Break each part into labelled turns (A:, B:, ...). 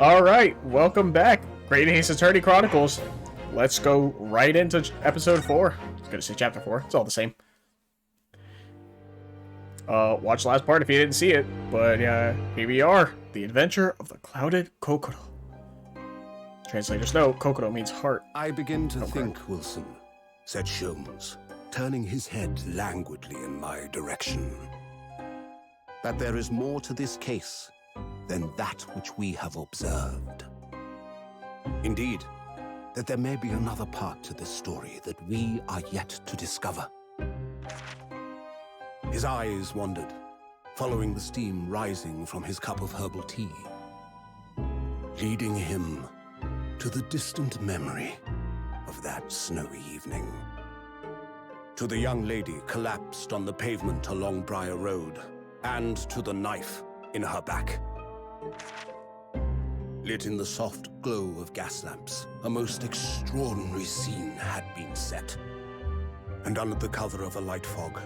A: Alright, welcome back. Great Ace Attorney Chronicles. Let's go right into episode 4. I was gonna say chapter 4. It's all the same. Watch the last part if you didn't see it. But, here we are. The Adventure of the Clouded Kokoro. Translator's note, Kokoro means heart.
B: I begin to think, Wilson, said Sholmes, turning his head languidly in my direction, that there is more to this case than that which we have observed. Indeed, that there may be another part to this story that we are yet to discover. His eyes wandered, following the steam rising from his cup of herbal tea, leading him to the distant memory of that snowy evening. To the young lady collapsed on the pavement along Briar Road, and to the knife in her back. Lit in the soft glow of gas lamps, a most extraordinary scene had been set. And under the cover of a light fog,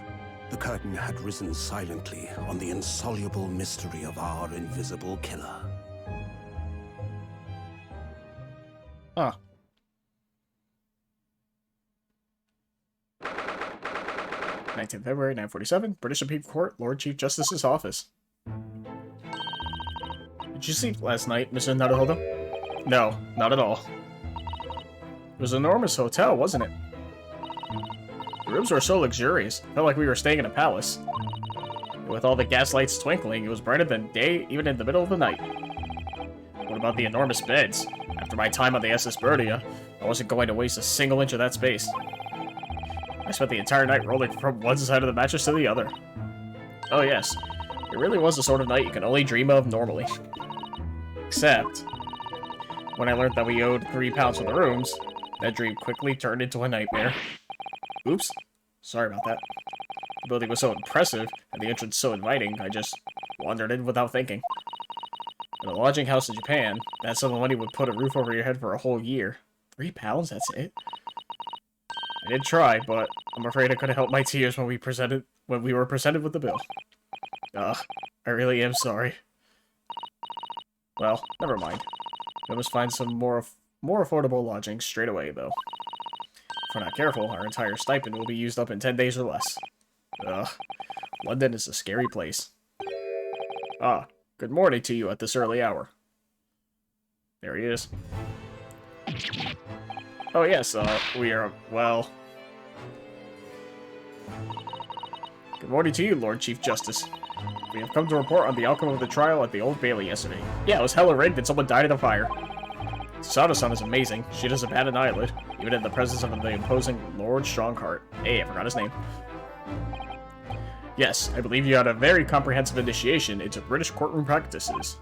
B: the curtain had risen silently on the insoluble mystery of our invisible killer.
A: Huh. February 19th, 947, British Supreme Court, Lord Chief Justice's office. Did you sleep last night, Mr. Naruhodo? No, not at all. It was an enormous hotel, wasn't it? The rooms were so luxurious, felt like we were staying in a palace. With all the gas lights twinkling, it was brighter than day, even in the middle of the night. What about the enormous beds? After my time on the SS Berdia, I wasn't going to waste a single inch of that space. I spent the entire night rolling from one side of the mattress to the other. Oh yes, it really was the sort of night you can only dream of normally. Except, when I learned that we owed £3 for the rooms, that dream quickly turned into a nightmare. Oops, sorry about that. The building was so impressive, and the entrance so inviting, I just wandered in without thinking. In a lodging house in Japan, that sum of money would put a roof over your head for a whole year. £3, that's it? I did try, but I'm afraid I couldn't help my tears when we were presented with the bill. I really am sorry. Well, never mind. We must find some more affordable lodging straight away, though. If we're not careful, our entire stipend will be used up in 10 days or less. London is a scary place. Good morning to you at this early hour. There he is. Oh yes, we are, well... Good morning to you, Lord Chief Justice. We have come to report on the outcome of the trial at the Old Bailey yesterday. Yeah, it was hella rigged and someone died in a fire. Sada-san is amazing. She doesn't bat an eyelid, even in the presence of the imposing Lord Strongheart. Hey, I forgot his name. Yes, I believe you had a very comprehensive initiation into British courtroom practices.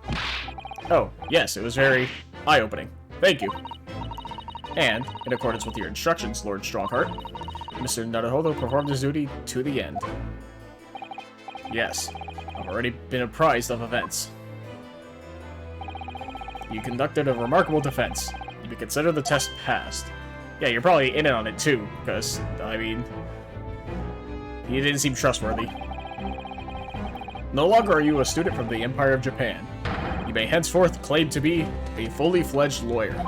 A: Oh, yes, it was very eye-opening. Thank you. And, in accordance with your instructions, Lord Strongheart, Mr. Naruhodo performed his duty to the end. Yes, I've already been apprised of events. You conducted a remarkable defense. You may consider the test passed. Yeah, you're probably in it on it too, because, I mean, you didn't seem trustworthy. No longer are you a student from the Empire of Japan. You may henceforth claim to be a fully fledged lawyer.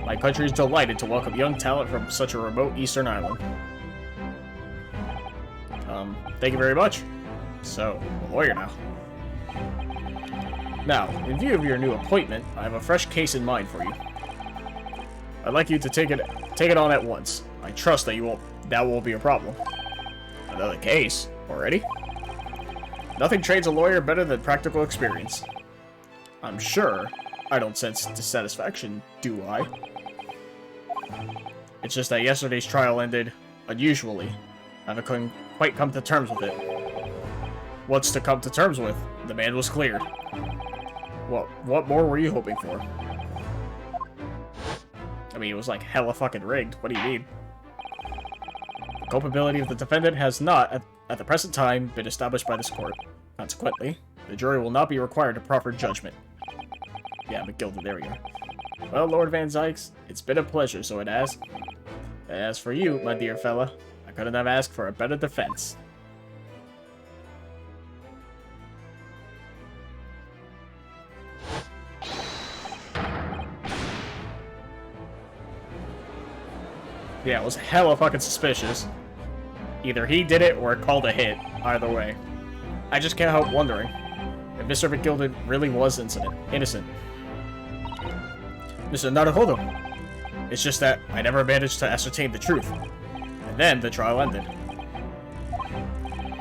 A: My country is delighted to welcome young talent from such a remote eastern island. Thank you very much. So, a lawyer now. Now, in view of your new appointment, I have a fresh case in mind for you. I'd like you to take it on at once. I trust that that won't be a problem. Another case? Already? Nothing trains a lawyer better than practical experience. I'm sure I don't sense dissatisfaction, do I? It's just that yesterday's trial ended unusually. I haven't quite come to terms with it. What's to come to terms with? The man was cleared. Well, what more were you hoping for? I mean, it was like hella fucking rigged. What do you mean? The culpability of the defendant has not, at the present time, been established by this court. Consequently, the jury will not be required to proffer judgment. Yeah, McGilded, there we go. Well, Lord Van Zykes, it's been a pleasure, so it has. As for you, my dear fella, I couldn't have asked for a better defense. Yeah, it was hella fucking suspicious. Either he did it or it called a hit. Either way. I just can't help wondering if Mr. McGilded really was innocent. Mr. Naruhodo. It's just that I never managed to ascertain the truth. And then the trial ended.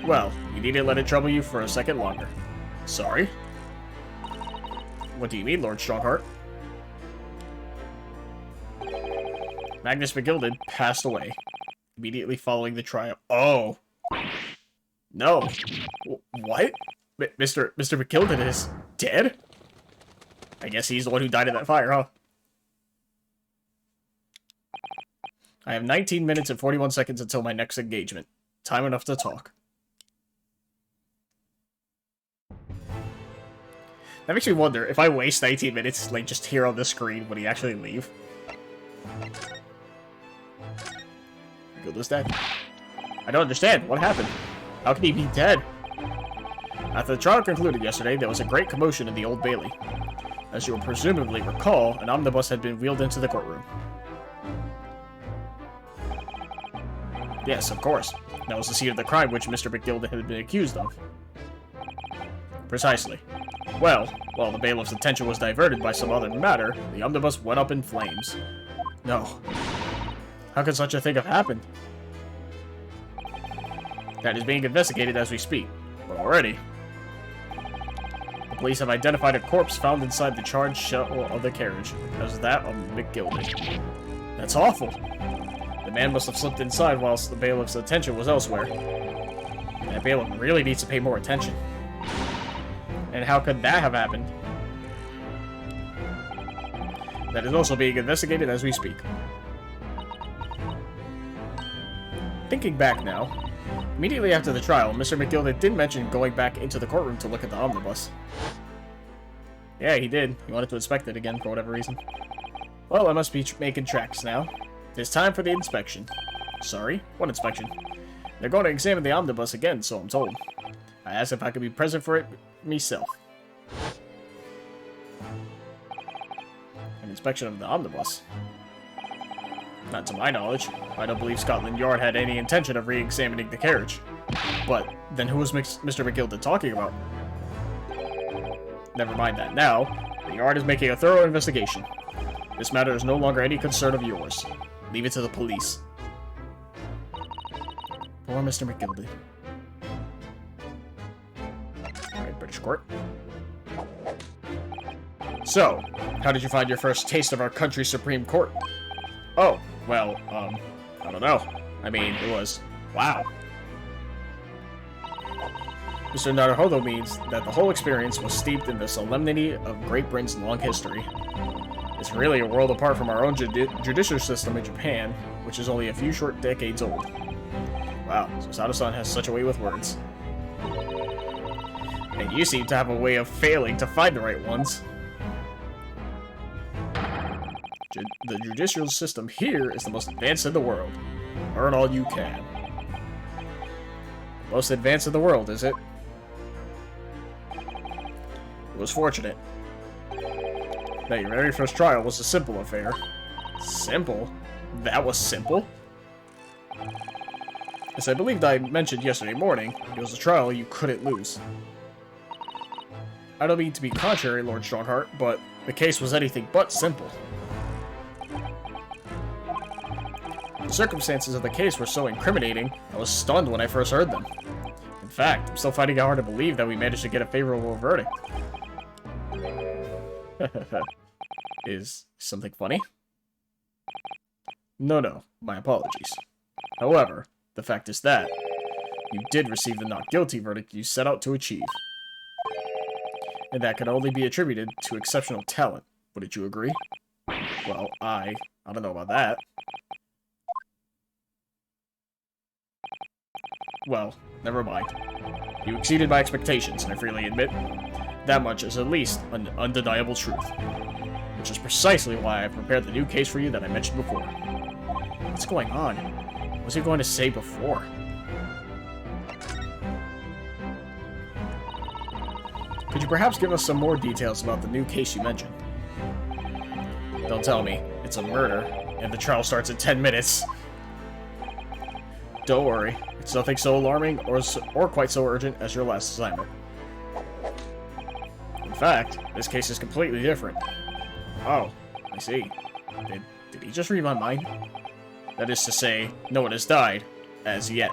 A: Well, you needn't let it trouble you for a second longer. Sorry? What do you mean, Lord Strongheart? Magnus McGilded passed away immediately following the trial. Oh. No. What? Mr. McGilded is dead? I guess he's the one who died in that fire, huh? I have 19 minutes and 41 seconds until my next engagement. Time enough to talk. That makes me wonder, if I waste 19 minutes, like, just here on the screen, would he actually leave? Gilda's dead. I don't understand. What happened? How can he be dead? After the trial concluded yesterday, there was a great commotion in the Old Bailey. As you will presumably recall, an omnibus had been wheeled into the courtroom. Yes, of course. That was the scene of the crime which Mr. McGilded had been accused of. Precisely. Well, while the bailiff's attention was diverted by some other matter, the omnibus went up in flames. No. How could such a thing have happened? That is being investigated as we speak. But already, the police have identified a corpse found inside the charred shell of the carriage as that of McGilded. That's awful. The man must have slipped inside whilst the bailiff's attention was elsewhere. That bailiff really needs to pay more attention. And how could that have happened? That is also being investigated as we speak. Thinking back now, immediately after the trial, Mr. McGilded did mention going back into the courtroom to look at the omnibus. Yeah, he did. He wanted to inspect it again for whatever reason. Well, I must be making tracks now. It's time for the inspection. Sorry? What inspection? They're going to examine the omnibus again, so I'm told. I asked if I could be present for it myself. An inspection of the omnibus? Not to my knowledge. I don't believe Scotland Yard had any intention of re-examining the carriage. But then who was Mr. McGilded talking about? Never mind that now. The Yard is making a thorough investigation. This matter is no longer any concern of yours. Leave it to the police. Poor Mr. McGilded. Alright, British court. So, how did you find your first taste of our country's Supreme Court? Oh, well, I don't know. I mean, it was... wow. Mr. Naruhodo means that the whole experience was steeped in the solemnity of Great Britain's long history. It's really a world apart from our own judicial system in Japan, which is only a few short decades old. Wow, so Sato-san has such a way with words. And you seem to have a way of failing to find the right ones. The judicial system here is the most advanced in the world. Learn all you can. Most advanced in the world, is it? It was fortunate that your very first trial was a simple affair. Simple? That was simple? As I believed I mentioned yesterday morning, it was a trial you couldn't lose. I don't mean to be contrary, Lord Strongheart, but the case was anything but simple. The circumstances of the case were so incriminating, I was stunned when I first heard them. In fact, I'm still finding it hard to believe that we managed to get a favorable verdict. Is something funny? No, my apologies. However, the fact is that you did receive the not guilty verdict you set out to achieve. And that could only be attributed to exceptional talent. Wouldn't you agree? Well, I don't know about that. Well, never mind. You exceeded my expectations, and I freely admit that much is at least an undeniable truth. Which is precisely why I prepared the new case for you that I mentioned before. What's going on? What was he going to say before? Could you perhaps give us some more details about the new case you mentioned? Don't tell me it's a murder, and the trial starts in 10 minutes. Don't worry. It's nothing so alarming or quite so urgent as your last assignment. In fact, this case is completely different. Oh, I see. Did he just read my mind? That is to say, no one has died, as yet.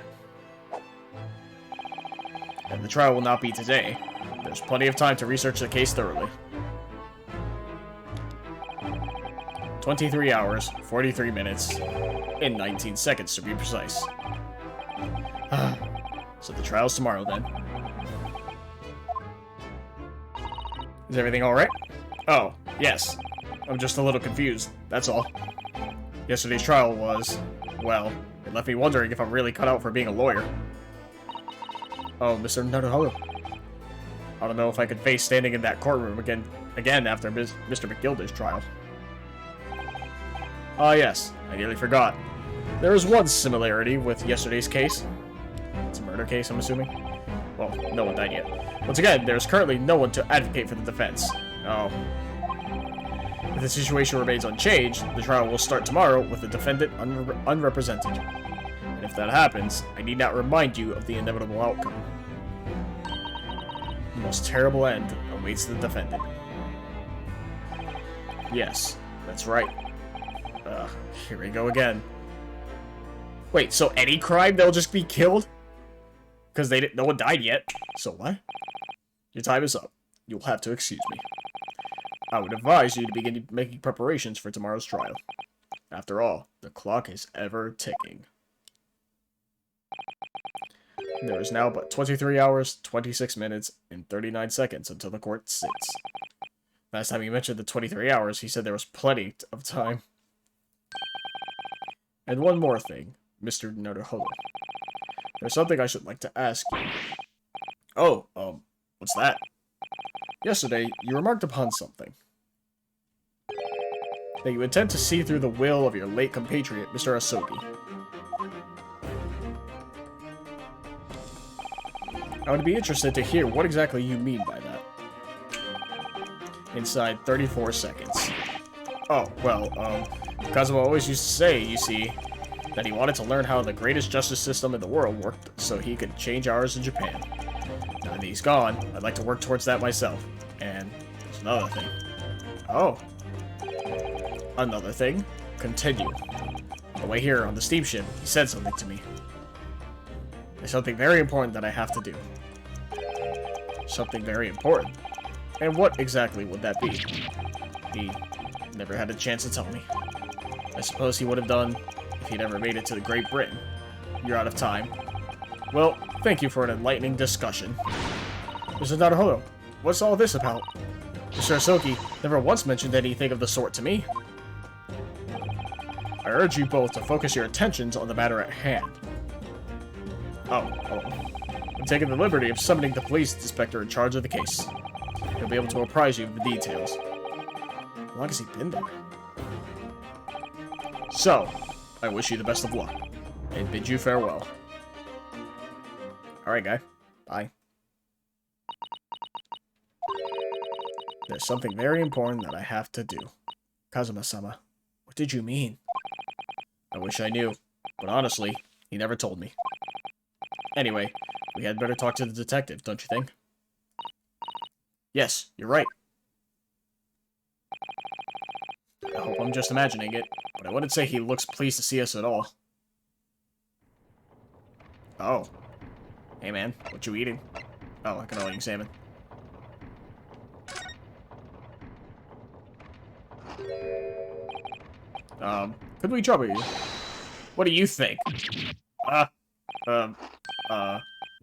A: And the trial will not be today. There's plenty of time to research the case thoroughly. 23 hours, 43 minutes, and 19 seconds to be precise. So the trial's tomorrow then. Is everything alright? Oh, yes. I'm just a little confused, that's all. Yesterday's trial was, well, it left me wondering if I'm really cut out for being a lawyer. Oh, Mr. Naruhodo. I don't know if I could face standing in that courtroom again after Mr. McGilda's trial. Ah, yes, I nearly forgot. There is one similarity with yesterday's case. It's a murder case, I'm assuming. Well, no one died yet. Once again, there's currently no one to advocate for the defense. Oh. If the situation remains unchanged, the trial will start tomorrow with the defendant unrepresented. And if that happens, I need not remind you of the inevitable outcome. The most terrible end awaits the defendant. Yes, that's right. Here we go again. Wait, so any crime they'll just be killed? Because no one died yet. So what? Your time is up. You'll have to excuse me. I would advise you to begin making preparations for tomorrow's trial. After all, the clock is ever ticking. There is now but 23 hours, 26 minutes, and 39 seconds until the court sits. Last time he mentioned the 23 hours, he said there was plenty of time. And one more thing, Mr. Naruhodo. There's something I should like to ask you. Oh, what's that? Yesterday, you remarked upon something. That you intend to see through the will of your late compatriot, Mr. Asogi. I would be interested to hear what exactly you mean by that. Inside 34 seconds. Oh, well, Kazuma always used to say, you see, that he wanted to learn how the greatest justice system in the world worked so he could change ours in Japan. Now that he's gone, I'd like to work towards that myself. And there's another thing. Oh. Another thing? Continue. On the way here on the steamship, he said something to me. There's something very important that I have to do. Something very important? And what exactly would that be? He never had a chance to tell me. I suppose he would have done if he'd ever made it to Great Britain. You're out of time. Well, thank you for an enlightening discussion. Mr. Naruhodo, what's all this about? Mr. Asogi never once mentioned anything of the sort to me. I urge you both to focus your attentions on the matter at hand. Oh. I'm taking the liberty of summoning the police inspector in charge of the case. He'll be able to apprise you of the details. How long has he been there? So, I wish you the best of luck, and bid you farewell. Alright, guy. Bye. There's something very important that I have to do. Kazuma-sama, what did you mean? I wish I knew, but honestly, he never told me. Anyway, we had better talk to the detective, don't you think? Yes, you're right. I hope I'm just imagining it, but I wouldn't say he looks pleased to see us at all. Oh. Hey man, what you eating? Oh, I can only examine. Could we trouble you? What do you think?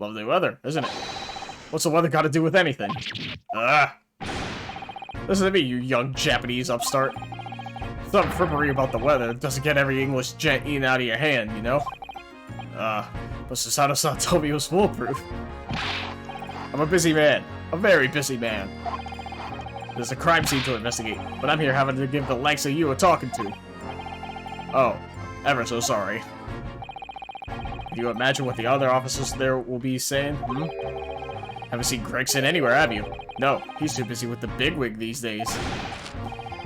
A: Lovely weather, isn't it? What's the weather got to do with anything? Listen to me, you young Japanese upstart. Some frippery about the weather doesn't get every English gent eaten out of your hand, you know? But Susanoo-san told me it was foolproof. I'm a busy man. A very busy man. There's a crime scene to investigate, but I'm here having to give the likes of you a talking to. Oh, ever so sorry. Can you imagine what the other officers there will be saying? Haven't seen Gregson anywhere, have you? No, he's too busy with the bigwig these days.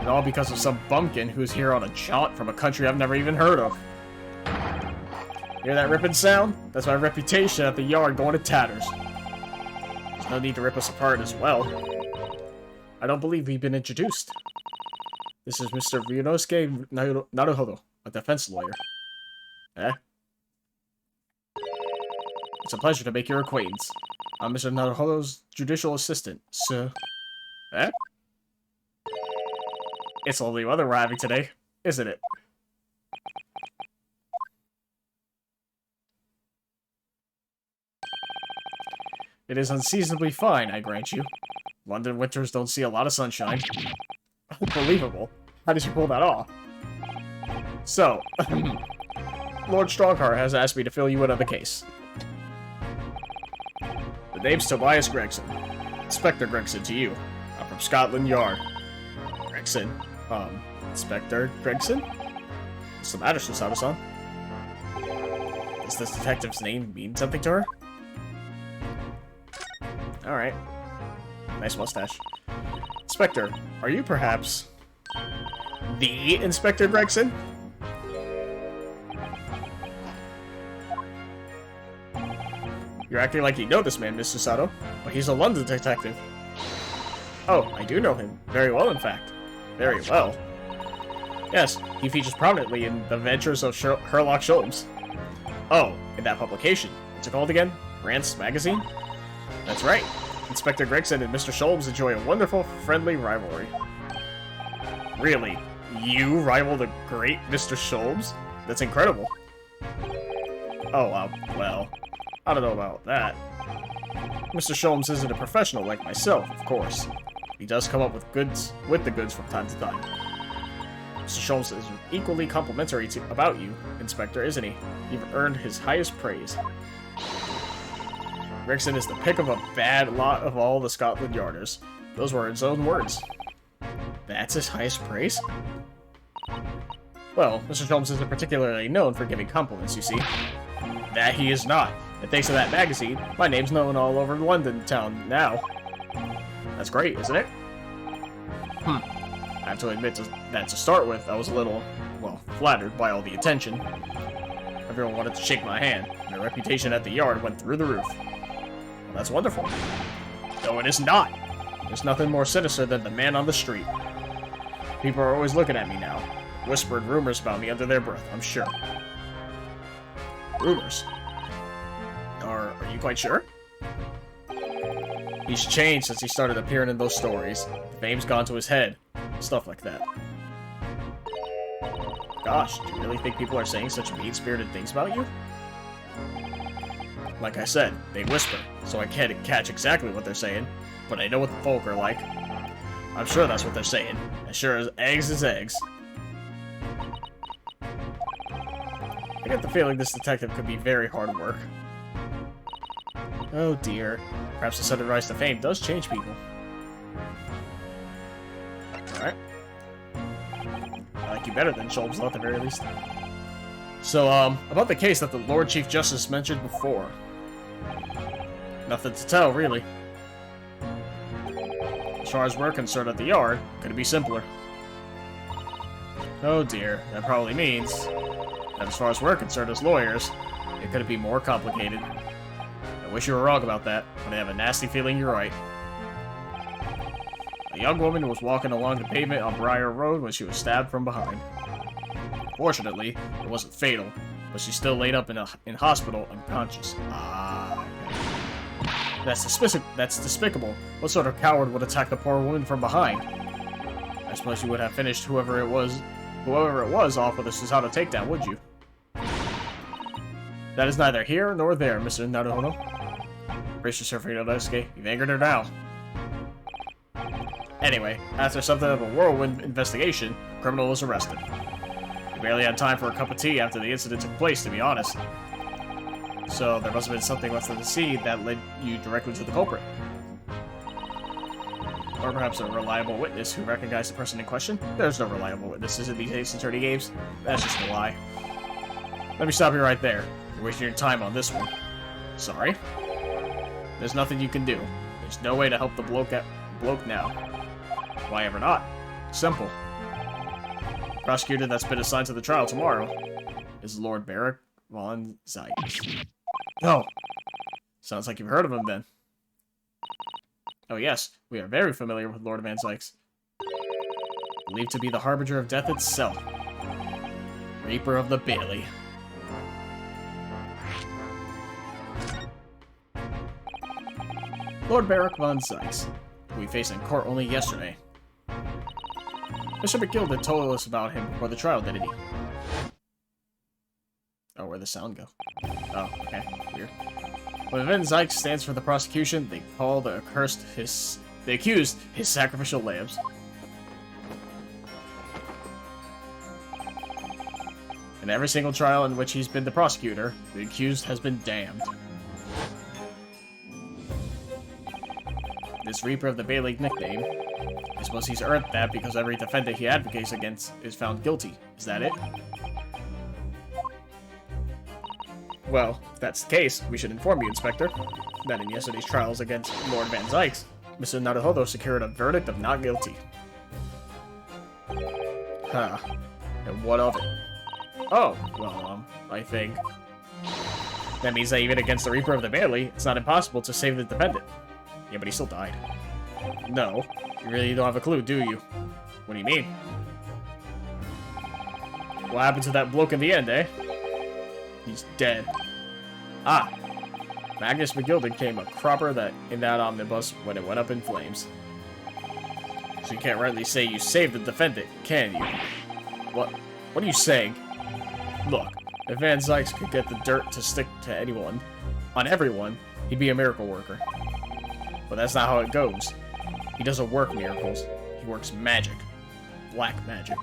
A: And all because of some bumpkin who's here on a jaunt from a country I've never even heard of. Hear that ripping sound? That's my reputation at the yard going to tatters. There's no need to rip us apart as well. I don't believe we've been introduced. This is Mr. Ryunosuke Naruhodo, a defense lawyer. Eh? It's a pleasure to make your acquaintance. I'm Mr. Naruhodo's judicial assistant, sir. Eh? It's only weather we're having today, isn't it? It is unseasonably fine, I grant you. London winters don't see a lot of sunshine. Unbelievable. How did you pull that off? So, Lord Strongheart has asked me to fill you in on the case. The name's Tobias Gregson. Inspector Gregson to you. I'm from Scotland Yard. Gregson? Inspector Gregson? What's the matter, Susato-san? Does this detective's name mean something to her? Alright. Nice mustache. Inspector, are you perhaps the Inspector Gregson? You're acting like you know this man, Mr. Sato, but he's a London detective. Oh, I do know him. Very well, in fact. Very well. Yes, he features prominently in The Adventures of Sherlock Sholmes. Oh, in that publication. What's it called again? Rance Magazine? That's right. Inspector Gregson and Mr. Sholmes enjoy a wonderful, friendly rivalry. Really? You rival the great Mr. Sholmes? That's incredible. Oh, well, I don't know about that. Mr. Sholmes isn't a professional like myself, of course. He does come up with the goods from time to time. Mr. Sholmes is equally complimentary about you, Inspector, isn't he? You've earned his highest praise. Gregson is the pick of a bad lot of all the Scotland Yarders. Those were his own words. That's his highest praise? Well, Mr. Sholmes isn't particularly known for giving compliments, you see. That he is not. And thanks to that magazine, my name's known all over London town now. That's great, isn't it? I have to admit that to start with, I was a little, well, flattered by all the attention. Everyone wanted to shake my hand. My reputation at the yard went through the roof. Well, that's wonderful. No, it is not. There's nothing more sinister than the man on the street. People are always looking at me now. Whispered rumors about me under their breath, I'm sure. Rumors? Are you quite sure? He's changed since he started appearing in those stories. The fame's gone to his head. Stuff like that. Gosh, do you really think people are saying such mean-spirited things about you? Like I said, they whisper, so I can't catch exactly what they're saying, but I know what the folk are like. I'm sure that's what they're saying. As sure as eggs is eggs. I get the feeling this detective could be very hard work. Oh dear. Perhaps the sudden rise to fame does change people. Alright. I like you better than Sholmes, at the very least. So, about the case that the Lord Chief Justice mentioned before. Nothing to tell, really. As far as we're concerned at the yard, could it be simpler? Oh dear, that probably means that as far as we're concerned as lawyers, it couldn't be more complicated. I wish you were wrong about that, but I have a nasty feeling you're right. A young woman was walking along the pavement on Briar Road when she was stabbed from behind. Fortunately, it wasn't fatal, but she still laid up in hospital unconscious. That's despicable. What sort of coward would attack the poor woman from behind? I suppose you would have finished whoever it was off with a Susato takedown, would you? That is neither here nor there, Mr. Naruhodo. Brace yourself, Ryunosuke. You've angered her now. Anyway, after something of a whirlwind investigation, the criminal was arrested. We barely had time for a cup of tea after the incident took place, to be honest. So there must have been something left of the seed that led you directly to the culprit. Or perhaps a reliable witness who recognized the person in question? There's no reliable witnesses in these Ace Attorney games. That's just a lie. Let me stop you right there. You're wasting your time on this one. Sorry? There's nothing you can do. There's no way to help the bloke now. Why ever not? Simple. Prosecutor that's been assigned to the trial tomorrow is Lord von Zykes. Oh! Sounds like you've heard of him, then. Oh yes, we are very familiar with Lord Van Zykes. Believed to be the harbinger of death itself. Reaper of the Bailey. Lord Barak von Zykes, who we faced in court only yesterday. Mr. McGill had told us about him before the trial, didn't he? Oh, where'd the sound go? Oh, okay. Weird. When Van Zykes stands for the prosecution, they call the accused his sacrificial lambs. In every single trial in which he's been the prosecutor, the accused has been damned. This Reaper of the Bailey nickname, I suppose he's earned that because every defendant he advocates against is found guilty. Is that it? Well, if that's the case, we should inform you, Inspector, that in yesterday's trials against Lord Van Zykes, Mr. Naruhodo secured a verdict of not guilty. Huh. And what of it? Oh, well, I think... that means that even against the Reaper of the Bailey, it's not impossible to save the defendant. Yeah, but he still died. No, you really don't have a clue, do you? What do you mean? What happened to that bloke in the end, eh? He's dead. Ah! Magnus McGill became a cropper in that omnibus when it went up in flames. So you can't rightly say you saved the defendant, can you? What are you saying? Look, if Van Zykes could get the dirt to stick to anyone, on everyone, he'd be a miracle worker. But that's not how it goes. He doesn't work miracles. He works magic. Black magic.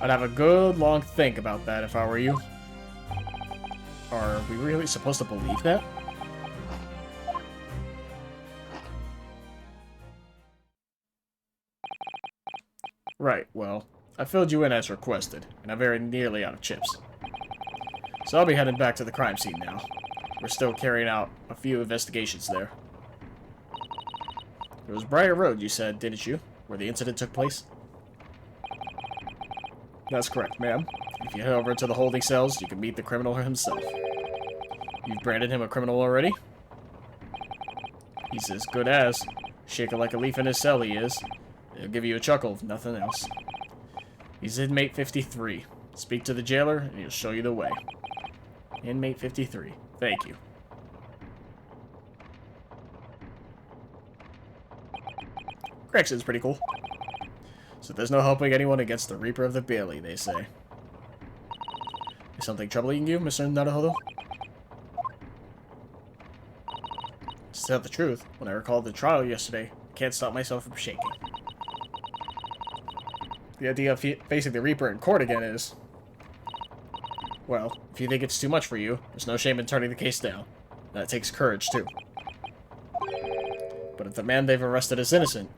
A: I'd have a good long think about that if I were you. Are we really supposed to believe that? Right, well, I filled you in as requested, and I'm very nearly out of chips. So I'll be heading back to the crime scene now. We're still carrying out a few investigations there. It was Briar Road, you said, didn't you? Where the incident took place? That's correct, ma'am. If you head over to the holding cells, you can meet the criminal himself. You've branded him a criminal already? He's as good as. Shaking like a leaf in his cell, he is. He'll give you a chuckle, if nothing else. He's inmate 53. Speak to the jailer, and he'll show you the way. Inmate 53. Thank you. Correction's pretty cool. So there's no helping anyone against the Reaper of the Bailey, they say. Is something troubling you, Mr. Naruhodo? To tell the truth, when I recalled the trial yesterday, I can't stop myself from shaking. The idea of facing the Reaper in court again is... well, if you think it's too much for you, there's no shame in turning the case down. That takes courage, too. But if the man they've arrested is innocent,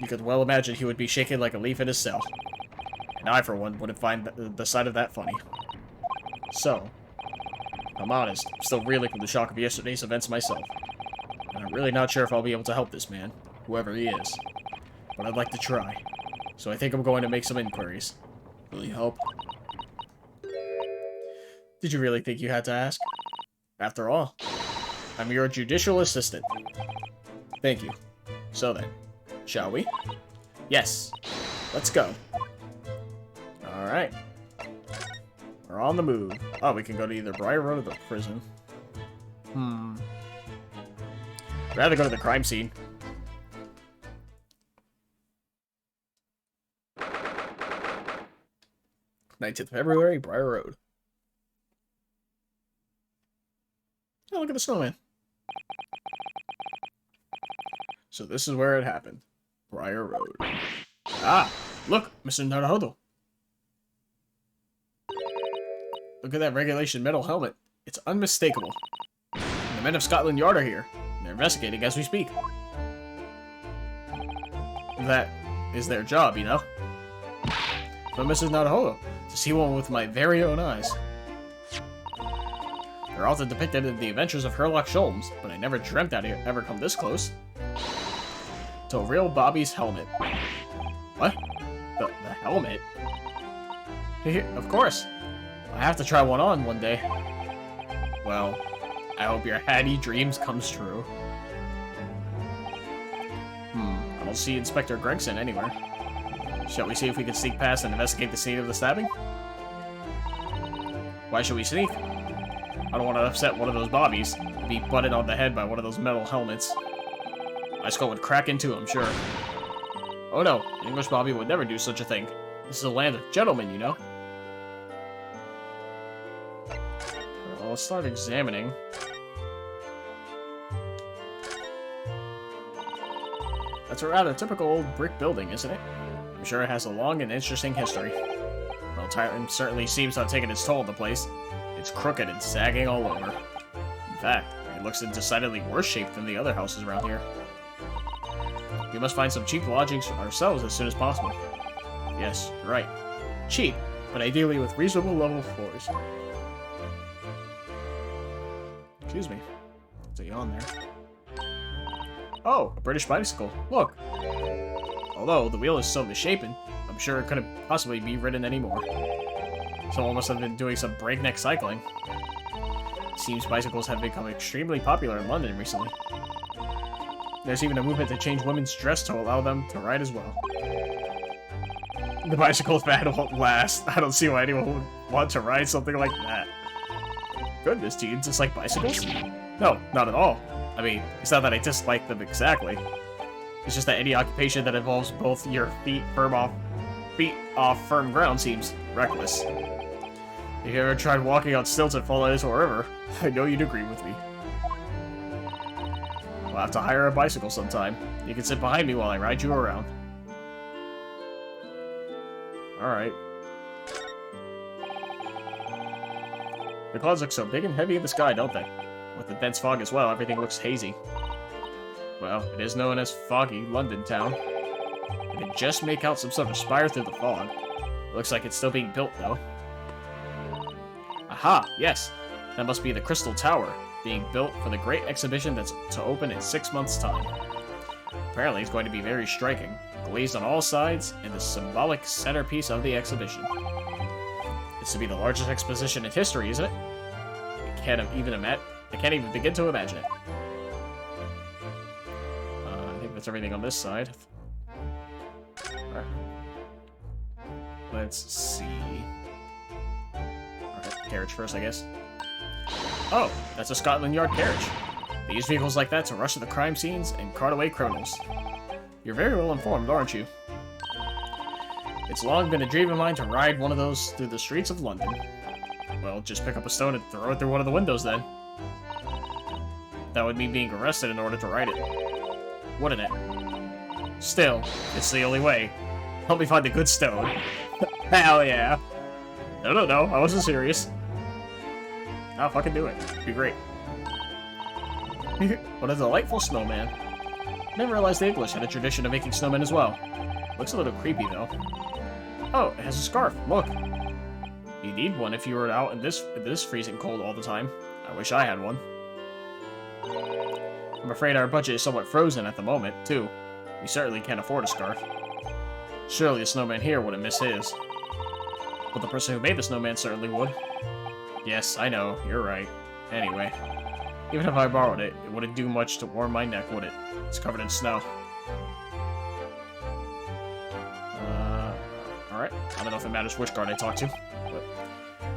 A: you could well imagine he would be shaking like a leaf in his cell. And I, for one, wouldn't find the sight of that funny. So, I'm honest, I'm still reeling from the shock of yesterday's events myself. And I'm really not sure if I'll be able to help this man, whoever he is. But I'd like to try. So I think I'm going to make some inquiries. Will you help? Did you really think you had to ask? After all, I'm your judicial assistant. Thank you. So then, shall we? Yes. Let's go. Alright. We're on the move. Oh, we can go to either Briar Road or the prison. I'd rather go to the crime scene. 19th February, Briar Road. Oh, look at the snowman. So this is where it happened. Briar Road. Ah, look, Mr. Naruhodo. Look at that regulation metal helmet. It's unmistakable. The men of Scotland Yard are here. And they're investigating as we speak. That is their job, you know? But Mrs. Naruhodo, to see one with my very own eyes. They're often depicted in the adventures of Sherlock Holmes, but I never dreamt I'd ever come this close. To a real Bobby's helmet. What? The helmet? Of course. I have to try one on one day. Well, I hope your hatty dreams comes true. I don't see Inspector Gregson anywhere. Shall we see if we can sneak past and investigate the scene of the stabbing? Why should we sneak? I don't want to upset one of those bobbies. Be butted on the head by one of those metal helmets. My skull would crack into him, sure. Oh no, an English bobby would never do such a thing. This is a land of gentlemen, you know? Well, let's start examining. That's a rather typical old brick building, isn't it? I'm sure it has a long and interesting history. Well, time certainly seems to have taken its toll on the place. It's crooked and sagging all over. In fact, it looks in decidedly worse shape than the other houses around here. We must find some cheap lodgings ourselves as soon as possible. Yes, you're right. Cheap, but ideally with reasonable level floors. Excuse me. There's a yawn there. Oh, a British bicycle. Look! Although the wheel is so misshapen, I'm sure it couldn't possibly be ridden anymore. Someone must have been doing some breakneck cycling. It seems bicycles have become extremely popular in London recently. There's even a movement to change women's dress to allow them to ride as well. The bicycle fad won't last. I don't see why anyone would want to ride something like that. Goodness, do you dislike bicycles? No, not at all. I mean, it's not that I dislike them exactly. It's just that any occupation that involves both your feet off firm ground seems reckless. If you ever tried walking on stilts and fallen into a river, I know you'd agree with me. We'll have to hire a bicycle sometime. You can sit behind me while I ride you around. Alright. The clouds look so big and heavy in the sky, don't they? With the dense fog as well, everything looks hazy. Well, it is known as foggy London town. I can just make out some sort of spire through the fog. It looks like it's still being built, though. Aha, yes. That must be the Crystal Tower, being built for the great exhibition that's to open in 6 months' time. Apparently, it's going to be very striking, glazed on all sides, and the symbolic centerpiece of the exhibition. It's to be the largest exposition in history, isn't it? I can't even begin to imagine it. I think that's everything on this side. Alright. Let's see. Alright, carriage first, I guess. Oh, that's a Scotland Yard carriage. They use vehicles like that to rush to the crime scenes and cart away criminals. You're very well informed, aren't you? It's long been a dream of mine to ride one of those through the streets of London. Well, just pick up a stone and throw it through one of the windows then. That would mean being arrested in order to ride it. Wouldn't it? Still, it's the only way. Help me find a good stone. Hell yeah. No, I wasn't serious. I'll fucking do it. It'd be great. What a delightful snowman. Never realized the English had a tradition of making snowmen as well. Looks a little creepy, though. Oh, it has a scarf. Look. You need one if you were out in this freezing cold all the time. I wish I had one. I'm afraid our budget is somewhat frozen at the moment, too. We certainly can't afford a scarf. Surely the snowman here wouldn't miss his. But the person who made the snowman certainly would. Yes, I know, you're right. Anyway, even if I borrowed it, it wouldn't do much to warm my neck, would it? It's covered in snow. Alright. I don't know if it matters which guard I talk to. But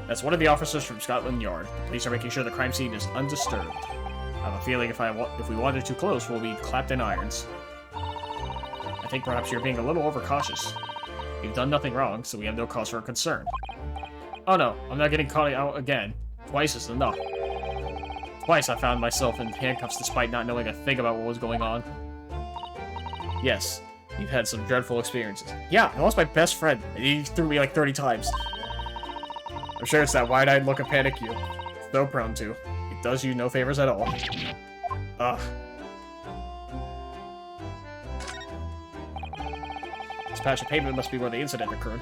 A: that's one of the officers from Scotland Yard. The police are making sure the crime scene is undisturbed. I have a feeling if we wander too close, we'll be clapped in irons. I think perhaps you're being a little overcautious. We've done nothing wrong, so we have no cause for concern. Oh no, I'm not getting caught out again. Twice is enough. Twice I found myself in handcuffs despite not knowing a thing about what was going on. Yes, you've had some dreadful experiences. Yeah, I lost my best friend, and he threw me like 30 times. I'm sure it's that wide-eyed look of panic you're so prone to. It does you no favors at all. Ugh. This patch of pavement must be where the incident occurred.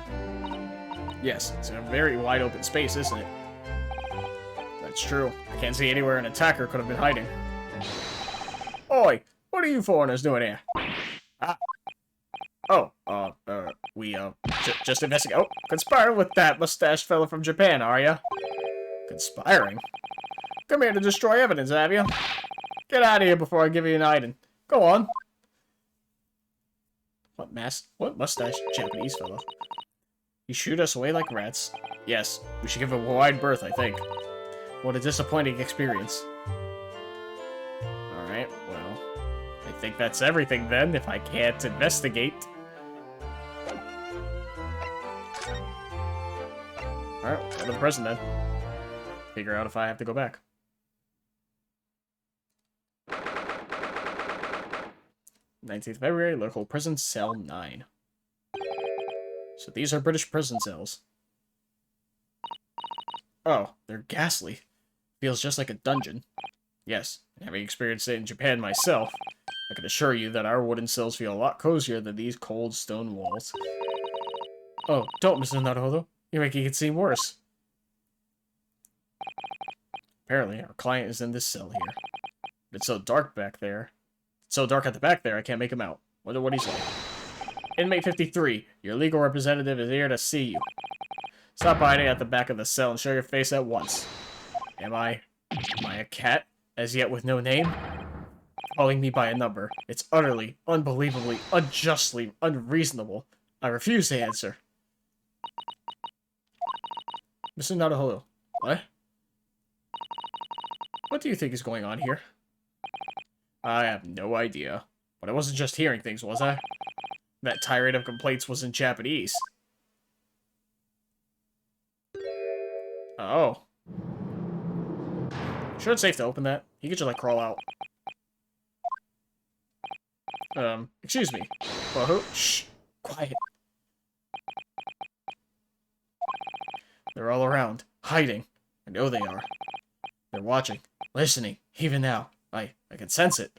A: Yes, it's a very wide open space, isn't it? That's true. I can't see anywhere an attacker could have been hiding. Oi! What are you foreigners doing here? Ah. Oh, just investigate. Oh, conspiring with that mustached fella from Japan, are ya? Conspiring? Come here to destroy evidence, have you? Get out of here before I give you an item. Go on. What mustache Japanese fellow? He shoot us away like rats. Yes, we should give him a wide berth, I think. What a disappointing experience. Alright, well, I think that's everything then, if I can't investigate. Alright, go to the prison then. Figure out if I have to go back. 19th February, local prison, cell 9. So these are British prison cells. Oh, they're ghastly. Feels just like a dungeon. Yes, having experienced it in Japan myself, I can assure you that our wooden cells feel a lot cozier than these cold stone walls. Oh, don't, Mr. Naruhodo. You're making it seem worse. Apparently, our client is in this cell here. It's so dark back there. It's so dark at the back there, I can't make him out. Wonder what he's like. Inmate 53, your legal representative is here to see you. Stop hiding at the back of the cell and show your face at once. Am I a cat, as yet with no name? Calling me by a number. It's utterly, unbelievably, unjustly, unreasonable. I refuse to answer. Mr. Naruhodo. What? What do you think is going on here? I have no idea. But I wasn't just hearing things, was I? That tirade of complaints was in Japanese. Oh. Sure it's safe to open that? He could just, like, crawl out. Excuse me. Well, who? Shh. Quiet. They're all around. Hiding. I know they are. They're watching. Listening. Even now. I can sense it.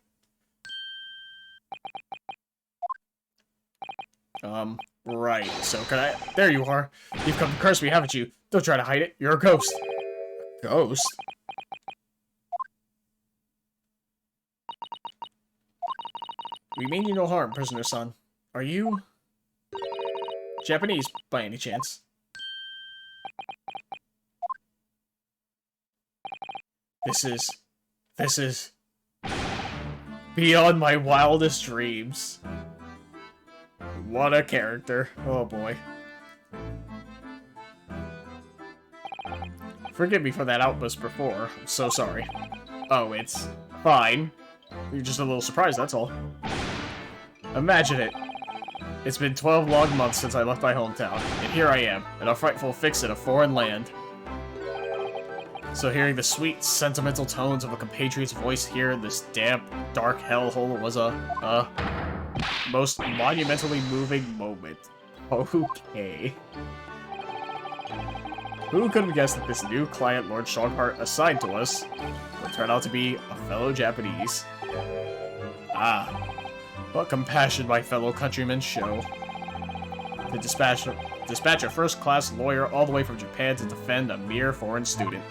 A: Right. So can I... There you are. You've come to curse me, haven't you? Don't try to hide it. You're a ghost. A ghost? We mean you no harm, prisoner-son. Are you... Japanese, by any chance? This is... beyond my wildest dreams. What a character. Oh boy. Forgive me for that outburst before. I'm so sorry. Oh, it's fine. You're just a little surprised, that's all. Imagine it. It's been 12 long months since I left my hometown, and here I am, in a frightful fix in a foreign land. So hearing the sweet, sentimental tones of a compatriot's voice here in this damp, dark hellhole was a most monumentally moving moment. Okay. Who could have guessed that this new client Lord Shoghart assigned to us would turn out to be a fellow Japanese? Ah, what compassion my fellow countrymen show. To dispatch a first-class lawyer all the way from Japan to defend a mere foreign student.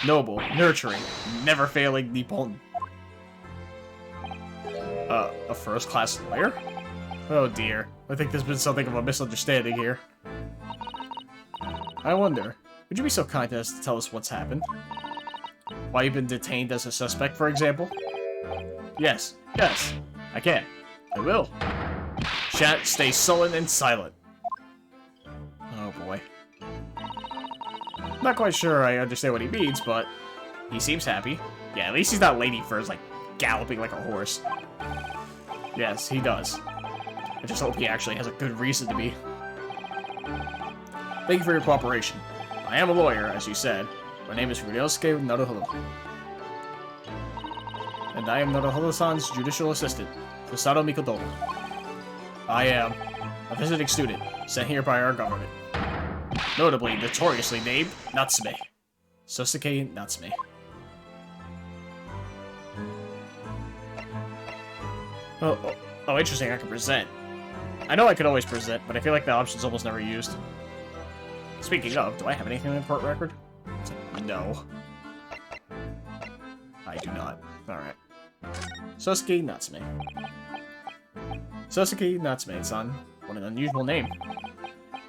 A: Noble, nurturing, never-failing Nippon. A first-class lawyer? Oh dear, I think there's been something of a misunderstanding here. I wonder, would you be so kind as to tell us what's happened? Why you've been detained as a suspect, for example? Yes, I can. I will. Shan't stay sullen and silent. Oh boy. Not quite sure I understand what he means, but he seems happy. Yeah, at least he's not Lady Fur's, like, galloping like a horse. Yes, he does. I just hope he actually has a good reason to be. Thank you for your cooperation. I am a lawyer, as you said. My name is Ryosuke Naruhodo. And I am Naruhodo-san's judicial assistant, Fusato Mikoto. I am a visiting student, sent here by our government. Notably, notoriously named Natsume. Sosuke Natsume. Oh, interesting, I can present. I know I could always present, but I feel like the option's almost never used. Speaking of, do I have anything in the court record? No. I do not. Alright. Sosuke Natsume. Sosuke Natsume-san, What an unusual name.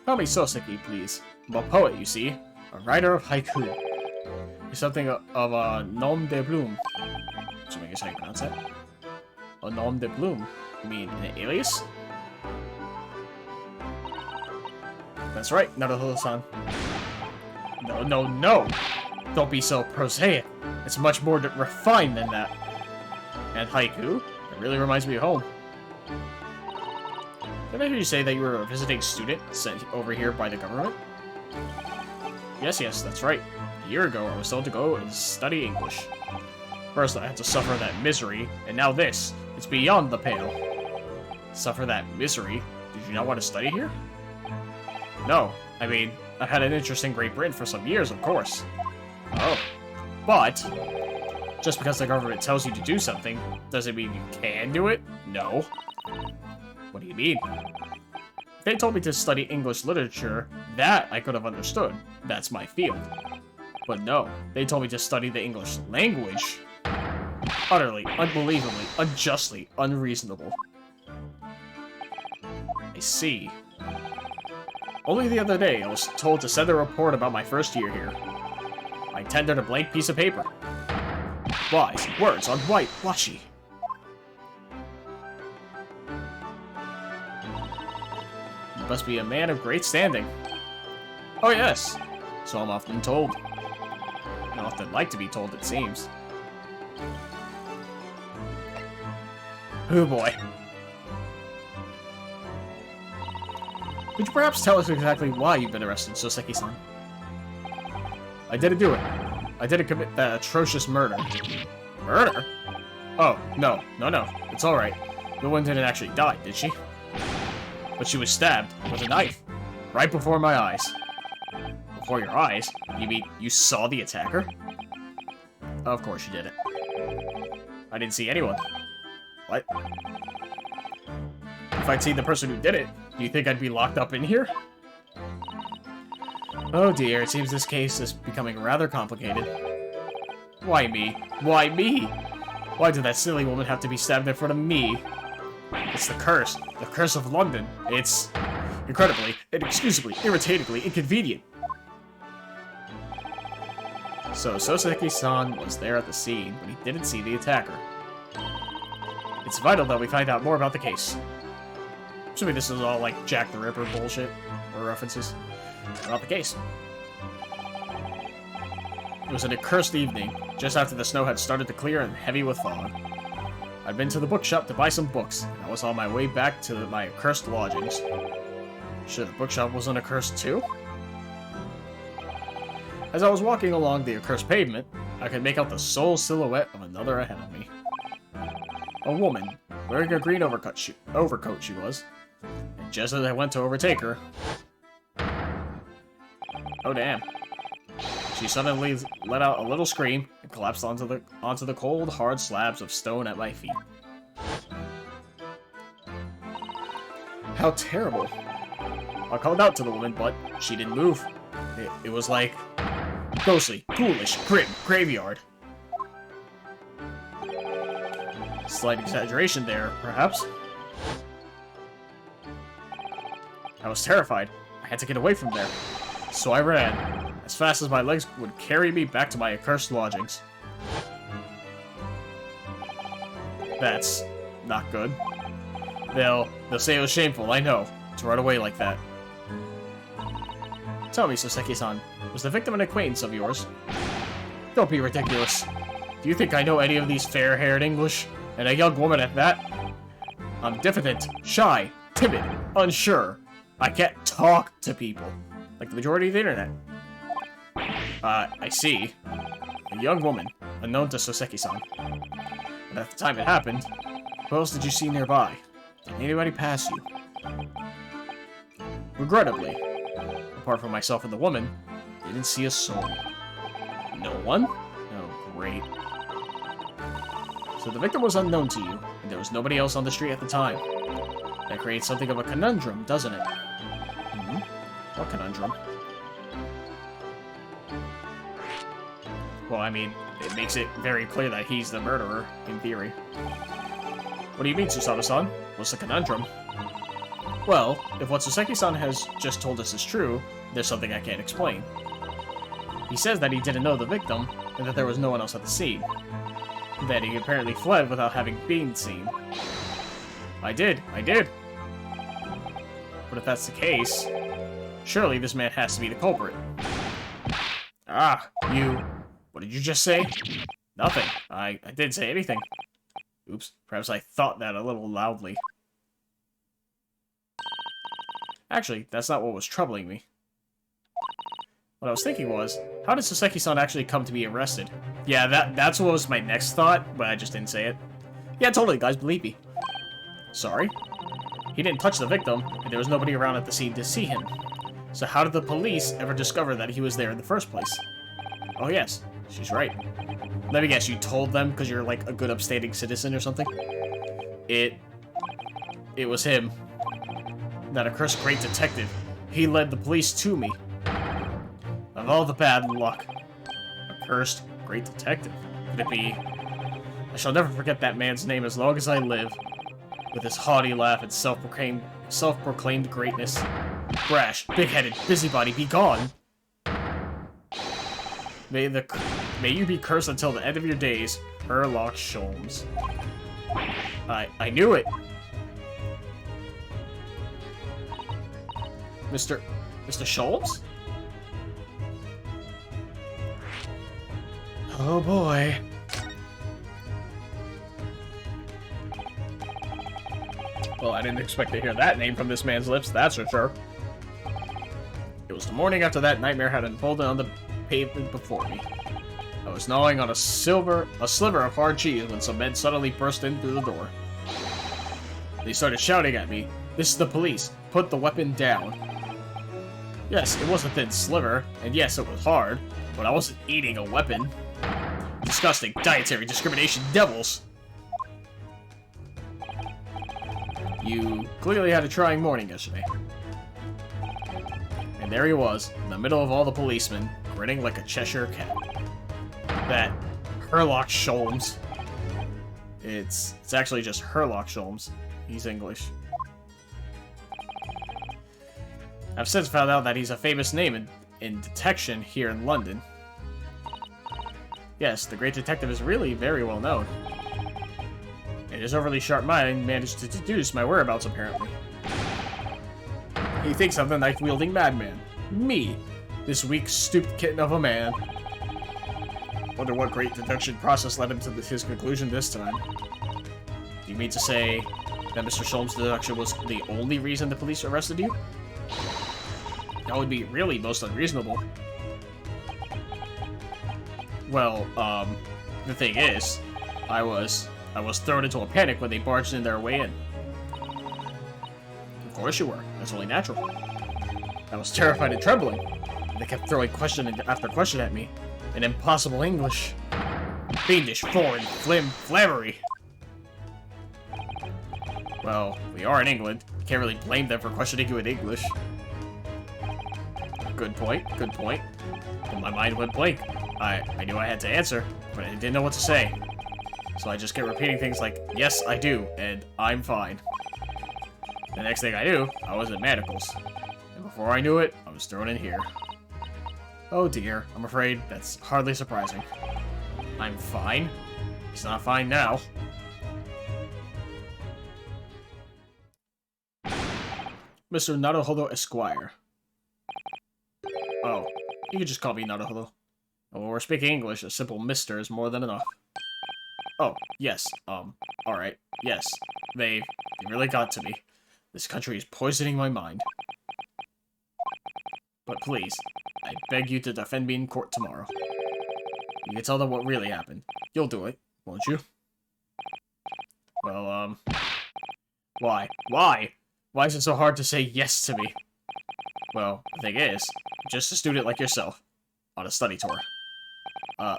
A: Call me Soseki, please. I'm a poet, you see. A writer of haiku. You're something of a nom de plume. Assuming is how you pronounce that. A nom de plume. You mean an alias? That's right, Naruto-san. No, no, no! Don't be so prosaic. It's much more refined than that. And haiku? It really reminds me of home. Did I hear you say that you were a visiting student sent over here by the government? Yes, that's right. A year ago, I was told to go and study English. First, I had to suffer that misery, and now this. It's beyond the pale. Suffer that misery? Did you not want to study here? No. I mean, I've had an interest in Great Britain for some years, of course. Oh. But, just because the government tells you to do something, does it mean you can do it? No. What do you mean? If they told me to study English literature, that I could have understood. That's my field. But no, they told me to study the English language. Utterly, unbelievably, unjustly, unreasonable. I see. Only the other day, I was told to send a report about my first year here. I tendered a blank piece of paper. Wise words on white, washi. You must be a man of great standing. Oh yes, so I'm often told. I often like to be told, it seems. Oh boy. Could you perhaps tell us exactly why you've been arrested, Soseki-san? I didn't do it. I didn't commit that atrocious murder. Murder? Oh, no. It's alright. The woman didn't actually die, did she? But she was stabbed with a knife. Right before my eyes. Before your eyes? You mean you saw the attacker? Of course you didn't. I didn't see anyone. What? If I'd seen the person who did it, do you think I'd be locked up in here? Oh dear, it seems this case is becoming rather complicated. Why me? Why me? Why did that silly woman have to be stabbed in front of me? It's the curse of London. It's incredibly, inexcusably, irritatingly inconvenient. So Soseki-san was there at the scene, but he didn't see the attacker. It's vital that we find out more about the case. Assuming this is all like Jack the Ripper bullshit, or references. About the case. It was an accursed evening, just after the snow had started to clear and heavy with fog. I'd been to the bookshop to buy some books, and I was on my way back to my accursed lodgings. Sure, the bookshop wasn't accursed too? As I was walking along the accursed pavement, I could make out the sole silhouette of another ahead of me. A woman, wearing a green overcoat she was, and just as I went to overtake her... Oh damn. She suddenly let out a little scream and collapsed onto the cold, hard slabs of stone at my feet. How terrible. I called out to the woman, but she didn't move. It was like... ghostly, ghoulish, grim, graveyard. Slight exaggeration there, perhaps. I was terrified. I had to get away from there. So I ran, as fast as my legs would carry me back to my accursed lodgings. That's not good. They'll say it was shameful, I know, to run away like that. Tell me, Soseki-san, was the victim an acquaintance of yours? Don't be ridiculous. Do you think I know any of these fair-haired English? And a young woman at that? I'm diffident, shy, timid, unsure. I can't talk to people, like the majority of the internet. I see. A young woman, unknown to Soseki-san. And at the time it happened, who else did you see nearby? Did anybody pass you? Regrettably, apart from myself and the woman, I didn't see a soul. No one? Oh, great. So the victim was unknown to you, and there was nobody else on the street at the time. That creates something of a conundrum, doesn't it? What conundrum? Well, I mean, it makes it very clear that he's the murderer, in theory. What do you mean, Susato-san? What's the conundrum? Well, if what Soseki-san has just told us is true, there's something I can't explain. He says that he didn't know the victim, and that there was no one else at the scene. That he apparently fled without having been seen. I did. But if that's the case, surely this man has to be the culprit. Ah, you... What did you just say? Nothing. I didn't say anything. Oops, perhaps I thought that a little loudly. Actually, that's not what was troubling me. What I was thinking was, how did Soseki-san actually come to be arrested? Yeah, that's what was my next thought, but I just didn't say it. Yeah, totally, guys, believe me. Sorry? He didn't touch the victim, and there was nobody around at the scene to see him. So how did the police ever discover that he was there in the first place? Oh yes, she's right. Let me guess, you told them because you're like a good upstanding citizen or something? It was him. That accursed great detective. He led the police to me. Of all the bad luck. Accursed great detective. Could it be? I shall never forget that man's name as long as I live. With his haughty laugh and self-proclaimed greatness. Brash, big-headed, busybody, be gone! May you be cursed until the end of your days, Herlock Sholmes. I knew it! Mr. Sholmes? Oh boy. Well, I didn't expect to hear that name from this man's lips, that's for sure. It was the morning after that nightmare had unfolded on the pavement before me. I was gnawing on a sliver of hard cheese when some men suddenly burst in through the door. They started shouting at me, "This is the police. Put the weapon down." Yes, it was a thin sliver, and yes, it was hard, but I wasn't eating a weapon. Disgusting dietary discrimination devils! You clearly had a trying morning yesterday. And there he was, in the middle of all the policemen, grinning like a Cheshire cat. That Herlock Sholmes. It's actually just Herlock Sholmes. He's English. I've since found out that he's a famous name in detection here in London. Yes, the great detective is really very well known. And his overly sharp mind managed to deduce my whereabouts, apparently. He thinks I'm the knife-wielding madman. Me! This weak, stooped kitten of a man. Wonder what great deduction process led him to his conclusion this time. Do you mean to say that Mr. Sholmes' deduction was the only reason the police arrested you? That would be really most unreasonable. Well, the thing is, I was thrown into a panic when they barged in their way in. Of course you were. That's only natural. I was terrified and trembling. And they kept throwing question after question at me. In impossible English. Fiendish, foreign, flammery. Well, we are in England. You can't really blame them for questioning you in English. Good point, good point. But my mind went blank. I knew I had to answer, but I didn't know what to say. So I just kept repeating things like, yes, I do, and I'm fine. The next thing I knew, I was in manacles. And before I knew it, I was thrown in here. Oh dear, I'm afraid that's hardly surprising. I'm fine? He's not fine now. Mr. Naruhodo Esquire. Oh, you can just call me Naruhodo. And when we're speaking English, a simple Mr. is more than enough. Oh, yes, alright, yes. They really got to me. This country is poisoning my mind. But please, I beg you to defend me in court tomorrow. You can tell them what really happened. You'll do it, won't you? Well, why? Why? Why is it so hard to say yes to me? Well, the thing is, I'm just a student like yourself, on a study tour. A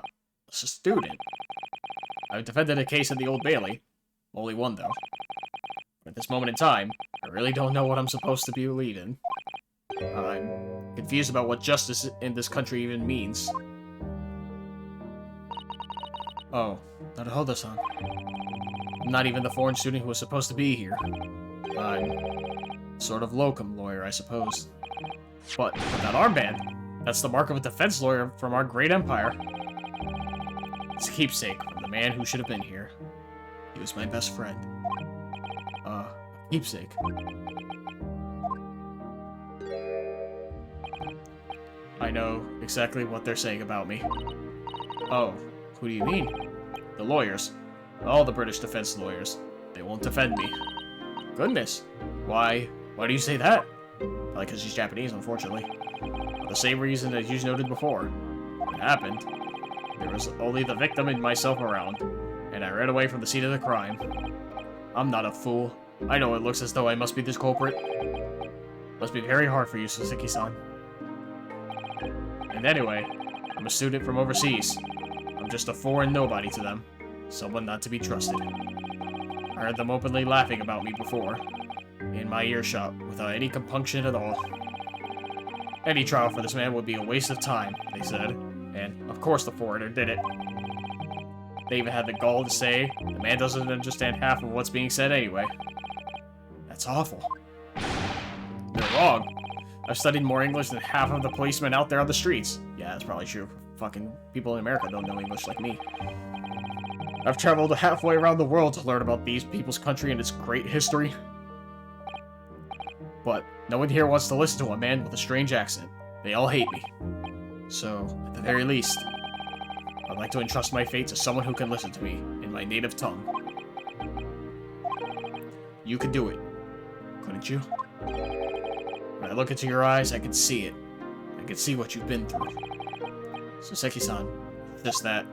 A: student? I've defended a case in the Old Bailey. Only one, though. At this moment in time, I really don't know what I'm supposed to believe in. I'm confused about what justice in this country even means. Oh, Naruhodo-san. I'm not even the foreign student who was supposed to be here. I'm Sort of locum lawyer, I suppose. But with that armband, that's the mark of a defense lawyer from our great empire. It's a keepsake from the man who should have been here. He was my best friend. Keepsake. I know exactly what they're saying about me. Oh, who do you mean? The lawyers. All the British defense lawyers. They won't defend me. Goodness. Why do you say that? Probably because she's Japanese, unfortunately. For the same reason that you noted before. It happened. There was only the victim and myself around, and I ran away from the scene of the crime. I'm not a fool. I know it looks as though I must be this culprit. Must be very hard for you, Suzuki-san. And anyway, I'm a student from overseas. I'm just a foreign nobody to them. Someone not to be trusted. I heard them openly laughing about me before. In my earshot, without any compunction at all. Any trial for this man would be a waste of time, they said. And, of course, the foreigner did it. They even had the gall to say, the man doesn't understand half of what's being said anyway. That's awful. They're wrong. I've studied more English than half of the policemen out there on the streets. Yeah, that's probably true. Fucking people in America don't know English like me. I've traveled halfway around the world to learn about these people's country and its great history. But no one here wants to listen to a man with a strange accent. They all hate me. So, at the very least, I'd like to entrust my fate to someone who can listen to me in my native tongue. You could do it, couldn't you? When I look into your eyes, I can see it. I can see what you've been through. Suzuki-san, just that.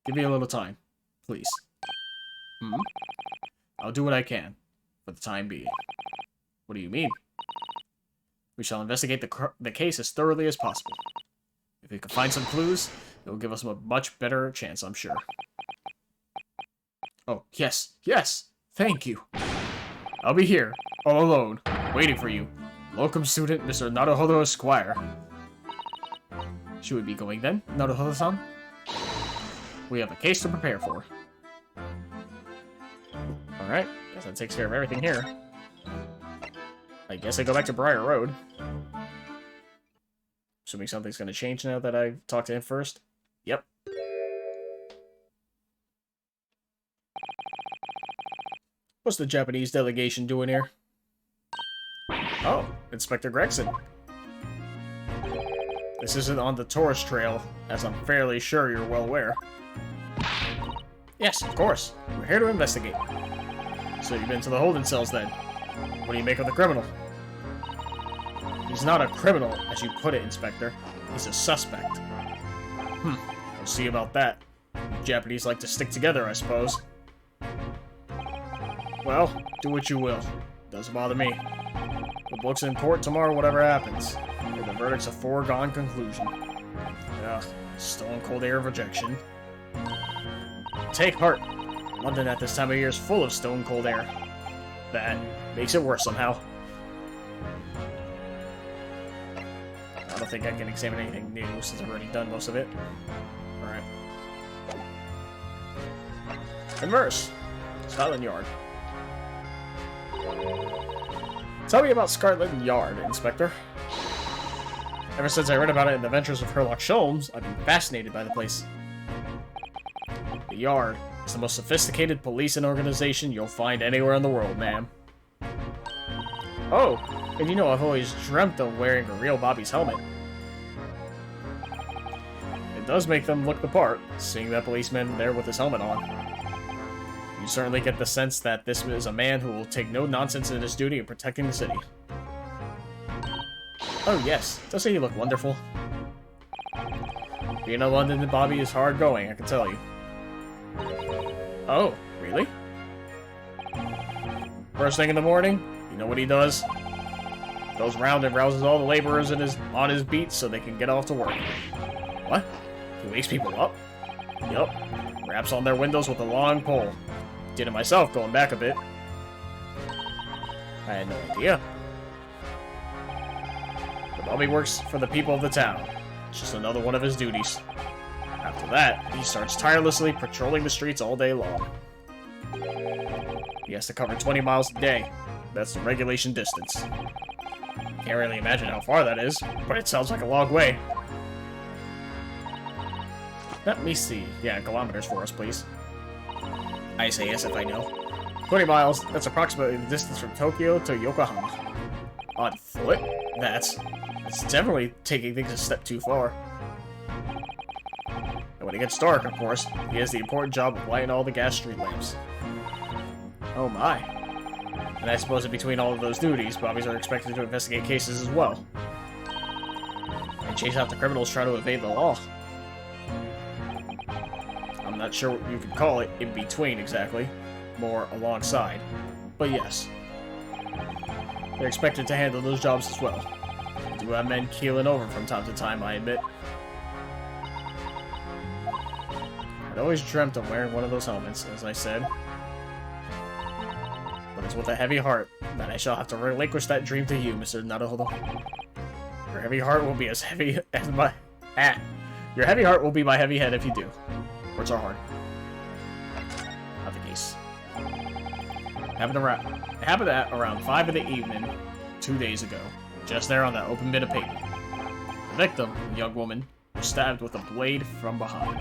A: Give me a little time, please. I'll do what I can, for the time being. What do you mean? We shall investigate the case as thoroughly as possible. If we can find some clues, it will give us a much better chance, I'm sure. Oh, yes, yes! Thank you! I'll be here, all alone, waiting for you. Locum student, Mr. Naruhodo Esquire. Should we be going then, Naruhodo-san? We have a case to prepare for. Alright, guess that takes care of everything here. I guess I go back to Briar Road. Assuming something's gonna change now that I've talked to him first. Yep. What's the Japanese delegation doing here? Oh, Inspector Gregson. This isn't on the tourist trail, as I'm fairly sure you're well aware. Yes, of course. We're here to investigate. So you've been to the holding cells then? What do you make of the criminal? He's not a criminal, as you put it, Inspector. He's a suspect. We'll see about that. Japanese like to stick together, I suppose. Well, do what you will. Doesn't bother me. The book's in court tomorrow, whatever happens. And the verdict's a foregone conclusion. Ugh, stone cold air of rejection. Take heart. London at this time of year is full of stone cold air. That makes it worse somehow. I don't think I can examine anything new since I've already done most of it. Alright. Converse. Scotland Yard. Tell me about Scotland Yard, Inspector. Ever since I read about it in the Adventures of Sherlock Holmes, I've been fascinated by the place. The Yard is the most sophisticated policing organization you'll find anywhere in the world, ma'am. Oh, and you know I've always dreamt of wearing a real Bobby's helmet. It does make them look the part, seeing that policeman there with his helmet on. You certainly get the sense that this is a man who will take no nonsense in his duty of protecting the city. Oh yes, doesn't he look wonderful? Being a London Bobby is hard going, I can tell you. Oh, really? First thing in the morning, you know what he does? Goes round and rouses all the laborers on his beat so they can get off to work. What? He wakes people up? Yup. Raps on their windows with a long pole. Did it myself, going back a bit. I had no idea. The Bobby works for the people of the town. It's just another one of his duties. After that, he starts tirelessly patrolling the streets all day long. He has to cover 20 miles a day. That's the regulation distance. Can't really imagine how far that is, but it sounds like a long way. Let me see. Yeah, in kilometers for us, please. I say yes if I know. 20 miles, that's approximately the distance from Tokyo to Yokohama. On foot? That's definitely taking things a step too far. And when it gets dark, of course, he has the important job of lighting all the gas street lamps. Oh my. And I suppose in between all of those duties, Bobbies are expected to investigate cases as well. And chase out the criminals trying to evade the law. I'm not sure what you could call it in between exactly. More alongside. But yes. They're expected to handle those jobs as well. They do have men keeling over from time to time, I admit. I'd always dreamt of wearing one of those helmets, as I said. But it's with a heavy heart that I shall have to relinquish that dream to you, Mr. Naruhodo. Your heavy heart will be as heavy as my... Your heavy heart will be my heavy head if you do. Words are hard. Not the case. It happened at around 5 in the evening 2 days ago, just there on that open bit of pavement. The victim, a young woman, was stabbed with a blade from behind.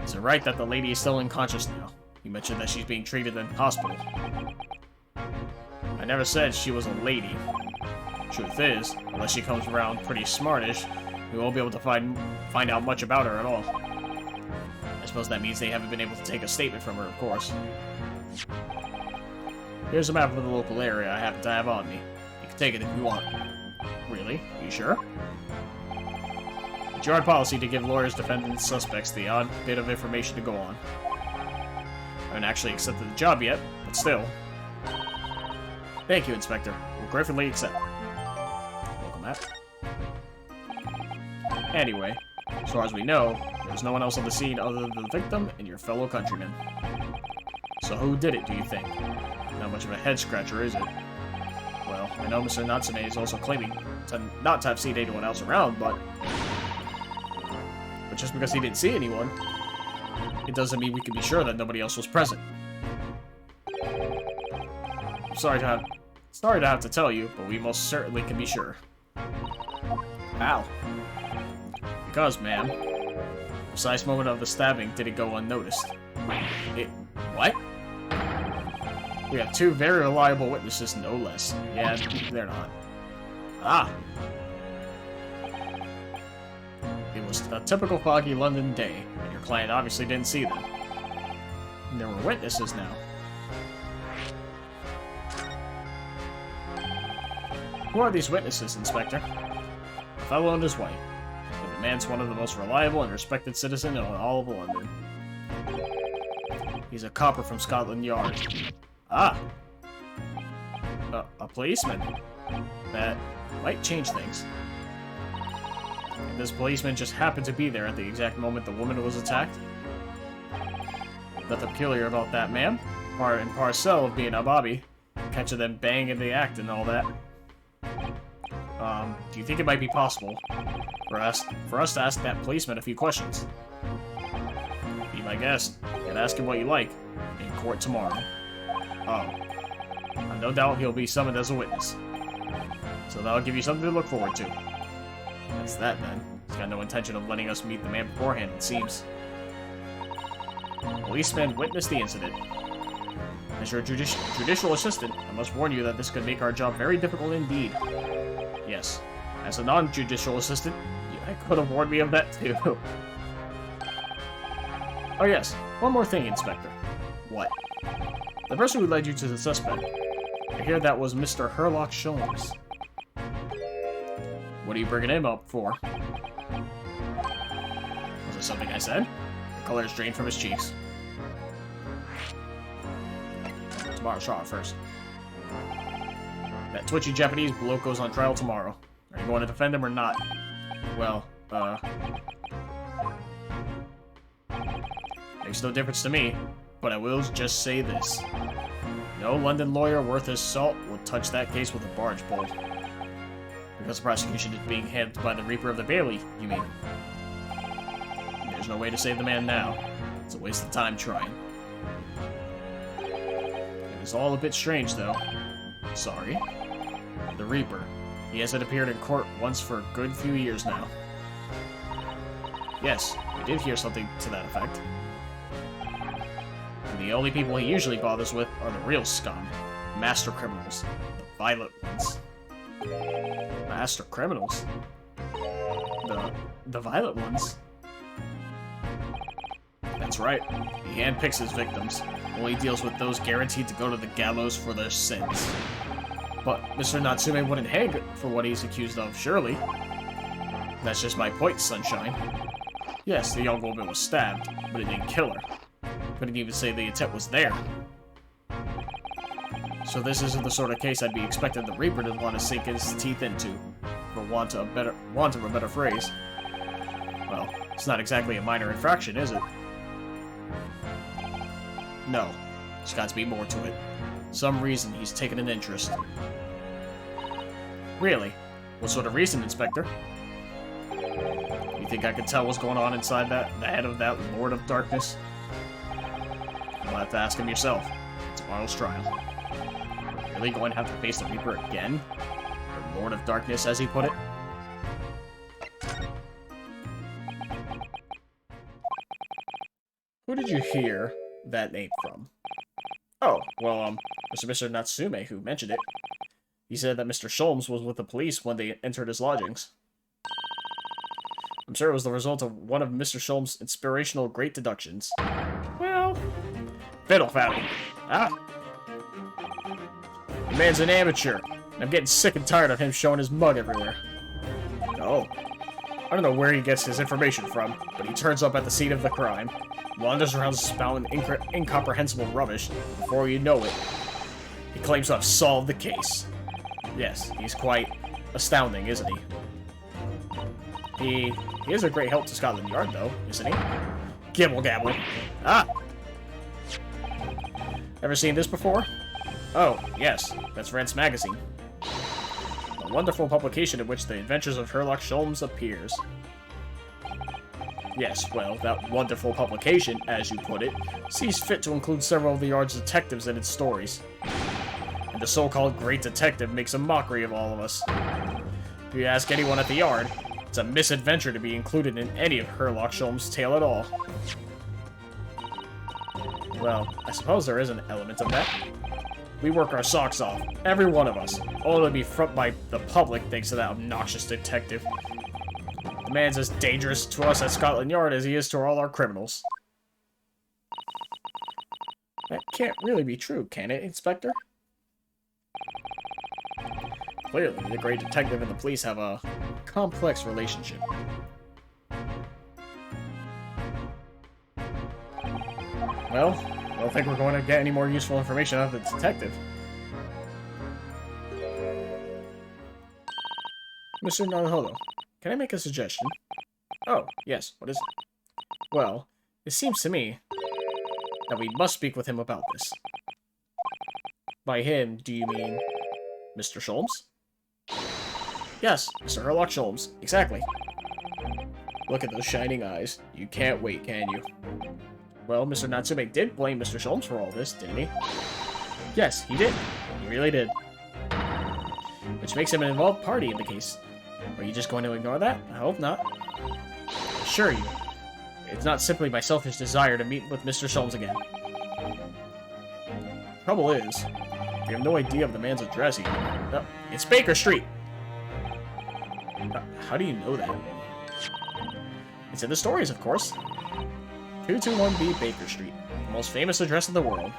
A: Is it right that the lady is still unconscious now? You mentioned that she's being treated in hospital. I never said she was a lady. Truth is, unless she comes around pretty smartish, we won't be able to find out much about her at all. I suppose that means they haven't been able to take a statement from her, of course. Here's a map of the local area I happen to have on me. You can take it if you want. Really? You sure? It's your policy to give lawyers, defendants, suspects the odd bit of information to go on. I haven't actually accepted the job yet, but still. Thank you, Inspector. We'll gratefully accept. Welcome back. Anyway, as far as we know, there's no one else on the scene other than the victim and your fellow countrymen. So who did it, do you think? Not much of a head-scratcher, is it? Well, I know Mr. Natsume is also claiming to not have seen anyone else around, but just because he didn't see anyone, it doesn't mean we can be sure that nobody else was present. I'm sorry to have to tell you, but we most certainly can be sure. How? Because, ma'am, the precise moment of the stabbing didn't go unnoticed. What? We have 2 very reliable witnesses, no less. Yeah, they're not. Ah! It was a typical foggy London day, and your client obviously didn't see them. And there were witnesses now. Who are these witnesses, Inspector? A fellow and his wife. And the man's one of the most reliable and respected citizens in all of London. He's a copper from Scotland Yard. Ah! A policeman. That might change things. And this policeman just happened to be there at the exact moment the woman was attacked. Nothing peculiar about that, ma'am. Part and parcel of being a bobby. Catching them bang in the act and all that. Do you think it might be possible for us to ask that policeman a few questions? Be my guest, and ask him what you like, in court tomorrow. Oh. No doubt he'll be summoned as a witness. So that'll give you something to look forward to. That's that, then. He's got no intention of letting us meet the man beforehand, it seems. Policeman witnessed the incident. As your judicial assistant, I must warn you that this could make our job very difficult indeed. Yes. As a non-judicial assistant, you could have warned me of that too. Oh yes, one more thing, Inspector. What? The person who led you to the suspect. I hear that was Mr. Herlock Sholmes. What are you bringing him up for? Was it something I said? The color is drained from his cheeks. Tomorrow's trial first. That twitchy Japanese bloke goes on trial tomorrow. Are you going to defend him or not? Well, makes no difference to me, but I will just say this. No London lawyer worth his salt would touch that case with a barge pole. Because the prosecution is being handled by the Reaper of the Bailey, you mean? There's no way to save the man now. It's a waste of time trying. It's all a bit strange, though. Sorry. The Reaper. He hasn't appeared in court once for a good few years now. Yes, we did hear something to that effect. And the only people he usually bothers with are the real scum. Master criminals. The violent ones. Master criminals? The violent ones? That's right. He handpicks his victims. Only deals with those guaranteed to go to the gallows for their sins. But Mr. Natsume wouldn't hang for what he's accused of, surely. That's just my point, Sunshine. Yes, the young woman was stabbed, but it didn't kill her. Couldn't even say the intent was there. So this isn't the sort of case I'd be expecting the Reaper to want to sink his teeth into, for want of a better phrase. Well, it's not exactly a minor infraction, is it? No, there's got to be more to it. Some reason he's taken an interest. Really? What sort of reason, Inspector? You think I could tell what's going on inside the head of that Lord of Darkness? You'll have to ask him yourself. Tomorrow's trial. Are you really going to have to face the Reaper again? The Lord of Darkness, as he put it? Who did you hear that name from? Oh, well, Mr. Natsume, who mentioned it. He said that Mr. Sholmes was with the police when they entered his lodgings. I'm sure it was the result of one of Mr. Sholmes' inspirational great deductions. Well, fiddle faddle. Ah. The man's an amateur. And I'm getting sick and tired of him showing his mug everywhere. Oh. I don't know where he gets his information from, but he turns up at the scene of the crime, wanders around spouting incomprehensible rubbish. Before you know it, he claims to have solved the case. Yes, he's quite astounding, isn't he? He is a great help to Scotland Yard, though, isn't he? Gibble gabble. Ah! Ever seen this before? Oh, yes, that's Rent's magazine. A wonderful publication in which the adventures of Sherlock Sholmes appears. Yes, well, that wonderful publication, as you put it, sees fit to include several of the Yard's detectives in its stories. And the so-called Great Detective makes a mockery of all of us. If you ask anyone at the Yard, it's a misadventure to be included in any of Sherlock Sholmes' tale at all. Well, I suppose there is an element of that. We work our socks off, every one of us, only to be front by the public thanks to that obnoxious detective. The man's as dangerous to us at Scotland Yard as he is to all our criminals. That can't really be true, can it, Inspector? Clearly, the great detective and the police have a complex relationship. Well, I don't think we're going to get any more useful information out of the detective. Mr. Naruhodo, can I make a suggestion? Oh, yes, what is it? Well, it seems to me that we must speak with him about this. By him, do you mean Mr. Sholmes? Yes, Mr. Sherlock Sholmes, exactly. Look at those shining eyes. You can't wait, can you? Well, Mr. Natsume did blame Mr. Sholmes for all this, didn't he? Yes, he did. He really did. Which makes him an involved party in the case. Are you just going to ignore that? I hope not. I assure you, it's not simply my selfish desire to meet with Mr. Sholmes again. Trouble is, we have no idea of the man's address even. No, it's Baker Street! How do you know that? It's in the stories, of course. 221B Baker Street, the most famous address in the world.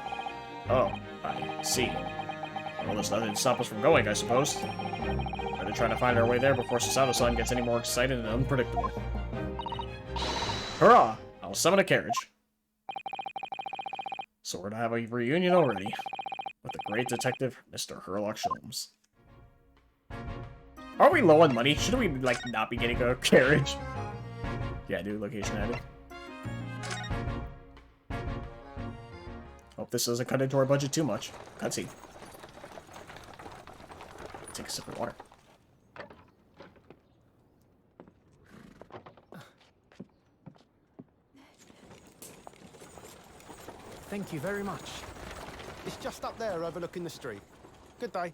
A: Oh, I see. Well, there's nothing to stop us from going, I suppose. Better try to find our way there before Susato-san gets any more excited and unpredictable. Hurrah! I'll summon a carriage. So we're to have a reunion already. With the great detective, Mr. Sherlock Sholmes. Are we low on money? Shouldn't we, like, not be getting a carriage? Yeah, dude, location added. Hope this doesn't cut into our budget too much. Cutscene. Take a sip of water.
C: Thank you very much. It's just up there overlooking the street. Good day.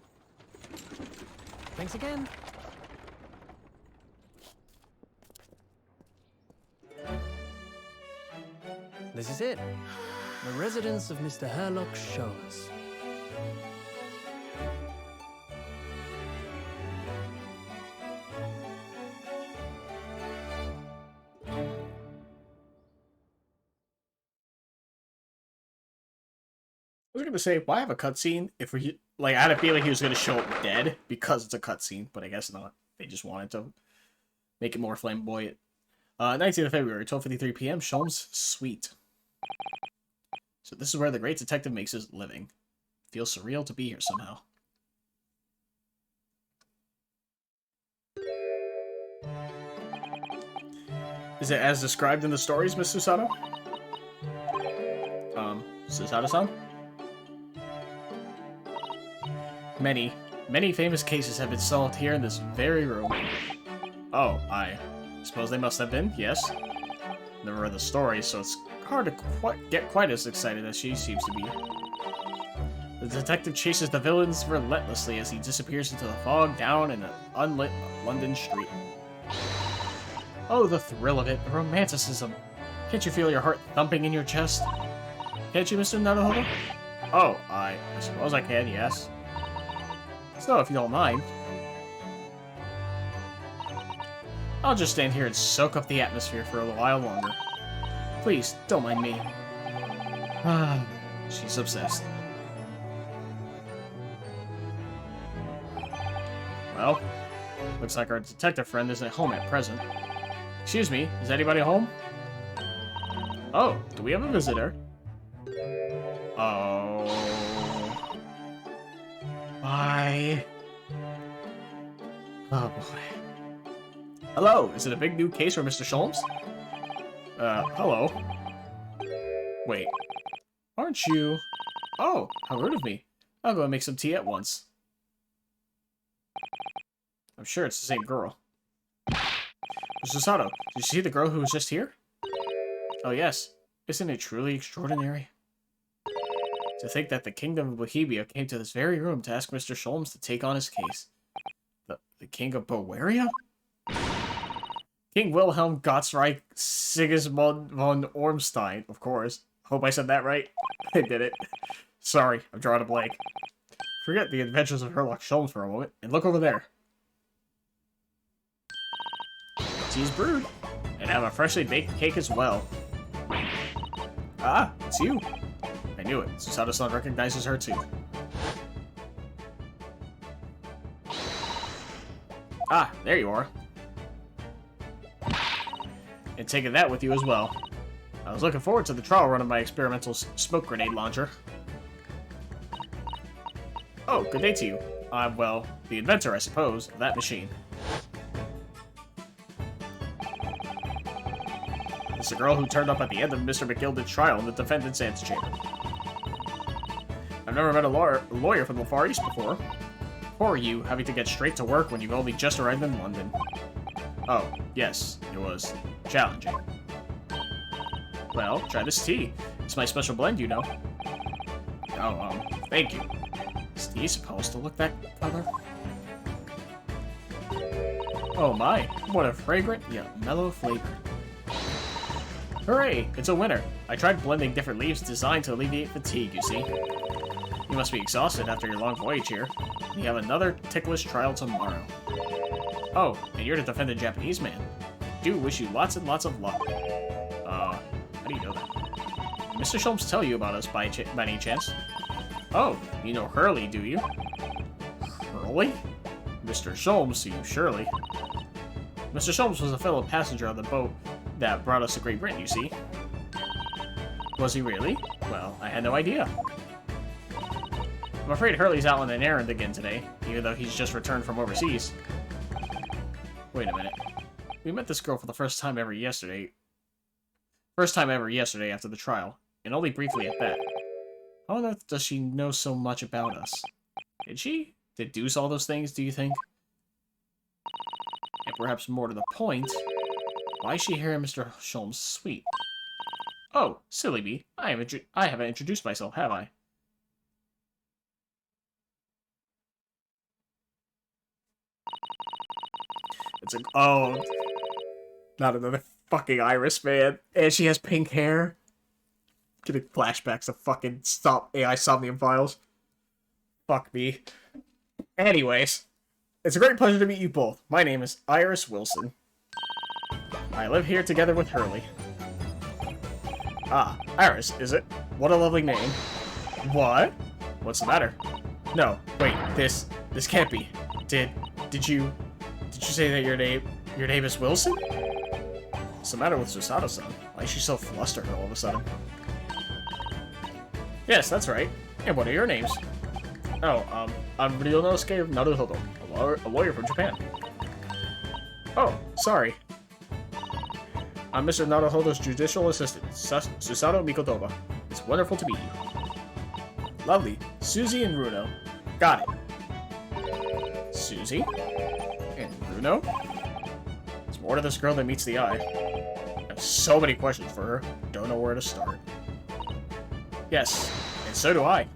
D: Thanks again. This is it. The residence of Mr. Herlock Sholmes.
A: I was gonna say, why have a cutscene if we like? I had a feeling he was gonna show up dead because it's a cutscene, but I guess not. They just wanted to make it more flamboyant. 19th of February, 12:53 p.m. Sholmes' suite. So this is where the great detective makes his living. Feels surreal to be here somehow. Is it as described in the stories, Miss Susato? Susato-san? Many famous cases have been solved here in this very room. Oh, I suppose they must have been, yes. Never read the story, so it's hard to get quite as excited as she seems to be. The detective chases the villains relentlessly as he disappears into the fog down an unlit London street. Oh, the thrill of it, the romanticism. Can't you feel your heart thumping in your chest? Can't you, Mr. Naruhodo? Oh, I suppose I can, yes. So, if you don't mind, I'll just stand here and soak up the atmosphere for a while longer. Please, don't mind me. Ah, she's obsessed. Well, looks like our detective friend isn't home at present. Excuse me, is anybody home? Oh, do we have a visitor? Oh. Why? Oh boy. Hello, is it a big new case for Mr. Sholmes? Hello. Wait. Aren't you? Oh, how rude of me. I'll go and make some tea at once. I'm sure it's the same girl. Mr. Sato, did you see the girl who was just here? Oh yes. Isn't it truly extraordinary? To think that the Kingdom of Bohemia came to this very room to ask Mr. Sholmes to take on his case. The King of Bavaria? King Wilhelm Gottsreich Sigismund von Ormstein, of course. Hope I said that right. I did it. Sorry, I'm drawing a blank. Forget the adventures of Herlock Sholmes for a moment, and look over there. Tea's brewed, and have a freshly baked cake as well. Ah, it's you. I knew it. Susato-san recognizes her too. Ah, there you are. And taking that with you as well. I was looking forward to the trial run of my experimental smoke grenade launcher. Oh, good day to you. I'm, well, the inventor, I suppose, of that machine. It's the girl who turned up at the end of Mr. McGilden's trial in the defendant's antechamber. I've never met a lawyer from the Far East before. Poor you, having to get straight to work when you've only just arrived in London. Oh, yes, it was challenging. Well, try this tea. It's my special blend, you know. Oh, thank you. Is tea supposed to look that color? Oh my, what a fragrant yet mellow flavor. Hooray, it's a winner. I tried blending different leaves designed to alleviate fatigue, you see. You must be exhausted after your long voyage here. You have another ticklish trial tomorrow. Oh, and you're the defendant Japanese man. Do wish you lots and lots of luck. How do you know that? Did Mr. Sholmes tell you about us by any chance? Oh, you know Hurley, do you? Hurley? Mr. Sholmes to you, surely. Mr. Sholmes was a fellow passenger on the boat that brought us to Great Britain, you see. Was he really? Well, I had no idea. I'm afraid Hurley's out on an errand again today, even though he's just returned from overseas. Wait a minute. We met this girl for the first time ever yesterday. First time ever yesterday after the trial, and only briefly at that. How on earth does she know so much about us? Did she deduce all those things, do you think? And perhaps more to the point, why is she here in Mr. Sholmes' suite? Oh, silly me. I haven't introduced myself, have I? It's a... Oh. Not another fucking Iris, man. And she has pink hair. Getting flashbacks of fucking AI Somnium files. Fuck me. Anyways. It's a great pleasure to meet you both. My name is Iris Wilson. I live here together with Hurley. Ah, Iris, is it? What a lovely name. What? What's the matter? No, wait, this can't be. Did you say that your name is Wilson? What's the matter with Susato-san? Why is she so flustered all of a sudden? Yes, that's right. And what are your names? Oh, I'm Ryonosuke Naruhodo, a lawyer from Japan. Oh, sorry. I'm Mr. Naruhodo's judicial assistant, Susato Mikotoba. It's wonderful to meet you. Lovely. Susie and Runo. Got it. Susie? And Runo? There's more to this girl than meets the eye. I have so many questions for her. Don't know where to start. Yes, and so do I.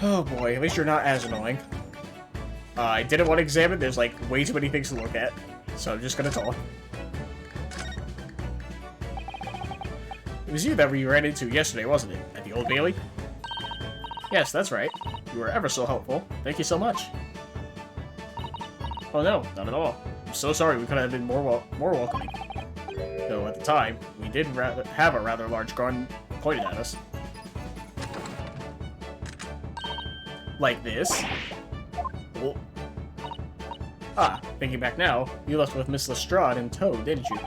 A: Oh boy, at least you're not as annoying. I didn't want to examine, there's like way too many things to look at. So I'm just gonna talk. It was you that we ran into yesterday, wasn't it? At the Old Bailey? Yes, that's right. You were ever so helpful. Thank you so much. Oh no, not at all. I'm so sorry we could have been more welcoming. Though at the time, we did have a rather large gun pointed at us. Like this. Oh. Ah, thinking back now, you left with Miss Lestrade in tow, didn't you?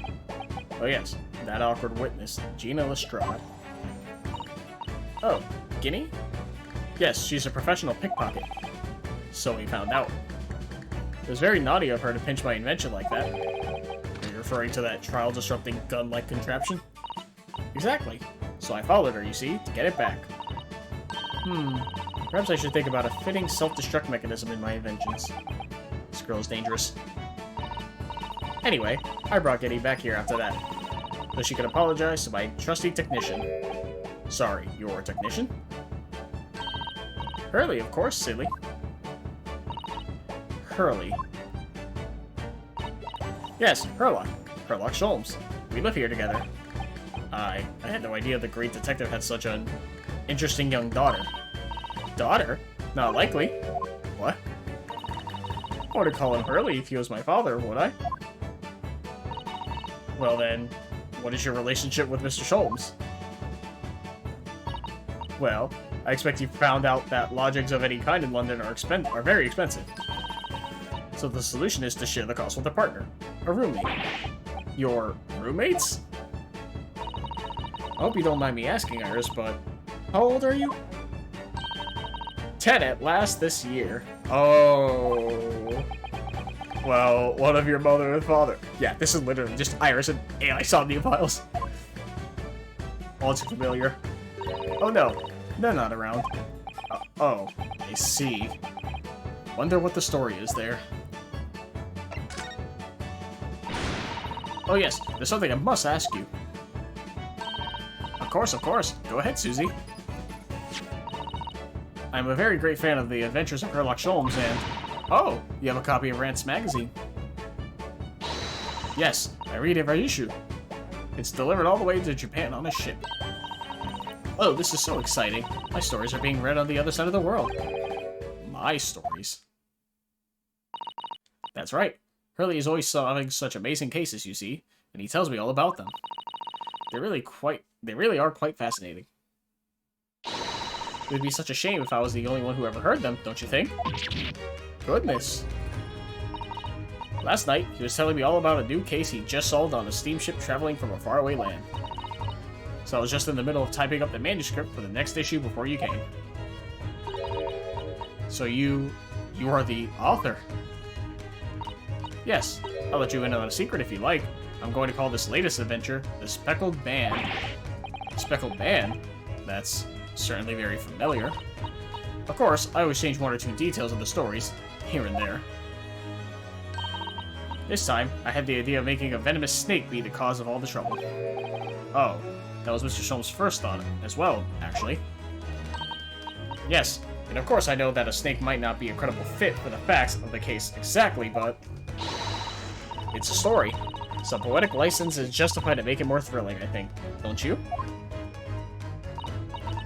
A: Oh yes, that awkward witness, Gina Lestrade. Oh, Guinea? Yes, she's a professional pickpocket. So we found out. It was very naughty of her to pinch my invention like that. Are you referring to that trial-disrupting gun-like contraption? Exactly. So I followed her, you see, to get it back. Perhaps I should think about a fitting self-destruct mechanism in my inventions. This girl is dangerous. Anyway, I brought Getty back here after that, so she could apologize to my trusty technician. Sorry, you're a technician? Hurley, of course, silly. Hurley. Yes, Herlock. Herlock Sholmes. We live here together. I had no idea the great detective had such an interesting young daughter. Daughter? Not likely. What? I would call him Hurley if he was my father, would I? Well then, what is your relationship with Mr. Sholmes? Well, I expect you found out that lodgings of any kind in London are very expensive. So the solution is to share the cost with a partner, a roommate. Your roommates? I hope you don't mind me asking, Iris, but how old are you? 10 at last this year. Oh. Well, one of your mother and father. Yeah, this is literally just Iris and AI Somnium files. All too familiar. Oh no, they're not around. Oh, I see. Wonder what the story is there. Oh yes, there's something I must ask you. Of course. Go ahead, Susie. I'm a very great fan of the adventures of Herlock Sholmes and... Oh, you have a copy of Rant's magazine. Yes, I read every issue. It's delivered all the way to Japan on a ship. Oh, this is so exciting. My stories are being read on the other side of the world. My stories? That's right. Hurley is always solving such amazing cases, you see, and he tells me all about them. They really are quite fascinating. It would be such a shame if I was the only one who ever heard them, don't you think? Goodness. Last night, he was telling me all about a new case he just solved on a steamship traveling from a faraway land. So I was just in the middle of typing up the manuscript for the next issue before you came. So you are the author? Yes, I'll let you in on a secret if you like. I'm going to call this latest adventure the Speckled Band. Speckled Band? That's certainly very familiar. Of course, I always change one or two details of the stories, here and there. This time, I had the idea of making a venomous snake be the cause of all the trouble. Oh, that was Mr. Sholmes' first thought as well, actually. Yes, And of course I know that a snake might not be a credible fit for the facts of the case exactly, but it's a story. Some poetic license is justified to make it more thrilling, I think. Don't you?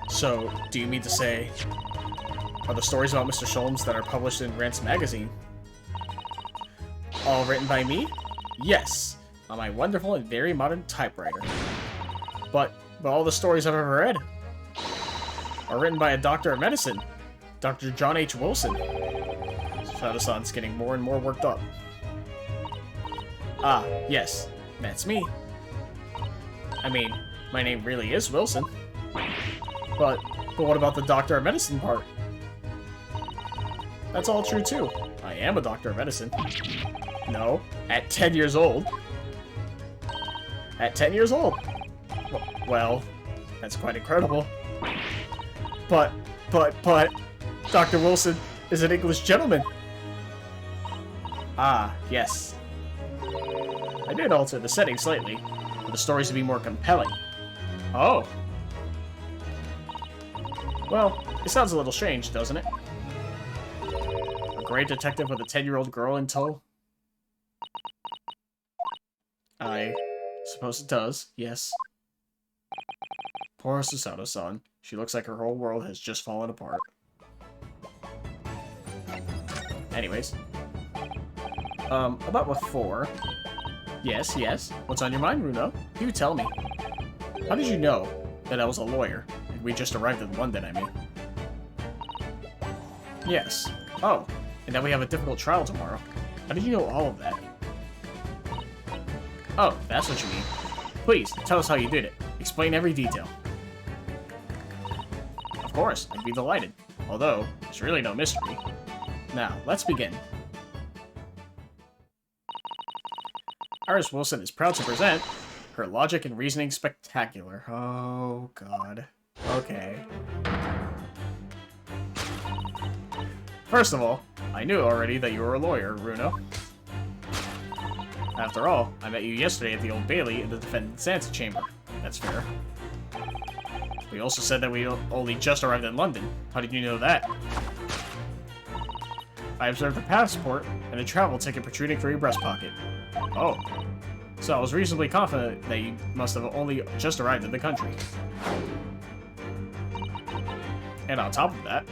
A: So, do you mean to say, are the stories about Mr. Sholmes that are published in Rant's magazine all written by me? Yes, on my wonderful and very modern typewriter. But all the stories I've ever read are written by a doctor of medicine, Dr. John H. Wilson. Shadow-san's getting more and more worked up. Ah, yes, that's me. I mean, my name really is Wilson. But what about the doctor of medicine part? That's all true too. I am a doctor of medicine. No, at 10 years old. At 10 years old. Well, that's quite incredible. But, Dr. Wilson is an English gentleman. Ah, yes. I did alter the setting slightly, for the stories to be more compelling. Oh. Well, it sounds a little strange, doesn't it? A great detective with a 10-year-old girl in tow? I suppose it does, yes. Poor Susato-san. She looks like her whole world has just fallen apart. Anyways. About with 4. Yes, yes. What's on your mind, Runo? You tell me. How did you know that I was a lawyer? And we just arrived in London, I mean. Yes. Oh, and that we have a difficult trial tomorrow. How did you know all of that? Oh, that's what you mean. Please, tell us how you did it. Explain every detail. Of course, I'd be delighted. Although, there's really no mystery. Now, let's begin. Iris Wilson is proud to present her logic and reasoning spectacular. Oh, God. Okay. First of all, I knew already that you were a lawyer, Runo. After all, I met you yesterday at the Old Bailey in the defendant's antechamber. That's fair. We also said that we only just arrived in London. How did you know that? I observed the passport and a travel ticket protruding from your breast pocket. Oh. So I was reasonably confident that you must have only just arrived in the country. And on top of that,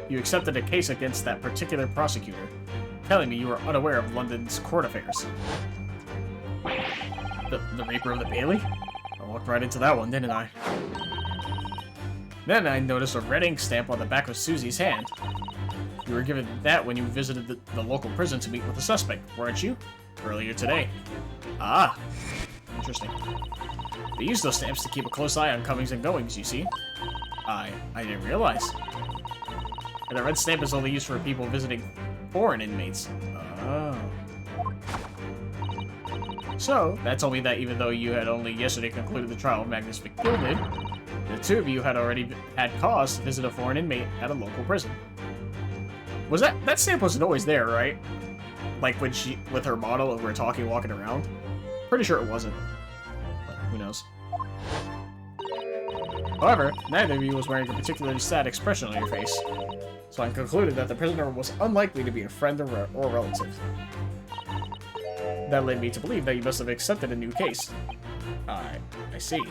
A: you accepted a case against that particular prosecutor, telling me you were unaware of London's court affairs. The Reaper of the Bailey? I walked right into that one, didn't I? Then I noticed a red ink stamp on the back of Susie's hand. You were given that when you visited the local prison to meet with the suspect, weren't you? Earlier today. Ah, interesting. They use those stamps to keep a close eye on comings and goings, you see. I didn't realize. And the red stamp is only used for people visiting foreign inmates. Oh. So, that told me that even though you had only yesterday concluded the trial of Magnus McGilded, the two of you had already had cause to visit a foreign inmate at a local prison. Was that stamp wasn't always there, right? Like when she, with her model, and we're talking, walking around? Pretty sure it wasn't. But who knows? However, neither of you was wearing a particularly sad expression on your face. So I concluded that the prisoner was unlikely to be a friend or relative. That led me to believe that you must have accepted a new case. I see.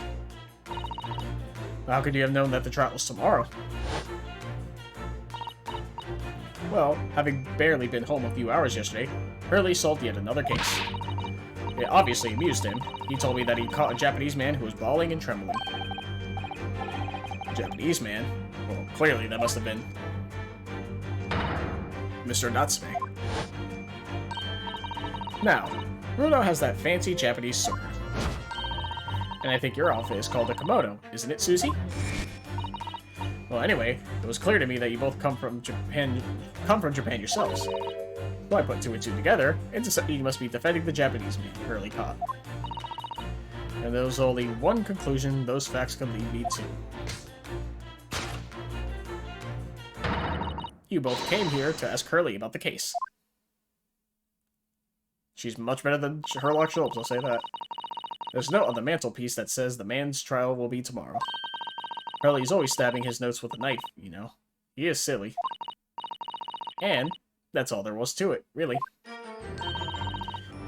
A: How could you have known that the trial was tomorrow? Well, having barely been home a few hours yesterday, Hurley solved yet another case. It obviously amused him. He told me that he caught a Japanese man who was bawling and trembling. A Japanese man? Well, clearly that must have been Mr. Natsume. Now, Runo has that fancy Japanese sword. And I think your outfit is called a kimono, isn't it, Susie? Well, anyway, it was clear to me that you both come from Japan yourselves. So I put 2 and 2 together, and decided you must be defending the Japanese man Hurley caught. And there was only one conclusion those facts could lead me to. You both came here to ask Hurley about the case. She's much better than Sherlock Holmes, I'll say that. There's a note on the mantelpiece that says the man's trial will be tomorrow. Apparently he's always stabbing his notes with a knife, you know. He is silly. And that's all there was to it, really.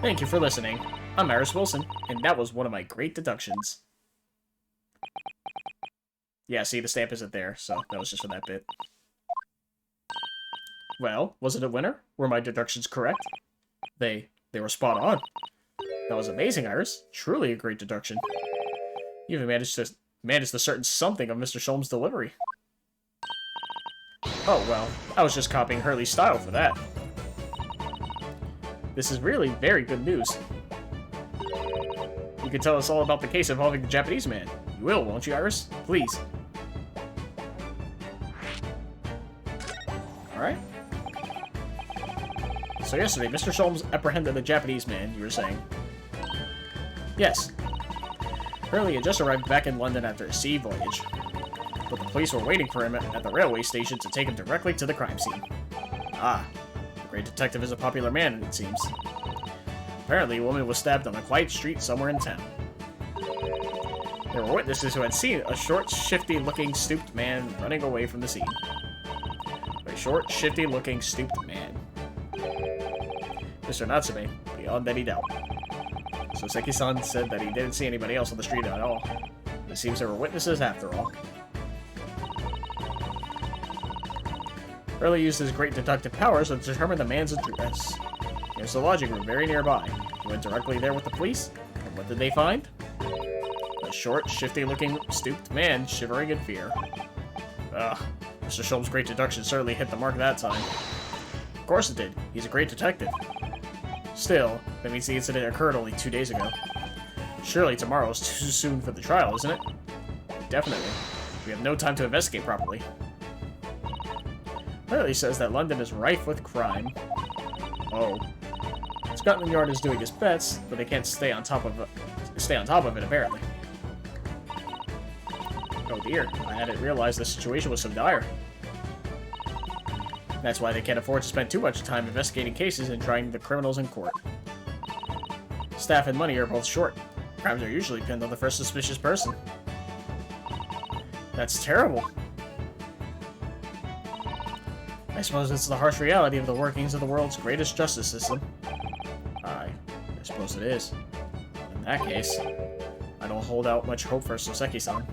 A: Thank you for listening. I'm Iris Wilson, and that was one of my great deductions. Yeah, see, the stamp isn't there, so that was just for that bit. Well, was it a winner? Were my deductions correct? They were spot on. That was amazing, Iris. Truly a great deduction. You even managed to discern something of Mr. Sholmes' delivery. Oh, well, I was just copying Hurley's style for that. This is really very good news. You can tell us all about the case involving the Japanese man. You will, won't you, Iris? Please. Alright. So yesterday, Mr. Sholmes apprehended the Japanese man, you were saying. Yes. Hurley had just arrived back in London after a sea voyage, but the police were waiting for him at the railway station to take him directly to the crime scene. Ah, the great detective is a popular man, it seems. Apparently, a woman was stabbed on a quiet street somewhere in town. There were witnesses who had seen a short, shifty-looking, stooped man running away from the scene. A short, shifty-looking, stooped man. Mr. Natsume, beyond any doubt. So Seki-san said that he didn't see anybody else on the street at all. It seems there were witnesses after all. Hurley used his great deductive powers to determine the man's address. There's the lodging room very nearby. He went directly there with the police, and what did they find? A short, shifty-looking, stooped man shivering in fear. Ugh, Mr. Sholmes' great deduction certainly hit the mark that time. Of course it did. He's a great detective. Still, that means the incident occurred only 2 days ago. Surely tomorrow is too soon for the trial, isn't it? Definitely. We have no time to investigate properly. Hurley says that London is rife with crime. Oh. Scotland Yard is doing its best, but they can't stay on top of it, apparently. Oh dear, I hadn't realized the situation was so dire. That's why they can't afford to spend too much time investigating cases and trying the criminals in court. Staff and money are both short. Crimes are usually pinned on the first suspicious person. That's terrible. I suppose it's the harsh reality of the workings of the world's greatest justice system. I suppose it is. In that case, I don't hold out much hope for Soseki-san.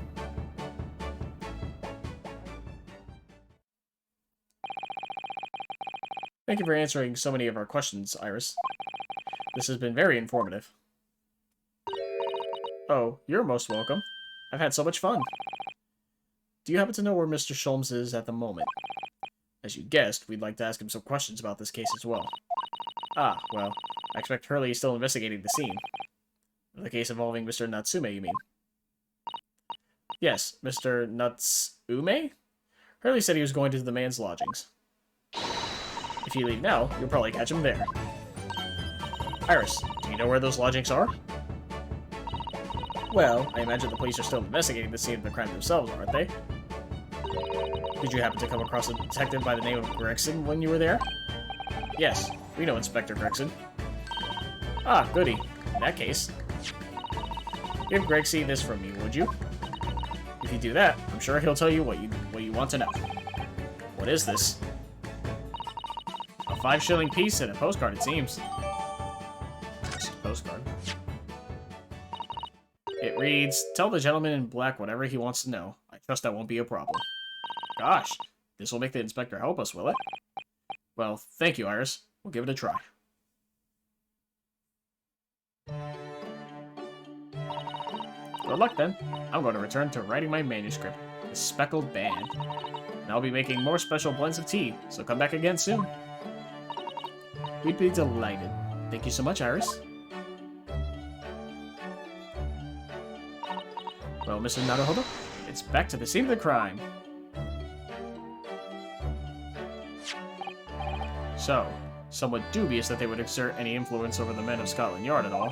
A: Thank you for answering so many of our questions, Iris. This has been very informative. Oh, you're most welcome. I've had so much fun. Do you happen to know where Mr. Sholmes is at the moment? As you guessed, we'd like to ask him some questions about this case as well. Ah, well, I expect Hurley is still investigating the scene. The case involving Mr. Natsume, you mean? Yes, Mr. Natsume? Hurley said he was going to the man's lodgings. If you leave now, you'll probably catch him there. Iris, do you know where those lodgings are? Well, I imagine the police are still investigating the scene of the crime themselves, aren't they? Did you happen to come across a detective by the name of Gregson when you were there? Yes, we know Inspector Gregson. Ah, goody. In that case, give Gregsy this from me, would you? If you do that, I'm sure he'll tell you what you want to know. What is this? A 5-shilling piece and a postcard, it seems. Just a postcard. It reads, "Tell the gentleman in black whatever he wants to know. I trust that won't be a problem." Gosh, this will make the inspector help us, will it? Well, thank you, Iris. We'll give it a try. Good luck, then. I'm going to return to writing my manuscript, The Speckled Band. And I'll be making more special blends of tea, so come back again soon. We'd be delighted. Thank you so much, Iris. Well, Mr. Naruhodo, it's back to the scene of the crime. So, somewhat dubious that they would exert any influence over the men of Scotland Yard at all.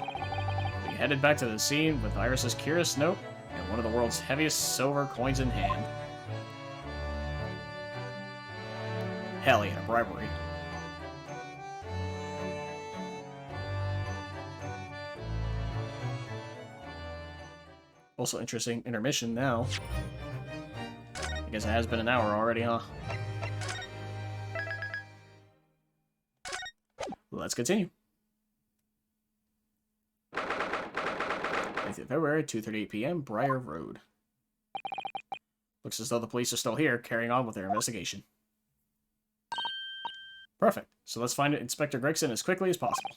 A: We headed back to the scene with Iris's curious note and one of the world's heaviest silver coins in hand. Hell yeah, bribery. Also interesting intermission now. guess it has been an hour already, huh? Let's continue. 19th February, 2:38 p.m., Briar Road. Looks as though the police are still here, carrying on with their investigation. Perfect. So let's find Inspector Gregson as quickly as possible.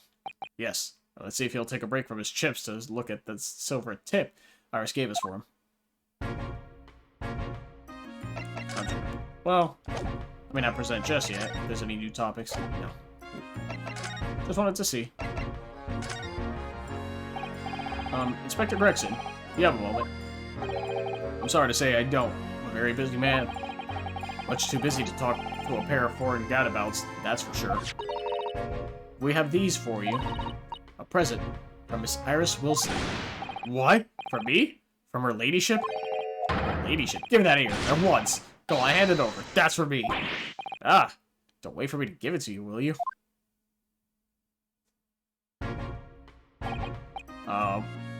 A: Yes. Let's see if he'll take a break from his chips to look at the silver tip Iris gave us for him. Well, I may not present just yet. If there's any new topics, no. Just wanted to see. Inspector Gregson, you have a moment. I'm sorry to say I don't. I'm a very busy man. Much too busy to talk to a pair of foreign gadabouts, that's for sure. We have these for you. A present from Miss Iris Wilson. What? From me? From her ladyship? Her ladyship? Give me that here, at once. Go on, hand it over. That's for me. Ah, don't wait for me to give it to you, will you?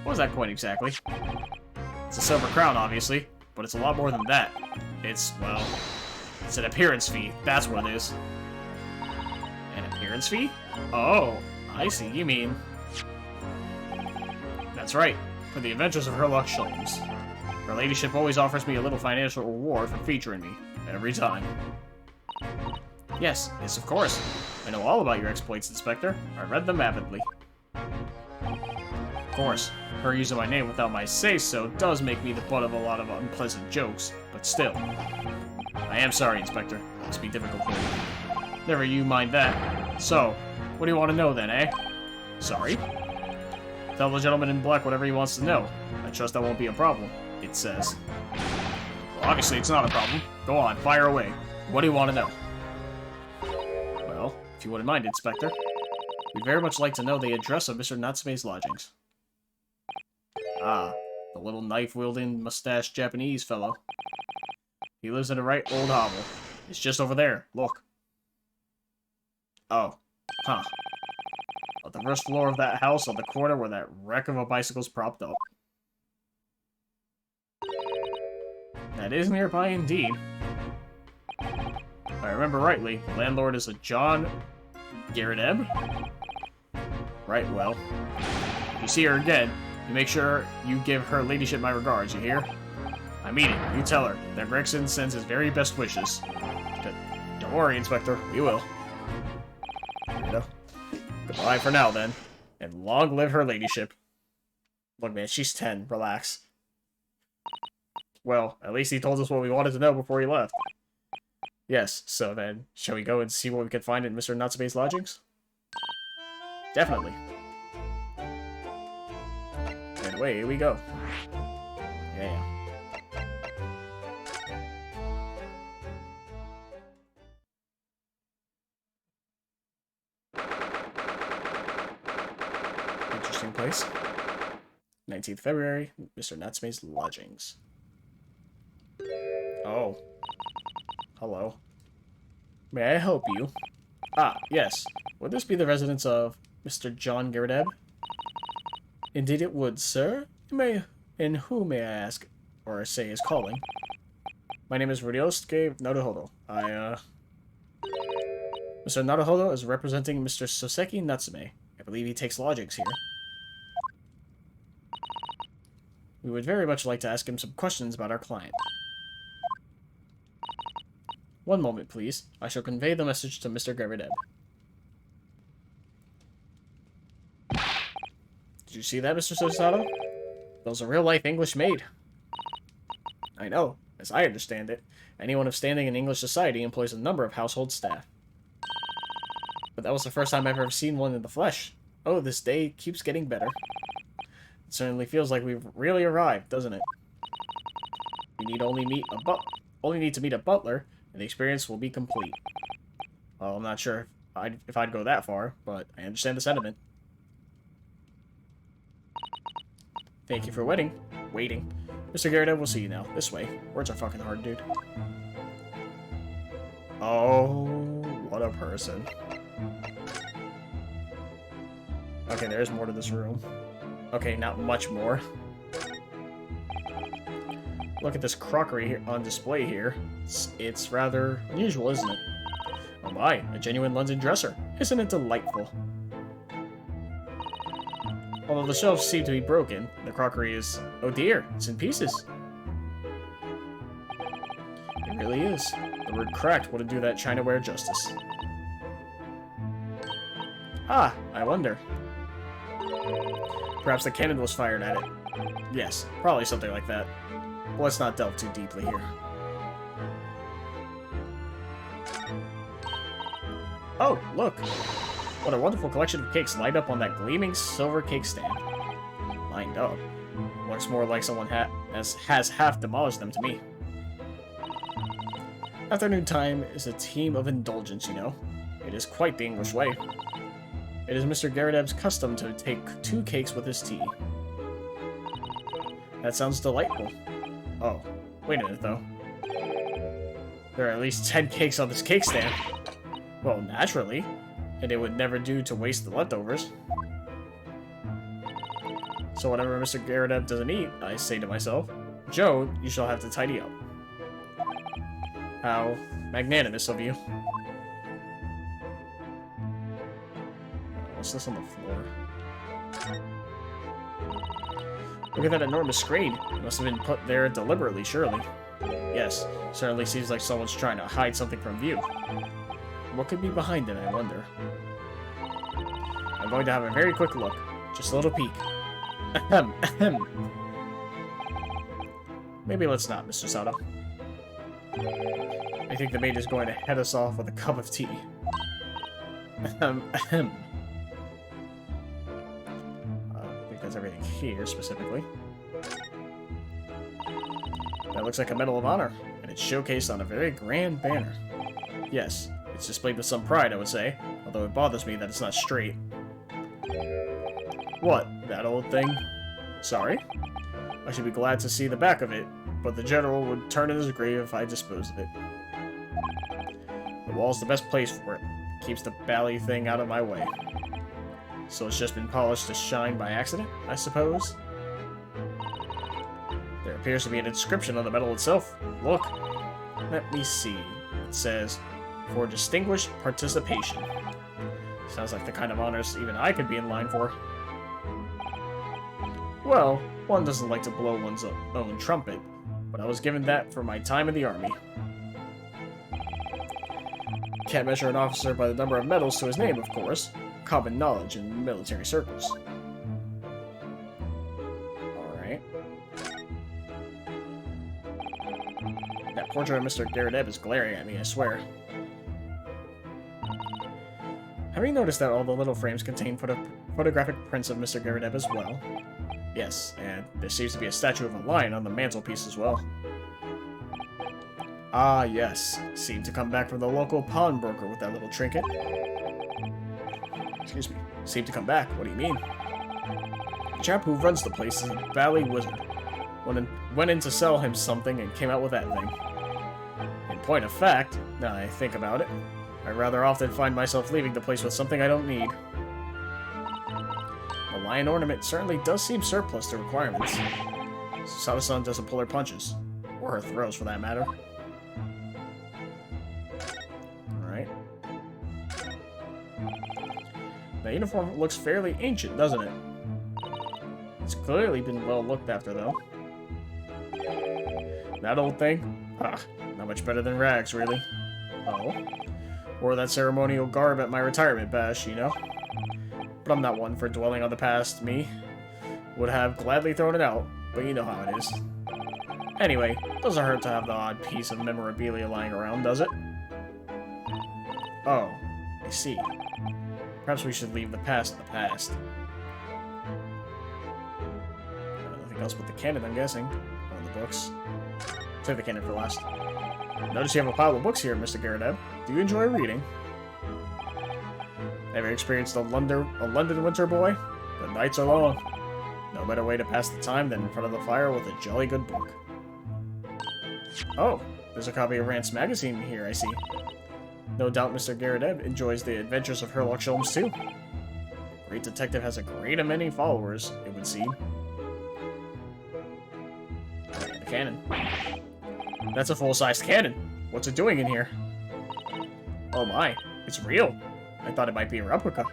A: What was that coin exactly? It's a silver crown, obviously, but it's a lot more than that. It's, well, it's an appearance fee. That's what it is. An appearance fee? Oh, I see. You mean... That's right. For the adventures of Herlock Sholmes. Her ladyship always offers me a little financial reward for featuring me. Every time. Yes, of course. I know all about your exploits, Inspector. I read them avidly. Of course, her using my name without my say-so does make me the butt of a lot of unpleasant jokes, but still. I am sorry, Inspector. It must be difficult for you. Never you mind that. So, what do you want to know then, eh? Sorry? Tell the gentleman in black whatever he wants to know. I trust that won't be a problem, it says. Well, obviously it's not a problem. Go on, fire away. What do you want to know? Well, if you wouldn't mind, Inspector. We'd very much like to know the address of Mr. Natsume's lodgings. Ah, the little knife-wielding, mustached Japanese fellow. He lives in a right old hovel. It's just over there, look. Oh, huh. On the first floor of that house on the corner where that wreck of a bicycle's propped up. That is nearby indeed. If I remember rightly, the landlord is a John Garrett. Right, well. If you see her again, you make sure you give her ladyship my regards, you hear? I mean it. You tell her that Gregson sends his very best wishes. Don't worry, Inspector. We will. Goodbye for now, then. And long live her ladyship. Look, man, she's 10. Relax. Well, at least he told us what we wanted to know before he left. Yes, so then, shall we go and see what we can find in Mr. Natsume's lodgings? Definitely. And away we go. Yeah. Interesting place. 19th February, Mr. Natsume's lodgings. Oh. Hello. May I help you? Ah, yes. Would this be the residence of Mr. John Garrett? Indeed it would, sir. And who, may I ask, or say, is calling? My name is Ryosuke Naruhodo. Mr. Naruhodo is representing Mr. Soseki Natsume. I believe he takes lodgings here. We would very much like to ask him some questions about our client. One moment, please. I shall convey the message to Mr. Garrett. Did you see that, Mr. Sosato? Those are real-life English made. I know. As I understand it, anyone of standing in English society employs a number of household staff. But that was the first time I've ever seen one in the flesh. Oh, this day keeps getting better. It certainly feels like we've really arrived, doesn't it? We need only need to meet a butler, and the experience will be complete. Well, I'm not sure if I'd go that far, but I understand the sentiment. Thank you for waiting. Mr. Garrett, we'll see you now. This way. Words are fucking hard, dude. Oh, what a person. Okay, there's more to this room. Okay, not much more. Look at this crockery here on display here. It's rather unusual, isn't it? Oh my, a genuine London dresser. Isn't it delightful? Although the shelves seem to be broken, the crockery is... Oh dear, it's in pieces. It really is. The word cracked wouldn't do that chinaware justice. Ah, I wonder. Perhaps the cannon was fired at it. Yes, probably something like that. But let's not delve too deeply here. Oh, look! What a wonderful collection of cakes lined up on that gleaming silver cake stand. Lined up? Looks more like someone has half demolished them to me. Afternoon time is a team of indulgence, you know. It is quite the English way. It is Mr. Garrideb's custom to take 2 cakes with his tea. That sounds delightful. Oh, wait a minute though. There are at least 10 cakes on this cake stand. Well, naturally. And it would never do to waste the leftovers. So whatever Mr. Garrideb doesn't eat, I say to myself, Joe, you shall have to tidy up. How magnanimous of you. What's this on the floor? Look at that enormous screen. It must have been put there deliberately, surely. Yes, certainly seems like someone's trying to hide something from view. What could be behind it, I wonder? I'm going to have a very quick look. Just a little peek. Ahem, ahem. Maybe let's not, Mr. Sato. I think the maid is going to head us off with a cup of tea. Ahem, ahem. Because everything here, specifically. That looks like a Medal of Honor, and it's showcased on a very grand banner. Yes, it's displayed with some pride, I would say, although it bothers me that it's not straight. What, that old thing? Sorry? I should be glad to see the back of it, but the general would turn in his grave if I disposed of it. The wall's the best place for it. Keeps the bally thing out of my way. So it's just been polished to shine by accident, I suppose? There appears to be an inscription on the medal itself. Look. Let me see. It says, for distinguished participation. Sounds like the kind of honors even I could be in line for. Well, one doesn't like to blow one's own trumpet, but I was given that for my time in the army. Can't measure an officer by the number of medals to his name, of course. Common knowledge in military circles. Alright. That portrait of Mr. Garrideb is glaring at me, I swear. Have you noticed that all the little frames contain photographic prints of Mr. Garrideb as well? Yes, and there seems to be a statue of a lion on the mantelpiece as well. Ah, yes. Seemed to come back from the local pawnbroker with that little trinket. Excuse me. Seemed to come back? What do you mean? The chap who runs the place is a bally wizard. Went in to sell him something and came out with that thing. In point of fact, now I think about it, I rather often find myself leaving the place with something I don't need. The lion ornament certainly does seem surplus to requirements. Sato-san doesn't pull her punches. Or her throws, for that matter. Alright. The uniform looks fairly ancient, doesn't it? It's clearly been well looked after, though. That old thing? Ah, not much better than rags, really. Oh. Or that ceremonial garb at my retirement bash, you know? But I'm not one for dwelling on the past. Me would have gladly thrown it out, but you know how it is. Anyway, doesn't hurt to have the odd piece of memorabilia lying around, does it? Oh, I see. Perhaps we should leave the past in the past. Nothing else but the cannon, I'm guessing. Or the books. Save the cannon for last. Notice you have a pile of books here, Mr. Garrideb. Do you enjoy reading? Ever experienced a London winter, boy? The nights are long. No better way to pass the time than in front of the fire with a jolly good book. Oh, there's a copy of Rant's magazine here, I see. No doubt Mr. Garrideb enjoys the adventures of Sherlock Holmes, too. Great detective has a great many followers, it would seem. cannon. That's a full-sized cannon. What's it doing in here? Oh my, it's real. I thought it might be a replica.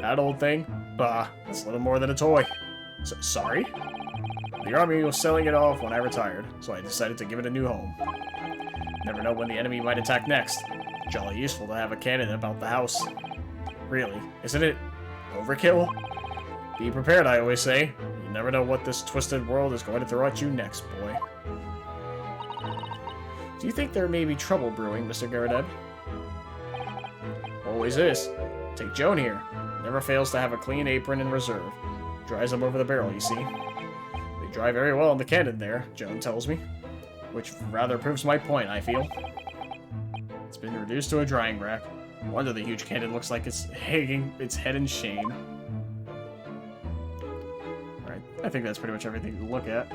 A: That old thing? Bah, it's little more than a toy. Sorry? The army was selling it off when I retired, so I decided to give it a new home. Never know when the enemy might attack next. Jolly useful to have a cannon about the house. Really, isn't it overkill? Be prepared, I always say. You never know what this twisted world is going to throw at you next, boy. Do you think there may be trouble brewing, Mr. Garrideb? Always is. Take Joan here. Never fails to have a clean apron in reserve. Dries them over the barrel, you see. They dry very well in the cannon there, Joan tells me. Which rather proves my point, I feel. It's been reduced to a drying rack. No wonder the huge cannon looks like it's hanging its head in shame. Alright, I think that's pretty much everything to look at.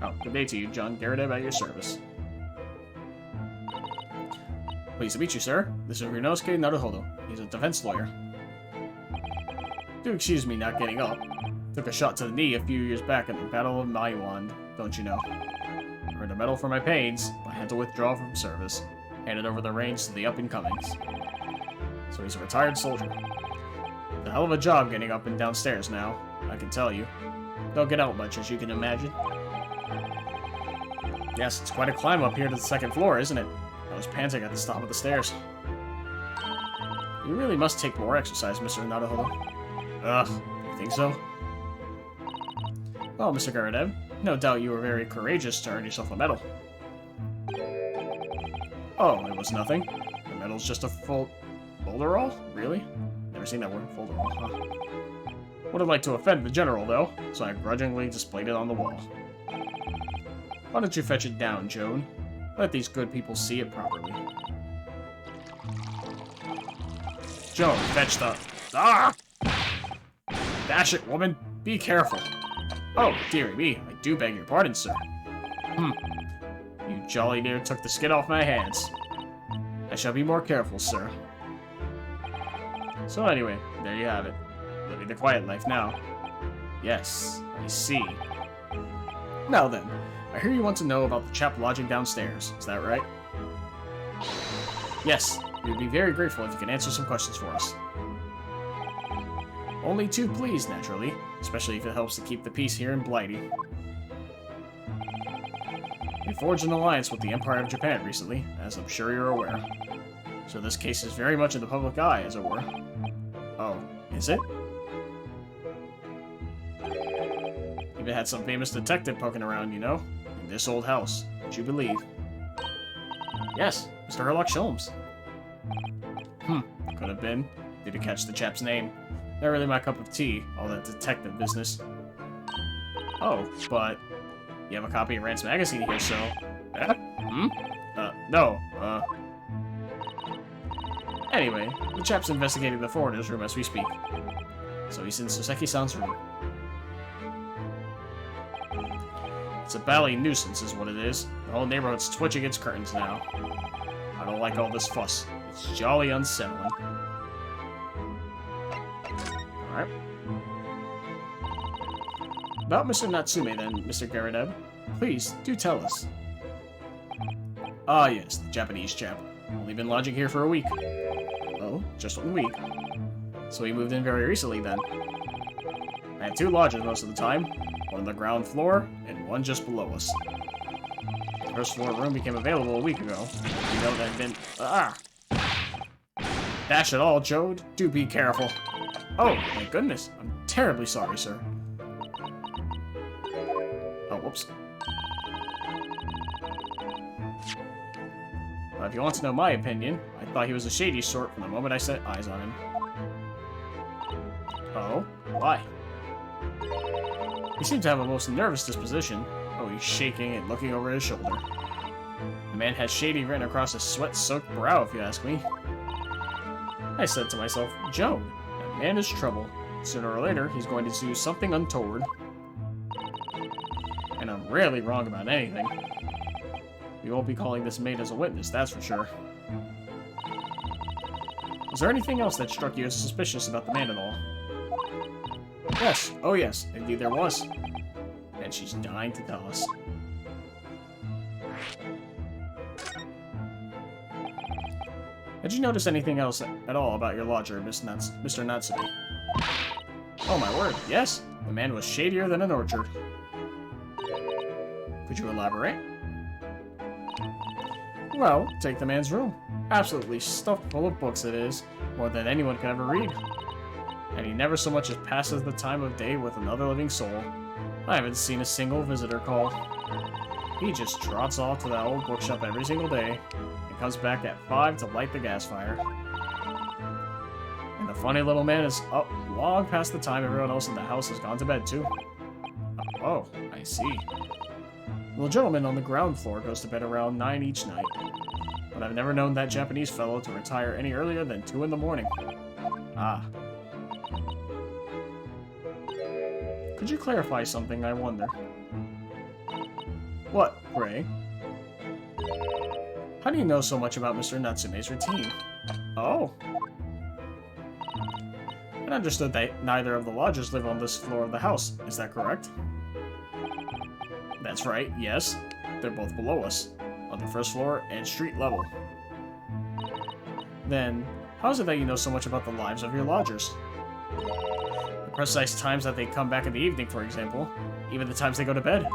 A: Oh, good day to you, John Garrideb, at your service. Pleased to meet you, sir. This is Ryunosuke Naruhodo. He's a defense lawyer. Do excuse me not getting up. Took a shot to the knee a few years back at the Battle of Maiwand, don't you know? Earned a medal for my pains, but I had to withdraw from service. Handed over the reins to the up-and-comings. So he's a retired soldier. It's a hell of a job getting up and downstairs now, I can tell you. Don't get out much, as you can imagine. Yes, it's quite a climb up here to the second floor, isn't it? I was panting at the top of the stairs. You really must take more exercise, Mr. Naruhodo. Ugh, you think so? Well, Mr. Garrideb, no doubt you were very courageous to earn yourself a medal. Oh, it was nothing. The medal's just a folderol? Really? Never seen that word, folderol, huh? Would have liked to offend the general, though, so I grudgingly displayed it on the wall. Why don't you fetch it down, Joan? Let these good people see it properly. Joan, fetch the... Ah! Dash it, woman! Be careful! Oh, dearie me, I do beg your pardon, sir. You jolly near took the skin off my hands. I shall be more careful, sir. So anyway, there you have it. Living the quiet life now. Yes, I see. Now then, I hear you want to know about the chap lodging downstairs, is that right? Yes, we'd be very grateful if you can answer some questions for us. Only two, please, naturally, especially if it helps to keep the peace here in Blighty. We forged an alliance with the Empire of Japan recently, as I'm sure you're aware. So this case is very much in the public eye, as it were. Oh, is it? Even had some famous detective poking around, you know? In this old house. Would you believe? Yes, Mr. Herlock Sholmes. Could have been. Didn't catch the chap's name. Not really my cup of tea, all that detective business. Oh, but... you have a copy of Rand's magazine here, so... No, Anyway, the chap's investigating the foreigner's room as we speak. So he's in Soseki-san's room. It's a bally nuisance is what it is. The whole neighborhood's twitching its curtains now. I don't like all this fuss. It's jolly unsettling. Alright. About Mr. Natsume then, Mr. Garrideb. Please, do tell us. Ah yes, the Japanese chap. Only been lodging here for a week. Oh, just 1 week. So he moved in very recently then. I had 2 lodgers most of the time. One on the ground floor, and one just below us. The first floor room became available a week ago. You know that had been... Dash it all, Joe. Do be careful. Oh, my goodness. I'm terribly sorry, sir. Oh, whoops. Well, if you want to know my opinion, I thought he was a shady sort from the moment I set eyes on him. Oh? Why? He seemed to have a most nervous disposition. Oh, he's shaking and looking over his shoulder. The man has shady written across his sweat-soaked brow, if you ask me. I said to myself, Joan, that man is trouble. Sooner or later, he's going to do something untoward. And I'm rarely wrong about anything. We won't be calling this maid as a witness, that's for sure. Was there anything else that struck you as suspicious about the man at all? Yes, oh yes, indeed there was. And she's dying to tell us. Did you notice anything else at all about your lodger, Mr. Natsume? Oh my word, yes. The man was shadier than an orchard. Could you elaborate? Well, take the man's room. Absolutely stuffed full of books it is, more than anyone could ever read. And he never so much as passes the time of day with another living soul. I haven't seen a single visitor call. He just trots off to that old bookshop every single day, and comes back at 5 to light the gas fire. And the funny little man is up long past the time everyone else in the house has gone to bed, too. Oh, I see. The gentleman on the ground floor goes to bed around 9 each night, but I've never known that Japanese fellow to retire any earlier than 2 in the morning. Ah. Could you clarify something, I wonder? What, pray? How do you know so much about Mr. Natsume's routine? Oh. I understood that neither of the lodgers live on this floor of the house. Is that correct? That's right, yes. They're both below us, on the first floor and street level. Then, how is it that you know so much about the lives of your lodgers? The precise times that they come back in the evening, for example. Even the times they go to bed.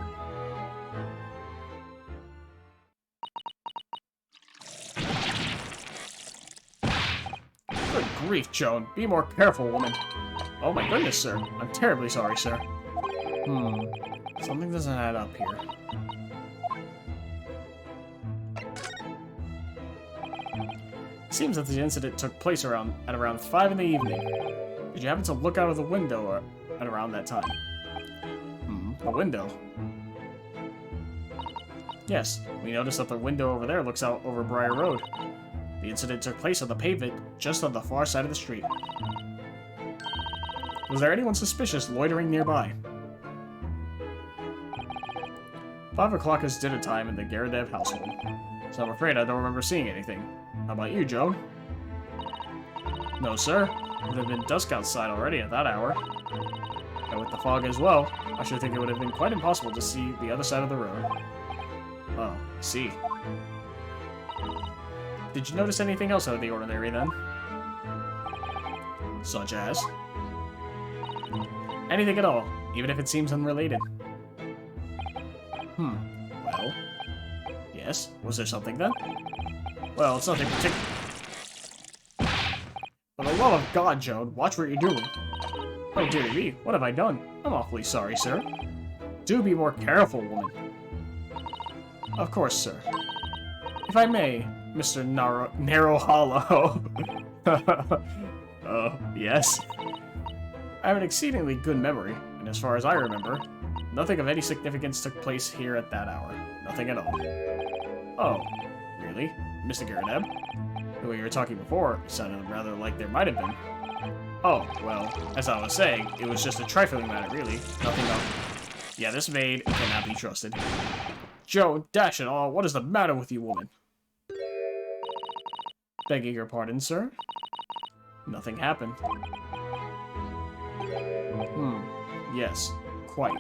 A: Good grief, Joan. Be more careful, woman. Oh my goodness, sir. I'm terribly sorry, sir. Something doesn't add up here. It seems that the incident took place at around 5 in the evening. Did you happen to look out of the window at around that time? The window. Yes, we noticed that the window over there looks out over Briar Road. The incident took place on the pavement, just on the far side of the street. Was there anyone suspicious loitering nearby? 5 o'clock is dinner time in the Garadev household, so I'm afraid I don't remember seeing anything. How about you, Joan? No, sir. It would have been dusk outside already at that hour. And with the fog as well, I should think it would have been quite impossible to see the other side of the road. Oh, I see. Did you notice anything else out of the ordinary, then? Such as? Anything at all, even if it seems unrelated. Well... Yes? Was there something, then? Well, it's nothing particular. For the love of God, Joan, watch what you're doing. Oh, dearie me, what have I done? I'm awfully sorry, sir. Do be more careful, woman. Of course, sir. If I may, Mr. Narrow Hollow. Oh, yes. I have an exceedingly good memory, and as far as I remember, nothing of any significance took place here at that hour. Nothing at all. Oh, really? Mr. Garadev? The way you were talking before, it sounded rather like there might have been. Oh, well, as I was saying, it was just a trifling matter, really. Nothing of... Yeah, this maid cannot be trusted. Joan, dash it all, what is the matter with you, woman? Begging your pardon, sir? Nothing happened. Yes, quite.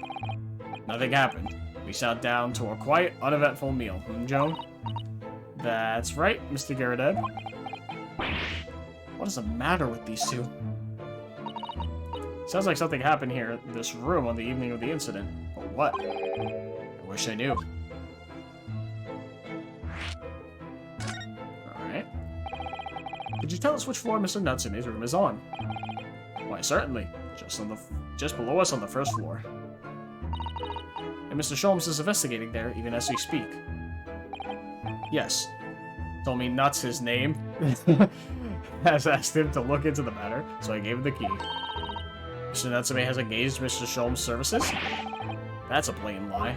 A: Nothing happened. We sat down to a quiet, uneventful meal, Joan? That's right, Mr. Garadev. What is the matter with these two? Sounds like something happened here in this room on the evening of the incident. But what? I wish I knew. Alright. Could you tell us which floor Mr. Natsume's room is on? Why, certainly. Just below us on the first floor. And Mr. Sholmes is investigating there, even as we speak. Yes. Told me Nuts his name. Has asked him to look into the matter, so I gave him the key. Mr. Natsume has engaged Mr. Sholmes' services? That's a blatant lie.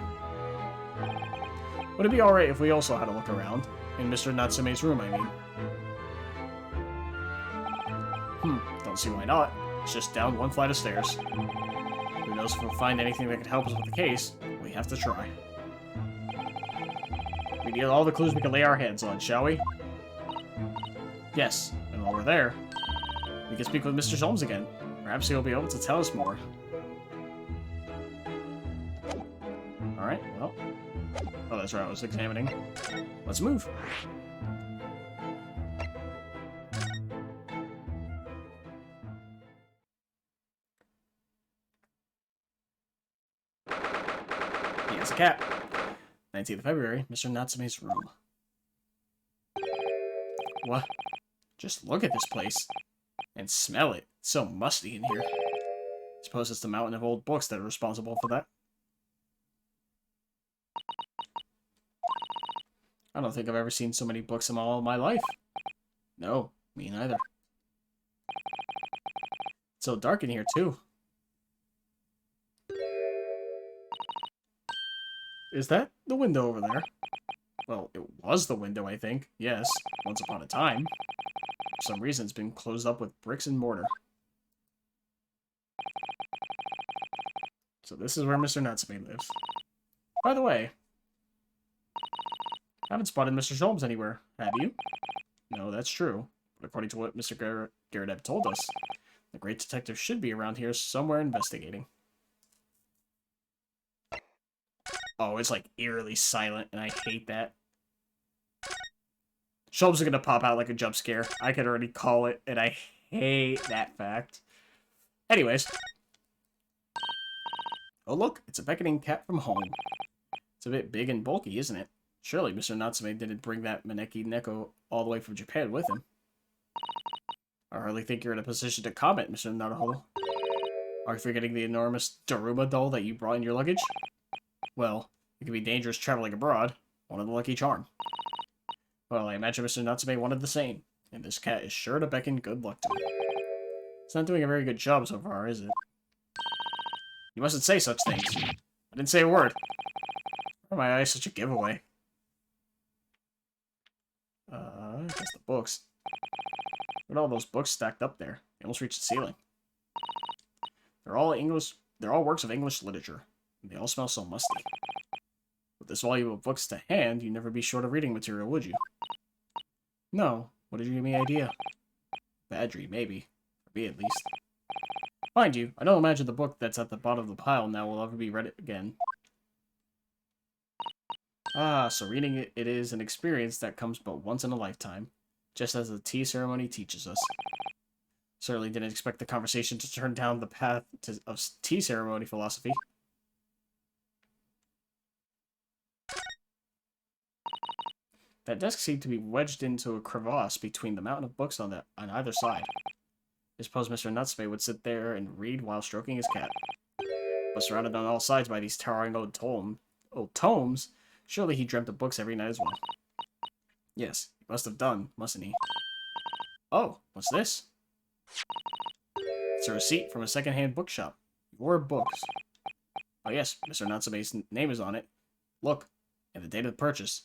A: Would it be alright if we also had a look around? In Mr. Natsume's room, I mean. Don't see why not. It's just down one flight of stairs. Who knows if we'll find anything that could help us with the case? We have to try. We need all the clues we can lay our hands on, shall we? Yes, and while we're there, we can speak with Mr. Sholmes again. Perhaps he'll be able to tell us more. Alright, well. Oh, that's right, I was examining. Let's move. He has a cat. 19th of February, Mr. Natsume's room. What? Just look at this place. And smell it. It's so musty in here. I suppose it's the mountain of old books that are responsible for that. I don't think I've ever seen so many books in all of my life. No, me neither. It's so dark in here, too. Is that the window over there? Well, it was the window, I think. Yes, once upon a time. For some reason, it's been closed up with bricks and mortar. So this is where Mr. Natsume lives. By the way, I haven't spotted Mr. Sholmes anywhere, have you? No, that's true. But according to what Mr. Garrett told us, the great detective should be around here somewhere investigating. Oh, it's like eerily silent, and I hate that. Sholmes are gonna pop out like a jump scare. I can already call it, and I hate that fact. Anyways. Oh look, it's a beckoning cat from home. It's a bit big and bulky, isn't it? Surely Mr. Natsume didn't bring that Maneki Neko all the way from Japan with him. I hardly think you're in a position to comment, Mr. Naruhodo. Are you forgetting the enormous Daruma doll that you brought in your luggage? Well, it can be dangerous traveling abroad. One of the lucky charm. Well, I imagine Mr. Natsume wanted the same, and this cat is sure to beckon good luck to him. It's not doing a very good job so far, is it? You mustn't say such things. I didn't say a word. Why are my eyes such a giveaway? I guess the books. Look at all those books stacked up there. They almost reach the ceiling. They're all works of English literature. And they all smell so musty. With this volume of books to hand, you'd never be short of reading material, would you? No. What did you give me idea? Bad dream, maybe. For me, at least. Mind you, I don't imagine the book that's at the bottom of the pile now will ever be read again. Ah, so reading it is an experience that comes but once in a lifetime, just as the tea ceremony teaches us. Certainly didn't expect the conversation to turn down the path of tea ceremony philosophy. That desk seemed to be wedged into a crevasse between the mountain of books on either side. I suppose Mr. Natsume would sit there and read while stroking his cat. But surrounded on all sides by these towering old tomes, surely he dreamt of books every night as well. Yes, he must have done, mustn't he? Oh, what's this? It's a receipt from a second-hand bookshop. Your books. Oh yes, Mr. Natsume's name is on it. Look, and the date of the purchase.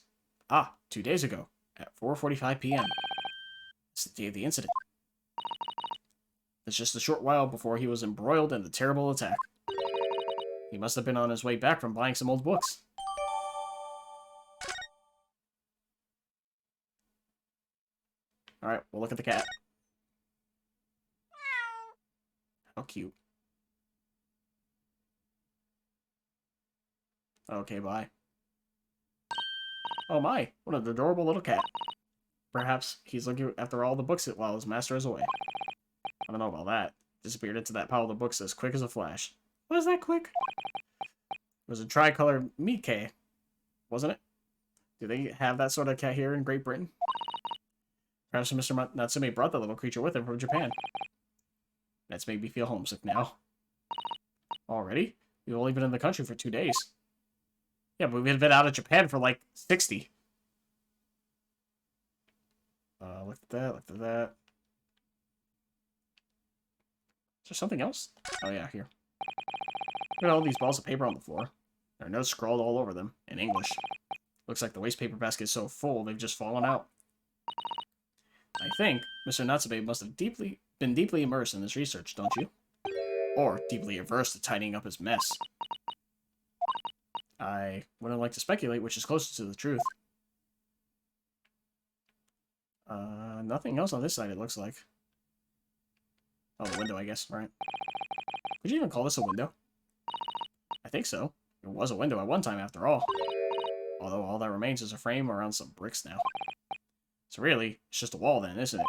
A: Ah, 2 days ago, at 4:45 p.m. It's the day of the incident. It's just a short while before he was embroiled in the terrible attack. He must have been on his way back from buying some old books. Alright, we'll look at the cat. How cute. Okay, bye. Oh my, what an adorable little cat. Perhaps he's looking after all the books while his master is away. I don't know about that. Disappeared into that pile of books as quick as a flash. Was that quick? It was a tricolor Miike, wasn't it? Do they have that sort of cat here in Great Britain? Perhaps Mr. Natsume brought the little creature with him from Japan. That's made me feel homesick now. Already? We've only been in the country for 2 days. Yeah, but we've been out of Japan for like 60. Look at that, look at that. Is there something else? Oh yeah, here. Look at all these balls of paper on the floor. There are notes scrawled all over them, in English. Looks like the waste paper basket is so full, they've just fallen out. I think Mr. Natsume must have been deeply immersed in this research, don't you? Or deeply averse to tidying up his mess. I wouldn't like to speculate which is closer to the truth. Nothing else on this side, it looks like. Oh, the window, I guess. Right. Could you even call this a window? I think so. It was a window at one time, after all. Although all that remains is a frame around some bricks now. So really, it's just a wall then, isn't it?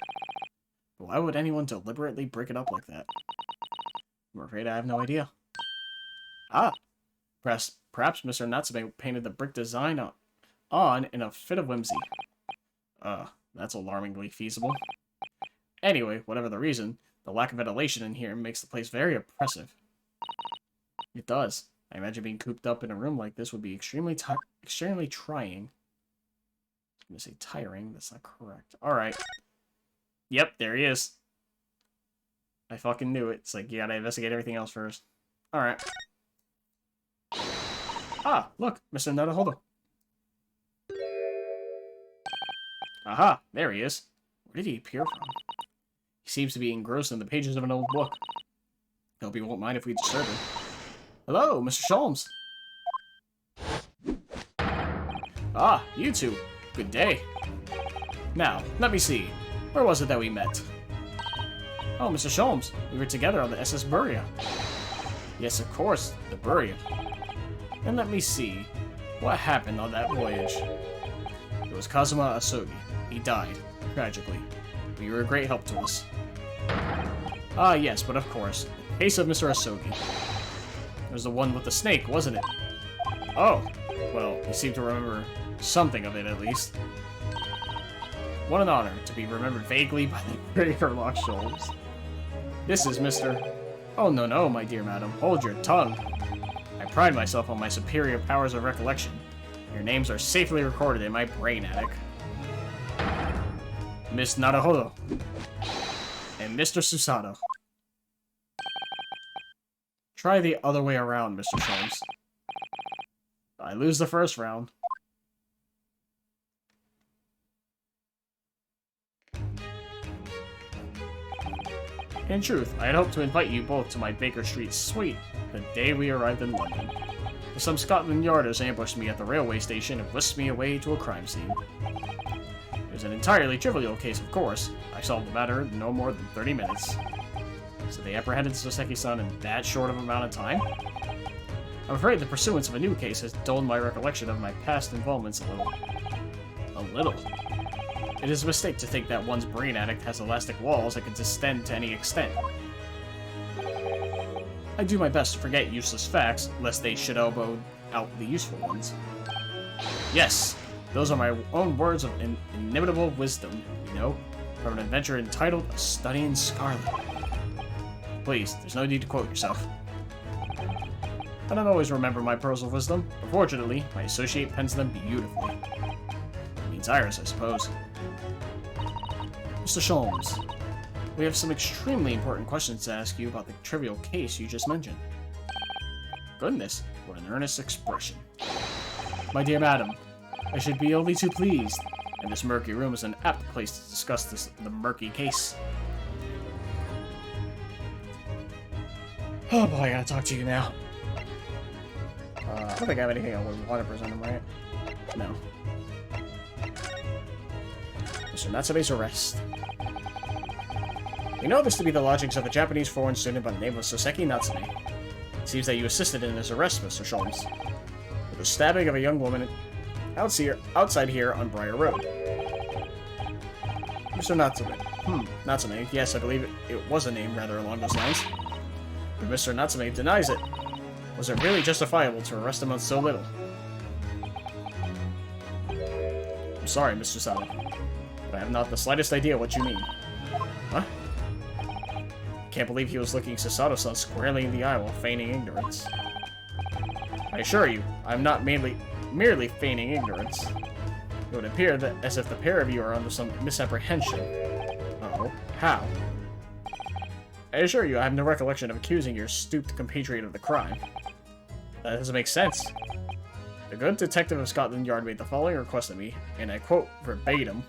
A: But why would anyone deliberately brick it up like that? I'm afraid I have no idea. Ah! Perhaps Mr. Natsume painted the brick design on in a fit of whimsy. That's alarmingly feasible. Anyway, whatever the reason, the lack of ventilation in here makes the place very oppressive. It does. I imagine being cooped up in a room like this would be extremely trying. I'm gonna say tiring, that's not correct. Alright. Yep, there he is. I fucking knew it. It's like, you gotta investigate everything else first. Alright. Ah, look, Mr. Naruhodo. Aha, there he is. Where did he appear from? He seems to be engrossed in the pages of an old book. I hope he won't mind if we disturb him. Hello, Mr. Sholmes. Ah, you two. Good day. Now, let me see. Where was it that we met? Oh, Mr. Sholmes. We were together on the SS Buria. Yes, of course, the Buria. And let me see. What happened on that voyage? It was Kazuma Asogi. He died, tragically. But you were a great help to us. Ah, yes, but of course. The case of Mr. Asogi. It was the one with the snake, wasn't it? Oh, well, you seem to remember something of it, at least. What an honor to be remembered vaguely by the great Sherlock Sholmes. This is Mr. Oh, no, my dear madam. Hold your tongue. I pride myself on my superior powers of recollection. Your names are safely recorded in my brain attic. Miss Naruhodo. And Mr. Susato. Try the other way around, Mr. Sholmes. I lose the first round. In truth, I had hoped to invite you both to my Baker Street suite the day we arrived in London. But some Scotland Yarders ambushed me at the railway station and whisked me away to a crime scene. It was an entirely trivial case, of course. I solved the matter in no more than 30 minutes. So they apprehended Soseki-san in that short of amount of time? I'm afraid the pursuance of a new case has dulled my recollection of my past involvements a little. A little? It is a mistake to think that one's brain attic has elastic walls that can distend to any extent. I do my best to forget useless facts, lest they should elbow out the useful ones. Yes, those are my own words of inimitable wisdom, you know, from an adventure entitled A Study in Scarlet. Please, there's no need to quote yourself. I don't always remember my pearls of wisdom, but fortunately, my associate pens them beautifully. It means Iris, I suppose. Mr. Sholmes, we have some extremely important questions to ask you about the trivial case you just mentioned. Goodness, what an earnest expression. My dear madam, I should be only too pleased, and this murky room is an apt place to discuss the murky case. Oh boy, I gotta talk to you now. I don't think I have anything I would want to present him, right? No. Mr. Natsume's arrest. We know this to be the lodgings of a Japanese foreign student by the name of Soseki Natsume. It seems that you assisted in his arrest, Mr. Sholmes, with the stabbing of a young woman outside here on Briar Road. Mr. Natsume. Natsume. Yes, I believe it was a name rather along those lines. But Mr. Natsume denies it. Was it really justifiable to arrest him on so little? I'm sorry, Mr. Sato, but I have not the slightest idea what you mean. Huh? Can't believe he was looking Susato-san squarely in the eye while feigning ignorance. I assure you, I'm not merely feigning ignorance. It would appear that as if the pair of you are under some misapprehension. Uh-oh. How? I assure you, I have no recollection of accusing your stooped compatriot of the crime. That doesn't make sense. The good detective of Scotland Yard made the following request of me, and I quote verbatim.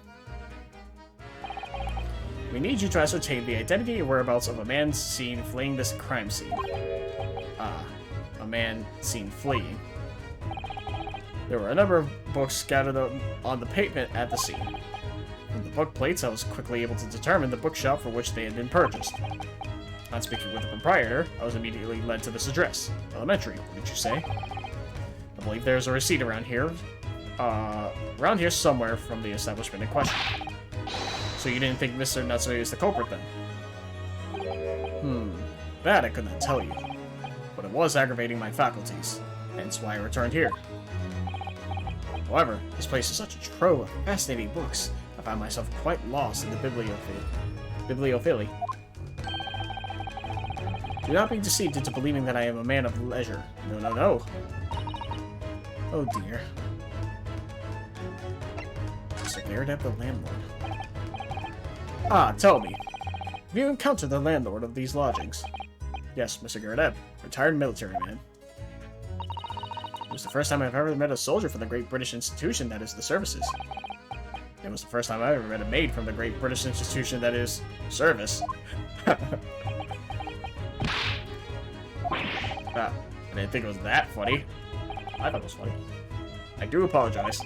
A: We need you to ascertain the identity and whereabouts of a man seen fleeing this crime scene. Ah, a man seen fleeing. There were a number of books scattered on the pavement at the scene. From the book plates, I was quickly able to determine the bookshop for which they had been purchased. On speaking with the proprietor, I was immediately led to this address. Elementary, what did you say? believe there's a receipt around here. Around here somewhere from the establishment in question. So you didn't think Mr. Natsume is the culprit then? That I could not tell you. But it was aggravating my faculties, hence why I returned here. However, this place is such a trove of fascinating books, I found myself quite lost in the bibliophily. Do not be deceived into believing that I am a man of leisure. No, no, no. Oh dear. Mr. Garrett, the landlord. Ah, tell me. Have you encountered the landlord of these lodgings? Yes, Mr. Garrett, retired military man. It was the first time I've ever met a soldier from the great British institution that is the services. It was the first time I ever met a maid from the great British institution that is service. I didn't think it was that funny. I thought it was funny. I do apologize.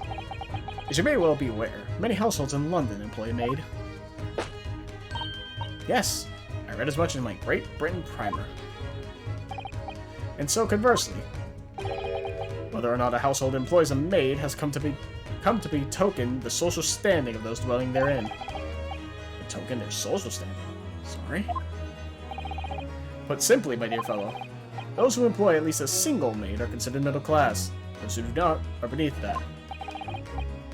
A: As you may well be aware, many households in London employ a maid. Yes, I read as much in my Great Britain primer. And so conversely, whether or not a household employs a maid has come to be token the social standing of those dwelling therein. A token their social standing. Sorry. Put simply, my dear fellow, those who employ at least a single maid are considered middle class. Those who do not are beneath that.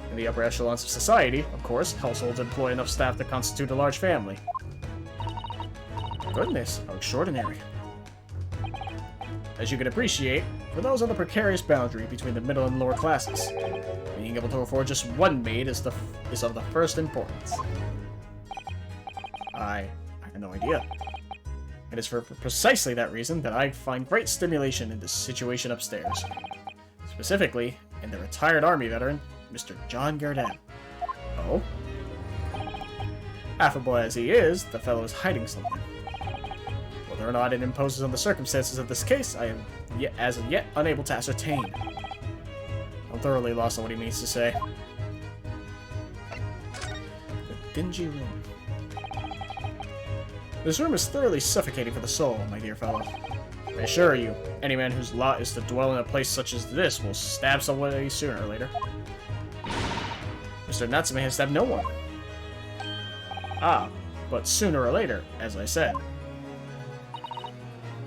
A: In the upper echelons of society, of course, households employ enough staff to constitute a large family. Goodness, how extraordinary. As you can appreciate, for those on the precarious boundary between the middle and lower classes, being able to afford just one maid is of the first importance. I had no idea. It is for precisely that reason that I find great stimulation in this situation upstairs. Specifically, in the retired army veteran, Mr. John Garrett. Oh? Affable as he is, the fellow is hiding something. Whether or not it imposes on the circumstances of this case, I am as of yet unable to ascertain. I'm thoroughly lost on what he means to say. The dingy room. This room is thoroughly suffocating for the soul, my dear fellow. I assure you, any man whose lot is to dwell in a place such as this will stab somebody sooner or later. Mr. Natsume has stabbed no one. Ah, but sooner or later, as I said.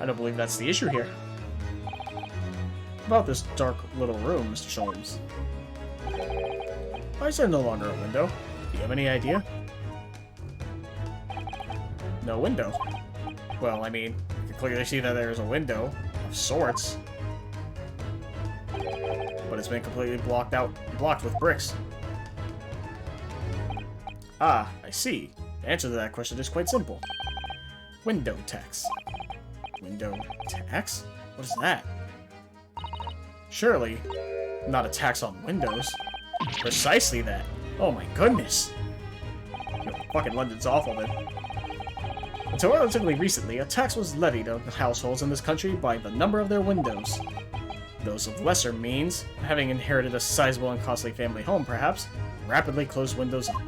A: I don't believe that's the issue here. About this dark little room, Mr. Sholmes. Why is there no longer a window? Do you have any idea? No window. Well, I mean, you can clearly see that there's a window of sorts. But it's been completely blocked with bricks. Ah, I see. The answer to that question is quite simple. Window tax. Window tax? What is that? Surely, not a tax on windows. Precisely that. Oh my goodness. Yo, fucking London's awful, then. Until relatively recently, a tax was levied on households in this country by the number of their windows. Those of lesser means, having inherited a sizable and costly family home perhaps, rapidly closed windows up.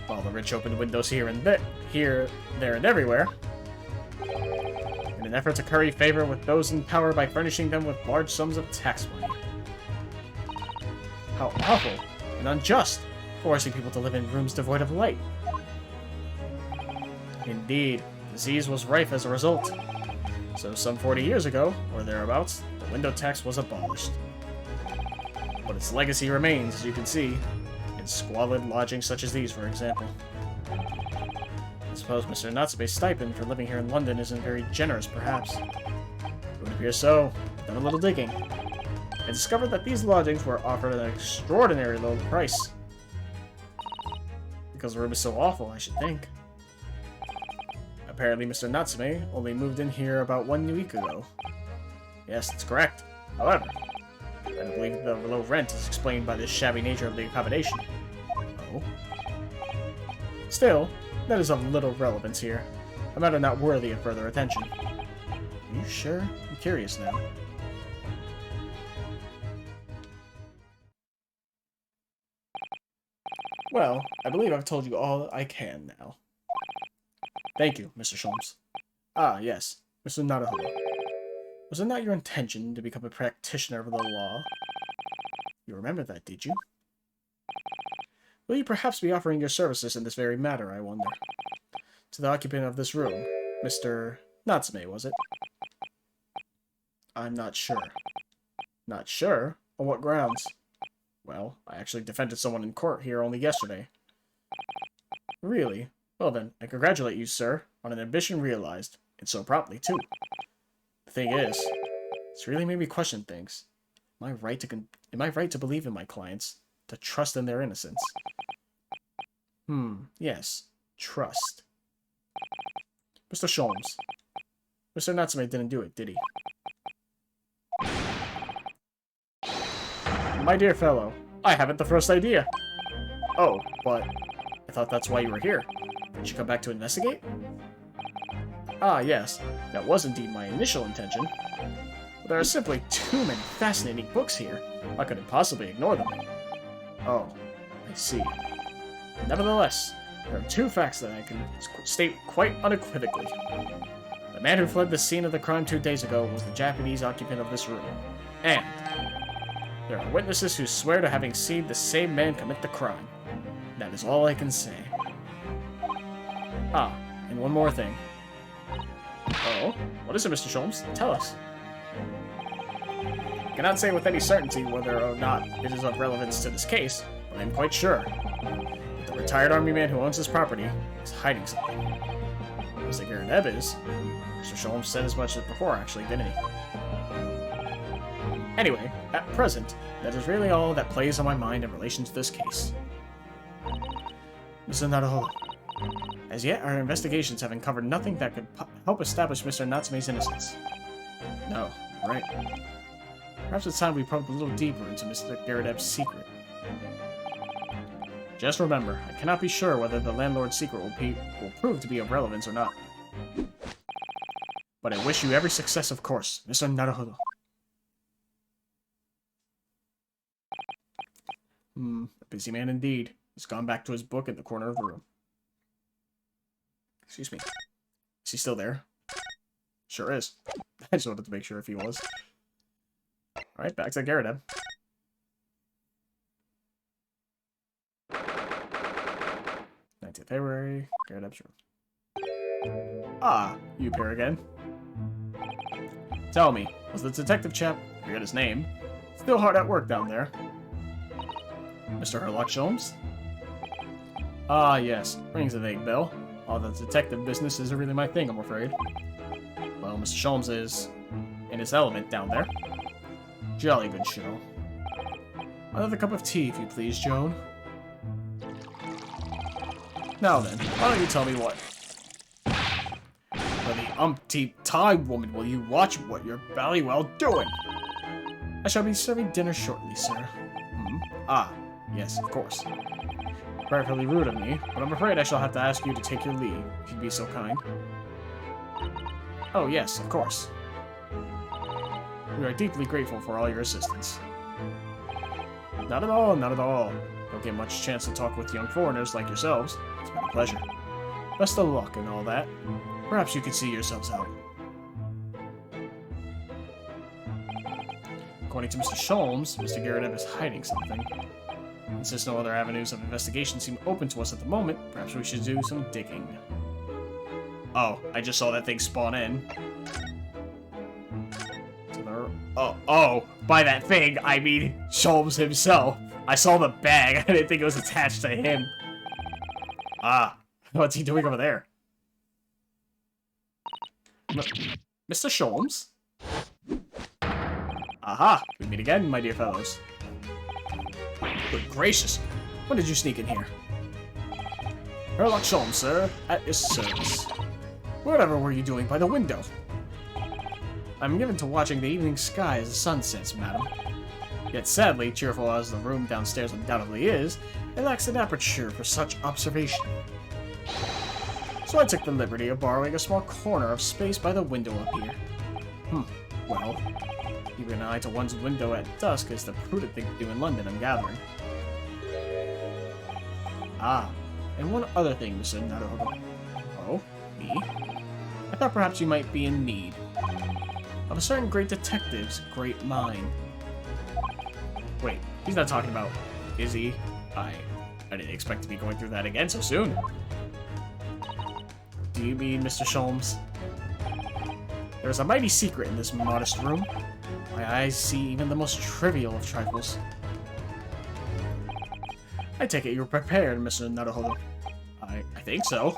A: While the rich opened windows here, there, and everywhere, in an effort to curry favor with those in power by furnishing them with large sums of tax money. How awful and unjust, forcing people to live in rooms devoid of light. Indeed, disease was rife as a result. So some 40 years ago, or thereabouts, the window tax was abolished. But its legacy remains, as you can see, in squalid lodgings such as these, for example. I suppose Mr. Natsume's stipend for living here in London isn't very generous, perhaps. It would appear so. I've done a little digging, and discovered that these lodgings were offered at an extraordinary low price. Because the room is so awful, I should think. Apparently, Mr. Natsume only moved in here about 1 week ago. Yes, that's correct. However, I don't believe the low rent is explained by the shabby nature of the accommodation. Oh? Still, that is of little relevance here. A matter not worthy of further attention. Are you sure? I'm curious now. Well, I believe I've told you all I can now. Thank you, Mr. Sholmes. Ah, yes, Mr. Naruhodo. Was it not your intention to become a practitioner of the law? You remember that, did you? Will you perhaps be offering your services in this very matter, I wonder? To the occupant of this room, Mr. Natsume, was it? I'm not sure. Not sure? On what grounds? Well, I actually defended someone in court here only yesterday. Really? Well then, I congratulate you, sir, on an ambition realized, and so promptly, too. The thing is, it's really made me question things. Am I right to believe in my clients? To trust in their innocence? Yes. Trust. Mr. Sholmes. Mr. Natsume didn't do it, did he? My dear fellow, I haven't the first idea. Oh, but I thought that's why you were here. Did you come back to investigate? Ah, yes. That was indeed my initial intention. But there are simply too many fascinating books here. I couldn't possibly ignore them. Oh, I see. Nevertheless, there are two facts that I can state quite unequivocally. The man who fled the scene of the crime 2 days ago was the Japanese occupant of this room. And there are witnesses who swear to having seen the same man commit the crime. That is all I can say. Ah, and one more thing. Oh, what is it, Mr. Sholmes? Tell us. I cannot say with any certainty whether or not it is of relevance to this case, but I am quite sure that the retired army man who owns this property is hiding something. Mr. Garrett is. Mr. Sholmes said as much as before, actually, didn't he? Anyway, at present, that is really all that plays on my mind in relation to this case. Mr. Naruhodo. As yet, our investigations have uncovered nothing that could help establish Mr. Natsume's innocence. No, right. Perhaps it's time we probed a little deeper into Mr. Garrett secret. Just remember, I cannot be sure whether the landlord's secret will prove to be of relevance or not. But I wish you every success, of course, Mr. Naruhodo. A busy man indeed. He's gone back to his book in the corner of the room. Excuse me. Is he still there? Sure is. I just wanted to make sure if he was. Alright, back to Garrett. 19th February, Garrett's room. Ah, you appear again. Tell me, was the detective chap, I forget his name, still hard at work down there? Mr. Herlock Sholmes? Ah, yes. Rings a vague bell. All the detective business isn't really my thing, I'm afraid. Well, Mr. Sholmes is in his element down there. Jolly good show. Another cup of tea, if you please, Joan. Now then, why don't you tell me what? For the umpteenth time, woman, will you watch what you're bally well doing? I shall be serving dinner shortly, sir. Ah, yes, of course. Practically rude of me, but I'm afraid I shall have to ask you to take your leave, if you'd be so kind. Oh yes, of course. We are deeply grateful for all your assistance. Not at all, not at all. Don't get much chance to talk with young foreigners like yourselves. It's been a pleasure. Best of luck and all that. Perhaps you could see yourselves out. According to Mr. Sholmes, Mr. Garrett is hiding something. Since no other avenues of investigation seem open to us at the moment, perhaps we should do some digging. Oh, I just saw that thing spawn in. Oh, by that thing, I mean Sholmes himself. I saw the bag, I didn't think it was attached to him. Ah, what's he doing over there? Mr. Sholmes? Aha, we meet again, my dear fellows. Good gracious, when did you sneak in here? Herlock Sholmes, sir, at your service. Whatever were you doing by the window? I'm given to watching the evening sky as the sun sets, madam. Yet sadly, cheerful as the room downstairs undoubtedly is, it lacks an aperture for such observation. So I took the liberty of borrowing a small corner of space by the window up here. Well, keeping an eye to one's window at dusk is the prudent thing to do in London, I'm gathering. Ah, and one other thing, Mr. Naruhodo. Oh, me? I thought perhaps you might be in need. of a certain great detective's great mind. Wait, he's not talking about, is he? I didn't expect to be going through that again so soon. Do you mean Mr. Sholmes? There is a mighty secret in this modest room. My eyes see even the most trivial of trifles. I take it you were prepared, Mr. Naruhodo. I think so.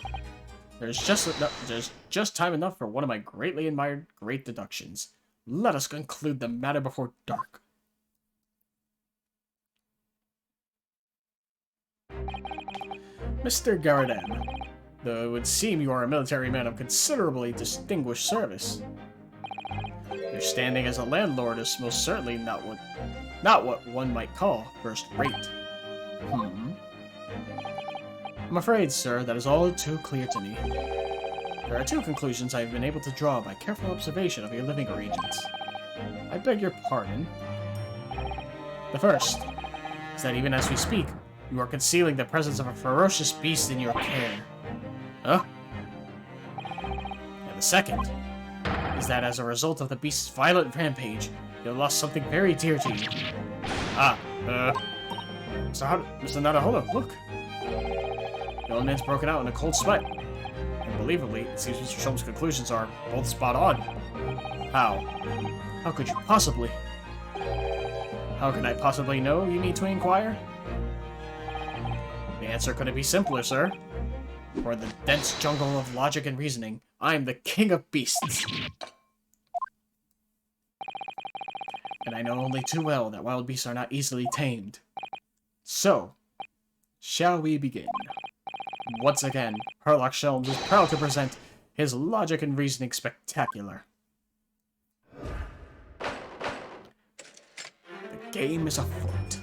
A: There's just time enough for one of my greatly admired great deductions. Let us conclude the matter before dark. Mr. Garadem, though it would seem you are a military man of considerably distinguished service, your standing as a landlord is most certainly not what one might call first-rate. I'm afraid, sir, that is all too clear to me. There are two conclusions I have been able to draw by careful observation of your living arrangements. I beg your pardon. The first is that even as we speak, you are concealing the presence of a ferocious beast in your care. Huh? And the second is that as a result of the beast's violent rampage, you have lost something very dear to you. So how... Mr. Naruhodo, look! The old man's broken out in a cold sweat. Unbelievably, it seems Mr. Sholmes' conclusions are both spot on. How? How could you possibly? How can I possibly know, you need to inquire? The answer couldn't be simpler, sir. For in the dense jungle of logic and reasoning, I am the king of beasts. And I know only too well that wild beasts are not easily tamed. So, shall we begin? Once again, Herlock Sholmes is proud to present his logic and reasoning spectacular. The game is afoot.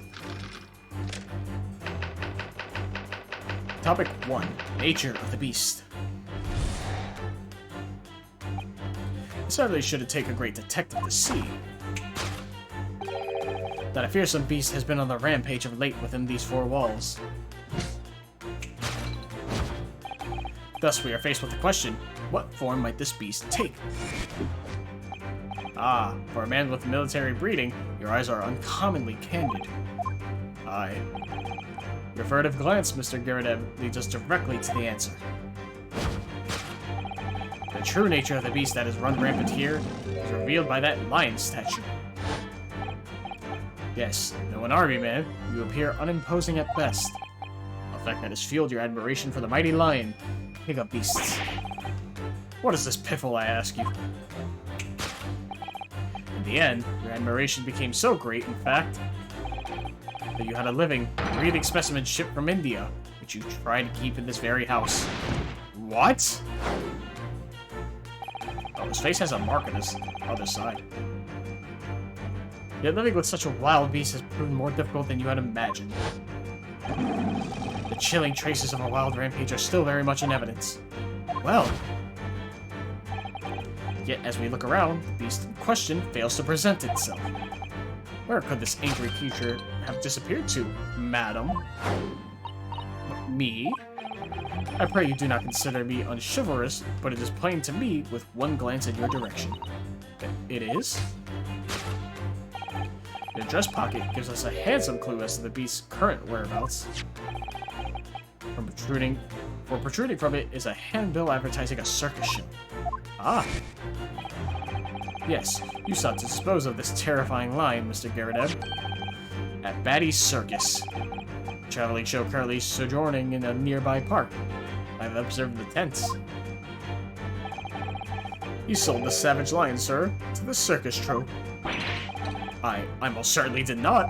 A: Topic 1. Nature of the beast. It certainly shouldn't take a great detective to see that a fearsome beast has been on the rampage of late within these four walls. Thus, we are faced with the question, what form might this beast take? Ah, for a man with military breeding, your eyes are uncommonly candid. Aye. Your furtive glance, Mr. Garadem, leads us directly to the answer. The true nature of the beast that has run rampant here is revealed by that lion statue. Yes, though an army man, you appear unimposing at best. A fact that has fueled your admiration for the mighty lion, king of beasts. What is this piffle, I ask you? In the end, your admiration became so great, in fact, that you had a living, breathing specimen shipped from India, which you tried to keep in this very house. What? Oh, his face has a mark on his other side. Yet living with such a wild beast has proven more difficult than you had imagined. The chilling traces of a wild rampage are still very much in evidence. Well, yet as we look around, the beast in question fails to present itself. Where could this angry creature have disappeared to, madam? Me? I pray you do not consider me unchivalrous, but it is plain to me with one glance in your direction. It is? Your dress pocket gives us a handsome clue as to the beast's current whereabouts. Protruding from it is a handbill advertising a circus show. Ah! Yes, you sought to dispose of this terrifying lion, Mr. Garadeb, at Batty's Circus, a traveling show currently sojourning in a nearby park. I've observed the tents. You sold the savage lion, sir, to the circus troupe. I most certainly did not.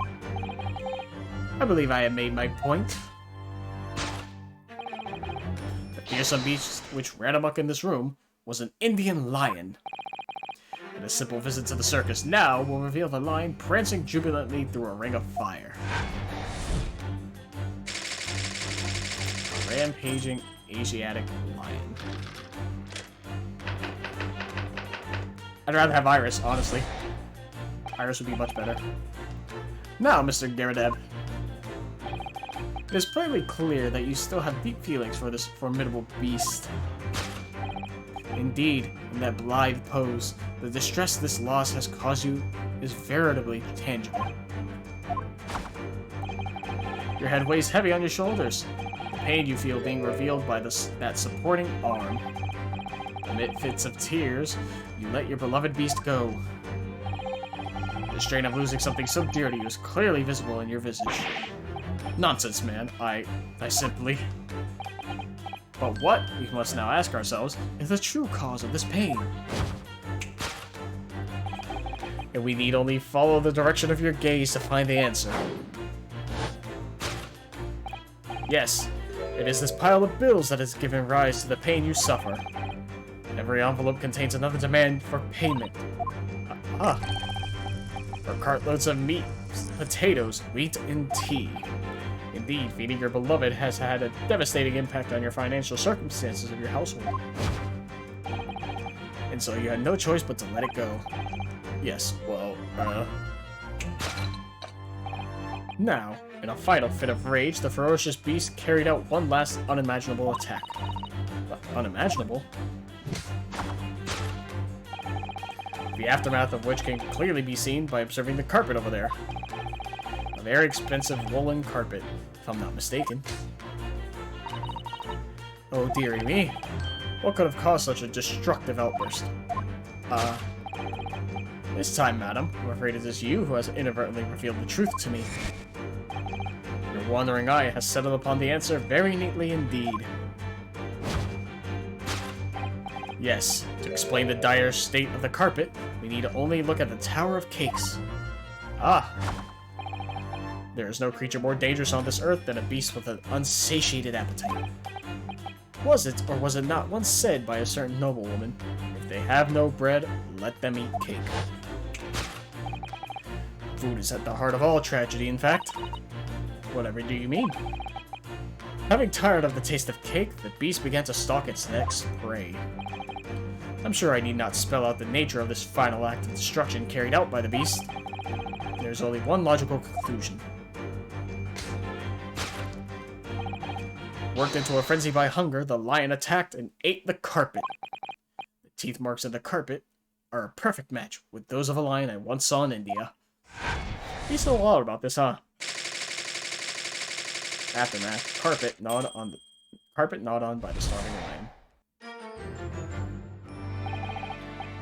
A: I believe I have made my point. The fearsome beast which ran amok in this room was an Indian lion. And a simple visit to the circus now will reveal the lion prancing jubilantly through a ring of fire. A rampaging Asiatic lion. I'd rather have Iris, honestly. Iris would be much better. Now, Mr. Garadeb, it is plainly clear that you still have deep feelings for this formidable beast. Indeed, in that blithe pose, the distress this loss has caused you is veritably tangible. Your head weighs heavy on your shoulders, the pain you feel being revealed by that supporting arm. Amid fits of tears, you let your beloved beast go. The strain of losing something so dear to you is clearly visible in your visage. Nonsense, man. I simply... But what, we must now ask ourselves, is the true cause of this pain? And we need only follow the direction of your gaze to find the answer. Yes, it is this pile of bills that has given rise to the pain you suffer. Every envelope contains another demand for payment. For cartloads of meat, potatoes, wheat, and tea. Indeed, feeding your beloved has had a devastating impact on your financial circumstances of your household. And so you had no choice but to let it go. Yes, well, Now, in a final fit of rage, the ferocious beast carried out one last unimaginable attack. Unimaginable? The aftermath of which can clearly be seen by observing the carpet over there. A very expensive woolen carpet, if I'm not mistaken. Oh dearie me. What could have caused such a destructive outburst? This time, madam, I'm afraid it is you who has inadvertently revealed the truth to me. Your wandering eye has settled upon the answer very neatly indeed. Yes, to explain the dire state of the carpet, we need only look at the Tower of Cakes. There is no creature more dangerous on this earth than a beast with an unsatiated appetite. Was it, or was it not, once said by a certain noblewoman, if they have no bread, let them eat cake. Food is at the heart of all tragedy, in fact. Whatever do you mean? Having tired of the taste of cake, the beast began to stalk its next prey. I'm sure I need not spell out the nature of this final act of destruction carried out by the beast. There's only one logical conclusion. Worked into a frenzy by hunger, the lion attacked and ate the carpet. The teeth marks in the carpet are a perfect match with those of a lion I once saw in India. You still a lot about this, huh? Aftermath. Carpet gnawed on by the starving lion.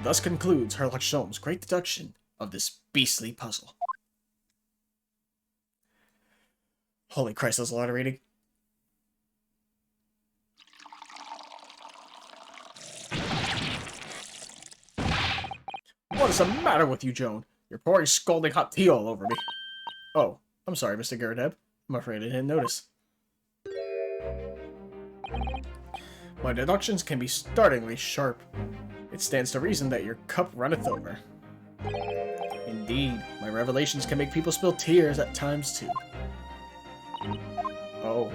A: Thus concludes Herlock Sholmes' great deduction of this beastly puzzle. Holy Christ, that's a lot of reading. What is the matter with you, Joan? You're pouring scalding hot tea all over me. Oh, I'm sorry, Mr. Girdeb. I'm afraid I didn't notice. My deductions can be startlingly sharp. It stands to reason that your cup runneth over. Indeed, my revelations can make people spill tears at times too. Oh.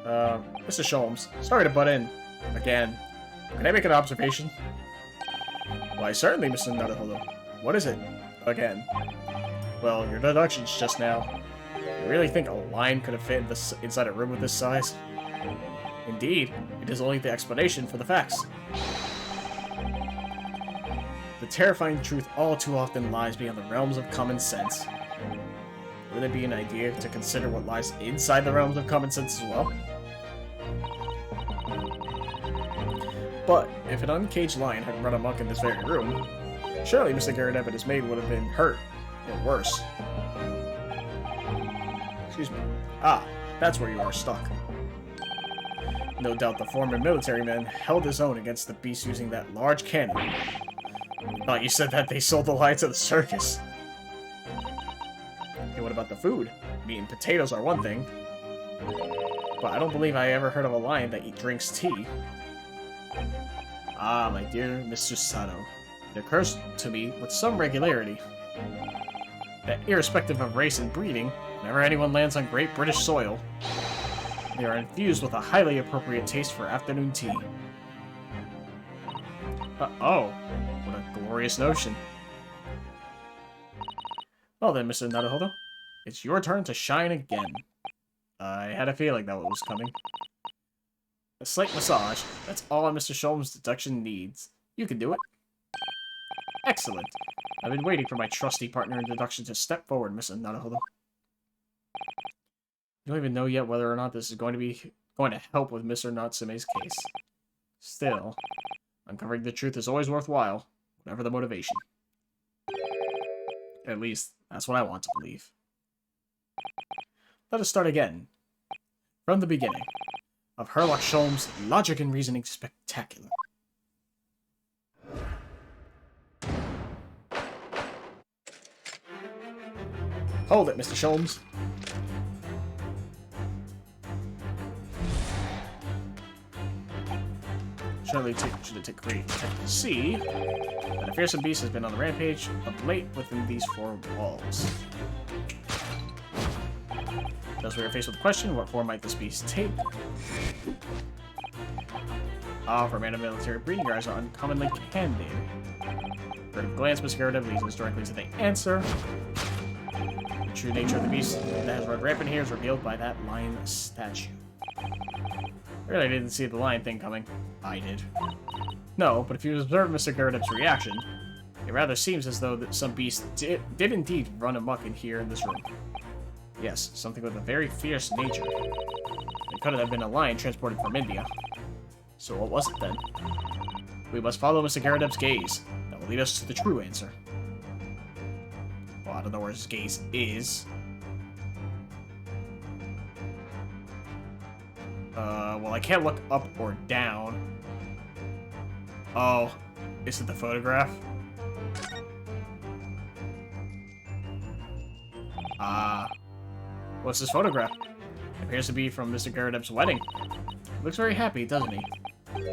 A: Mr. Sholmes, sorry to butt in. Again. Can I make an observation? Why, certainly, Mr. Naruhodo. What is it? Again. Well, your deductions just now. You really think a lion could have fit inside a room of this size? Indeed, it is only the explanation for the facts. The terrifying truth all too often lies beyond the realms of common sense. Wouldn't it be an idea to consider what lies inside the realms of common sense as well? But, if an uncaged lion had run amok in this very room, surely Mr. Girdeb and his maid would have been hurt, or worse. Excuse me. Ah, that's where you are stuck. No doubt the former military man held his own against the beast using that large cannon. I thought you said that they sold the lion to the circus. Hey, what about the food? Meat and potatoes are one thing. But I don't believe I ever heard of a lion that drinks tea. Ah, my dear Mr. Sato. It occurs to me with some regularity that irrespective of race and breeding, whenever anyone lands on great British soil, they are infused with a highly appropriate taste for afternoon tea. Oh, what a glorious notion. Well then, Mr. Naruhodo, it's your turn to shine again. I had a feeling that was coming. A slight massage. That's all Mr. Sholmes' deduction needs. You can do it. Excellent. I've been waiting for my trusty partner in deduction to step forward, Mr. Naruhodo. You don't even know yet whether or not this is going to help with Mr. Natsume's case. Still, uncovering the truth is always worthwhile, whatever the motivation. At least, that's what I want to believe. Let us start again. From the beginning. Of Herlock Sholmes' Logic and Reasoning Spectacular. Hold it, Mr. Sholmes. Surely should it take great to see that a fearsome beast has been on the rampage of late within these four walls. Thus we are faced with the question, what form might this beast take? Ah, for a man of military breeding, your eyes are uncommonly candid. For a glance, Mr. Garrett leads us directly to the answer. The true nature of the beast that has run rampant here is revealed by that lion statue. I really didn't see the lion thing coming. I did. No, but if you observe Mr. Garrett's reaction, it rather seems as though that some beast did indeed run amok in here in this room. Yes, something with a very fierce nature. It could have been a lion transported from India. So what was it then? We must follow Mr. Garrett's gaze. That will lead us to the true answer. Well, I don't know where his gaze is. Well, I can't look up or down. Oh, is it the photograph? What's this photograph? It appears to be from Mr. Garrett's wedding. He looks very happy, doesn't he?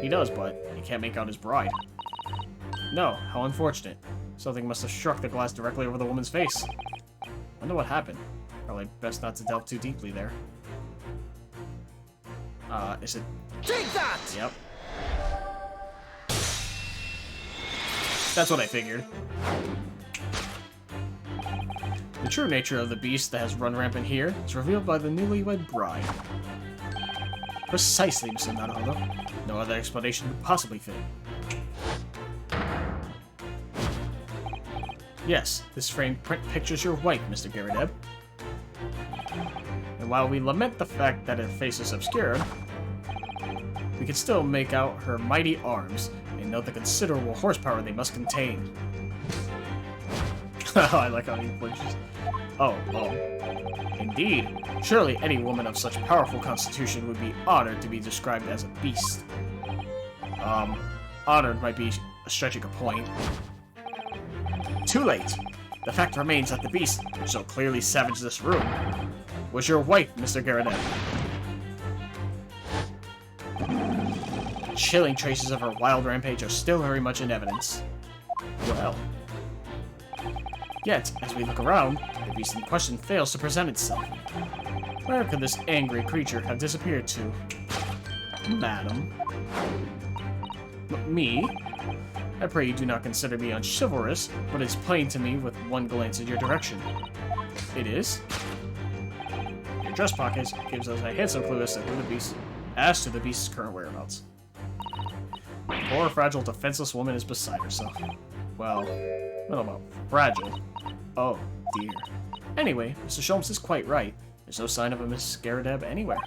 A: He does, but he can't make out his bride. No, how unfortunate. Something must have struck the glass directly over the woman's face. Wonder what happened. Probably best not to delve too deeply there. Is it...
C: Take that!
A: Yep. That's what I figured. The true nature of the beast that has run rampant here is revealed by the newlywed bride. Precisely, Mr. Naruhodo. No other explanation could possibly fit. Yes, this framed print pictures your wife, Mr. Garrett. And while we lament the fact that her face is obscured, we can still make out her mighty arms and note the considerable horsepower they must contain. I like how he flinches. Oh. Indeed. Surely any woman of such powerful constitution would be honored to be described as a beast. Honored might be stretching a point. Too late. The fact remains that the beast, which so clearly savaged this room, was your wife, Mr. Garrett. Chilling traces of her wild rampage are still very much in evidence. Well. Yet, as we look around, the beast in question fails to present itself. Where could this angry creature have disappeared to? Madam? Me? I pray you do not consider me unchivalrous, but it's plain to me with one glance in your direction. It is? Your dress pocket gives us a handsome clue as to the beast's current whereabouts. The poor, fragile, defenseless woman is beside herself. Well, I don't know about fragile. Oh, dear. Anyway, Mr. Sholmes is quite right. There's no sign of a Miss Garredeb anywhere.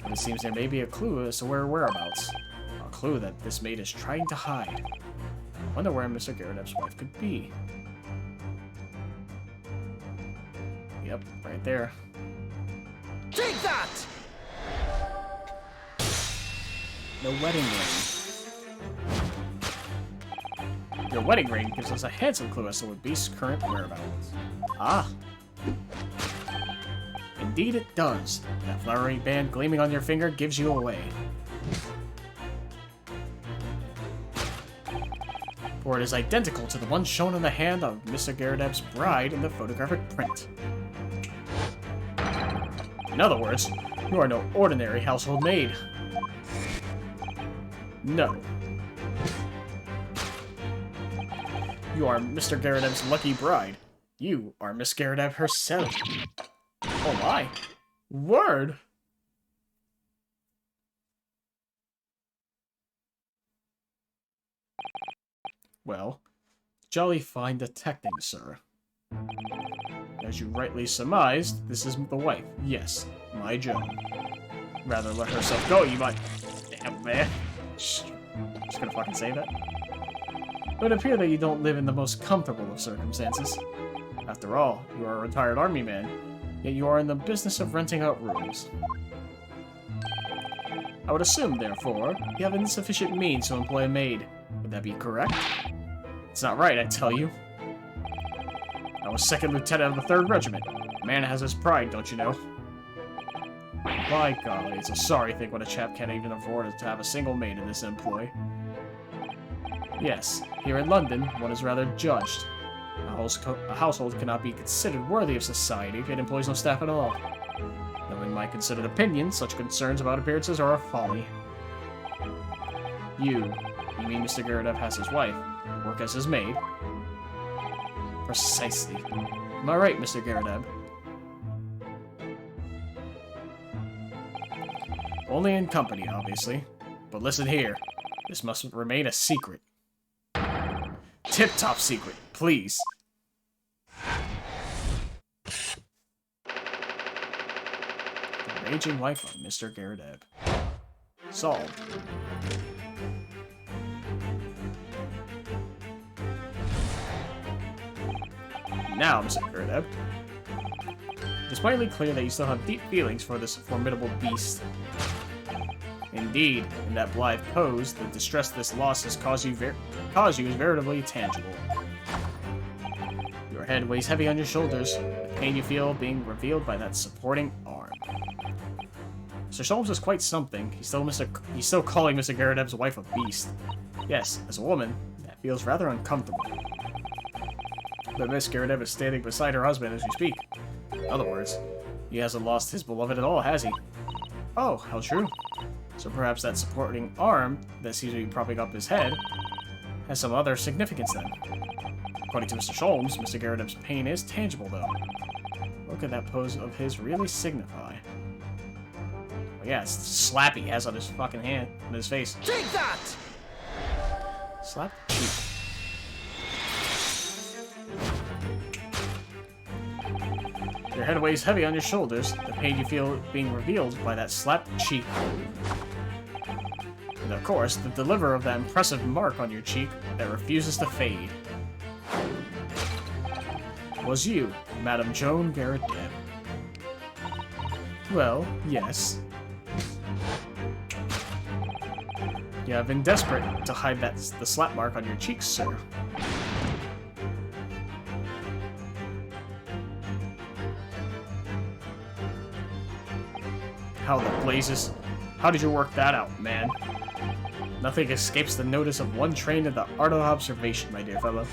A: But it seems there may be a clue as to her whereabouts. A clue that this maid is trying to hide. I wonder where Mr. Garredeb's wife could be. Yep, right there.
C: Take that!
A: The wedding ring. Your wedding ring gives us a handsome clue as to the beast's current whereabouts. Ah. Indeed it does. That flowery band gleaming on your finger gives you away. For it is identical to the one shown in the hand of Mr. Garredeb's bride in the photographic print. In other words, you are no ordinary household maid. No. You are Mr. Garredeb's lucky bride. You are Miss Garredeb herself. Oh my. Word! Well, jolly fine detecting, sir. As you rightly surmised, this is the wife. Yes, my Joan. Rather let herself go, you might... Damn, man. Shh. Just gonna fucking say that. It would appear that you don't live in the most comfortable of circumstances. After all, you are a retired army man, yet you are in the business of renting out rooms. I would assume, therefore, you have insufficient means to employ a maid. Would that be correct? It's not right, I tell you. I was 2nd Lieutenant of the 3rd Regiment. A man has his pride, don't you know? By golly, it's a sorry thing when a chap can't even afford to have a single maid in his employ. Yes, here in London, one is rather judged. A household cannot be considered worthy of society if it employs no staff at all. Though in my considered opinion, such concerns about appearances are a folly. You mean Mr. Geradev has his wife, work as his maid? Precisely. Am I right, Mr. Geradev? Only in company, obviously. But listen here, this must remain a secret. Tip-top secret, please. The raging wife of Mr. Geradev. Solved. Now, Mr. Geradev. It's plainly clear that you still have deep feelings for this formidable beast. Indeed, in that blithe pose, the distress this loss has caused you is veritably tangible. Your head weighs heavy on your shoulders, the pain you feel being revealed by that supporting arm. Mr. Sholmes is quite something. He's still calling Mr. Geradev's wife a beast. Yes, as a woman, that feels rather uncomfortable. But Miss Geradev is standing beside her husband as we speak. In other words, he hasn't lost his beloved at all, has he? Oh, how true. So perhaps that supporting arm that seems to be propping up his head has some other significance then. According to Mr. Sholmes, Mr. Geradev's pain is tangible, though. What could that pose of his really signify? Oh yeah, it's the slap he has on his fucking hand, on his face.
C: Take that!
A: Slap cheek. Your head weighs heavy on your shoulders, the pain you feel being revealed by that slapped cheek. And of course, the deliverer of that impressive mark on your cheek that refuses to fade. Was you, Madame Joan Geradev. Well, yes. You have been desperate to hide the slap mark on your cheeks, sir. How the blazes? How did you work that out, man? Nothing escapes the notice of one trained in the art of observation, my dear fellow.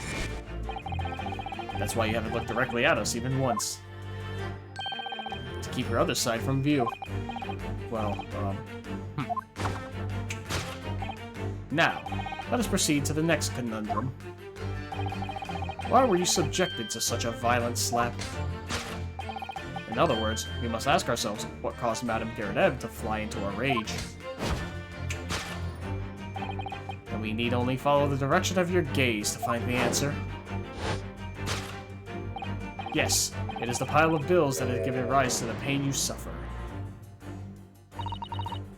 A: That's why you haven't looked directly at us even once. To keep your other side from view. Well, Now, let us proceed to the next conundrum. Why were you subjected to such a violent slap? In other words, we must ask ourselves what caused Madame Geradev to fly into a rage. And we need only follow the direction of your gaze to find the answer. Yes, it is the pile of bills that has given rise to the pain you suffer.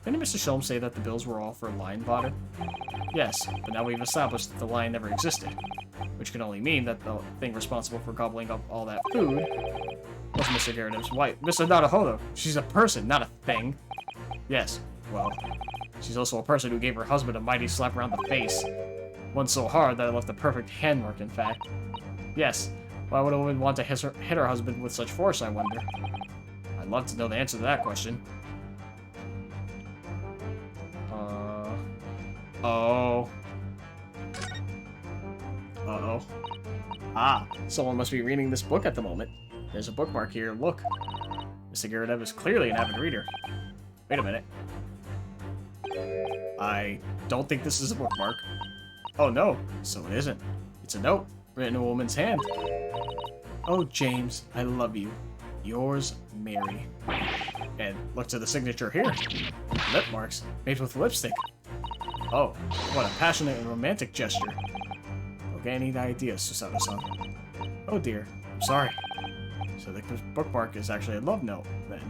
A: Didn't Mr. Sholmes say that the bills were all for lion fodder? Yes, but now we've established that the lion never existed, which can only mean that the thing responsible for gobbling up all that food was Mr. Geradev's wife. Mr. Naruhodo, she's a person, not a thing. Yes, well, she's also a person who gave her husband a mighty slap around the face. One so hard that it left a perfect handmark, in fact. Yes, why would a woman want to hit her husband with such force, I wonder? I'd love to know the answer to that question. Oh. Uh-oh. Ah, someone must be reading this book at the moment. There's a bookmark here, look. Mr. Geradev is clearly an avid reader. Wait a minute. I don't think this is a bookmark. Oh no, so it isn't. It's a note, written in a woman's hand. Oh, James, I love you. Yours, Mary. And look to the signature here. Lip marks, made with lipstick. Oh, what a passionate and romantic gesture. get any ideas, Susato-san? Oh dear, I'm sorry. So the bookmark is actually a love note, then.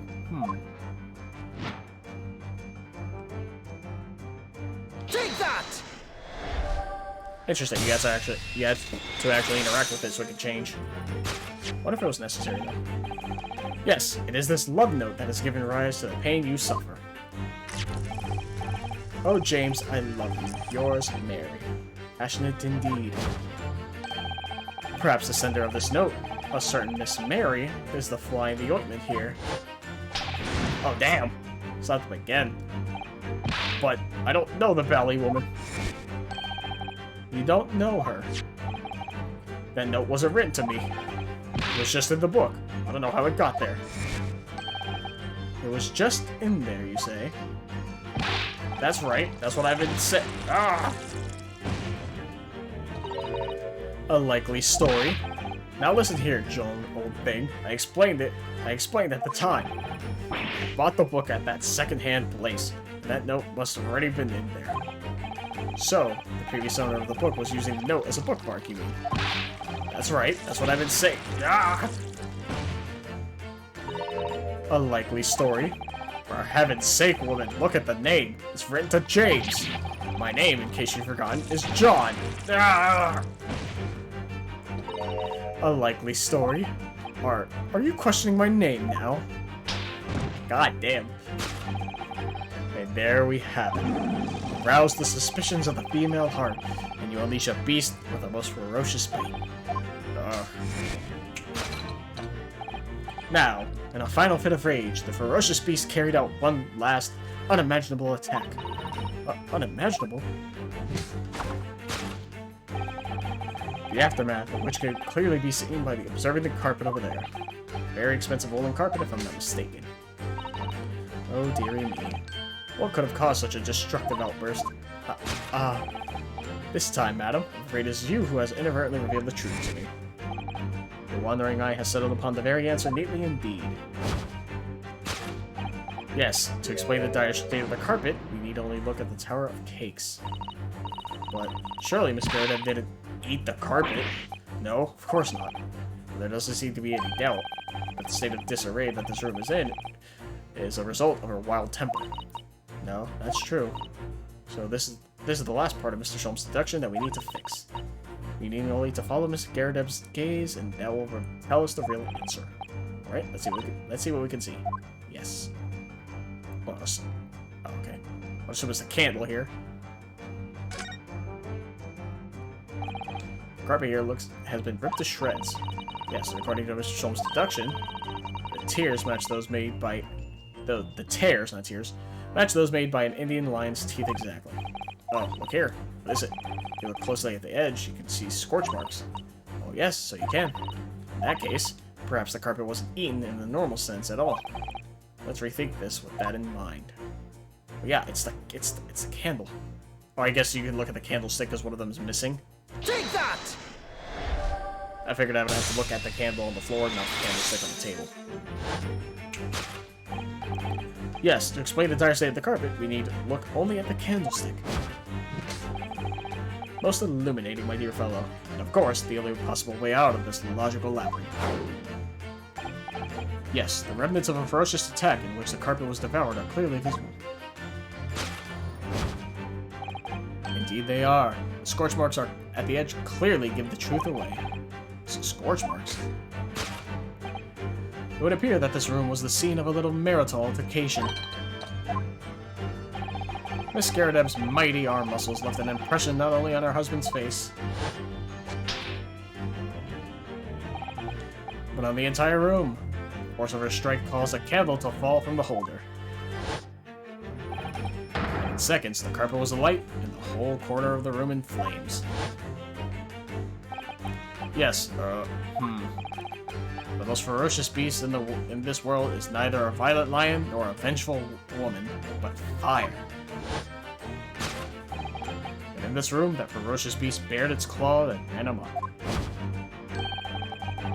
C: Take that!
A: Interesting, you had to actually interact with it so it could change. What if it was necessary, though? Yes, it is this love note that has given rise to the pain you suffer. Oh, James, I love you. Yours, Mary. Passionate indeed. Perhaps the sender of this note, a certain Miss Mary, is the fly in the ointment here. Oh, damn. Slapped him again. But I don't know the Valley woman. You don't know her. That note wasn't written to me. It was just in the book. I don't know how it got there. It was just in there, you say? That's right. That's what I've been saying. Ah! A likely story. Now listen here, Joan, old thing. I explained it. I explained at the time. I bought the book at that second-hand place. That note must have already been in there. So, the previous owner of the book was using the note as a bookmark, you mean? That's right. That's what I've been saying. Ah! A likely story. For heaven's sake, woman, look at the name. It's written to James. My name, in case you've forgotten, is John. Ah! A likely story. Are you questioning my name now? God damn. And there we have it. Rouse the suspicions of the female heart, and you unleash a beast with the most ferocious bite. Now, in a final fit of rage, the ferocious beast carried out one last unimaginable attack. Unimaginable? The aftermath of which could clearly be seen by the observing the carpet over there. Very expensive woolen carpet, if I'm not mistaken. Oh dearie me. What could have caused such a destructive outburst? This time, madam, I'm afraid it is you who has inadvertently revealed the truth to me. Your wandering eye has settled upon the very answer neatly indeed. Yes, to explain the dire state of the carpet, we need only look at the Tower of Cakes. But surely Miss Garrett didn't eat the carpet? No, of course not. There doesn't seem to be any doubt that the state of disarray that this room is in is a result of her wild temper. No, that's true. So this is the last part of Mr. Sholmes' deduction that we need to fix. We need only to follow Miss Garredeb's gaze, and that will tell us the real answer. All right, let's see what we can see. Yes. Oh, okay. I'll assume it's a candle here. The carpet here has been ripped to shreds. Yes, and according to Mr. Sholmes' deduction, the tears match those made by the tears, not tears, match those made by an Indian lion's teeth exactly. Oh, look here. What is it? If you look closely at the edge, you can see scorch marks. Oh yes, so you can. In that case, perhaps the carpet wasn't eaten in the normal sense at all. Let's rethink this with that in mind. Oh yeah, it's the candle. Oh, I guess you can look at the candlestick because one of them is missing.
C: Take that!
A: I figured I would have to look at the candle on the floor, not the candlestick on the table. Yes, to explain the dire state of the carpet, we need to look only at the candlestick. Most illuminating, my dear fellow. And of course, the only possible way out of this logical labyrinth. Yes, the remnants of a ferocious attack in which the carpet was devoured are clearly visible. Indeed they are. The scorch marks are at the edge clearly give the truth away. Scorch marks? It would appear that this room was the scene of a little marital altercation. Miss Garredeb's mighty arm muscles left an impression not only on her husband's face, but on the entire room. The force of her strike caused a candle to fall from the holder. In seconds, the carpet was alight, and the whole corner of the room in flames. Yes, The most ferocious beast in this world is neither a violent lion nor a vengeful woman, but fire. And in this room, that ferocious beast bared its claw and ran amok.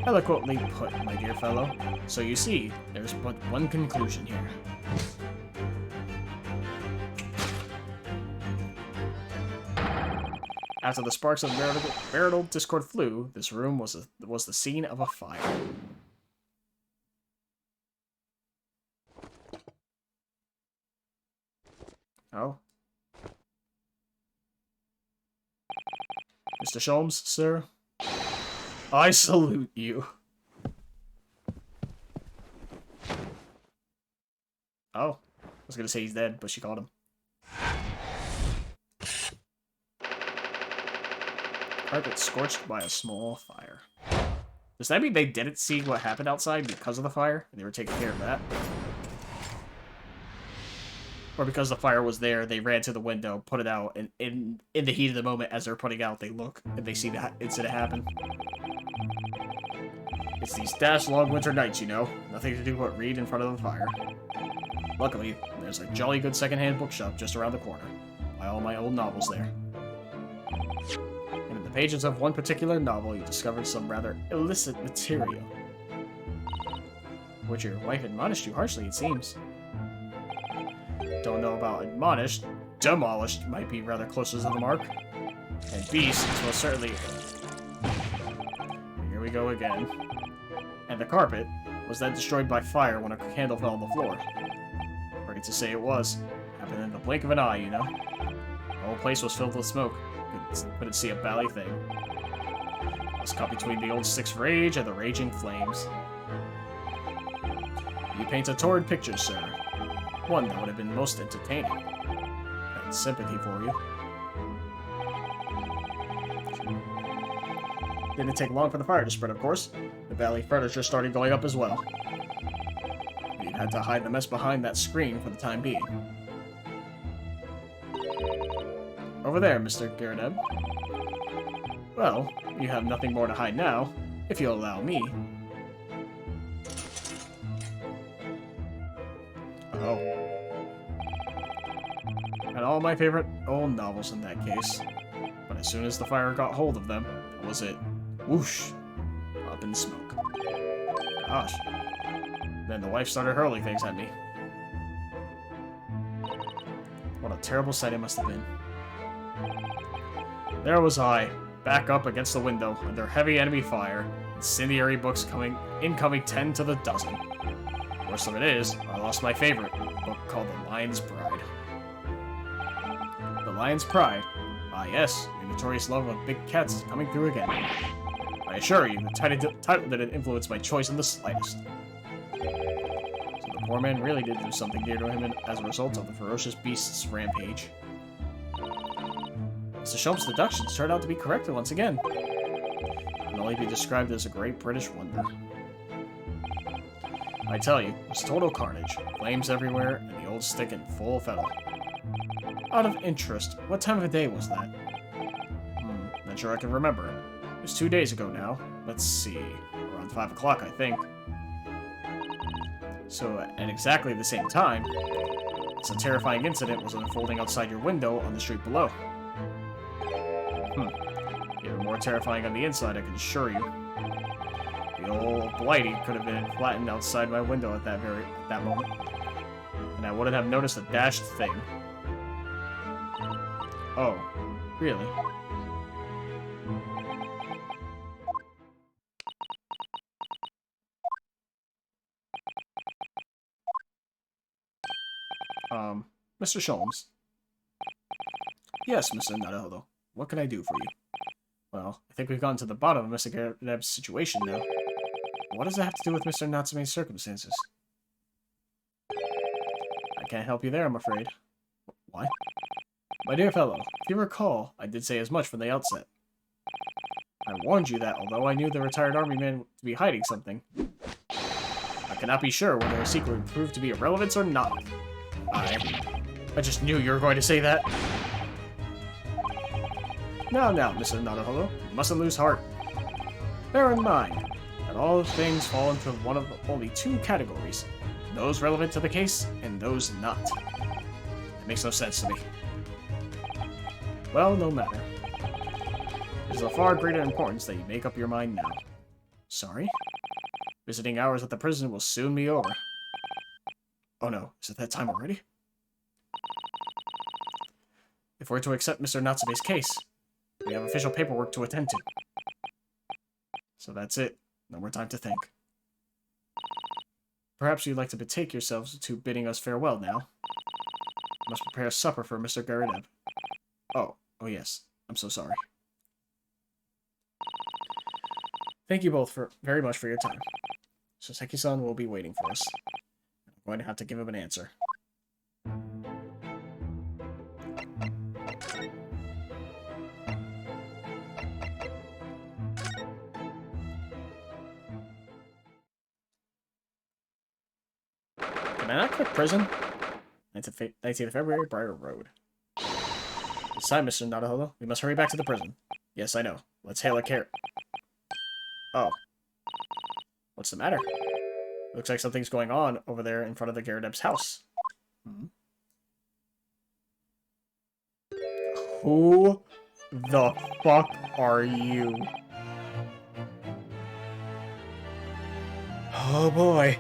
A: Eloquently put, my dear fellow. So you see, there's but one conclusion here. After the sparks of marital discord flew, this room was the scene of a fire. Oh. Mr. Sholmes, sir? I salute you. Oh. I was gonna say he's dead, but she caught him. Carpet scorched by a small fire. Does that mean they didn't see what happened outside because of the fire? And they were taking care of that? Or because the fire was there, they ran to the window, put it out, and in the heat of the moment, as they're putting out, they look, and they see the incident happen. It's these dash long winter nights, you know. Nothing to do but read in front of the fire. Luckily, there's a jolly good secondhand bookshop just around the corner. Buy all my old novels there. And in the pages of one particular novel, you discovered some rather illicit material. Which your wife admonished you harshly, it seems. Don't know about admonished. Demolished might be rather closer to the mark. And beast is most certainly... Here we go again. And the carpet was then destroyed by fire when a candle fell on the floor. Ready to say it was. Happened in the blink of an eye, you know. The whole place was filled with smoke. Couldn't see a bally thing. I was caught between the old stick's rage and the raging flames. You paint a torrid picture, sir. One that would have been most entertaining. I had sympathy for you. Didn't take long for the fire to spread, of course. The valley furniture started going up as well. You had to hide the mess behind that screen for the time being. Over there, Mr. Garrett. Well, you have nothing more to hide now, if you'll allow me. Oh. And all my favorite old novels in that case. But as soon as the fire got hold of them, that was it. Whoosh! Up in smoke. Gosh. Then the wife started hurling things at me. What a terrible sight it must have been. There was I, back up against the window, under heavy enemy fire, incendiary books incoming 10 to the dozen. Worst of it is, I lost my favorite, book called The Lion's Pride. The Lion's Pride? Ah yes, the notorious love of big cats is coming through again. I assure you, the title didn't influence my choice in the slightest. So the poor man really did lose something dear to him as a result of the ferocious beast's rampage. Mr. Sholmes' deductions turned out to be correct once again. It can only be described as a great British wonder. I tell you, it was total carnage, flames everywhere, and the old stick in full fettle. Out of interest, what time of the day was that? Not sure I can remember. It was 2 days ago now. Let's see, around 5 o'clock, I think. So, at exactly the same time, this terrifying incident was unfolding outside your window on the street below. Even more terrifying on the inside, I can assure you. The old Blighty could have been flattened outside my window at that moment, and I wouldn't have noticed a dashed thing. Oh, really? Mr. Sholmes. Yes, Mr. Naruhodo. What can I do for you? Well, I think we've gotten to the bottom of Mr. Garrett's situation now. What does that have to do with Mr. Natsume's circumstances? I can't help you there, I'm afraid. What? My dear fellow, if you recall, I did say as much from the outset. I warned you that, although I knew the retired army man to be hiding something, I cannot be sure whether a secret would prove to be irrelevant or not. I just knew you were going to say that. Now, Mr. Naruhodo, you mustn't lose heart. Bear in mind that all things fall into one of only 2 categories. Those relevant to the case, and those not. It makes no sense to me. Well, no matter. It is of far greater importance that you make up your mind now. Sorry? Visiting hours at the prison will soon be over. Oh no, is it that time already? If we're to accept Mr. Natsume's case, We have official paperwork to attend to. So that's it. No more time to think. Perhaps you'd like to betake yourselves to bidding us farewell now. I must prepare supper for Mr. Garadeb. Oh yes. I'm so sorry. Thank you both very much for your time. Soseki-san will be waiting for us. I'm going to have to give him an answer. Can I not click prison? 19th of February, Briar Road. It's time, Mr. Naruhodo. We must hurry back to the prison. Yes, I know. Let's hail a carrot. Oh. What's the matter? Looks like something's going on over there in front of the Garadeb's house. Who the fuck are you? Oh boy.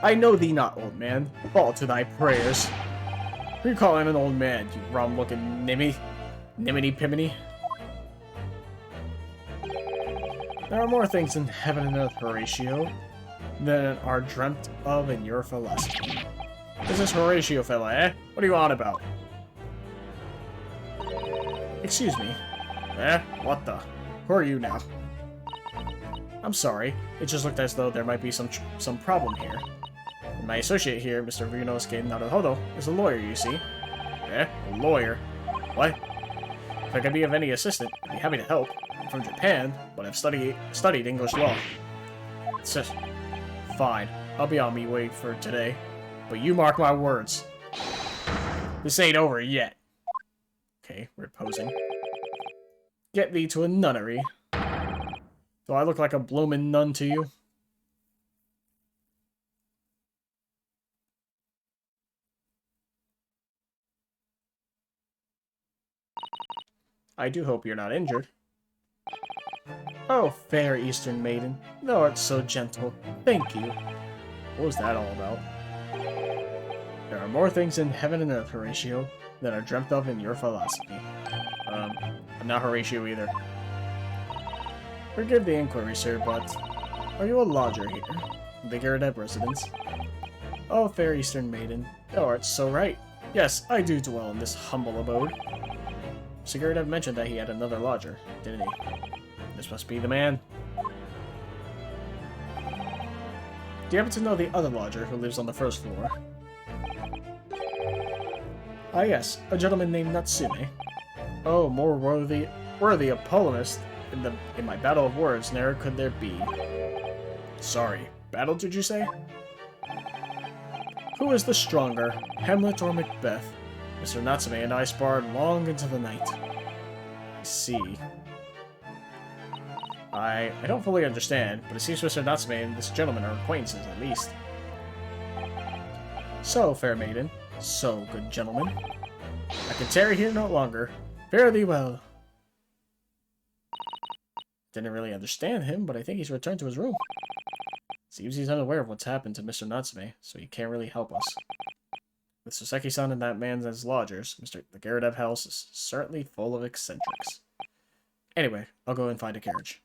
A: I know thee not, old man. Fall to thy prayers. Who you calling an old man, you rum-looking nimmy? Niminy-piminy? There are more things in heaven and earth, Horatio, than are dreamt of in your philosophy. Who's this Horatio fella, eh? What are you on about? Excuse me. Eh? What the? Who are you now? I'm sorry. It just looked as though there might be some problem here. And my associate here, Mr. Ryunosuke Naruhodo, is a lawyer, you see. Eh? A lawyer? What? If I could be of any assistance, I'd be happy to help. I'm from Japan, but I've studied English law. Fine. I'll be on me way for today. But you mark my words. This ain't over yet. Okay, we're posing. Get thee to a nunnery. Do I look like a bloomin' nun to you? I do hope you're not injured. Oh, fair Eastern maiden, thou art so gentle. Thank you. What was that all about? There are more things in heaven and earth, Horatio, than are dreamt of in your philosophy. I'm not Horatio either. Forgive the inquiry, sir, but are you a lodger here? The Garadeb residence? Oh, fair Eastern maiden, thou art so right. Yes, I do dwell in this humble abode. Mr. Garadeb mentioned that he had another lodger, didn't he? This must be the man. Do you happen to know the other lodger who lives on the first floor? Ah yes, a gentleman named Natsume. Oh, more worthy a polemist in my battle of words, ne'er could there be. Sorry, battle did you say? Who is the stronger, Hamlet or Macbeth? Mr. Natsume and I sparred long into the night. I see. I don't fully understand, but it seems Mr. Natsume and this gentleman are acquaintances, at least. So, fair maiden, so, good gentleman, I can tarry here no longer. Fare thee well. Didn't really understand him, but I think he's returned to his room. Seems he's unaware of what's happened to Mr. Natsume, so he can't really help us. With Soseki-san and that man as lodgers, the Garadeb house is certainly full of eccentrics. Anyway, I'll go and find a carriage.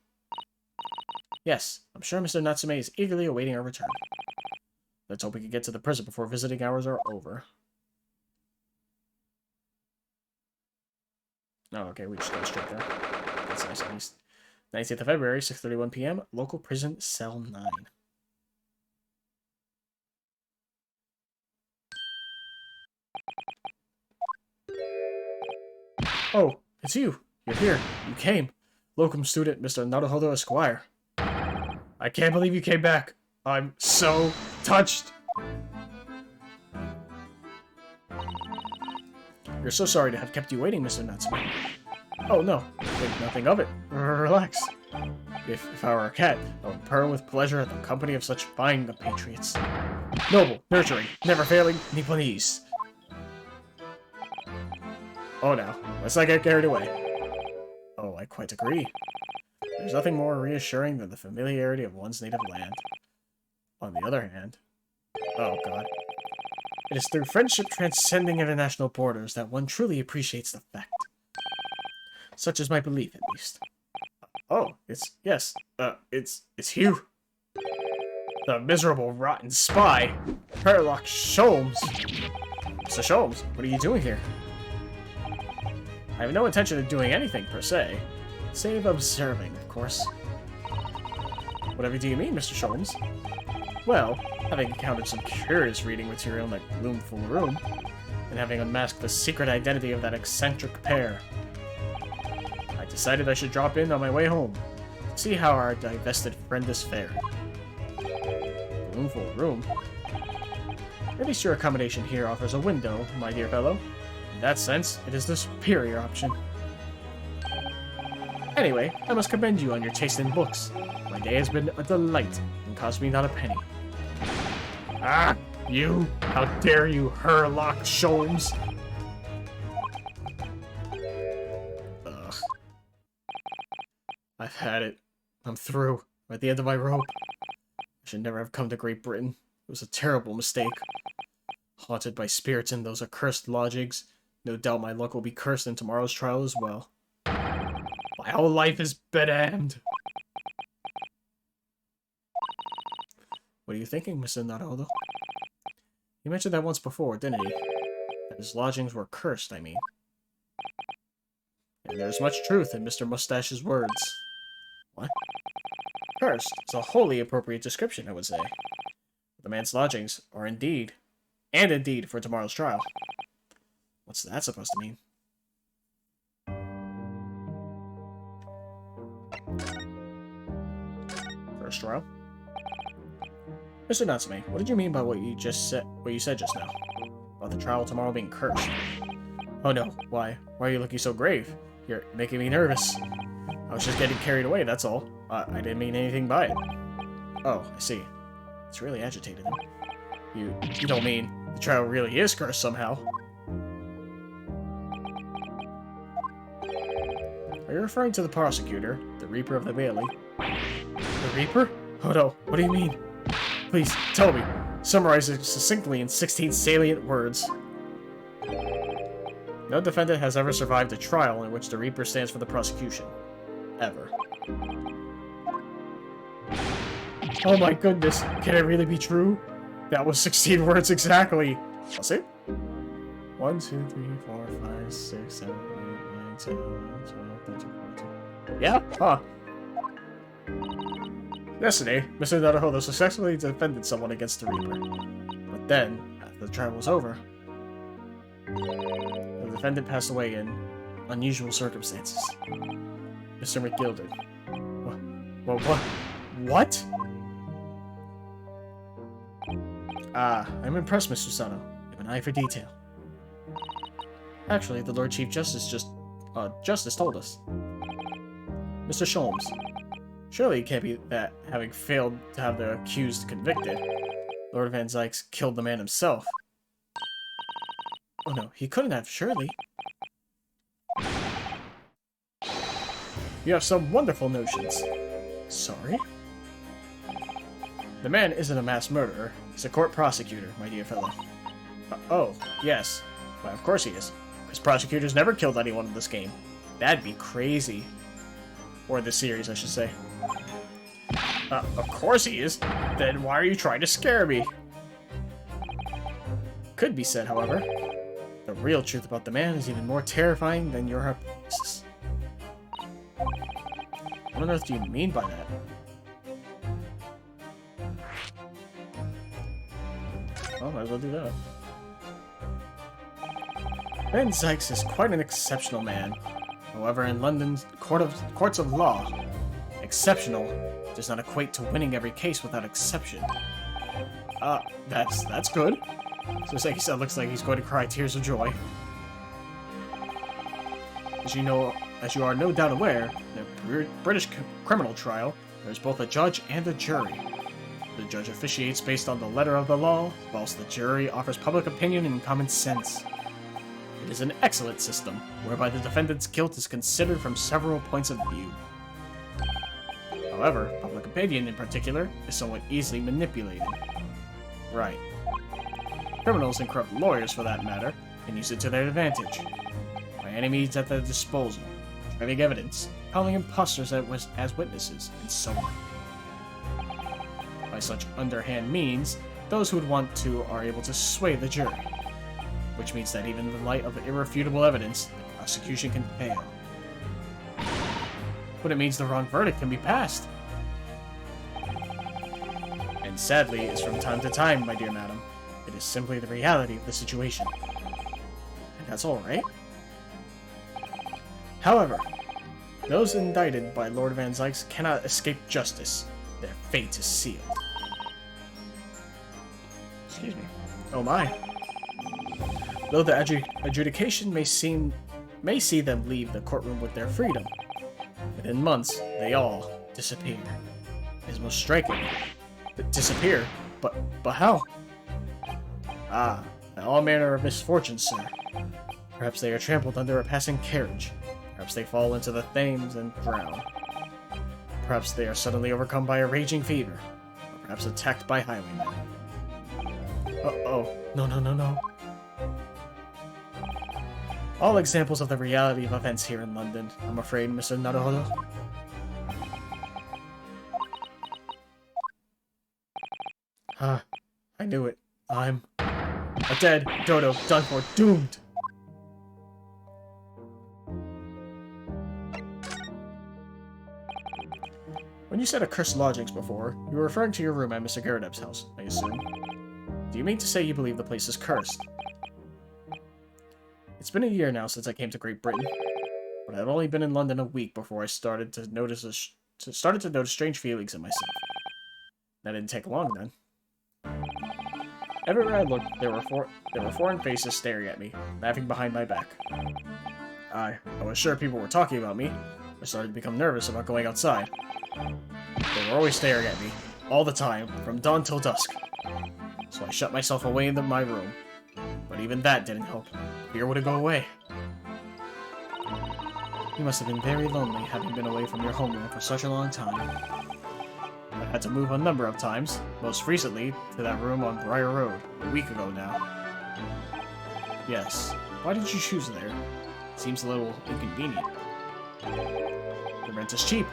A: Yes, I'm sure Mr. Natsume is eagerly awaiting our return. Let's hope we can get to the prison before visiting hours are over. Oh, okay, we just go straight there. That's nice, at least. 19th of February, 6:31 p.m., local prison, cell 9. Oh, it's you. You're here. You came. Locum student, Mr. Naruhodo Esquire. I can't believe you came back. I'm so touched. We're so sorry to have kept you waiting, Mr. Natsume. Oh, no. Think nothing of it. Relax. If I were a cat, I would purr with pleasure at the company of such fine compatriots. Noble, nurturing, never failing, Nipponese. Oh, now, let's not get carried away. Oh, I quite agree. There's nothing more reassuring than the familiarity of one's native land. On the other hand... Oh, God. It is through friendship transcending international borders that one truly appreciates the fact. Such is my belief, at least. Oh, yes, it's you. The miserable, rotten spy, Sherlock Sholmes. Mr. Sholmes, what are you doing here? I have no intention of doing anything, per se. Save observing, of course. Whatever do you mean, Mr. Sholmes? Well, having encountered some curious reading material in that gloomful room, and having unmasked the secret identity of that eccentric pair, I decided I should drop in on my way home, to see how our divested friend is faring. Gloomful room? At least your accommodation here offers a window, my dear fellow. In that sense, it is the superior option. Anyway, I must commend you on your taste in books. My day has been a delight, and cost me not a penny. Ah, you! How dare you, Sherlock Sholmes! Ugh. I've had it. I'm through. I'm at the end of my rope. I should never have come to Great Britain. It was a terrible mistake. Haunted by spirits in those accursed lodgings, no doubt my luck will be cursed in tomorrow's trial as well. My whole life is bedamned. What are you thinking, Mr. Naruhodo? You mentioned that once before, didn't he? That his lodgings were cursed, I mean. And there's much truth in Mr. Mustache's words. What? Cursed is a wholly appropriate description, I would say. The man's lodgings are indeed for tomorrow's trial. What's that supposed to mean? First trial? Mr. Natsume, what did you mean by what you said just now? About the trial tomorrow being cursed? Oh no, why? Why are you looking so grave? You're making me nervous. I was just getting carried away, that's all. I didn't mean anything by it. Oh, I see. It's really agitated him. You don't mean the trial really is cursed somehow? Are you referring to the prosecutor, the Reaper of the Bailey? The Reaper? Oh no, what do you mean? Please, tell me. Summarize it succinctly in 16 salient words. No defendant has ever survived a trial in which the Reaper stands for the prosecution. Ever. Oh my goodness, can it really be true? That was 16 words exactly. I'll see. 1, 2, 3, 4, 5, 6, 7, 8, 9, 10, 11, 12, 13, 14. Yeah? Huh. Yesterday, Mr. Naruhodo successfully defended someone against the Reaper. But then, after the trial was over, the defendant passed away in unusual circumstances. Mr. McGilded. What? Ah, I'm impressed, Mr. Sano. You have an eye for detail. Actually, the Lord Chief Justice Justice told us. Mr. Sholmes. Surely it can't be that, having failed to have the accused convicted, Lord Van Zykes killed the man himself. Oh no, he couldn't have, surely. You have some wonderful notions. Sorry? The man isn't a mass murderer. He's a court prosecutor, my dear fellow. Oh, yes. Why, of course he is. Because prosecutors never killed anyone in this game. That'd be crazy. Or this series, I should say. Of course he is. Then why are you trying to scare me? Could be said, however. The real truth about the man is even more terrifying than your hypothesis. What on earth do you mean by that? Well, might as well do that. Van Zykes is quite an exceptional man. However, in London's courts of law, exceptional does not equate to winning every case without exception. That's good. So like he said, looks like he's going to cry tears of joy. As you are no doubt aware, in a British criminal trial, there's both a judge and a jury. The judge officiates based on the letter of the law, whilst the jury offers public opinion and common sense. It is an excellent system, whereby the defendant's guilt is considered from several points of view. However, public opinion in particular is somewhat easily manipulated. Right. Criminals and corrupt lawyers, for that matter, can use it to their advantage. By any means at their disposal, driving evidence, calling imposters as witnesses, and so on. By such underhand means, those who would want to are able to sway the jury, which means that even in the light of irrefutable evidence, the prosecution can fail. But it means the wrong verdict can be passed. And sadly, it's from time to time, my dear madam. It is simply the reality of the situation. And that's all right. However, those indicted by Lord Van Zykes cannot escape justice. Their fate is sealed. Excuse me. Oh my. Though the adjudication may see them leave the courtroom with their freedom, within months they all disappear. It is most striking. Disappear? But how? Ah, by all manner of misfortunes, sir. Perhaps they are trampled under a passing carriage. Perhaps they fall into the Thames and drown. Perhaps they are suddenly overcome by a raging fever. Or perhaps attacked by highwaymen. Oh, no. All examples of the reality of events here in London, I'm afraid, Mr. Naruhodo. Ah, I knew it. I'm a dead, dodo, done for, doomed! When you said accursed lodgings before, you were referring to your room at Mr. Garredeb's house, I assume. Do you mean to say you believe the place is cursed? It's been a year now since I came to Great Britain, but I'd only been in London a week before I started to notice strange feelings in myself. That didn't take long then. Everywhere I looked, there were foreign faces staring at me, laughing behind my back. I was sure people were talking about me. I started to become nervous about going outside. They were always staring at me, all the time, from dawn till dusk. So I shut myself away in my room. But even that didn't help. Fear wouldn't go away. You must have been very lonely, having been away from your homeland for such a long time. I had to move a number of times, most recently to that room on Briar Road, a week ago now. Yes. Why did you choose there? Seems a little inconvenient. The rent is cheap.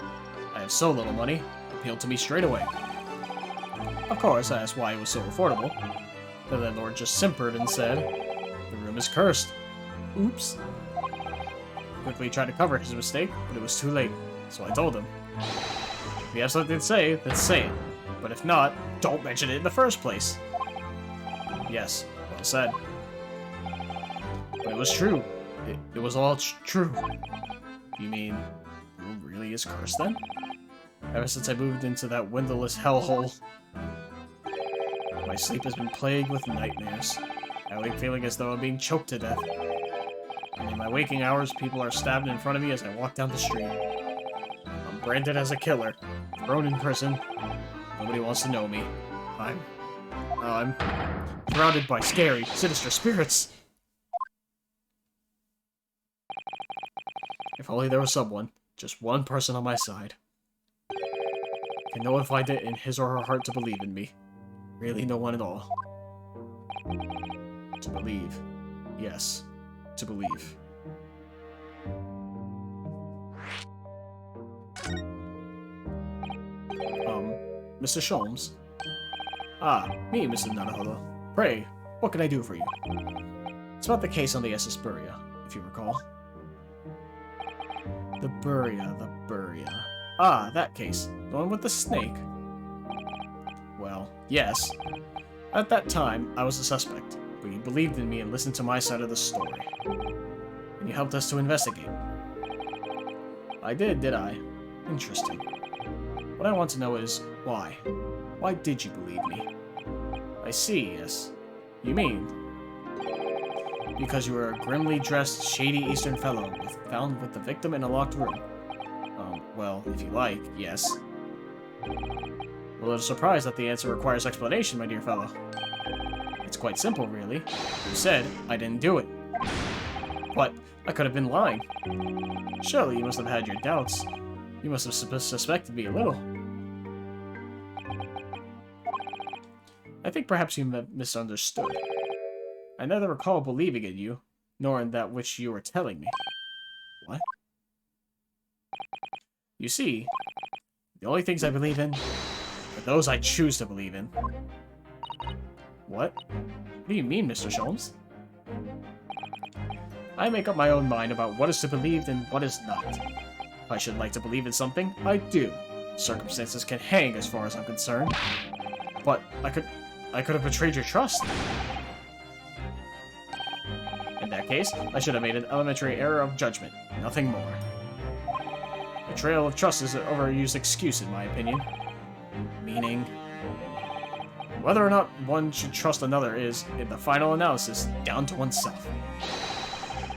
A: I have so little money. Appealed to me straight away. Of course, I asked why it was so affordable. The landlord just simpered and said, "The room is cursed." Oops. Quickly tried to cover his mistake, but it was too late, so I told him. If you have something to say, then say it. But if not, don't mention it in the first place. Yes, well said. But it was true. It was all true. You mean, the room really is cursed then? Ever since I moved into that windowless hellhole, my sleep has been plagued with nightmares. I wake feeling as though I'm being choked to death. And in my waking hours, people are stabbed in front of me as I walk down the street. I'm branded as a killer, thrown in prison. Nobody wants to know me. I'm surrounded by scary, sinister spirits. If only there was someone, just one person on my side. Can no one find it in his or her heart to believe in me? Really no one at all. To believe. Yes. To believe. Mr. Sholmes? Ah, me, Mr. Naruhodo. Pray, what can I do for you? It's about the case on the SS Buria, if you recall. The Buria. Ah, that case. The one with the snake. Well, yes. At that time, I was a suspect, but you believed in me and listened to my side of the story. And you helped us to investigate. I did I? Interesting. What I want to know is, why? Why did you believe me? I see, yes. You mean? Because you were a grimly dressed, shady Eastern fellow found with the victim in a locked room. Well, if you like, yes. A little surprised that the answer requires explanation, my dear fellow. It's quite simple, really. You said I didn't do it. But I could have been lying. Surely you must have had your doubts. You must have suspected me a little. I think perhaps you misunderstood. I neither recall believing in you, nor in that which you were telling me. What? You see, the only things I believe in are those I choose to believe in. What? What do you mean, Mr. Sholmes? I make up my own mind about what is to be believed and what is not. If I should like to believe in something, I do. Circumstances can hang as far as I'm concerned. But I could have betrayed your trust. In that case, I should have made an elementary error of judgment. Nothing more. Betrayal of trust is an overused excuse, in my opinion. Meaning, whether or not one should trust another is, in the final analysis, down to oneself.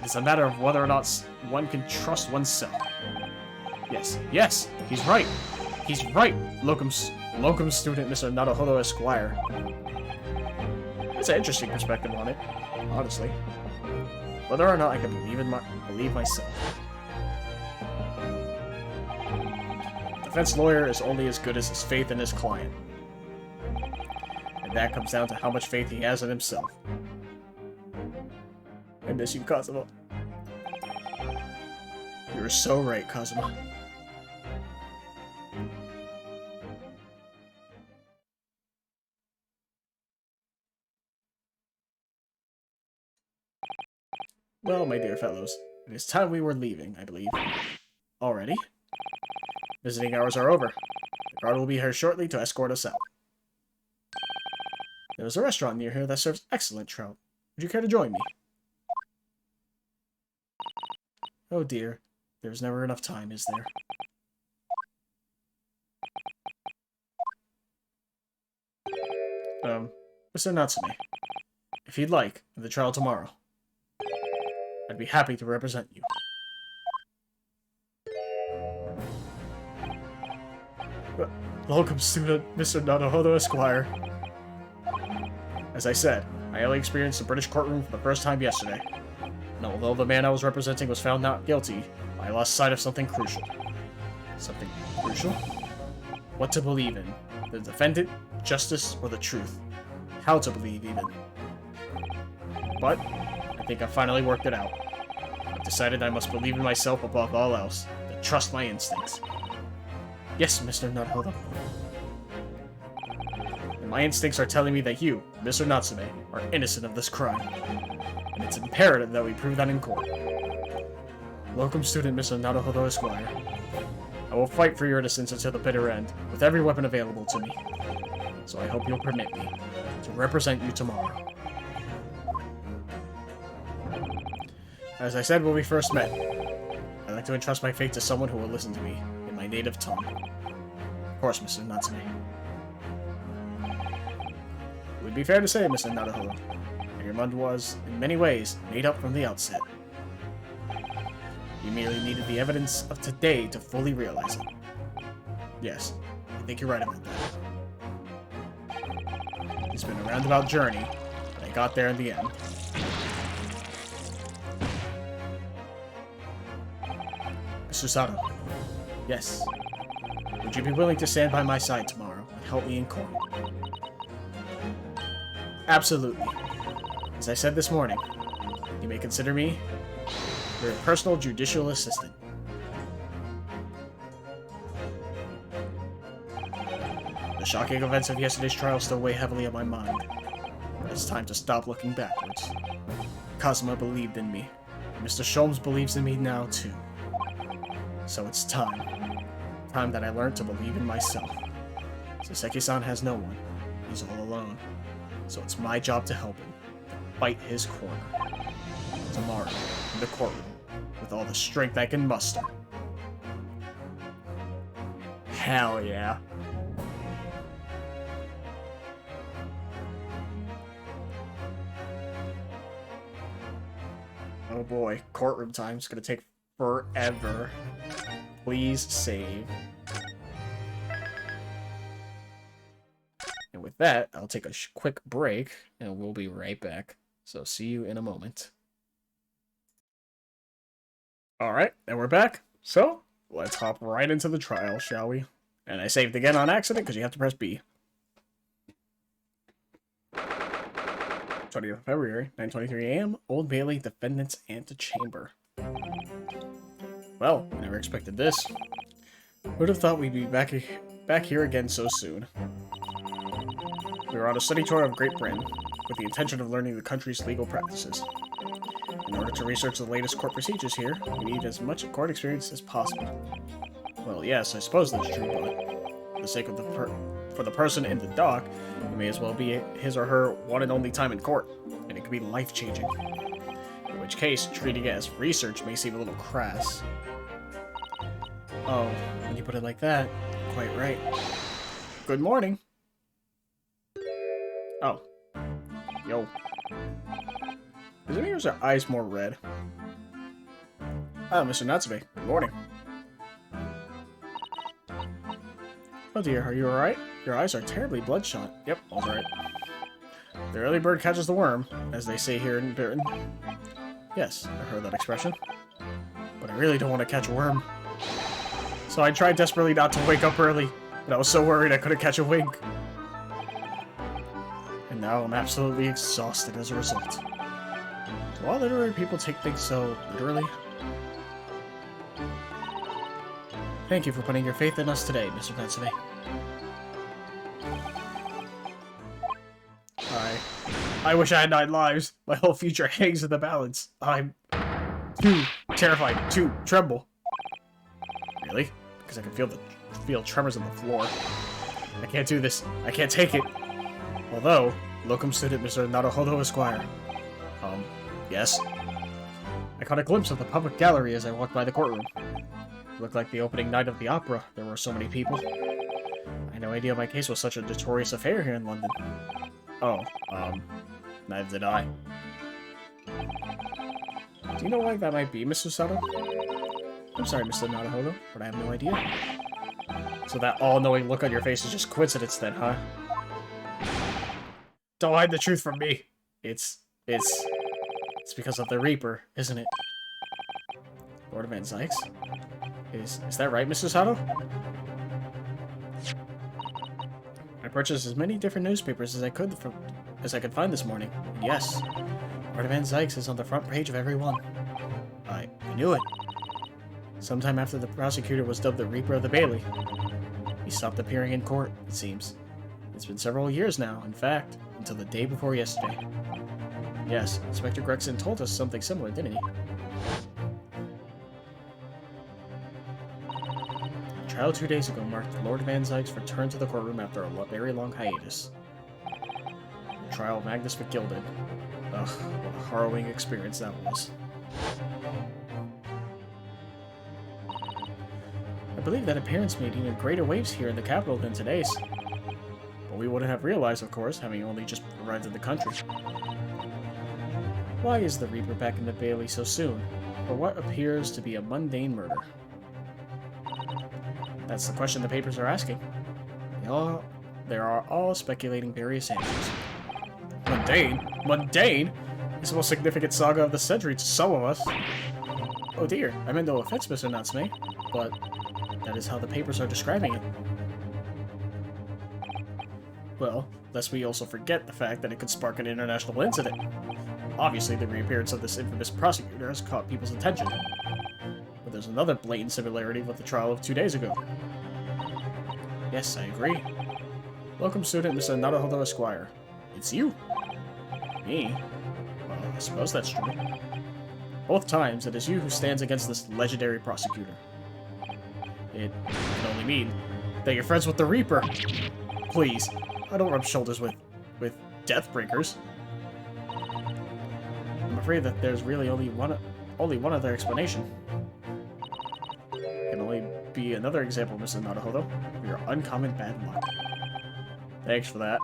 A: It is a matter of whether or not one can trust oneself. Yes, he's right. He's right, locum student Mr. Naruhodo Esquire. That's an interesting perspective on it, honestly. Whether or not I can believe myself. Defense lawyer is only as good as his faith in his client. And that comes down to how much faith he has in himself. I miss you, Kazuma. You're so right, Kazuma. Well, my dear fellows, it is time we were leaving, I believe. Already? Visiting hours are over. The guard will be here shortly to escort us out. There's a restaurant near here that serves excellent trout. Would you care to join me? Oh dear, there's never enough time, is there? Mr. Natsume, if you'd like, at the trial tomorrow, I'd be happy to represent you. Welcome, student Mr. Naruhodo Esquire. As I said, I only experienced the British courtroom for the first time yesterday. And although the man I was representing was found not guilty, I lost sight of something crucial. Something crucial? What to believe in. The defendant, justice, or the truth. How to believe, even. But I think I finally worked it out. I've decided I must believe in myself above all else, to trust my instincts. Yes, Mr. Naruhodo. And my instincts are telling me that you, Mr. Natsume, are innocent of this crime. And it's imperative that we prove that in court. Welcome, student Mr. Naruhodo Esquire. I will fight for your innocence until the bitter end, with every weapon available to me. So I hope you'll permit me to represent you tomorrow. As I said when we first met, I'd like to entrust my fate to someone who will listen to me in my native tongue. Of course, Mr. Natsume. It would be fair to say, Mr. Naruhodo, that your mind was, in many ways, made up from the outset. You merely needed the evidence of today to fully realize it. Yes, I think you're right about that. It's been a roundabout journey, but I got there in the end. Mr. Sato. Yes. Would you be willing to stand by my side tomorrow and help me in court? Absolutely. As I said this morning, you may consider me your personal judicial assistant. The shocking events of yesterday's trial still weigh heavily on my mind. But it's time to stop looking backwards. Kazuma believed in me. And Mr. Sholmes believes in me now, too. So it's time. Time that I learned to believe in myself. Soseki-san has no one. He's all alone. So it's my job to help him. To fight his corner. Tomorrow, in the courtroom, with all the strength I can muster. Hell yeah. Oh boy, courtroom time's gonna take forever. Please save. And with that, I'll take a quick break, and we'll be right back. So see you in a moment. Alright, and we're back. So, let's hop right into the trial, shall we? And I saved again on accident, because you have to press B. So 20th of February, 9:23 a.m., Old Bailey Defendant's Antechamber. Well, I never expected this. Who'd have thought we'd be back here again so soon? We were on a study tour of Great Britain, with the intention of learning the country's legal practices. In order to research the latest court procedures here, we need as much court experience as possible. Well, yes, I suppose that's true, but for the sake of the person in the dock, it may as well be his or her one and only time in court, and it could be life-changing. In which case, treating it as research may seem a little crass. Oh, when you put it like that, quite right. Good morning. Oh. Yo. Is any of your eyes more red? Oh, Mr. Natsume. Good morning. Oh dear, are you alright? Your eyes are terribly bloodshot. Yep, all's right. The early bird catches the worm, as they say here in Britain. Yes, I heard that expression. But I really don't want to catch a worm. So I tried desperately not to wake up early, but I was so worried I couldn't catch a wink. And now I'm absolutely exhausted as a result. Do all literary people take things so literally? Thank you for putting your faith in us today, Mr. Natsume. I wish I had 9 lives. My whole future hangs in the balance. I'm too terrified to tremble. Really? Because I can feel tremors on the floor. I can't do this. I can't take it. Although, locum student Mr. Naruhodo Esquire. Yes? I caught a glimpse of the public gallery as I walked by the courtroom. It looked like the opening night of the opera. There were so many people. I had no idea my case was such a notorious affair here in London. Oh, neither did I. Do you know why that might be, Mr. Sato? I'm sorry, Mr. Naruhodo, but I have no idea. So that all-knowing look on your face is just coincidence then, huh? Don't hide the truth from me. It's because of the Reaper, isn't it? Lord Van Zykes? Is that right, Mr. Sato? I purchased as many different newspapers as I could find this morning. And yes, Lord Van Zykes is on the front page of every one. I knew it. Sometime after the prosecutor was dubbed the Reaper of the Bailey, he stopped appearing in court, it seems. It's been several years now, in fact, until the day before yesterday. Yes, Inspector Gregson told us something similar, didn't he? The trial 2 days ago marked Lord Van Zykes' return to the courtroom after a very long hiatus. The trial of Magnus McGilded. Ugh, what a harrowing experience that was. I believe that appearance made even greater waves here in the capital than today's. But we wouldn't have realized, of course, having only just arrived in the country. Why is the Reaper back in the Bailey so soon, for what appears to be a mundane murder? That's the question the papers are asking. They are all speculating various answers. Mundane? Mundane? It's the most significant saga of the century to some of us. Oh dear, I meant no offense, Mr. Natsume, but that is how the papers are describing it. Well, lest we also forget the fact that it could spark an international incident. Obviously, the reappearance of this infamous prosecutor has caught people's attention. But there's another blatant similarity with the trial of 2 days ago. Yes, I agree. Welcome, student Mr. Naruhodo Esquire. It's you. Me? Well, I suppose that's true. Both times, it is you who stands against this legendary prosecutor. It can only mean that you're friends with the Reaper. Please, I don't rub shoulders with Deathbreakers. I'm afraid that there's really only one other explanation. It can only be another example, Mr. Naruhodo, of your uncommon bad luck. Thanks for that.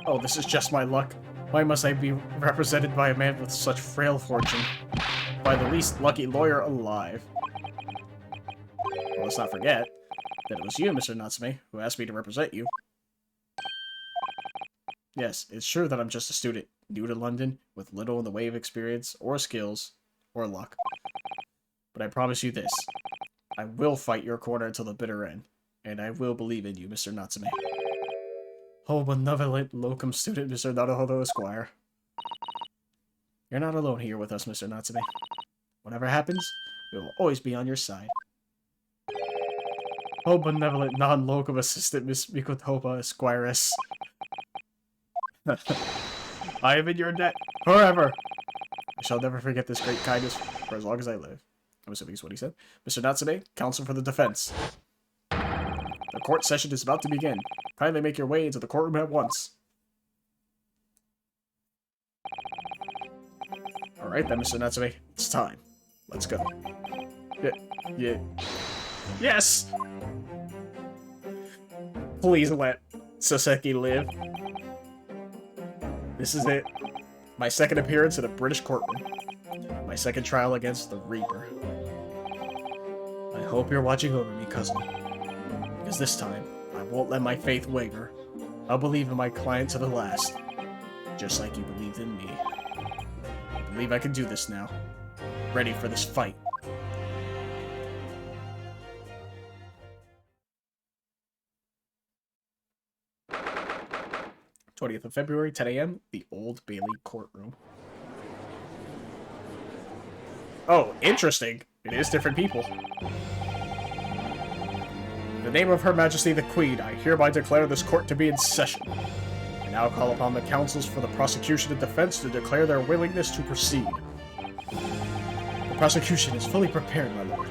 A: Oh, this is just my luck. Why must I be represented by a man with such frail fortune? By the least lucky lawyer alive. Well, let's not forget that it was you, Mr. Natsume, who asked me to represent you. Yes, it's true that I'm just a student, new to London, with little in the way of experience, or skills, or luck. But I promise you this. I will fight your corner until the bitter end, and I will believe in you, Mr. Natsume. Oh, benevolent locum student, Mr. Naruhodo Esquire. You're not alone here with us, Mr. Natsume. Whatever happens, we will always be on your side. Oh, benevolent non-locum assistant, Miss Mikotoba Esquires. I am in your debt forever. I shall never forget this great kindness for as long as I live. I'm assuming is what he said. Mr. Natsume, counsel for the defense. The court session is about to begin. Kindly make your way into the courtroom at once. Alright then, Mr. Natsume. It's time. Let's go. Yeah. Yes! Please let Soseki live. This is it. My second appearance in a British courtroom. My second trial against the Reaper. I hope you're watching over me, cousin. Because this time, I won't let my faith waver. I'll believe in my client to the last. Just like you believed in me. I believe I can do this now. Ready for this fight. '20th of February, 10 a.m., the Old Bailey courtroom. Oh, interesting. It is different people. In the name of Her Majesty the Queen, I hereby declare this court to be in session. I now call upon the counsels for the prosecution and defense to declare their willingness to proceed. The prosecution is fully prepared, my lord.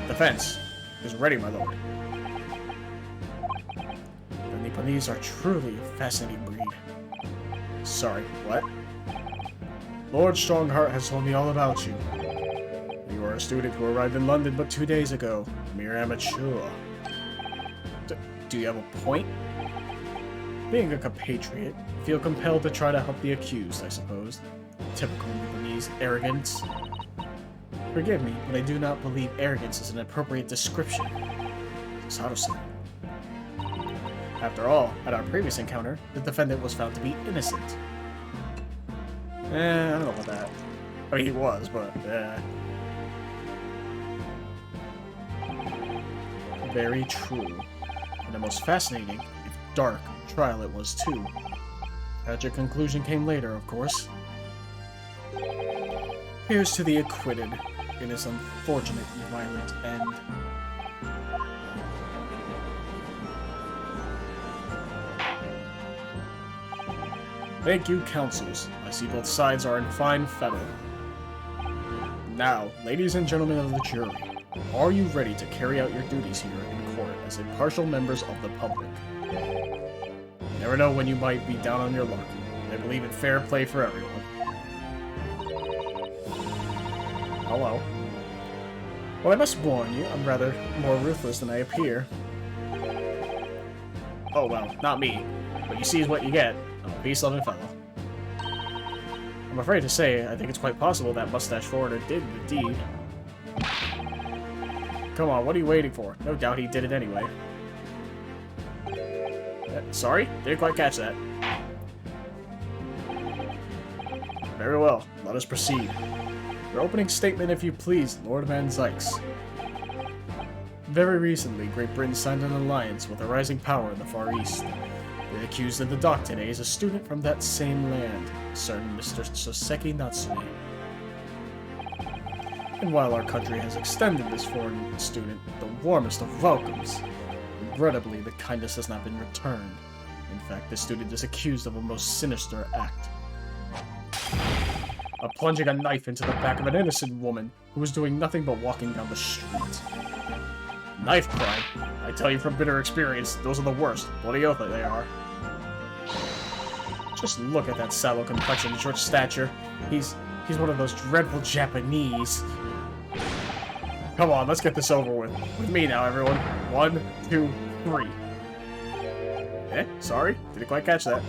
A: Defense is ready, my lord. The Nipponese are truly a fascinating breed. Sorry, what? Lord Strongheart has told me all about you. You are a student who arrived in London but 2 days ago. Mere amateur. Do you have a point? Being a compatriot, I feel compelled to try to help the accused, I suppose. Typical Nipponese arrogance. Forgive me, but I do not believe arrogance is an appropriate description. Sato-san. After all, at our previous encounter, the defendant was found to be innocent. I don't know about that. I mean, he was, but, Very true. And the most fascinating, if dark, trial it was, too. Tragic conclusion came later, of course. Here's to the acquitted in his unfortunate violent end. Thank you, counsels. I see both sides are in fine fettle. Now, ladies and gentlemen of the jury, are you ready to carry out your duties here in court as impartial members of the public? You never know when you might be down on your luck. I believe in fair play for everyone. Hello. Well, I must warn you, I'm rather more ruthless than I appear. Oh well, not me. What you see is what you get. I'm a peace-loving fellow. I'm afraid to say, I think it's quite possible that Mustache Foreigner did the deed. Come on, what are you waiting for? No doubt he did it anyway. Sorry? Didn't quite catch that. Very well, let us proceed. Your opening statement, if you please, Lord Van Zykes. Very recently, Great Britain signed an alliance with a rising power in the Far East. The accused in the dock today is a student from that same land, a certain Mr. Soseki Natsume. And while our country has extended this foreign student the warmest of welcomes, regrettably the kindness has not been returned. In fact, this student is accused of a most sinister act. Of plunging a knife into the back of an innocent woman who was doing nothing but walking down the street. Knife crime? I tell you from bitter experience, those are the worst. Bloody oath they are. Just look at that sallow complexion and short stature. He's one of those dreadful Japanese. Come on, let's get this over with. With me now, everyone. 1, 2, 3. Sorry, didn't quite catch that.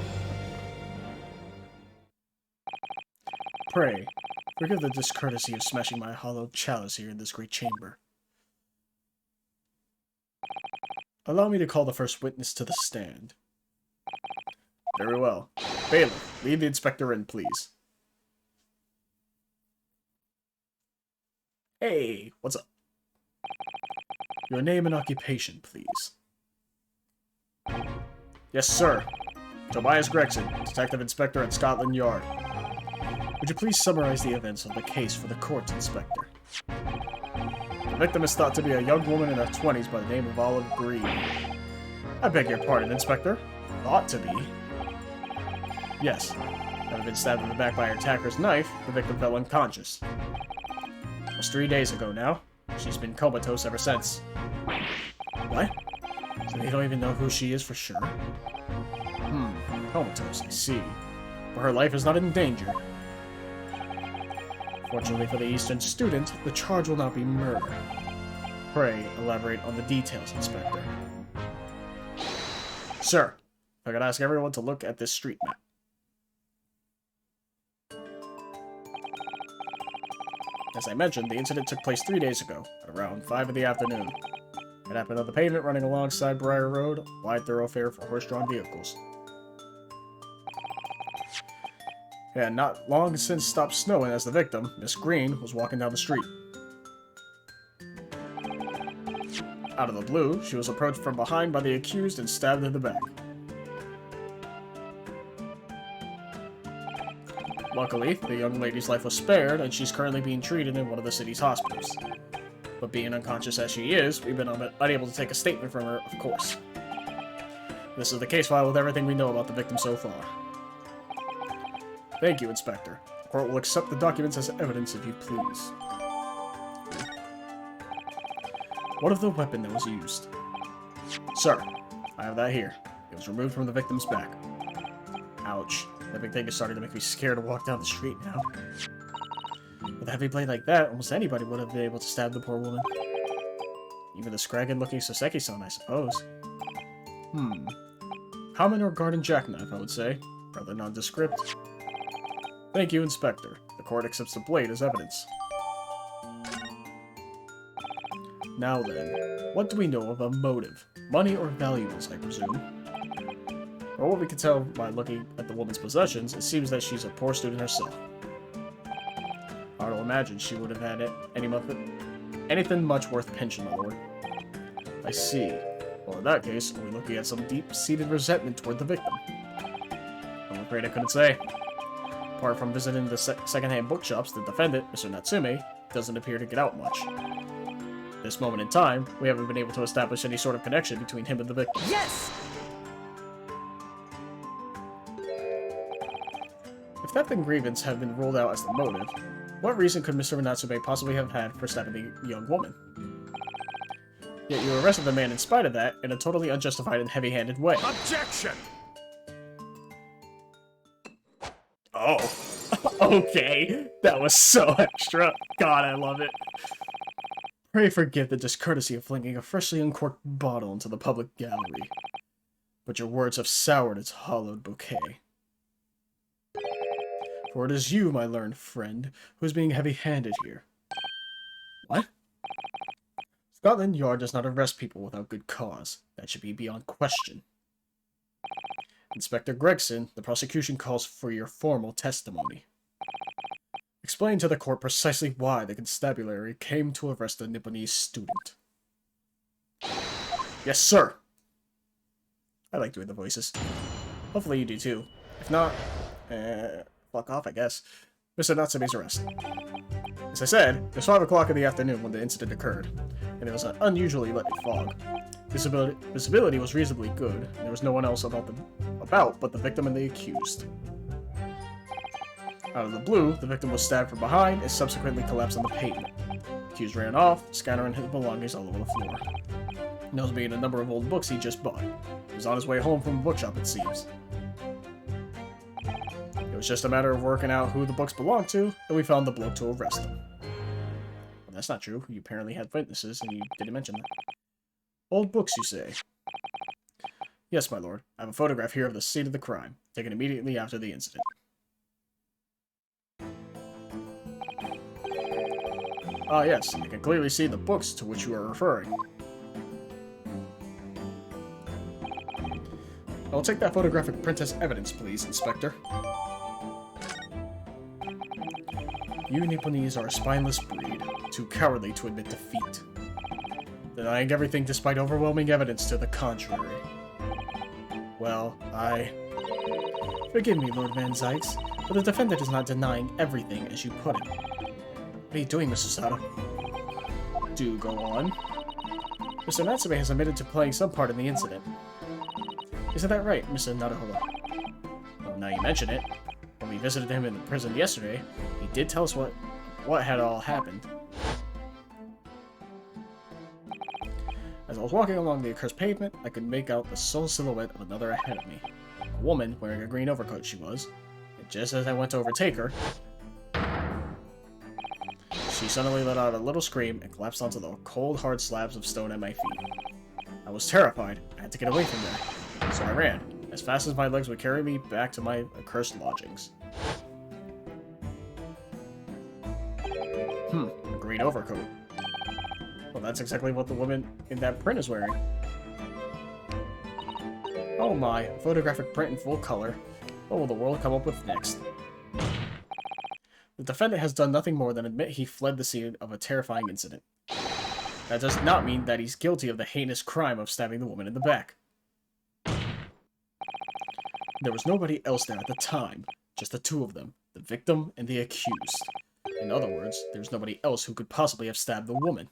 A: Pray, forgive the discourtesy of smashing my hollow chalice here in this great chamber. Allow me to call the first witness to the stand. Very well. Bailiff, lead the inspector in, please. Hey, what's up? Your name and occupation, please. Yes, sir. Tobias Gregson, Detective Inspector at Scotland Yard. Would you please summarize the events of the case for the court, Inspector? The victim is thought to be a young woman in her 20s by the name of Olive Green. I beg your pardon, Inspector. Thought to be. Yes. Having been stabbed in the back by her attacker's knife, the victim fell unconscious. It was 3 days ago now. She's been comatose ever since. What? So they don't even know who she is for sure? Comatose, I see. But her life is not in danger. Fortunately for the Eastern student, the charge will not be murder. Pray, elaborate on the details, Inspector. Sir, if I could ask everyone to look at this street map. As I mentioned, the incident took place 3 days ago, at around 5 in the afternoon. It happened on the pavement running alongside Briar Road, a wide thoroughfare for horse-drawn vehicles. It had not long since stopped snowing as the victim, Miss Green, was walking down the street. Out of the blue, she was approached from behind by the accused and stabbed in the back. Luckily, the young lady's life was spared, and she's currently being treated in one of the city's hospitals. But being unconscious as she is, we've been unable to take a statement from her, of course. This is the case file with everything we know about the victim so far. Thank you, Inspector. The court will accept the documents as evidence if you please. What of the weapon that was used? Sir, I have that here. It was removed from the victim's back. Ouch. That big thing is starting to make me scared to walk down the street now. With a heavy blade like that, almost anybody would have been able to stab the poor woman. Even the scraggin-looking Soseki-san, I suppose. Common or garden jackknife, I would say. Rather nondescript. Thank you, Inspector. The court accepts the blade as evidence. Now then, what do we know of a motive? Money or valuables, I presume? From what we can tell by looking at the woman's possessions, it seems that she's a poor student herself. Hard to imagine she would have had anything much worth pinching, my lord. I see. Well, in that case, are we looking at some deep-seated resentment toward the victim? I'm afraid I couldn't say. Apart from visiting the second-hand bookshops, the defendant, Mr. Natsume, doesn't appear to get out much. At this moment in time, we haven't been able to establish any sort of connection between him and the victim.
C: Yes!
A: If theft and grievance have been ruled out as the motive, what reason could Mr. Natsume possibly have had for stabbing the young woman? Yet you arrested the man in spite of that, in a totally unjustified and heavy-handed way.
C: Objection!
A: Oh. Okay. That was so extra. God, I love it. Pray forgive the discourtesy of flinging a freshly uncorked bottle into the public gallery. But your words have soured its hallowed bouquet. For it is you, my learned friend, who is being heavy-handed here. What? Scotland Yard does not arrest people without good cause. That should be beyond question. Inspector Gregson, the prosecution calls for your formal testimony. Explain to the court precisely why the constabulary came to arrest the Nipponese student. Yes, sir! I like doing the voices. Hopefully you do too. If not, fuck off, I guess. Mr. Natsume's arrest. As I said, it was 5 o'clock in the afternoon when the incident occurred, and it was an unusually light fog. Visibility was reasonably good, and there was no one else about but the victim and the accused. Out of the blue, the victim was stabbed from behind and subsequently collapsed on the pavement. The accused ran off, scattering his belongings all over the floor. Those being a number of old books he just bought. He was on his way home from a bookshop, it seems. It was just a matter of working out who the books belonged to, and we found the bloke to arrest him. Well, that's not true. You apparently had witnesses, and you didn't mention that. Old books, you say? Yes, my lord. I have a photograph here of the scene of the crime, taken immediately after the incident. Ah, yes, I can clearly see the books to which you are referring. I'll take that photographic print as evidence, please, Inspector. You Nipponese are a spineless breed, too cowardly to admit defeat. Denying everything despite overwhelming evidence to the contrary. well, Forgive me, Lord Van Zykes, but the defendant is not denying everything as you put it. What are you doing, Mr. Sato? Do go on. Mr. Natsume has admitted to playing some part in the incident. Isn't that right, Mr. Naruhodo? Well, now you mention it. When we visited him in the prison yesterday, he did tell us what had all happened. As I was walking along the accursed pavement, I could make out the sole silhouette of another ahead of me. A woman wearing a green overcoat she was, and just as I went to overtake her, she suddenly let out a little scream and collapsed onto the cold, hard slabs of stone at my feet. I was terrified. I had to get away from there, so I ran, as fast as my legs would carry me back to my accursed lodgings. A green overcoat. Well, that's exactly what the woman in that print is wearing. Oh my, a photographic print in full color. What will the world come up with next? The defendant has done nothing more than admit he fled the scene of a terrifying incident. That does not mean that he's guilty of the heinous crime of stabbing the woman in the back. There was nobody else there at the time, just the two of them, the victim and the accused. In other words, there's nobody else who could possibly have stabbed the woman.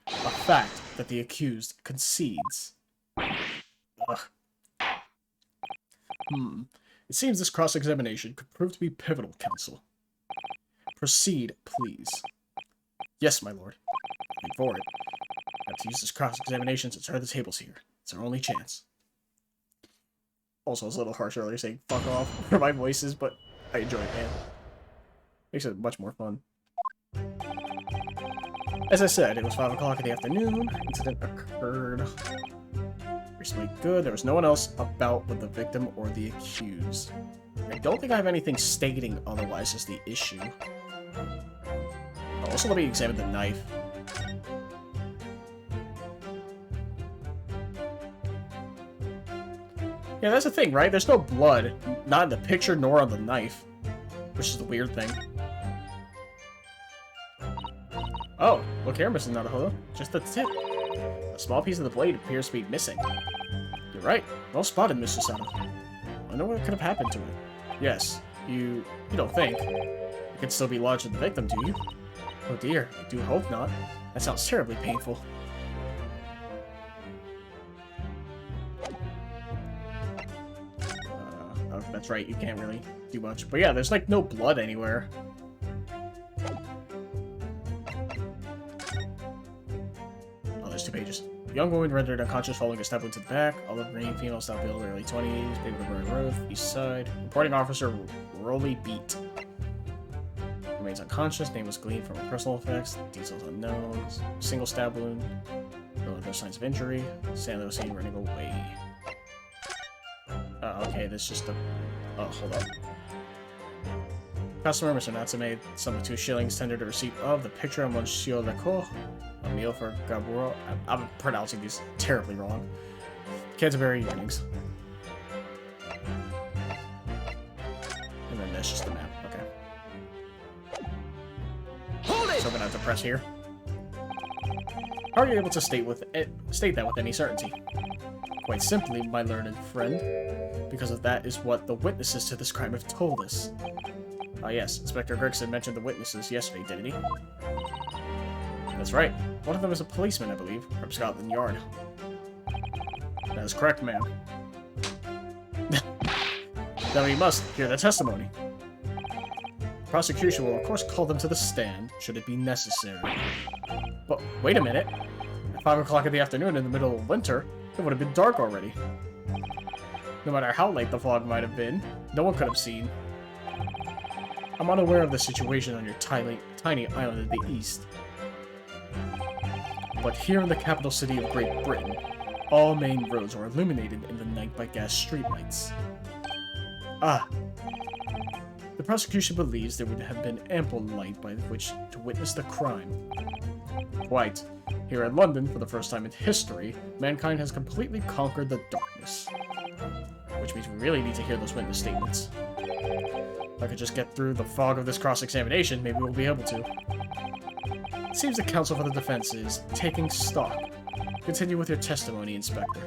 A: A fact that the accused concedes. Ugh. It seems this cross-examination could prove to be pivotal, counsel. Proceed, please. Yes, my lord. Wait for it. I have to use this cross-examination to turn the tables here. It's our only chance. Also, I was a little harsh earlier saying fuck off for my voices, but I enjoy it, man. Makes it much more fun. As I said, it was 5 o'clock in the afternoon. Incident occurred. Reasonably good. There was no one else about with the victim or the accused. I don't think I have anything stating otherwise as the issue. Oh, also, let me examine the knife. Yeah, that's the thing, right? There's no blood. Not in the picture nor on the knife. Which is the weird thing. Oh, look here, Mr. Naruhodo. Just the tip. A small piece of the blade appears to be missing. You're right. Well spotted, Mr. Sato. I wonder what could have happened to it. Yes, you don't think it could still be lodged in the victim, do you? Oh dear, I do hope not. That sounds terribly painful. Oh, that's right, you can't really do much. But yeah, there's like no blood anywhere. Oh, there's 2 pages. Young woman rendered unconscious following a stab wound to the back. Olive green, female, style build, early 20s, baby Burn Road, east side. Reporting officer Rolly Beat. Remains unconscious. Name was gleaned from her personal effects. Details unknown. Single stab wound. No other signs of injury. Sandler was seen running away. Okay, this is just a... Oh, hold up. Customer, Mr. Natsume, sum of 2 shillings, tendered a receipt of the picture of Monsieur Lecour. A meal for Gaburo. I'm pronouncing these terribly wrong. Canterbury earnings. And then that's just the map. Okay.
C: Hold it!
A: So I'm gonna have to press here. How are you able to state that with any certainty? Quite simply, my learned friend, because of that is what the witnesses to this crime have told us. Ah yes, Inspector Gregson mentioned the witnesses yesterday, didn't he? That's right. One of them is a policeman, I believe, from Scotland Yard. That is correct, ma'am. Now we must hear the testimony. The prosecution will, of course, call them to the stand, should it be necessary. But wait a minute. At 5 o'clock in the afternoon in the middle of winter, it would have been dark already. No matter how late the fog might have been, no one could have seen. I'm unaware of the situation on your tiny island in the east. But here in the capital city of Great Britain, all main roads are illuminated in the night by gas streetlights. Ah. The prosecution believes there would have been ample light by which to witness the crime. Quite. Here in London, for the first time in history, mankind has completely conquered the darkness. Which means we really need to hear those witness statements. If I could just get through the fog of this cross-examination, maybe we'll be able to. It seems the counsel for the defense is taking stock. Continue with your testimony, Inspector.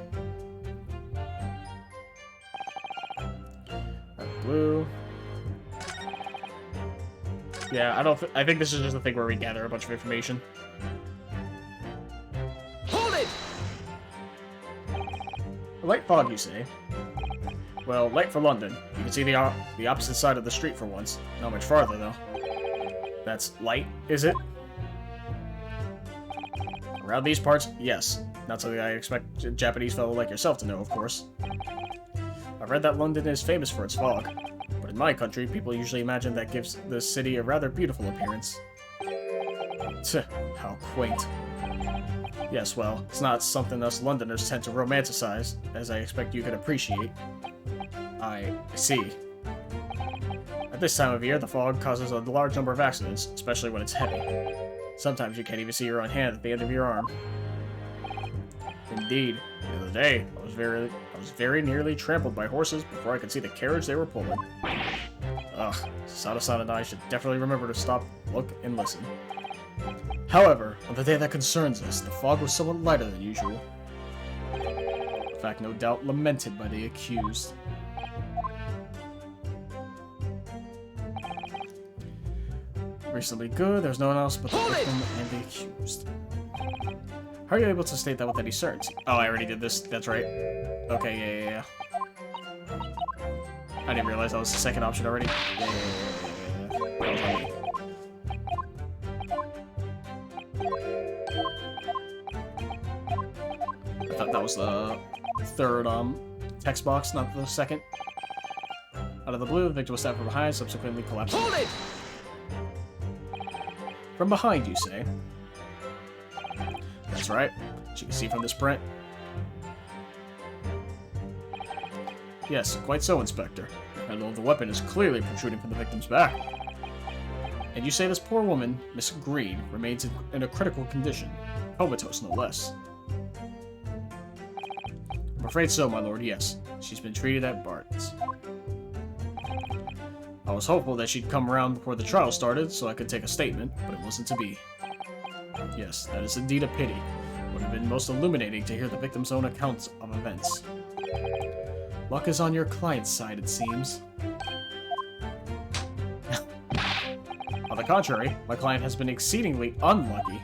A: blue. Yeah, I think this is just a thing where we gather a bunch of information.
C: Hold it!
A: A light fog, you say? Well, light for London. You can see the opposite side of the street for once. Not much farther, though. That's light, is it? Around these parts, yes. Not something I expect a Japanese fellow like yourself to know, of course. I've read that London is famous for its fog. But in my country, people usually imagine that gives the city a rather beautiful appearance. Tch, how quaint. Yes, well, it's not something us Londoners tend to romanticize, as I expect you could appreciate. I see. At this time of year, the fog causes a large number of accidents, especially when it's heavy. Sometimes you can't even see your own hand at the end of your arm. Indeed, the other day, I was very nearly trampled by horses before I could see the carriage they were pulling. Ugh, Sada-san and I should definitely remember to stop, look, and listen. However, on the day that concerns us, the fog was somewhat lighter than usual. In fact, no doubt lamented by the accused. Reasonably good, there's no one else but the victim and the accused. How are you able to state that with any certainty? Oh, I already did this, that's right. Okay, yeah. I didn't realize that was the second option already. Yeah. That was on me. I thought that was the third text box, not the second. Out of the blue, the victim was stabbed from behind, subsequently collapsed.
C: Hold it!
A: From behind, you say? That's right. As you can see from this print. Yes, quite so, Inspector. The handle of the weapon is clearly protruding from the victim's back. And you say this poor woman, Miss Green, remains in a critical condition. Comatose, no less. I'm afraid so, my lord, yes. She's been treated at Barton's. I was hopeful that she'd come around before the trial started, so I could take a statement, but it wasn't to be. Yes, that is indeed a pity. It would have been most illuminating to hear the victim's own accounts of events. Luck is on your client's side, it seems. On the contrary, my client has been exceedingly unlucky.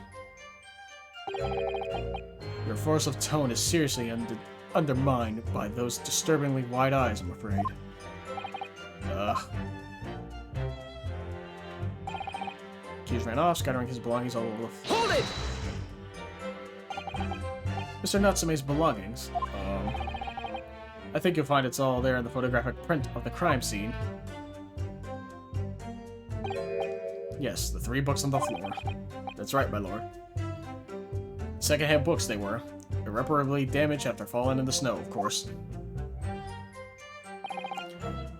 A: Your force of tone is seriously undermined by those disturbingly wide eyes, I'm afraid. Accused ran off, scattering his belongings all over the floor.
C: Hold it!
A: Mr. Natsume's belongings? I think you'll find it's all there in the photographic print of the crime scene. Yes, the 3 books on the floor. That's right, my lord. Second-hand books they were. Irreparably damaged after falling in the snow, of course.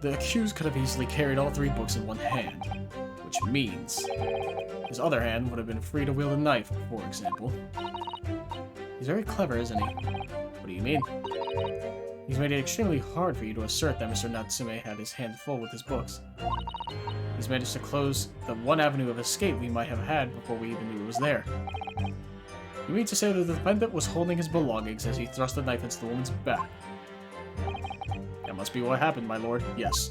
A: The accused could have easily carried all 3 books in one hand, which means his other hand would have been free to wield a knife, for example. He's very clever, isn't he? What do you mean? He's made it extremely hard for you to assert that Mr. Natsume had his hands full with his books. He's managed to close the one avenue of escape we might have had before we even knew it was there. You mean to say that the defendant was holding his belongings as he thrust the knife into the woman's back? That must be what happened, my lord. Yes.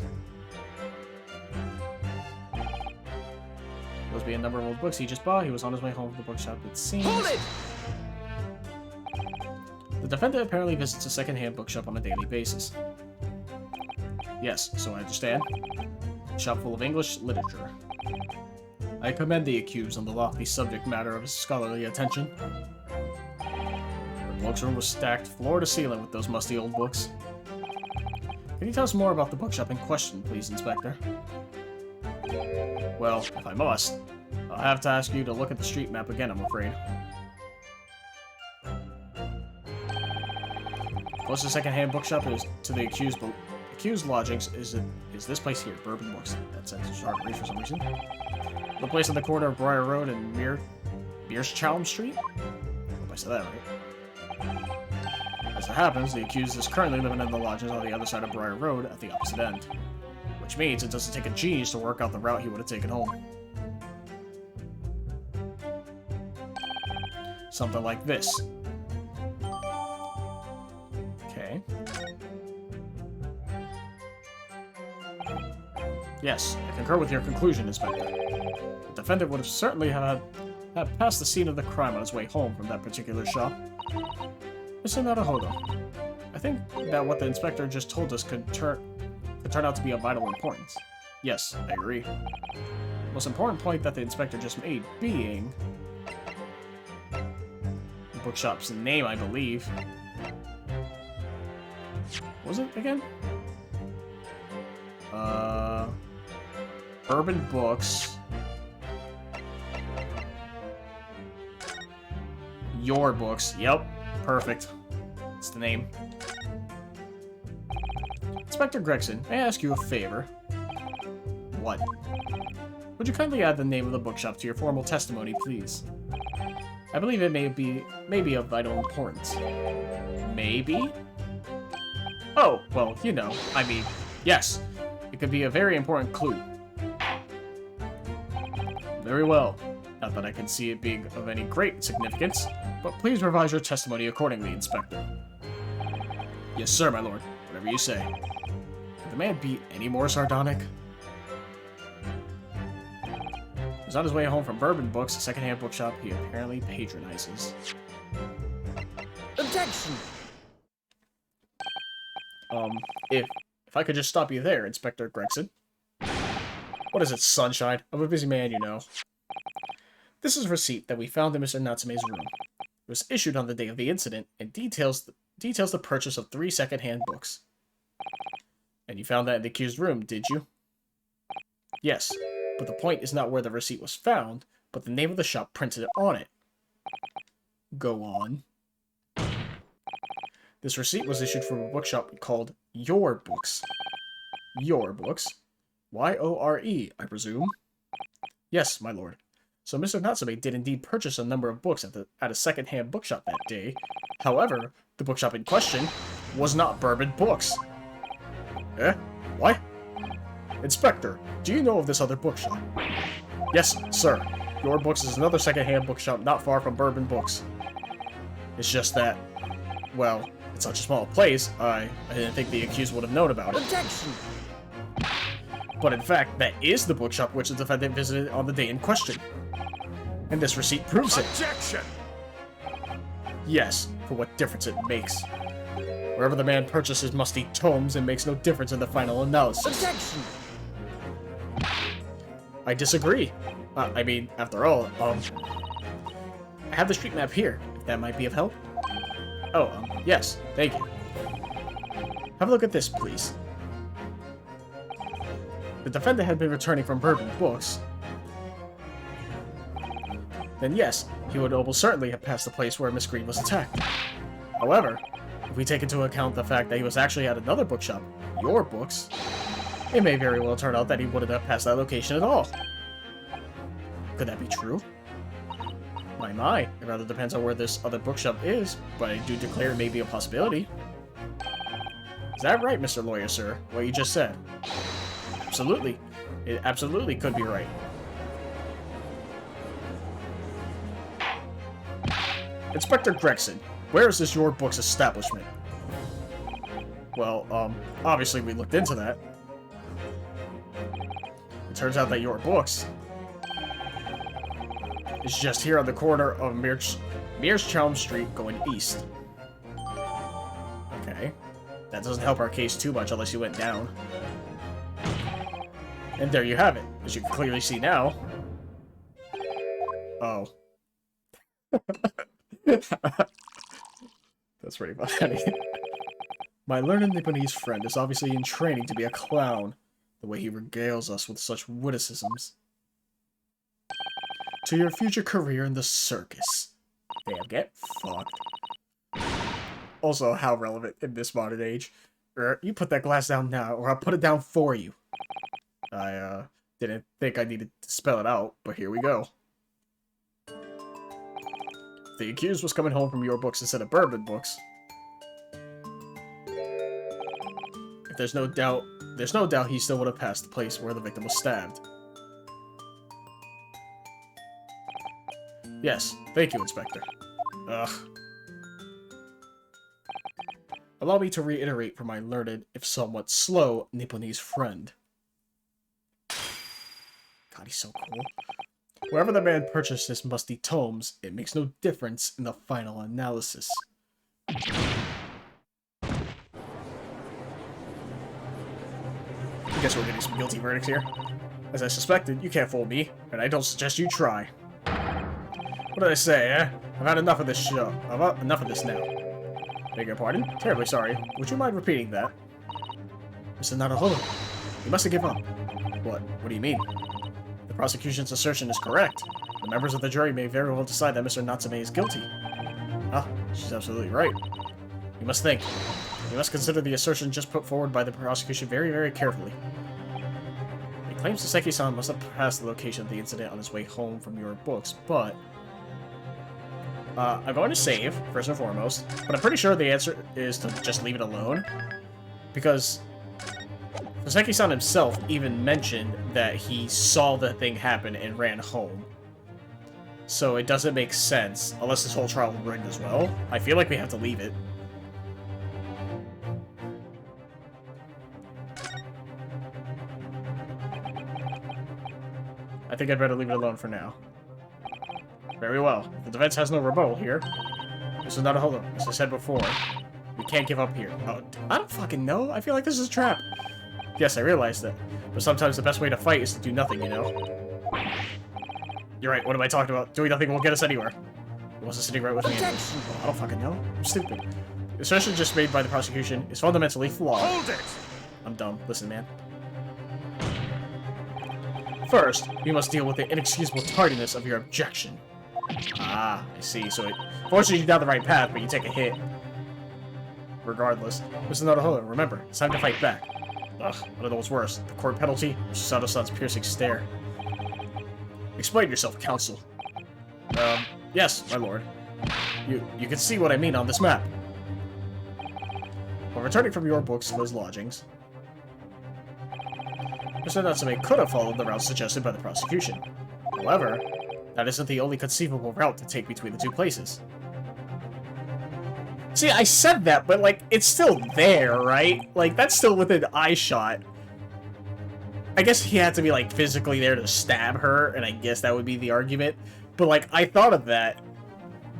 A: Those being a number of old books he just bought, he was on his way home from the bookshop, it seems.
C: Hold it!
A: The defendant apparently visits a second-hand bookshop on a daily basis. Yes, so I understand. A shop full of English literature. I commend the accused on the lofty subject matter of his scholarly attention. The booksroom was stacked floor to ceiling with those musty old books. Can you tell us more about the bookshop in question, please, Inspector? Well, if I must, I'll have to ask you to look at the street map again, I'm afraid. Closest second-hand bookshop is to the accused lodgings is this place here, Bourbon Books. That sentence was hard to read for some reason. The place on the corner of Briar Road and Mearschalm Street? I hope I said that right. As it happens, the accused is currently living in the lodgings on the other side of Briar Road at the opposite end. Which means it doesn't take a genius to work out the route he would have taken home. Something like this. Okay. Yes, I concur with your conclusion, Inspector. The defendant would have certainly have passed the scene of the crime on his way home from that particular shop. Mr. Naruhodo, I think that what the inspector just told us could turn out to be of vital importance. Yes, I agree. The most important point that the inspector just made being... the bookshop's name, I believe. What was it again? Urban Books. Your Books. Yep. Perfect. That's the name. Inspector Gregson, may I ask you a favor? What? Would you kindly add the name of the bookshop to your formal testimony, please? I believe it may be of vital importance. Maybe? Oh, well, you know, I mean, yes. It could be a very important clue. Very well. Not that I can see it being of any great significance, but please revise your testimony accordingly, Inspector. Yes, sir, my lord. Whatever you say. Could the man be any more sardonic? He was on his way home from Bourbon Books, a secondhand bookshop he apparently patronizes.
C: Objection!
A: If I could just stop you there, Inspector Gregson. What is it, sunshine? I'm a busy man, you know. This is a receipt that we found in Mr. Natsume's room. It was issued on the day of the incident and details the purchase of 3 second-hand books. And you found that in the accused room, did you? Yes, but the point is not where the receipt was found, but the name of the shop printed on it. Go on. This receipt was issued from a bookshop called Your Books. Your Books? Y-O-R-E, I presume? Yes, my lord. So Mr. Natsume did indeed purchase a number of books at a second-hand bookshop that day. However, the bookshop in question was not Bourbon Books. Eh? What? Inspector, do you know of this other bookshop? Yes, sir. Your Books is another second-hand bookshop not far from Bourbon Books. It's just that, well, it's such a small place, I didn't think the accused would have known about it.
C: Objection!
A: But in fact, that is the bookshop which the defendant visited on the day in question. And this receipt proves it.
C: Objection!
A: Yes, for what difference it makes. Wherever the man purchases musty tomes, it makes no difference in the final analysis.
C: Objection!
A: I disagree. I mean, after all, I have the street map here, if that might be of help. Oh, yes, thank you. Have a look at this, please. The defendant had been returning from Bourbon Books. Then yes, he would almost certainly have passed the place where Miss Green was attacked. However, if we take into account the fact that he was actually at another bookshop, Your Books, it may very well turn out that he wouldn't have passed that location at all. Could that be true? My, it rather depends on where this other bookshop is, but I do declare it may be a possibility. Is that right, Mr. Lawyer, sir, what you just said? Absolutely. It absolutely could be right. Inspector Gregson, where is this Your Books establishment? Well, obviously we looked into that. It turns out that Your Books is just here on the corner of Mearschaum Street going east. Okay. That doesn't help our case too much unless you went down. And there you have it, as you can clearly see now. Oh. That's pretty funny. My learned Nipponese friend is obviously in training to be a clown, the way he regales us with such witticisms. To your future career in the circus. Damn, get fucked. Also, how relevant in this modern age. You put that glass down now, or I'll put it down for you. I, didn't think I needed to spell it out, but here we go. The accused was coming home from Your Books instead of Bourbon Books. If there's no doubt he still would have passed the place where the victim was stabbed. Yes, thank you, Inspector. Ugh. Allow me to reiterate for my learned, if somewhat slow, Nipponese friend. God, he's so cool. Wherever the man purchased his musty tomes, it makes no difference in the final analysis. I guess we're getting some guilty verdicts here. As I suspected, you can't fool me, and I don't suggest you try. What did I say, eh? I've had enough of this show. I've had enough of this now. Beg your pardon? Terribly sorry. Would you mind repeating that? Mr. Naruhodo, you must have given up. What do you mean? The prosecution's assertion is correct. The members of the jury may very well decide that Mr. Natsume is guilty. Ah, she's absolutely right. You must think. You must consider the assertion just put forward by the prosecution very, very carefully. It claims Saseki-san must have passed the location of the incident on his way home from your books, but... I'm going to save, first and foremost, but I'm pretty sure the answer is to just leave it alone. Because Saseki-san himself even mentioned that he saw the thing happen and ran home. So it doesn't make sense, unless this whole trial was rigged as well. I feel like we have to leave it. I think I'd better leave it alone for now. Very well. The defense has no rebuttal here. This is not a holdup, as I said before. We can't give up here. Oh, I don't fucking know. I feel like this is a trap. Yes, I realize that. But sometimes the best way to fight is to do nothing, you know? You're right, what am I talking about? Doing nothing won't get us anywhere. He wasn't sitting right with me. I don't fucking know. I'm stupid. The assertion just made by the prosecution is fundamentally flawed.
C: Hold it!
A: I'm dumb. Listen, man. First, we must deal with the inexcusable tardiness of your objection. Ah, I see. So it forces you down the right path, but you take a hit. Regardless. Mr. Naruhodo, remember, it's time to fight back. Ugh, I don't know what's worse. The court penalty or Sato-san's piercing stare. Explain yourself, counsel. Yes, my lord. You can see what I mean on this map. While returning from your books to his lodgings, Mr. Natsume could have followed the route suggested by the prosecution. However, that isn't the only conceivable route to take between the two places. See, I said that, but, like, it's still there, right? Like, that's still within eye shot. I guess he had to be, like, physically there to stab her, and I guess that would be the argument. But, like, I thought of that,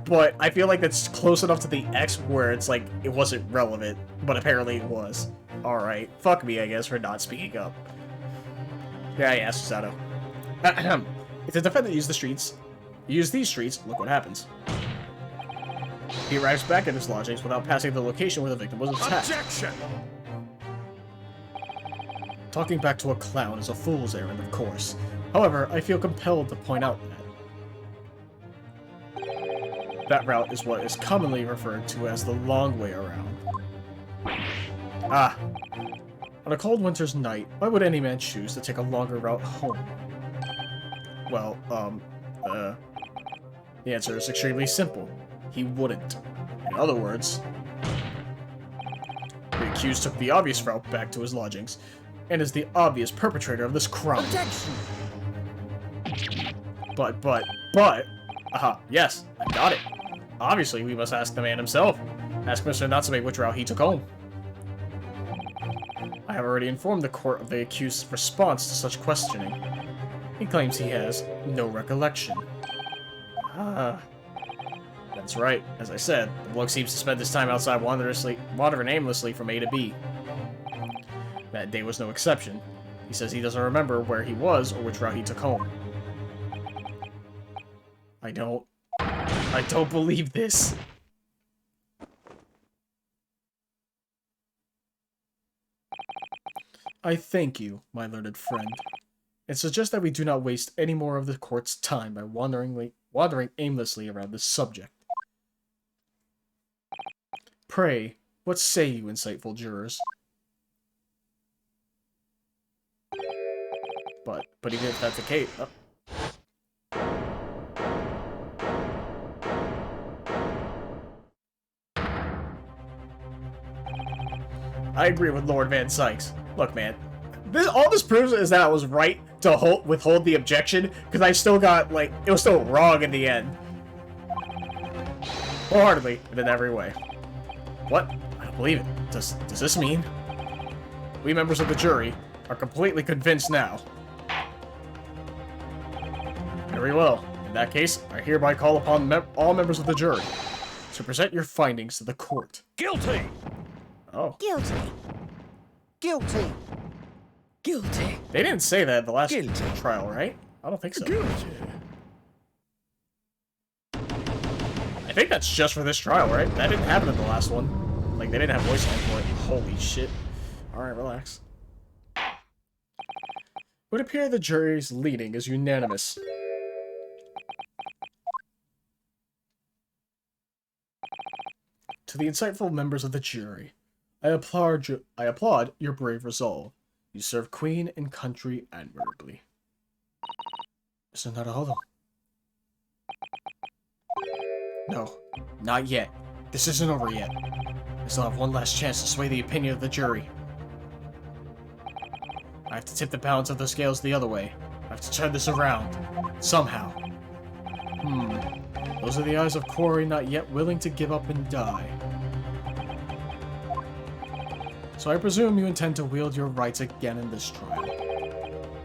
A: but I feel like that's close enough to the X where it's, like, it wasn't relevant, but apparently it was. Alright, fuck me, I guess, for not speaking up. Yeah, Susato. If the defendant used these streets, look what happens. He arrives back at his lodgings without passing the location where the victim was attacked.
C: Objection!
A: Talking back to a clown is a fool's errand, of course. However, I feel compelled to point out that route is what is commonly referred to as the long way around. Ah. On a cold winter's night, why would any man choose to take a longer route home? Well, the answer is extremely simple. He wouldn't. In other words, the accused took the obvious route back to his lodgings, and is the obvious perpetrator of this crime.
D: Objection!
A: But, aha, yes, I got it. Obviously, we must ask the man himself. Ask Mr. Natsume which route he took home. I have already informed the court of the accused's response to such questioning. He claims he has no recollection. Ah. That's right. As I said, the bloke seems to spend his time outside wandering aimlessly from A to B. That day was no exception. He says he doesn't remember where he was or which route he took home. I don't believe this. I thank you, my learned friend, and suggest that we do not waste any more of the court's time by wandering aimlessly around this subject. Pray, what say you, insightful jurors? But even if that's the case... I agree with Lord Van Sykes. Look, man, all this proves is that I was right to withhold the objection, because I still got, like, it was still wrong in the end. Wholeheartedly, and in every way. What? I don't believe it. Does this mean? We members of the jury are completely convinced now. Very well. In that case, I hereby call upon all members of the jury to present your findings to the court.
C: Guilty!
A: Oh.
E: Guilty. Guilty. Guilty.
A: They didn't say that at the last
C: Guilty.
A: trial, right? I don't think so.
C: Guilty.
A: I think that's just for this trial, right? That didn't happen in the last one. Like, they didn't have voice line for it. Holy shit. Alright, relax. It would appear the jury's leading is unanimous. To the insightful members of the jury, I applaud your brave resolve. You serve Queen and country admirably. Mr. Naruhodo. No, not yet. This isn't over yet. I still have one last chance to sway the opinion of the jury. I have to tip the balance of the scales the other way. I have to turn this around. Somehow. Those are the eyes of Corey not yet willing to give up and die. So I presume you intend to wield your rights again in this trial.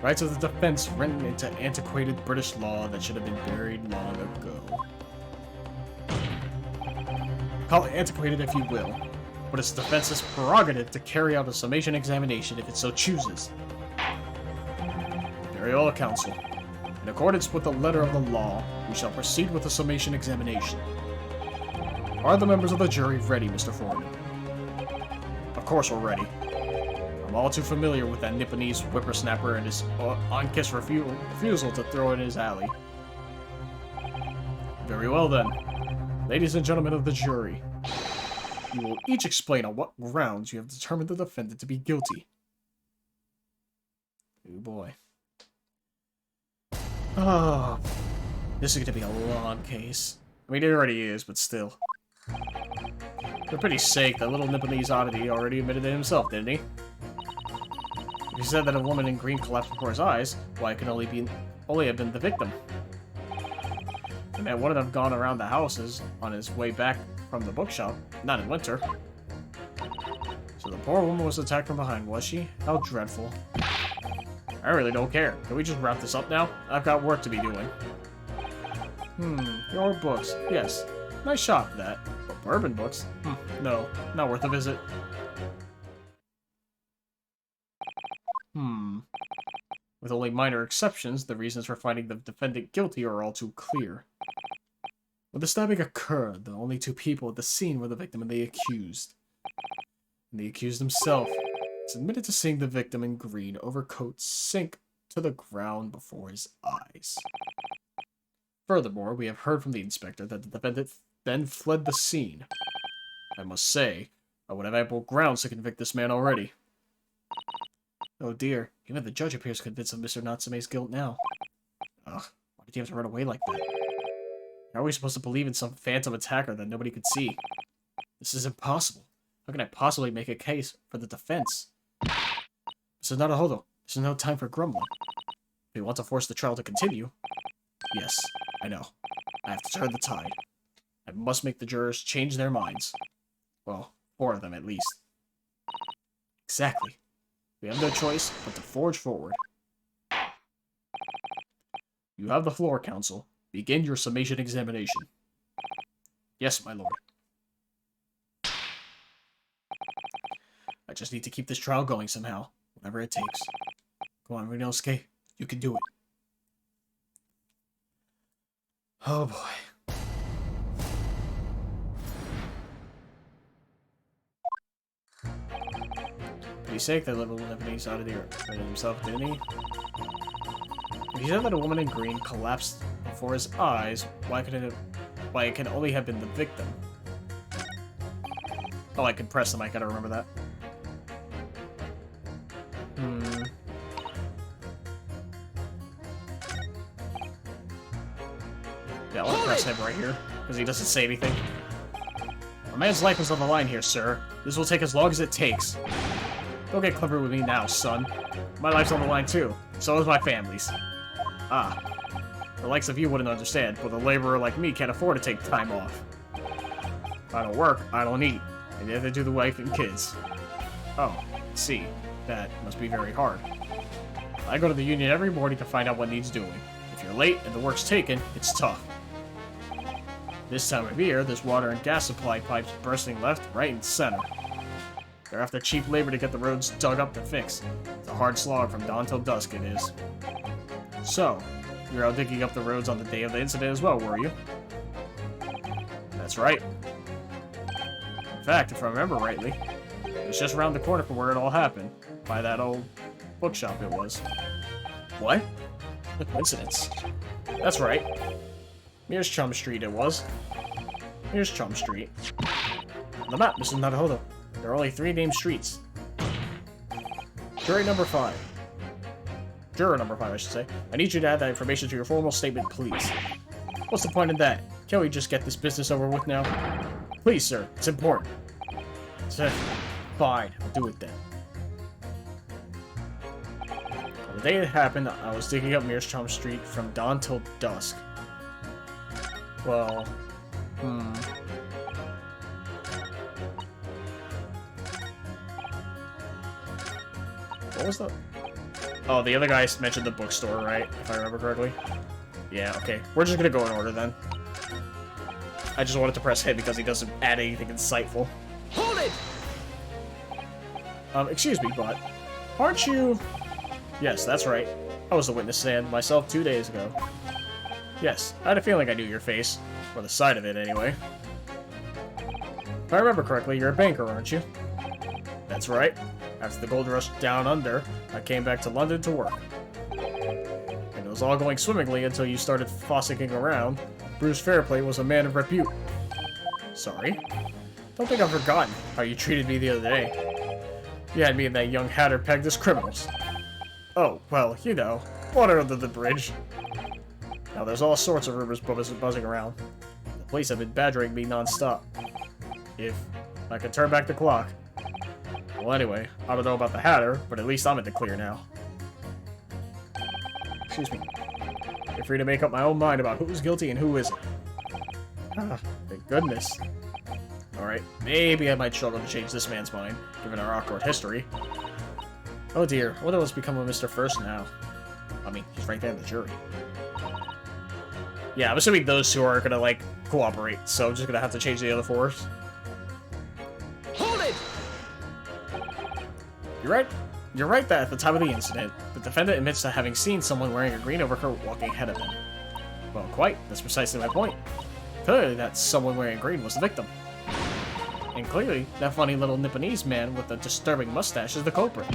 A: Rights of the defense written into antiquated British law that should have been buried long ago. Call it antiquated if you will, but it's the defense's prerogative to carry out a summation examination if it so chooses. Very well, counsel. In accordance with the letter of the law, we shall proceed with the summation examination. Are the members of the jury ready, Mr. Foreman? Of course we're ready. I'm all too familiar with that Nipponese whippersnapper and his unkissed refusal to throw in his alley. Very well then. Ladies and gentlemen of the jury, you will each explain on what grounds you have determined the defendant to be guilty. Oh boy. Oh, this is going to be a long case. I mean, it already is, but still. For pity's sake, that little Nipponese oddity already admitted it himself, didn't he? If he said that a woman in green collapsed before his eyes, why, it could only have been the victim. The man wouldn't have gone around the houses on his way back from the bookshop, not in winter. So the poor woman was attacked from behind, was she? How dreadful. I really don't care. Can we just wrap this up now? I've got work to be doing. Your books. Yes. Nice shop, that. But bourbon books? No. Not worth a visit. With only minor exceptions, the reasons for finding the defendant guilty are all too clear. When the stabbing occurred, the only two people at the scene were the victim and the accused. And the accused himself is admitted to seeing the victim in green overcoat sink to the ground before his eyes. Furthermore, we have heard from the inspector that the defendant then fled the scene. I must say, I would have ample grounds to convict this man already. Oh dear, even the judge appears convinced of Mr. Natsume's guilt now. Ugh, why did he have to run away like that? How are we supposed to believe in some phantom attacker that nobody could see? This is impossible. How can I possibly make a case for the defense? Mr. Naruhodo, this is no time for grumbling. If we want to force the trial to continue... Yes, I know. I have to turn the tide. I must make the jurors change their minds. Well, 4 of them at least. Exactly. We have no choice but to forge forward. You have the floor, counsel. Begin your summation examination. Yes, my lord. I just need to keep this trial going somehow, whatever it takes. Come on, Ryunosuke. You can do it. Oh boy. For his sake, that little Nipponese out of the earth himself, didn't he? If he said that a woman in green collapsed before his eyes, why it can only have been the victim? Oh, I can press them, I gotta remember that. Yeah, I'll press him right here, because he doesn't say anything. A man's life is on the line here, sir. This will take as long as it takes. Don't get clever with me now, son. My life's on the line too. So is my family's. Ah. The likes of you wouldn't understand, but a laborer like me can't afford to take time off. If I don't work, I don't eat. And neither do the wife and kids. Oh, I see. That must be very hard. I go to the union every morning to find out what needs doing. If you're late and the work's taken, it's tough. This time of year, there's water and gas supply pipes bursting left, right, and center. They're after cheap labor to get the roads dug up to fix. It's a hard slog from dawn till dusk, it is. So, you're out digging up the roads on the day of the incident as well, were you? That's right. In fact, if I remember rightly, it was just around the corner from where it all happened. By that old bookshop it was. What? A coincidence. That's right. Here's Chum Street it was. Here's Chum Street. On the map, Mr. Naruhodo. There are only 3 named streets. Juror number 5, I should say. I need you to add that information to your formal statement, please. What's the point in that? Can't we just get this business over with now? Please, sir. It's important. Fine. I'll do it then. On the day it happened, I was digging up Mear's Street from dawn till dusk. Well, what was that? Oh, the other guy mentioned the bookstore, right? If I remember correctly. Yeah, okay. We're just gonna go in order then. I just wanted to press hit because he doesn't add anything insightful.
C: Hold it!
A: Excuse me, but aren't you... Yes, that's right. I was the witness stand myself 2 days ago. Yes, I had a feeling I knew your face. Or the side of it, anyway. If I remember correctly, you're a banker, aren't you? That's right. After the gold rush down under, I came back to London to work. And it was all going swimmingly until you started fossicking around. Bruce Fairplay was a man of repute. Sorry? Don't think I've forgotten how you treated me the other day. You had me and that young hatter pegged as criminals. Oh, well, you know, water under the bridge. Now, there's all sorts of rumors buzzing around. The police have been badgering me non-stop. If I could turn back the clock. Well, anyway, I don't know about the Hatter, but at least I'm in the clear now. Excuse me. I'm free to make up my own mind about who's guilty and who isn't. Ah, thank goodness. Alright, maybe I might struggle to change this man's mind, given our awkward history. Oh dear, I wonder what's become of Mr. First now. I mean, he's right there in the jury. Yeah, I'm assuming those two are gonna, like, cooperate, so I'm just gonna have to change the other 4.
C: Hold it!
A: You're right that at the time of the incident, the defendant admits to having seen someone wearing a green overcoat walking ahead of him. Well, quite. That's precisely my point. Clearly, that someone wearing green was the victim. And clearly, that funny little Nipponese man with the disturbing mustache is the culprit.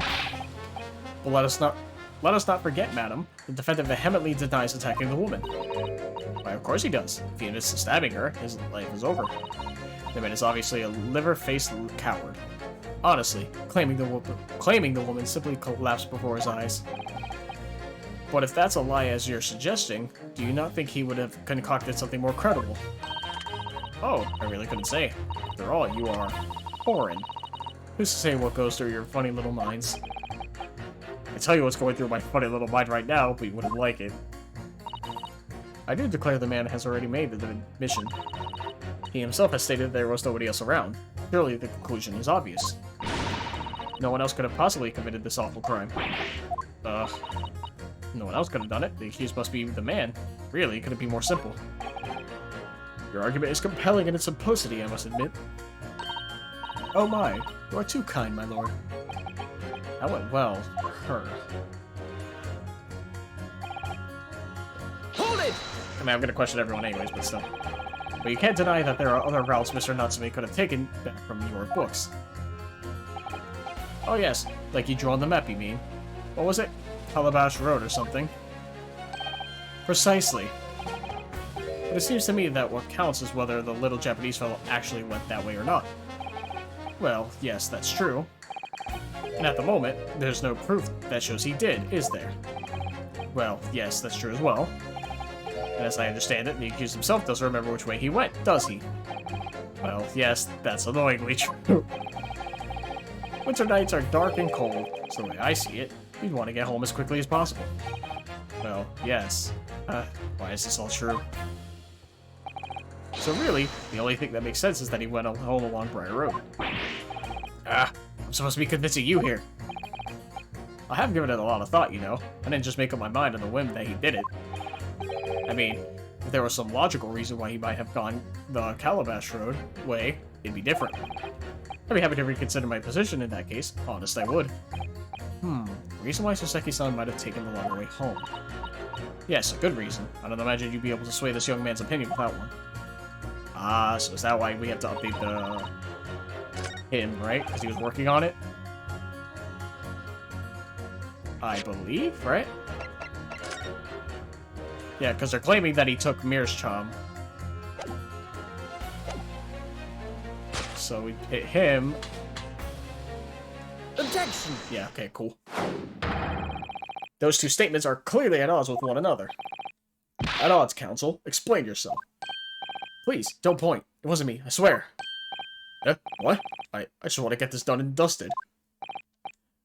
A: But let us not forget, madam, the defendant vehemently denies attacking the woman. Why, of course he does. If he admits to stabbing her, his life is over. The man is obviously a liver-faced coward. Honestly, claiming the woman simply collapsed before his eyes. But if that's a lie as you're suggesting, do you not think he would have concocted something more credible? Oh, I really couldn't say. After all, you are foreign. Who's to say what goes through your funny little minds? I tell you what's going through my funny little mind right now, but you wouldn't like it. I do declare the man has already made the admission. He himself has stated there was nobody else around. Surely the conclusion is obvious. No one else could have possibly committed this awful crime. No one else could have done it. The accused must be the man. Really, could it be more simple? Your argument is compelling in its simplicity, I must admit. Oh my, you are too kind, my lord. That went well for her.
C: Hold it!
A: I mean, I'm gonna question everyone anyways, but still. But you can't deny that there are other routes Mr. Natsume could have taken back from your books. Oh yes, like you drew on the map, you mean? What was it? Calabash Road or something? Precisely. But it seems to me that what counts is whether the little Japanese fellow actually went that way or not. Well, yes, that's true. And at the moment, there's no proof that shows he did, is there? Well, yes, that's true as well. And as I understand it, the accused himself doesn't remember which way he went, does he? Well, yes, that's annoyingly true. Winter nights are dark and cold, so the way I see it, you'd want to get home as quickly as possible. Well, yes. Why is this all true? So really, the only thing that makes sense is that he went home along Briar Road. I'm supposed to be convincing you here. I have given it a lot of thought, you know. I didn't just make up my mind on the whim that he did it. I mean, if there was some logical reason why he might have gone the Calabash Road way, it'd be different. I'd be happy to reconsider my position in that case. Honest, I would. Reason why Soseki-san might have taken the longer way home. Yes, a good reason. I don't imagine you'd be able to sway this young man's opinion without one. Ah, so is that why we have to update him, right? Because he was working on it? I believe, right? Yeah, because they're claiming that he took Mir's charm. So we hit him.
E: Objection!
A: Yeah, okay, cool. Those two statements are clearly at odds with one another. At odds, counsel. Explain yourself. Please, don't point. It wasn't me, I swear. Eh? What? I just want to get this done and dusted.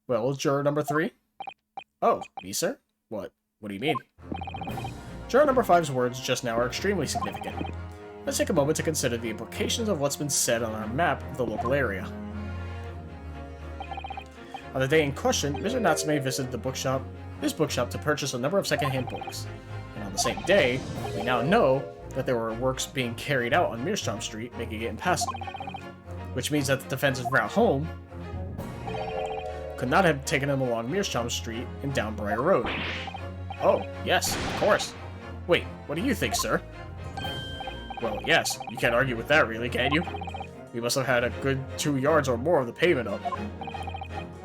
A: Well, juror number 3? Oh, me, sir? What do you mean? Juror number 5's words just now are extremely significant. Let's take a moment to consider the implications of what's been said on our map of the local area. On the day in question, Mr. Natsume visited this bookshop to purchase a number of secondhand books. And on the same day, we now know that there were works being carried out on Mearstrom Street, making it impassable. Which means that the defense's route home could not have taken him along Mearstrom Street and down Briar Road. Oh, yes, of course. Wait, what do you think, sir? Well, yes, you can't argue with that, really, can you? We must have had a good 2 yards or more of the pavement up.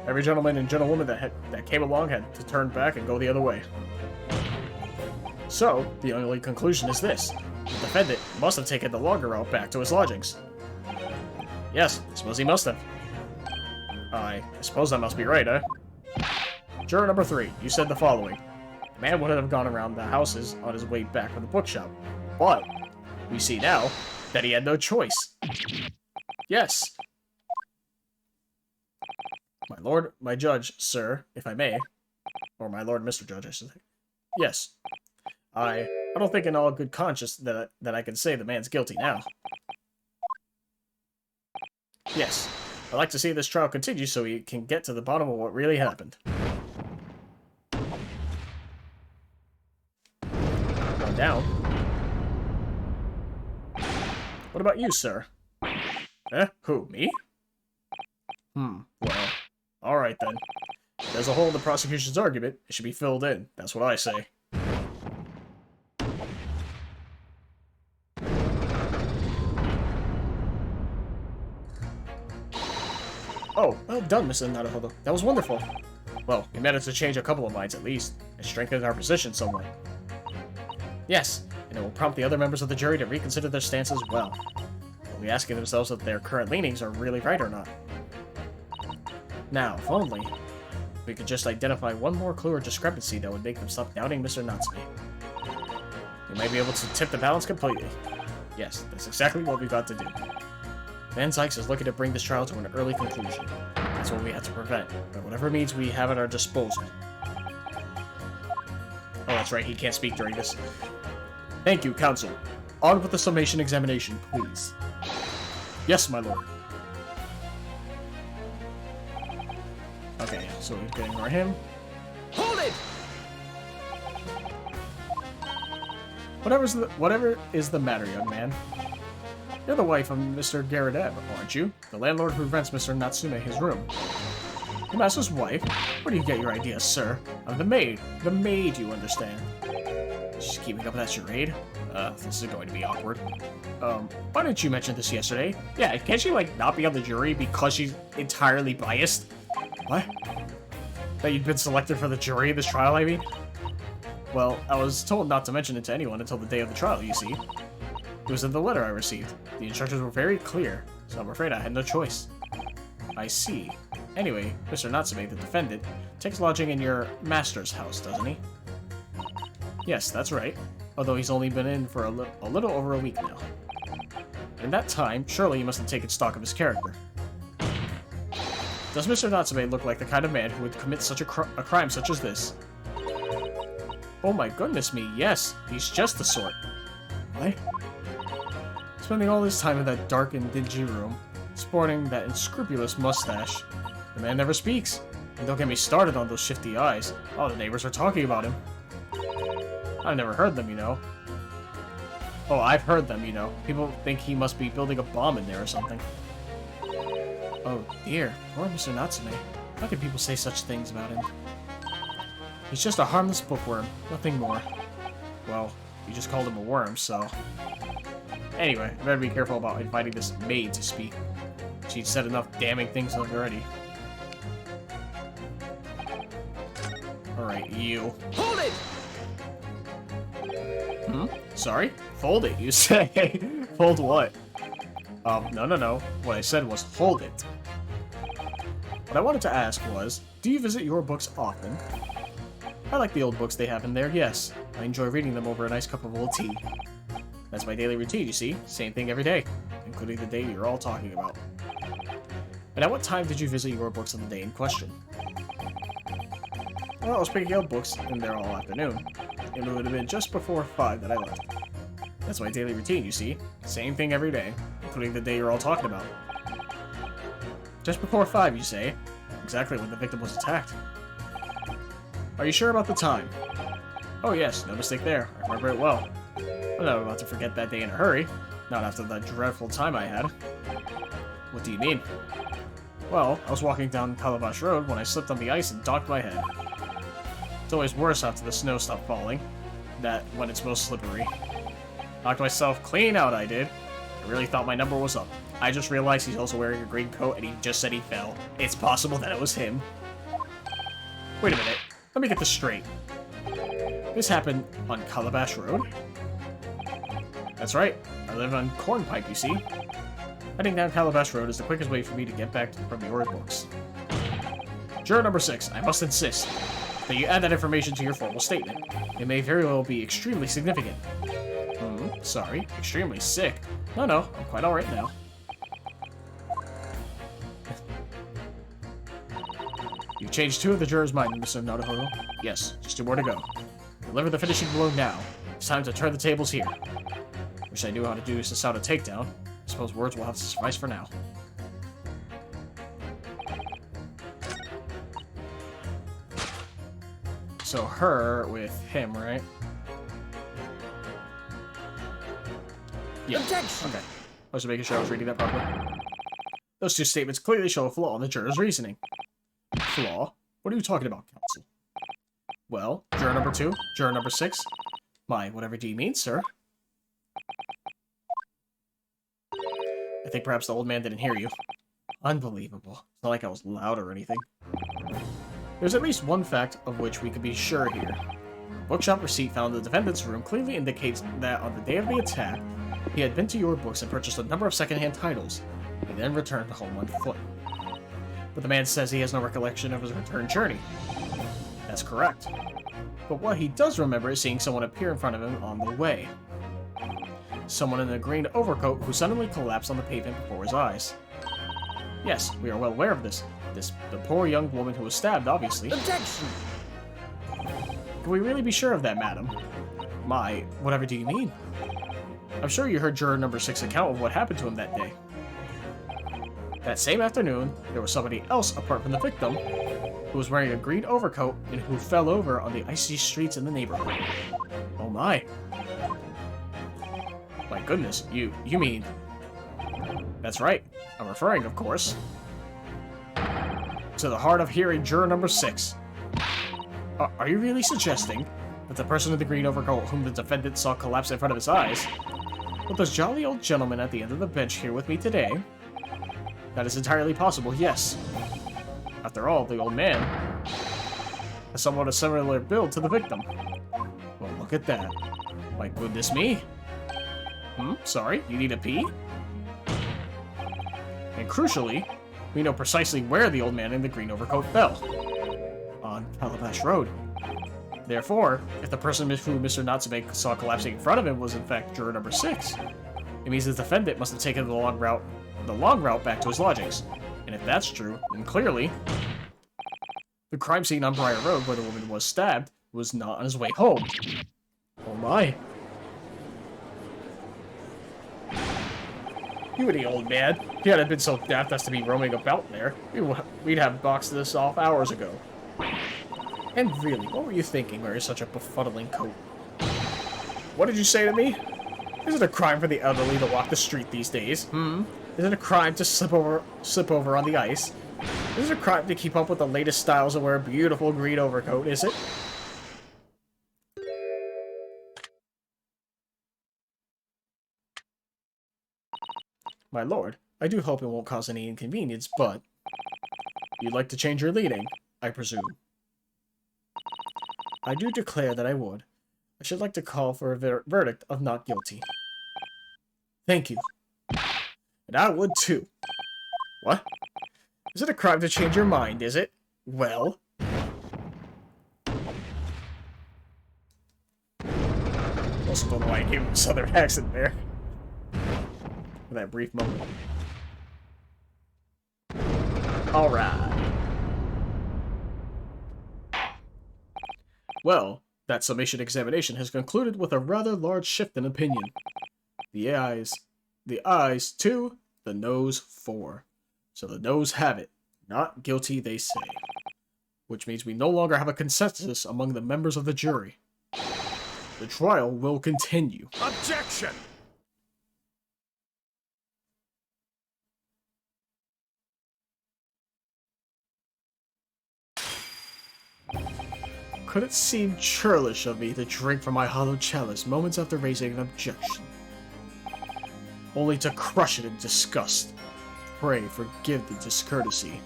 A: Every gentleman and gentlewoman that came along had to turn back and go the other way. So, the only conclusion is this. The defendant must have taken the longer route back to his lodgings. Yes, I suppose he must have. I suppose that must be right, eh? Juror number 3, you said the following. The man would have gone around the houses on his way back from the bookshop. But, we see now that he had no choice. Yes. My lord, my judge, sir, if I may. Or my lord, Mr. Judge, I should say. Yes. I don't think in all good conscience that I can say the man's guilty now. Yes. I'd like to see this trial continue so we can get to the bottom of what really happened. One down. What about you, sir? Eh? Who, me? Well, alright then. If there's a hole in the prosecution's argument, it should be filled in. That's what I say. Oh, well done, Mr. Naruhodo. That was wonderful. Well, we managed to change a couple of minds at least, and strengthen our position somewhat. Yes, and it will prompt the other members of the jury to reconsider their stance as well. They'll be asking themselves if their current leanings are really right or not. Now, if only we could just identify one more clue or discrepancy that would make them stop doubting Mr. Natsume. We might be able to tip the balance completely. Yes, that's exactly what we've got to do. Van Sykes is looking to bring this trial to an early conclusion. That's what we have to prevent, by whatever means we have at our disposal. Oh, that's right, he can't speak during this. Thank you, counsel. On with the summation examination, please. Yes, my lord. Okay, so we're gonna ignore him.
C: Hold it!
A: Whatever is the matter, young man? You're the wife of Mr. Garadeb, aren't you? The landlord who rents Mr. Natsume his room. The master's wife? Where do you get your ideas, sir? I'm the maid. The maid, you understand. She's keeping up that charade? This is going to be awkward. Why didn't you mention this yesterday? Yeah, can't she, like, not be on the jury because she's entirely biased? What? That you'd been selected for the jury in this trial, I mean? Well, I was told not to mention it to anyone until the day of the trial, you see. It was in the letter I received. The instructions were very clear, so I'm afraid I had no choice. I see. Anyway, Mr. Natsume, the defendant, takes lodging in your master's house, doesn't he? Yes, that's right. Although he's only been in for a little over a week now. In that time, surely he must have taken stock of his character. Does Mr. Natsume look like the kind of man who would commit such a crime such as this? Oh my goodness me, yes, he's just the sort. What? Spending all his time in that dark and dingy room, sporting that unscrupulous mustache. The man never speaks. And don't get me started on those shifty eyes. All the neighbors are talking about him. I've never heard them, you know. Oh, I've heard them, you know. People think he must be building a bomb in there or something. Oh dear, poor Mr. Natsume. How can people say such things about him? He's just a harmless bookworm, nothing more. Well, you just called him a worm, so... Anyway, I better be careful about inviting this maid to speak. She'd said enough damning things already. Alright, you.
C: Hold it!
A: Hmm? Sorry? Fold it, you say? Fold what? No. What I said was hold it. What I wanted to ask was, do you visit your books often? I like the old books they have in there, yes. I enjoy reading them over a nice cup of old tea. That's my daily routine, you see? Same thing every day, including the day you're all talking about. And at what time did you visit your books on the day in question? Well, I was picking up books in there all afternoon. It would have been just before 5 that I left. That's my daily routine, you see? Same thing every day, including the day you're all talking about. Just before 5, you say? Exactly when the victim was attacked. Are you sure about the time? Oh yes, no mistake there. I remember it well. I'm not about to forget that day in a hurry. Not after the dreadful time I had. What do you mean? Well, I was walking down Calabash Road when I slipped on the ice and docked my head. It's always worse after the snow stopped falling. That when it's most slippery. Knocked myself clean out, I did. I really thought my number was up. I just realized he's also wearing a green coat and he just said he fell. It's possible that it was him. Wait a minute. Let me get this straight. This happened on Calabash Road? That's right. I live on Cornpipe, you see. Heading down Calabash Road is the quickest way for me to get back from your books. Juror number 6, I must insist that you add that information to your formal statement. It may very well be extremely significant. Sorry, extremely sick. No, I'm quite alright now. You've changed 2 of the jurors' minds, Mr. Naruhodo. Yes, just 2 more to go. Deliver the finishing blow now. It's time to turn the tables here. Wish I knew how to do this to sound a takedown. I suppose words will have to suffice for now. So her with him, right? Yeah.
E: Objection!
A: Okay. I was just making sure I was reading that properly. Those 2 statements clearly show a flaw in the juror's reasoning. Flaw? What are you talking about, counsel? Well, juror number 2, juror number 6. My, whatever do you mean, sir? I think perhaps the old man didn't hear you. Unbelievable. It's not like I was loud or anything. There's at least one fact of which we can be sure here. The bookshop receipt found in the defendant's room clearly indicates that on the day of the attack, he had been to your books and purchased a number of secondhand titles. He then returned home on foot. But the man says he has no recollection of his return journey. That's correct. But what he does remember is seeing someone appear in front of him on the way. Someone in a green overcoat who suddenly collapsed on the pavement before his eyes. Yes, we are well aware of this. The poor young woman who was stabbed, obviously.
E: Objection!
A: Can we really be sure of that, madam? My, whatever do you mean? I'm sure you heard juror number 6's account of what happened to him that day. That same afternoon, there was somebody else apart from the victim who was wearing a green overcoat and who fell over on the icy streets in the neighborhood. Oh my. My goodness, you mean... That's right. I'm referring, of course, to the hard of hearing juror number 6. Are you really suggesting that the person in the green overcoat whom the defendant saw collapse in front of his eyes was this jolly old gentleman at the end of the bench here with me today? That is entirely possible, yes. After all, the old man has somewhat a similar build to the victim. Well, look at that. My goodness me. Sorry, you need a pee? And crucially, we know precisely where the old man in the green overcoat fell. On Calabash Road. Therefore, if the person who Mr. Natsume saw collapsing in front of him was in fact juror number 6, it means the defendant must have taken the long route back to his lodgings. And if that's true, then clearly, the crime scene on Briar Road where the woman was stabbed was not on his way home. Oh my. You and the old man. If he hadn't been so daft as to be roaming about there, we'd have boxed this off hours ago. And really, what were you thinking wearing such a befuddling coat? What did you say to me? Is it a crime for the elderly to walk the street these days? Is it a crime to slip over on the ice? Is it a crime to keep up with the latest styles and wear a beautiful green overcoat, is it? My lord, I do hope it won't cause any inconvenience, but... You'd like to change your leading, I presume. I do declare that I would. I should like to call for a verdict of not guilty. Thank you. And I would too. What? Is it a crime to change your mind, is it? Well... Also don't know why I gave him a southern accent there. For that brief moment. Alright. Well, that summation examination has concluded with a rather large shift in opinion. The ayes 2, the noes 4. So the noes have it. Not guilty, they say. Which means we no longer have a consensus among the members of the jury. The trial will continue.
C: Objection!
A: Could it seem churlish of me to drink from my hollow chalice moments after raising an objection? Only to crush it in disgust. Pray forgive the discourtesy.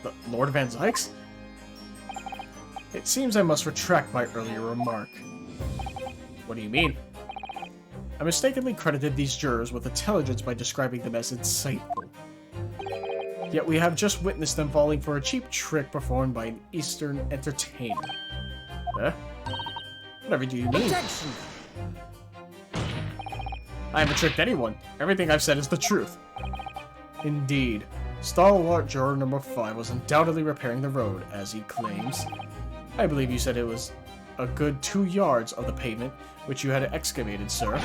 A: But Lord Van Zykes? It seems I must retract my earlier remark. What do you mean? I mistakenly credited these jurors with intelligence by describing them as insightful. Yet we have just witnessed them falling for a cheap trick performed by an Eastern entertainer. Huh? Whatever do you mean?
E: Objection!
A: I haven't tricked anyone. Everything I've said is the truth. Indeed. Stalwart juror number 5 was undoubtedly repairing the road, as he claims. I believe you said it was a good 2 yards of the pavement, which you had excavated, sir.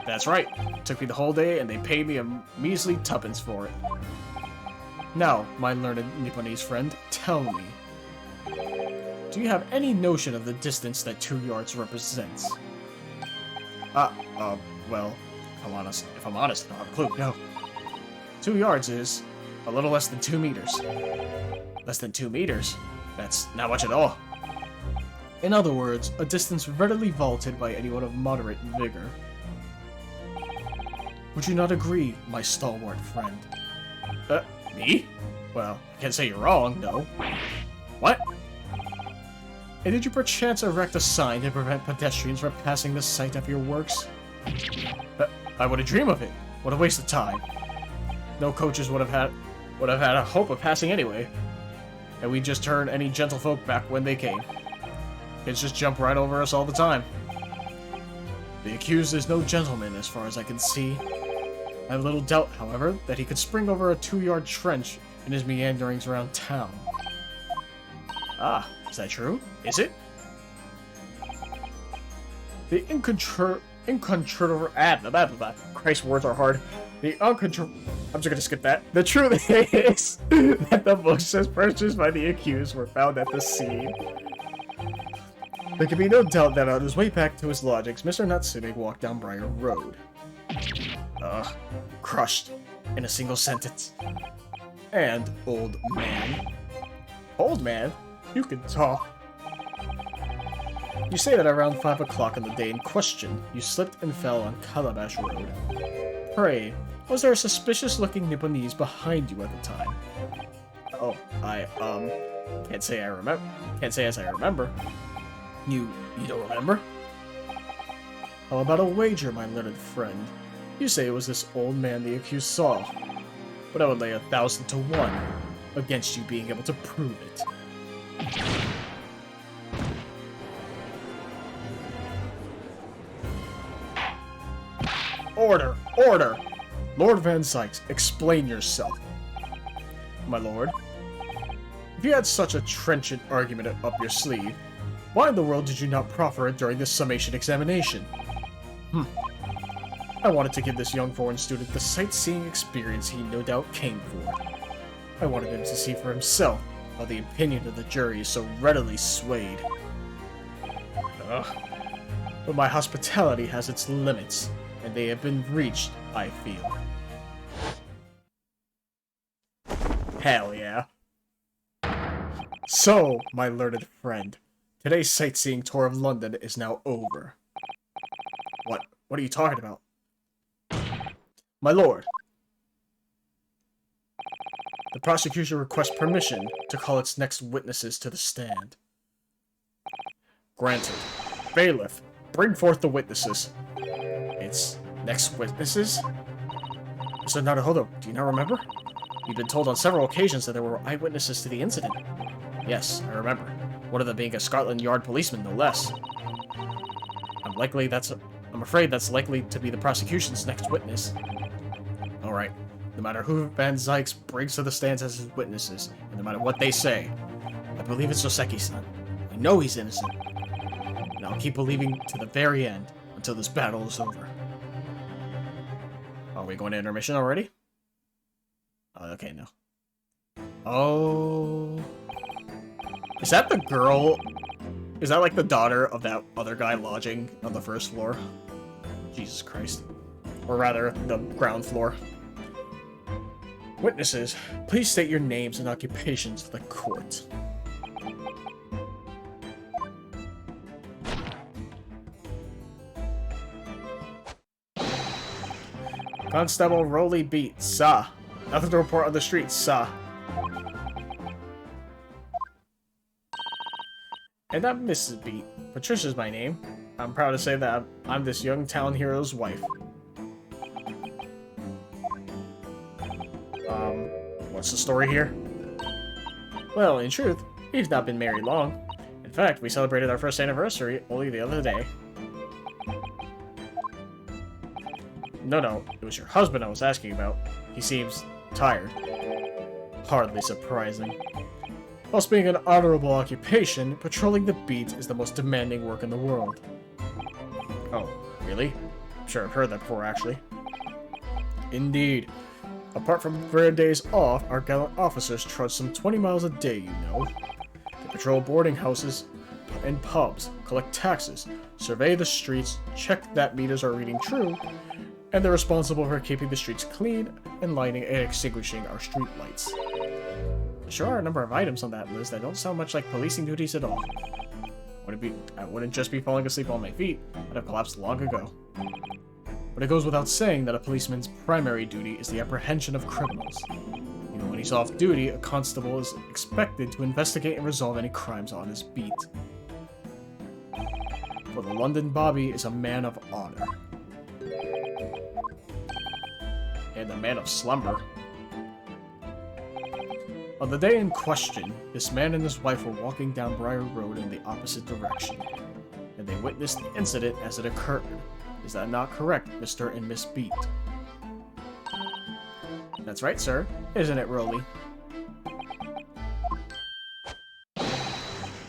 A: That's right. It took me the whole day, and they paid me a measly tuppence for it. Now, my learned Nipponese friend, tell me. Do you have any notion of the distance that 2 yards represents? Well, if I'm honest, I don't have a clue, no. 2 yards is a little less than 2 meters. Less than 2 meters? That's not much at all. In other words, a distance readily vaulted by anyone of moderate vigor. Would you not agree, my stalwart friend? Me? Well, I can't say you're wrong, no. What? And did you perchance erect a sign to prevent pedestrians from passing the site of your works? I wouldn't dream of it. What a waste of time. No coaches would have had a hope of passing anyway. And we'd just turn any gentlefolk back when they came. Kids just jump right over us all the time. The accused is no gentleman as far as I can see. I have little doubt, however, that he could spring over a 2-yard trench in his meanderings around town. Ah, is that true? Is it? The Christ, words are hard. I'm just gonna skip that. The truth is that the bushes purchased by the accused were found at the scene. There can be no doubt that on his way back to his lodgings, Mr. Natsume walked down Briar Road. Crushed in a single sentence. And old man. Old man? You can talk. You say that around 5 o'clock on the day in question, you slipped and fell on Calabash Road. Pray, was there a suspicious-looking Nipponese behind you at the time? Oh, can't say I remember. Can't say as I remember. You don't remember? How about a wager, my learned friend? You say it was this old man the accused saw, but I would lay 1,000 to 1 against you being able to prove it. Order! Order! Lord Van Zykes, explain yourself. My lord, if you had such a trenchant argument up your sleeve, why in the world did you not proffer it during this summation examination? I wanted to give this young foreign student the sightseeing experience he no doubt came for. I wanted him to see for himself how the opinion of the jury is so readily swayed. But my hospitality has its limits, and they have been reached, I feel. Hell yeah. So, my learned friend, today's sightseeing tour of London is now over. What are you talking about? My lord, the prosecution requests permission to call its next witnesses to the stand. Granted. Bailiff, bring forth the witnesses. Its next witnesses? Mr. Naruhodo, do you not remember? You've been told on several occasions that there were eyewitnesses to the incident. Yes, I remember. One of them being a Scotland Yard policeman, no less. I'm afraid that's likely to be the prosecution's next witness. Alright. No matter who Van Zykes brings to the stands as his witnesses, and no matter what they say, I believe it's Joseki-san. I know he's innocent. And I'll keep believing to the very end, until this battle is over. Are we going to intermission already? Oh, okay, no. Oh... Is that the girl? Is that like the daughter of that other guy lodging on the first floor? Jesus Christ. Or rather, the ground floor. Witnesses, please state your names and occupations to the court. Constable Rolly Beat, sir. Nothing to report on the streets, sir. And I'm Mrs. Beat. Patricia's my name. I'm proud to say that I'm this young town hero's wife. What's the story here? Well, in truth, we've not been married long. In fact, we celebrated our first anniversary only the other day. No, it was your husband I was asking about. He seems tired. Hardly surprising. Whilst being an honorable occupation, patrolling the beat is the most demanding work in the world. Oh, really? I'm sure I've heard that before, actually. Indeed. Apart from rare days off, our gallant officers trudge some 20 miles a day, you know. They patrol boarding houses and pubs, collect taxes, survey the streets, check that meters are reading true, and they're responsible for keeping the streets clean and lighting and extinguishing our street lights. There sure are a number of items on that list that don't sound much like policing duties at all. I wouldn't just be falling asleep on my feet, I'd have collapsed long ago. But it goes without saying that a policeman's primary duty is the apprehension of criminals. Even when he's off duty, a constable is expected to investigate and resolve any crimes on his beat. For the London Bobby is a man of honor. And a man of slumber. On the day in question, this man and his wife were walking down Briar Road in the opposite direction, and they witnessed the incident as it occurred. Is that not correct, Mr. and Miss Beat? That's right, sir. Isn't it, Rolly?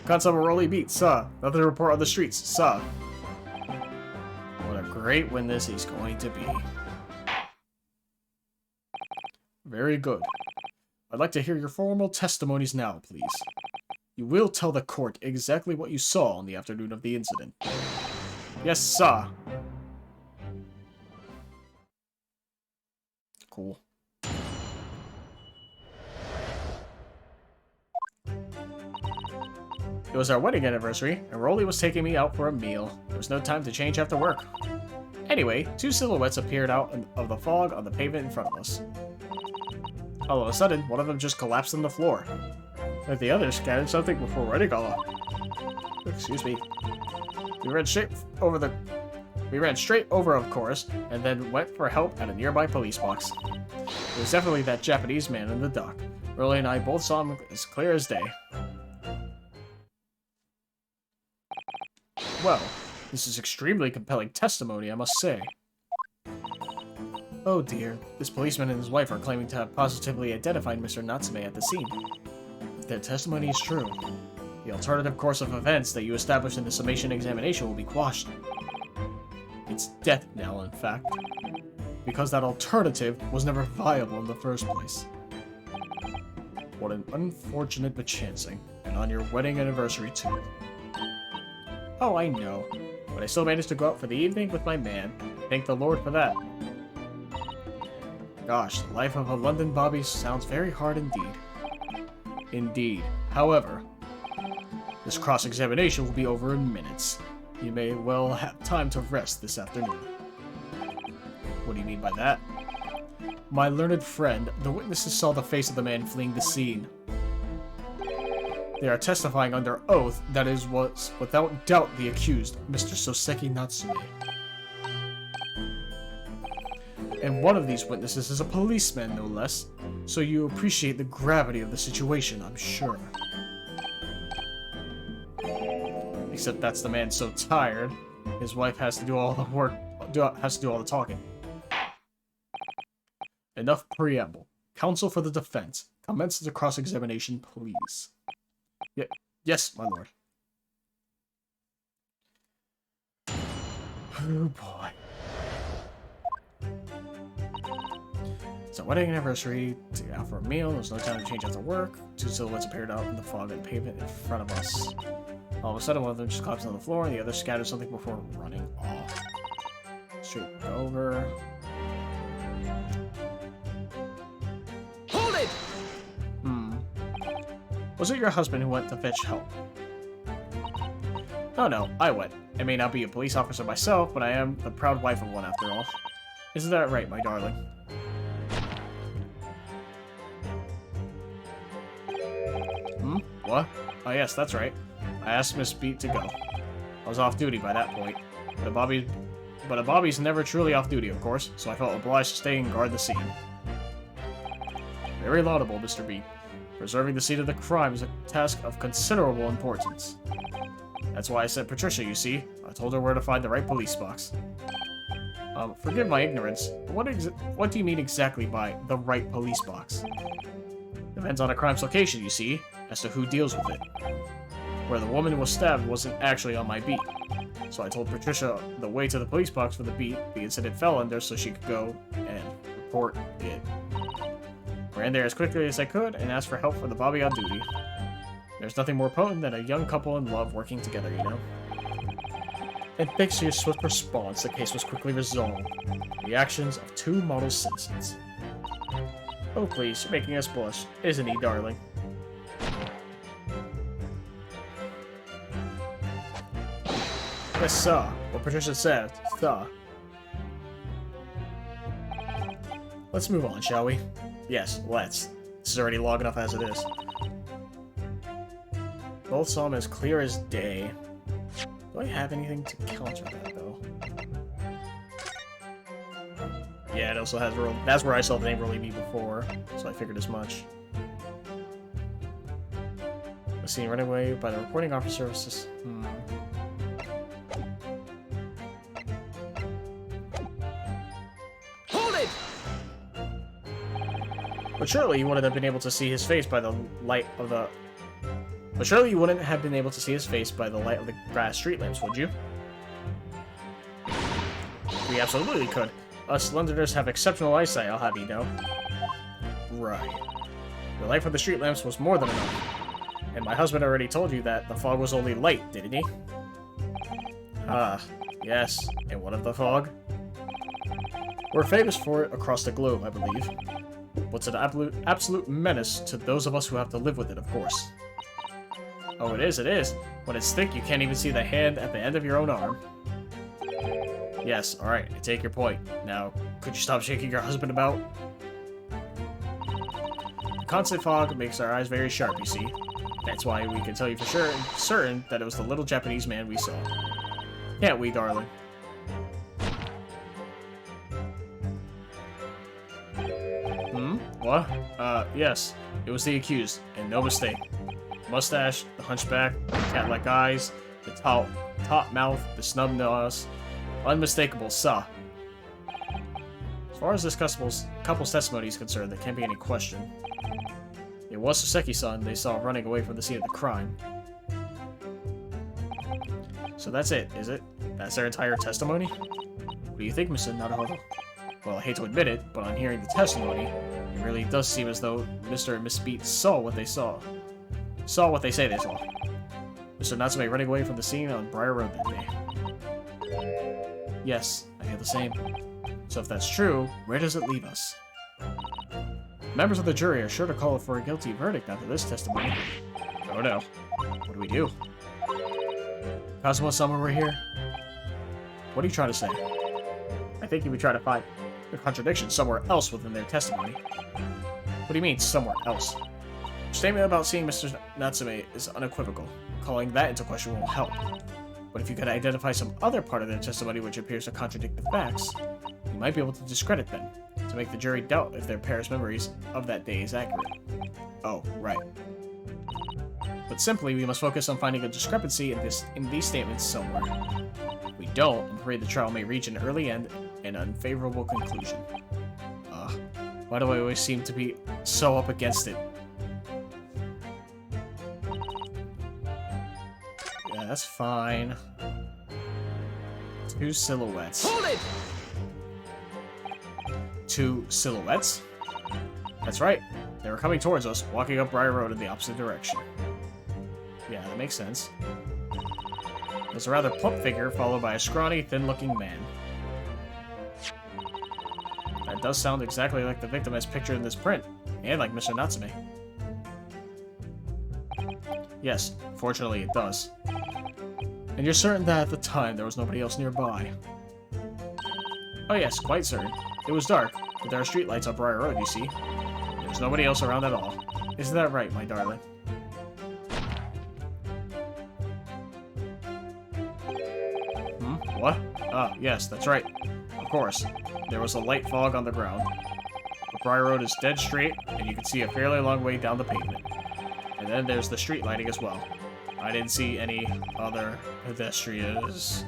A: Constable Rolly Beat, sir. Nothing to report on the streets, sir. What a great witness he's going to be. Very good. I'd like to hear your formal testimonies now, please. You will tell the court exactly what you saw on the afternoon of the incident. Yes, sir. Cool. It was our wedding anniversary, and Rolly was taking me out for a meal. There was no time to change after work. Anyway, two silhouettes appeared out of the fog on the pavement in front of us. All of a sudden, one of them just collapsed on the floor. And the other scattered something before running off. Excuse me. We ran straight over, of course, and then went for help at a nearby police box. It was definitely that Japanese man in the dock. Rolly and I both saw him as clear as day. Well, this is extremely compelling testimony, I must say. Oh dear, this policeman and his wife are claiming to have positively identified Mr. Natsume at the scene. If their testimony is true, the alternative course of events that you established in the summation examination will be quashed. It's death knell, in fact, because that alternative was never viable in the first place. What an unfortunate bechancing, and on your wedding anniversary too. Oh, I know. but I still managed to go out for the evening with my man. Thank the Lord for that. Gosh, the life of a London bobby sounds very hard indeed. Indeed. However, this cross-examination will be over in minutes. You may well have time to rest this afternoon. What do you mean by that? My learned friend, the witnesses saw the face of the man fleeing the scene. They are testifying under oath that it was without doubt the accused, Mr. Soseki Natsume. And one of these witnesses is a policeman, no less, so you appreciate the gravity of the situation, I'm sure. Except that's the man so tired, his wife has to do all the work, has to do all the talking. Enough preamble. Counsel for the defense. Commence the cross-examination, please. Yes, my lord. Oh boy. It's a wedding anniversary. To get out for a meal. There's no time to change after work. Two silhouettes appeared out in the fog and pavement in front of us. All of a sudden, one of them just collapsed on the floor, and the other scattered something before running off. Straight over.
C: Hold it!
A: Was it your husband who went to fetch help? Oh no, I went. I may not be a police officer myself, but I am the proud wife of one after all. Isn't that right, my darling? What? Oh yes, that's right. I asked Miss Beat to go. I was off duty by that point. But a bobby's never truly off duty, of course, so I felt obliged to stay and guard the scene. Very laudable, Mr. Beat. Preserving the scene of the crime is a task of considerable importance. That's why I sent Patricia, you see. I told her where to find the right police box. Forgive my ignorance, but what do you mean exactly by the right police box? Depends on a crime's location, you see, as to who deals with it. Where the woman was stabbed wasn't actually on my beat, so I told Patricia the way to the police box for the beat the incident fell under so she could go and report it. Ran there as quickly as I could and asked for help for the bobby on duty. There's nothing more potent than a young couple in love working together, you know? And thanks to your swift response, the case was quickly resolved. The actions of two model citizens. Oh please, you're making us blush, isn't he, darling? Yes, sir. What Patricia said, sir. Let's move on, shall we? Yes, let's. This is already long enough as it is. Both saw him as clear as day. Do I have anything to counter that, though? Yeah, it also has roll. That's where I saw the name Rolly Me before, so I figured as much. Was seen running away by the reporting officer.
C: Hold it!
A: But surely you wouldn't have been able to see his face by the light of the... But surely you wouldn't have been able to see his face by the light of the brass street lamps, would you? We absolutely could. Us Londoners have exceptional eyesight, I'll have you know. Right. The light from the street lamps was more than enough. And my husband already told you that the fog was only light, didn't he? Ah, yes. And what of the fog? We're famous for it across the globe, I believe. What's an absolute menace to those of us who have to live with it, of course. Oh, it is, it is. When it's thick, you can't even see the hand at the end of your own arm. Yes, alright, I take your point. Now, could you stop shaking your husband about? The constant fog makes our eyes very sharp, you see. That's why we can tell you for sure and certain that it was the little Japanese man we saw. Can't we, darling? What? Yes. It was the accused, and no mistake. Mustache, the hunchback, the cat-like eyes, the top mouth, the snub nose. Unmistakable, sir. As far as this couple's testimony is concerned, there can't be any question. It was Soseki-san they saw running away from the scene of the crime. So that's it, is it? That's their entire testimony? What do you think, Mr. Naruhodo? Well, I hate to admit it, but on hearing the testimony, it really does seem as though Mr. and Miss Beat saw what they saw. Saw what they say they saw. Mr. Natsume running away from the scene on Briar Road that day. Yes, I feel the same. So if that's true, where does it leave us? Members of the jury are sure to call for a guilty verdict after this testimony. Oh no. What do we do? Cosmo-sama, we're here. What are you trying to say? I think you would try to find a contradiction somewhere else within their testimony. What do you mean, somewhere else? Your statement about seeing Mr. Natsume is unequivocal. Calling that into question won't help. But if you could identify some other part of their testimony which appears to contradict the facts, you might be able to discredit them, to make the jury doubt if their parents' memories of that day is accurate. Oh, right. But simply, we must focus on finding a discrepancy in these statements somewhere. If we don't, I'm afraid the trial may reach an early end and unfavorable conclusion. Why do I always seem to be so up against it? Yeah, that's fine. 2 silhouettes.
C: Hold it!
A: 2 silhouettes? That's right. They were coming towards us, walking up Briar Road in the opposite direction. Yeah, that makes sense. There's a rather plump figure, followed by a scrawny, thin-looking man. That does sound exactly like the victim as pictured in this print, and like Mr. Natsume. Yes, fortunately it does. And you're certain that at the time there was nobody else nearby? Oh yes, quite certain. It was dark, but there are streetlights on Briar Road, you see. There's nobody else around at all. Isn't that right, my darling? What? Ah, yes, that's right. Of course. There was a light fog on the ground. The Briar Road is dead straight, and you can see a fairly long way down the pavement. And then there's the street lighting as well. I didn't see any other pedestrians.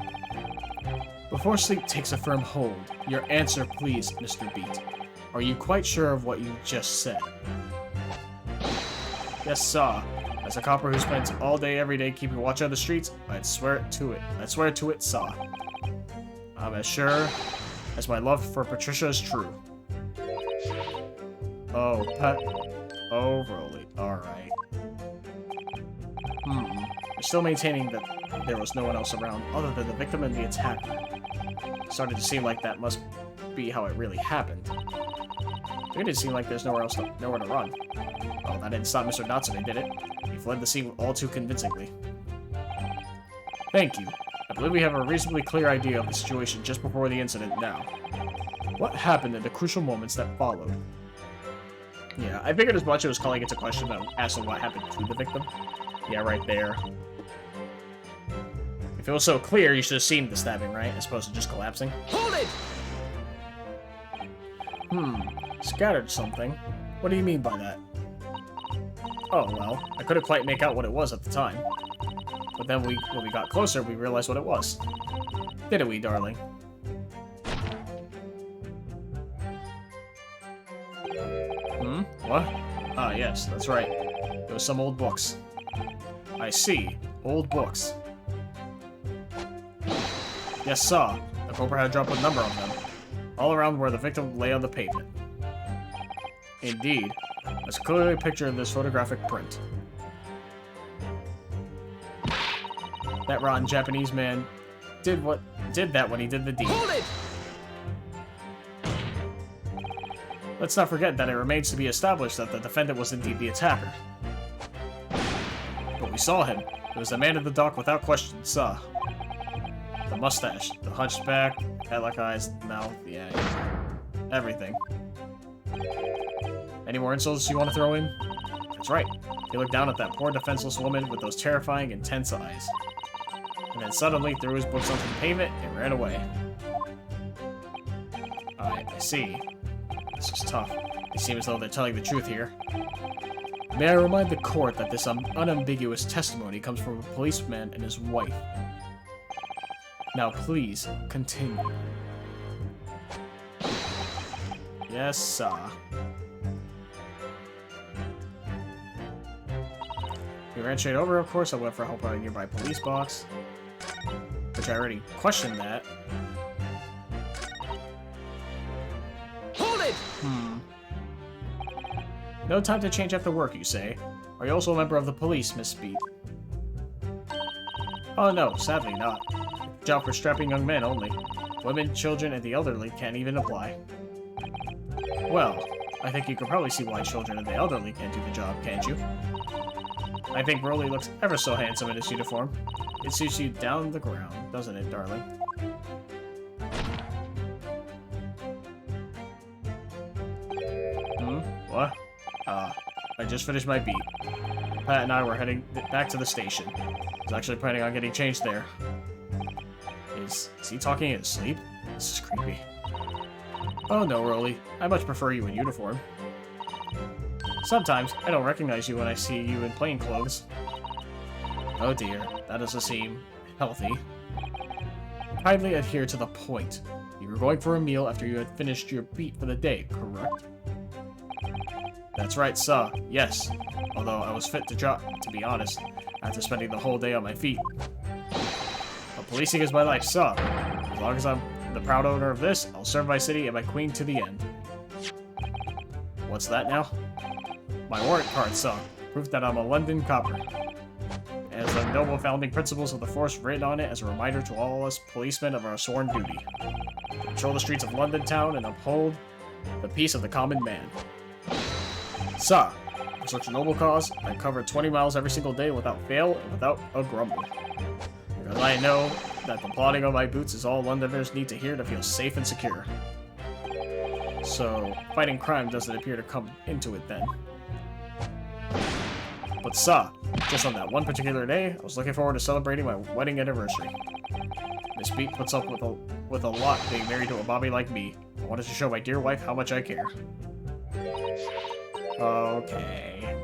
A: Before sleep takes a firm hold, your answer please, Mr. Beat. Are you quite sure of what you just said? Yes, sir. As a copper who spends all day every day keeping watch on the streets, I'd swear to it. I'd swear to it, sir. I'm as sure as my love for Patricia is true. Oh, Oh, Rolly. Alright. You're still maintaining that there was no one else around other than the victim and the attacker. Started to seem like that must be how it really happened. It didn't seem like there's nowhere to run. Oh, that didn't stop Mr. Natsume, did it? He fled the scene all too convincingly. Thank you. I believe we have a reasonably clear idea of the situation just before the incident now. What happened in the crucial moments that followed? Yeah, I figured as much. It was calling into question and asking what happened to the victim. Yeah, right there. If it was so clear, you should have seen the stabbing, right? As opposed to just collapsing.
C: Hold it!
A: Scattered something. What do you mean by that? Oh, well, I couldn't quite make out what it was at the time. But then when we got closer, we realized what it was. Didn't we, darling? What? Ah, yes, that's right. There was some old books. I see. Old books. Yes, sir. The Cobra had dropped a number on them. All around where the victim lay on the pavement. Indeed. That's clearly a picture in this photographic print. That rotten Japanese man did that when he did the deed.
C: Hold it!
A: Let's not forget that it remains to be established that the defendant was indeed the attacker. But we saw him. It was the man in the dock without question, sir. The mustache, the hunchback, headlock eyes, mouth, yeah, everything. Any more insults you want to throw in? That's right. He looked down at that poor defenseless woman with those terrifying, intense eyes. And then suddenly threw his books onto the pavement and ran away. I see. This is tough. They seem as though they're telling the truth here. May I remind the court that this unambiguous testimony comes from a policeman and his wife. Now please, continue. Yes, sir. We ran straight over, of course. I went for help at a nearby police box. Which I already questioned that.
C: Hold it!
A: No time to change after work, you say? Are you also a member of the police, Miss Beat? Oh no, sadly not. Job for strapping young men only. Women, children, and the elderly can't even apply. Well, I think you can probably see why children and the elderly can't do the job, can't you? I think Broly looks ever so handsome in his uniform. It suits you down the ground, doesn't it, darling? What? I just finished my beat. Pat and I were heading back to the station. I was actually planning on getting changed there. Is he talking in his sleep? This is creepy. Oh no, Broly. I much prefer you in uniform. Sometimes, I don't recognize you when I see you in plain clothes. Oh dear, that doesn't seem healthy. Kindly adhere to the point. You were going for a meal after you had finished your beat for the day, correct? That's right, sir. Yes. Although I was fit to drop, to be honest, after spending the whole day on my feet. But policing is my life, sir. As long as I'm the proud owner of this, I'll serve my city and my queen to the end. What's that now? My warrant card, sir. Proof that I'm a London copper. It has the noble founding principles of the force written on it as a reminder to all us policemen of our sworn duty. To patrol the streets of London town and uphold the peace of the common man. Sir, for such a noble cause, I cover 20 miles every single day without fail and without a grumble. Because I know that the plodding of my boots is all Londoners need to hear to feel safe and secure. So, fighting crime doesn't appear to come into it then. But sir, just on that one particular day, I was looking forward to celebrating my wedding anniversary. Miss Beat puts up with a lot being married to a bobby like me. I wanted to show my dear wife how much I care. Okay.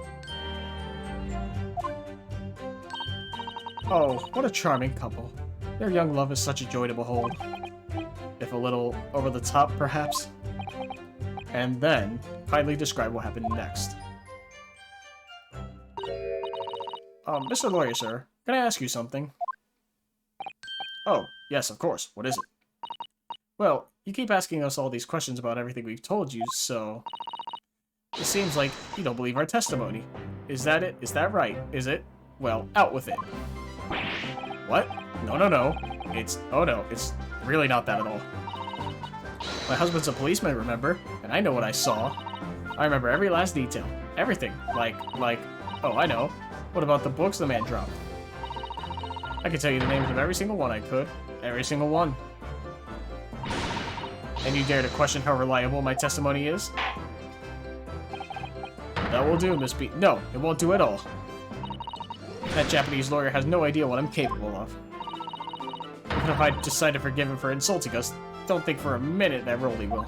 A: Oh, what a charming couple. Their young love is such a joy to behold. If a little over the top, perhaps. And then, kindly describe what happened next. Mr. Lawyer, sir, can I ask you something? Oh, yes, of course. What is it? Well, you keep asking us all these questions about everything we've told you, so... It seems like you don't believe our testimony. Is that it? Is that right? Is it? Well, out with it. What? No, no, no. Oh no, it's really not that at all. My husband's a policeman, remember? And I know what I saw. I remember every last detail. Everything. Like, oh, I know. What about the books the man dropped? I could tell you the names of every single one I could. Every single one. And you dare to question how reliable my testimony is? That will do, Miss B. No, it won't do at all. That Japanese lawyer has no idea what I'm capable of. Even if I decide to forgive him for insulting us, don't think for a minute that Broly will.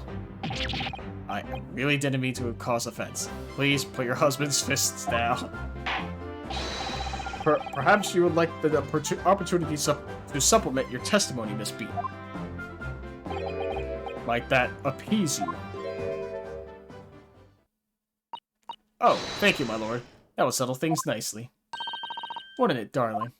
A: I really didn't mean to cause offense. Please put your husband's fists down. Perhaps you would like the opportunity to supplement your testimony, Miss B. Might that appease you? Oh, thank you, my lord. That will settle things nicely. Wouldn't it, darling?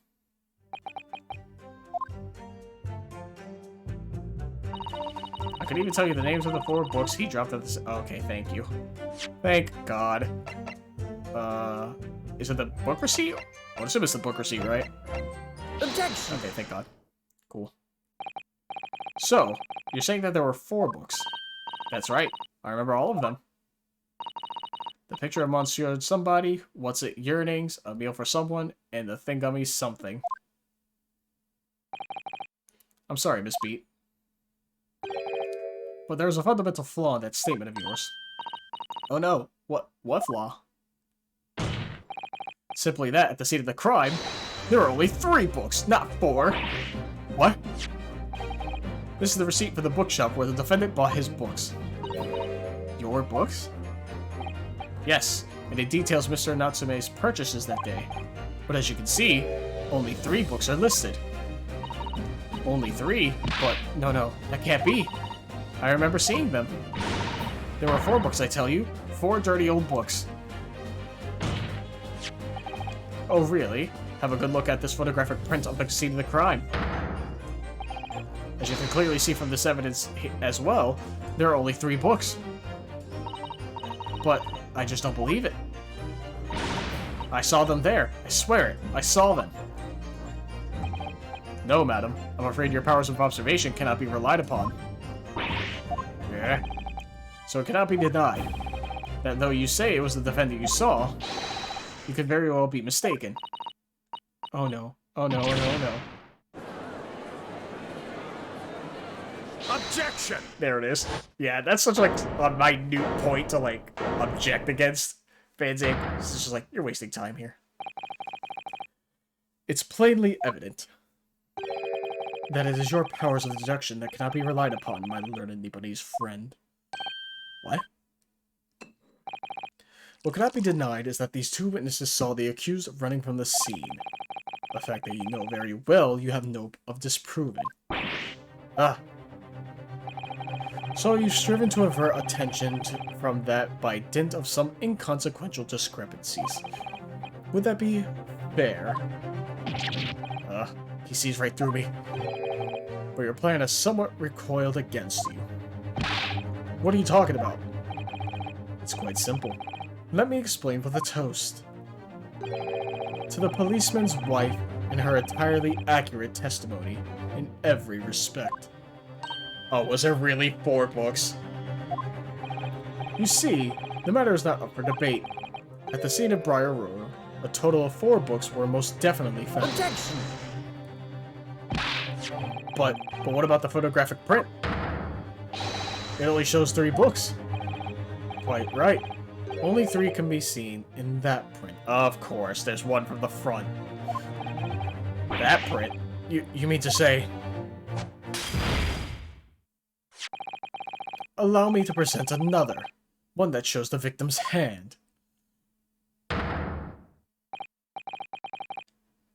A: I could even tell you the names of the 4 books he dropped at this. Okay, thank you. Thank God. Is it the book receipt? I would assume it's the book receipt, right?
E: Objection!
A: Okay, thank God. Cool. So, you're saying that there were 4 books? That's right. I remember all of them. The picture of Monsieur Somebody, What's It Yearnings, A Meal for Someone, and the Thingummy Something. I'm sorry, Miss Beat. But there's a fundamental flaw in that statement of yours. Oh no, what flaw? Simply that, at the scene of the crime, there are only 3 books, not 4. What? This is the receipt for the bookshop where the defendant bought his books. Your books? Yes, and it details Mr. Natsume's purchases that day. But as you can see, only 3 books are listed. Only 3? But no, that can't be. I remember seeing them. There were 4 books, I tell you. 4 dirty old books. Oh, really? Have a good look at this photographic print of the scene of the crime. As you can clearly see from this evidence as well, there are only 3 books. But I just don't believe it. I saw them there. I swear it. I saw them. No, madam. I'm afraid your powers of observation cannot be relied upon. Yeah. So it cannot be denied that though you say it was the defendant you saw, you could very well be mistaken. Oh no. Oh no, oh no, oh no.
C: Objection!
A: There it is. Yeah, that's such like a minute point to like object against. Fanzig. It's just like, you're wasting time here. It's plainly evident that it is your powers of deduction that cannot be relied upon, my learned Nipponese friend. What? What cannot be denied is that these two witnesses saw the accused running from the scene. A fact that you know very well you have no hope of disproving. Ah. So you've striven to avert attention from that by dint of some inconsequential discrepancies. Would that be fair? He sees right through me. But your plan has somewhat recoiled against you. What are you talking about? It's quite simple. Let me explain with a toast. To the policeman's wife and her entirely accurate testimony in every respect. Oh, was there really 4 books? You see, the matter is not up for debate. At the scene of Briar Road, a total of 4 books were most definitely found.
E: Objection!
A: But what about the photographic print? It only shows 3 books. Quite right. Only 3 can be seen in that print. Of course, there's one from the front. That print? You mean to say... Allow me to present another. One that shows the victim's hand.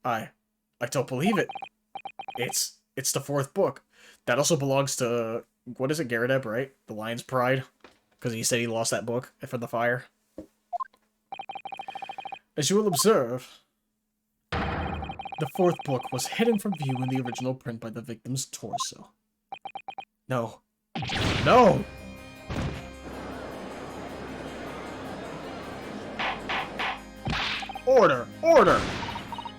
A: I don't believe it. It's the 4th book. That also belongs to... What is it, Garrett, right? The Lion's Pride? Because he said he lost that book from the fire. As you will observe, the 4th book was hidden from view in the original print by the victim's torso. No. No! Order! Order!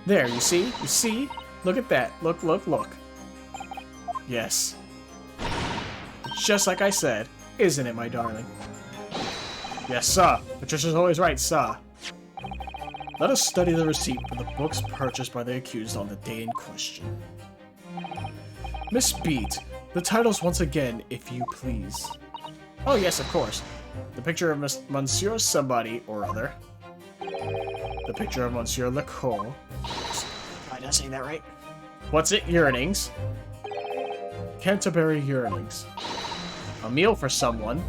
A: There, you see? You see? Look at that. Look, look, look. Yes. Just like I said, isn't it, my darling? Yes, sir. Patricia's always right, sir. Let us study the receipt for the books purchased by the accused on the day in question. Miss Beat, the titles once again, if you please. Oh yes, of course. The picture of Monsieur somebody or other. The picture of Monsieur Lecour. Am I not saying that right? What's it? Yearnings. Canterbury Yearnings. A meal for someone.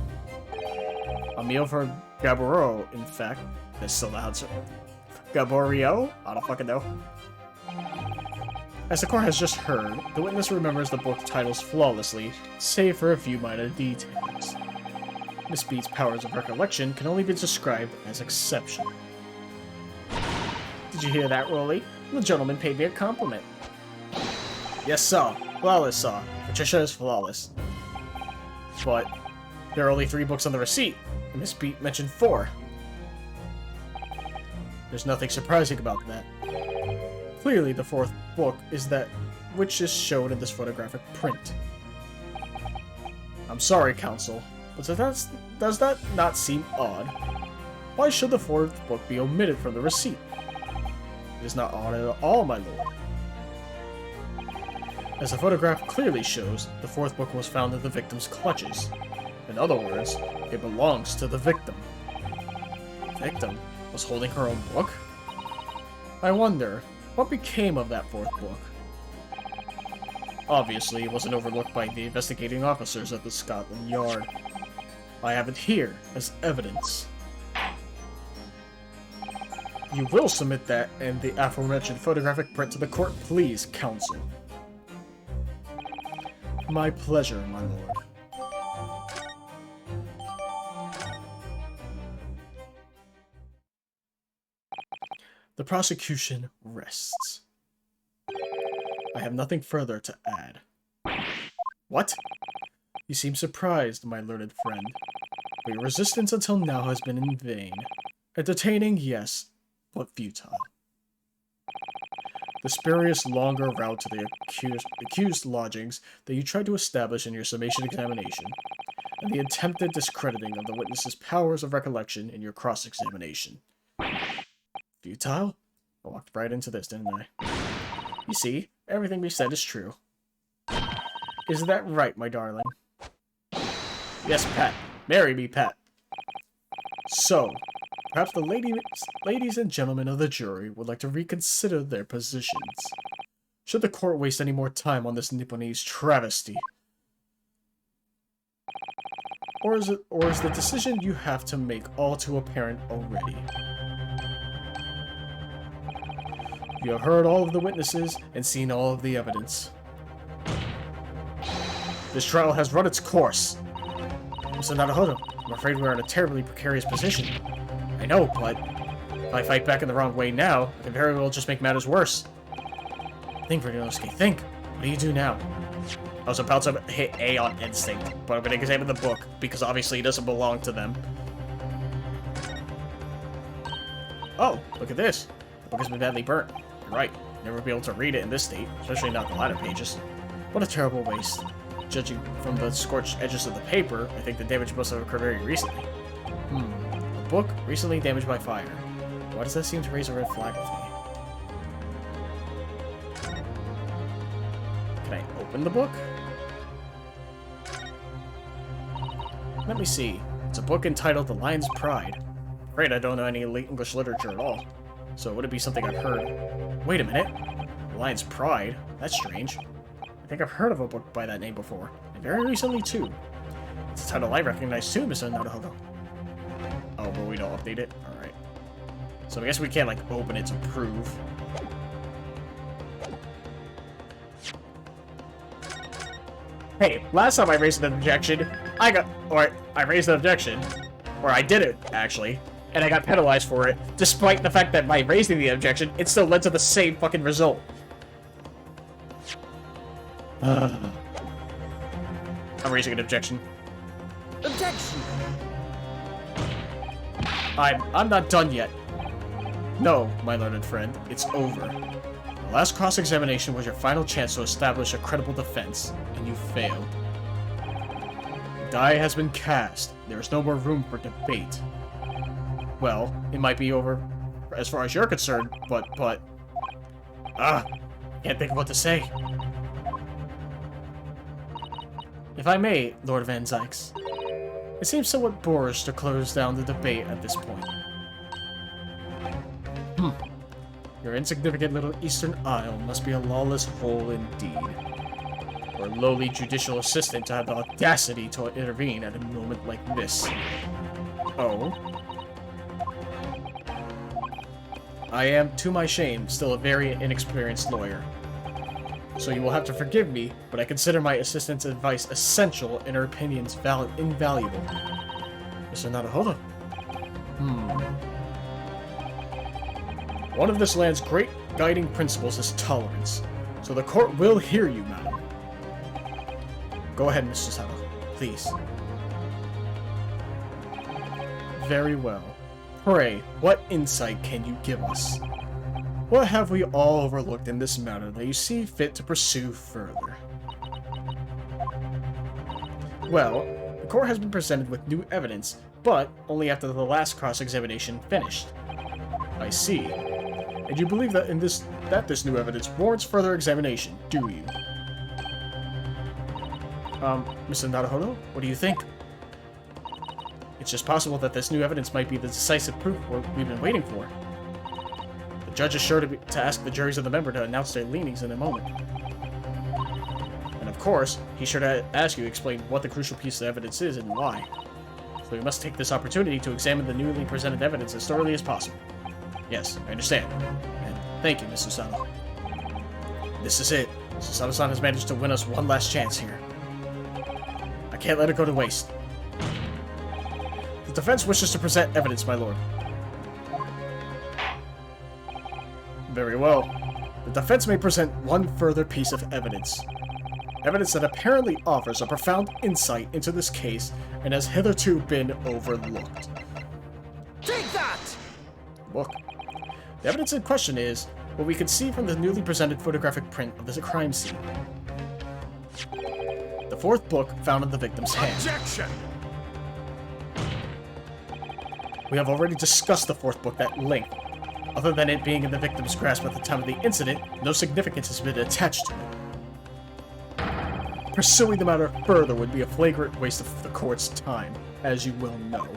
A: A meal for Gaboreau, in fact. That's still the answer. Gaboreau? I don't fucking know. As the court has just heard, the witness remembers the book titles flawlessly, save for a few minor details. Miss Beat's powers of recollection can only be described as exceptional. Did you hear that, Rolly? The gentleman paid me a compliment. Yes, sir. Flawless, sir. Patricia is flawless. But there are only 3 books on the receipt, and Miss Beat mentioned 4. There's nothing surprising about that. Clearly, the 4th book is that which is shown in this photographic print. I'm sorry, Counsel, but does that not seem odd? Why should the 4th book be omitted from the receipt? It is not odd at all, my lord. As the photograph clearly shows, the 4th book was found in the victim's clutches. In other words, it belongs to the victim. The victim was holding her own book? I wonder, what became of that 4th book? Obviously, it wasn't overlooked by the investigating officers at the Scotland Yard. I have it here as evidence. You will submit that and the aforementioned photographic print to the court, please, Counsel. My pleasure, my lord. The prosecution rests. I have nothing further to add. What? You seem surprised, my learned friend. But your resistance until now has been in vain. Entertaining, yes, but futile. the spurious longer route to the accused lodgings that you tried to establish in your summation examination, and the attempted discrediting of the witness's powers of recollection in your cross-examination. Futile? I walked right into this, didn't I? You see, everything we said is true. Isn't that right, my darling? Yes, Pat. Marry me, Pat. So, perhaps the ladies and gentlemen of the jury would like to reconsider their positions. Should the court waste any more time on this Nipponese travesty? Or is the decision you have to make all too apparent already? You have heard all of the witnesses and seen all of the evidence. This trial has run its course. Mr. Naruhodo, I'm afraid we're in a terribly precarious position. I know, but if I fight back in the wrong way now, I can very well just make matters worse. Think, Ryunosuke, think. What do you do now? I was about to hit A on instinct, but I'm going to examine the book, because obviously it doesn't belong to them. Oh, look at this. The book has been badly burnt. You're right. Never be able to read it in this state, especially not the latter pages. What a terrible waste. Judging from the scorched edges of the paper, I think the damage must have occurred very recently. A book recently damaged by fire. Why does that seem to raise a red flag with me? Can I open the book? Let me see. It's a book entitled The Lion's Pride. I'm afraid I don't know any English literature at all. So would it be something I've heard? Wait a minute. The Lion's Pride? That's strange. I think I've heard of a book by that name before, and very recently too. It's a title I recognize too, Mr. Naruhodo. Oh, but we don't update it? Alright. So I guess we can't, like, open it to prove. Hey, last time I raised an objection, I raised an objection, or I did it, actually, and I got penalized for it, despite the fact that by raising the objection, it still led to the same fucking result. I'm raising an objection.
E: Objection!
A: I'm not done yet. No, my learned friend, it's over. The last cross-examination was your final chance to establish a credible defense, and you failed. The die has been cast. There is no more room for debate. Well, it might be over as far as you're concerned, but... can't think of what to say. If I may, Lord Van Zykes, it seems somewhat boorish to close down the debate at this point. Your insignificant little Eastern Isle must be a lawless hole indeed. For a lowly judicial assistant to have the audacity to intervene at a moment like this. Oh? I am, to my shame, still a very inexperienced lawyer. So you will have to forgive me, but I consider my assistant's advice essential and her opinions invaluable. Mr. Naruhodo. One of this land's great guiding principles is tolerance, so the court will hear you, madam. Go ahead, Mr. Sato, please. Very well. Pray, what insight can you give us? What have we all overlooked in this matter that you see fit to pursue further? Well, the court has been presented with new evidence, but only after the last cross-examination finished. I see. And you believe that this new evidence warrants further examination, do you? Mr. Naruhodo, what do you think? It's just possible that this new evidence might be the decisive proof we've been waiting for. The judge is sure to ask the juries of the member to announce their leanings in a moment. And of course, he's sure to ask you to explain what the crucial piece of evidence is and why. So we must take this opportunity to examine the newly presented evidence as thoroughly as possible. Yes, I understand. And thank you, Mr. Sato. This is it. Sato-san has managed to win us one last chance here. I can't let it go to waste. The defense wishes to present evidence, my lord. Very well. The defense may present one further piece of evidence. Evidence that apparently offers a profound insight into this case and has hitherto been overlooked.
E: Take that!
A: Look. The evidence in question is what we could see from the newly presented photographic print of this crime scene. The fourth book found in the victim's hand.
C: Objection!
A: We have already discussed the fourth book at length. Other than it being in the victim's grasp at the time of the incident, no significance has been attached to it. Pursuing the matter further would be a flagrant waste of the court's time, as you well know.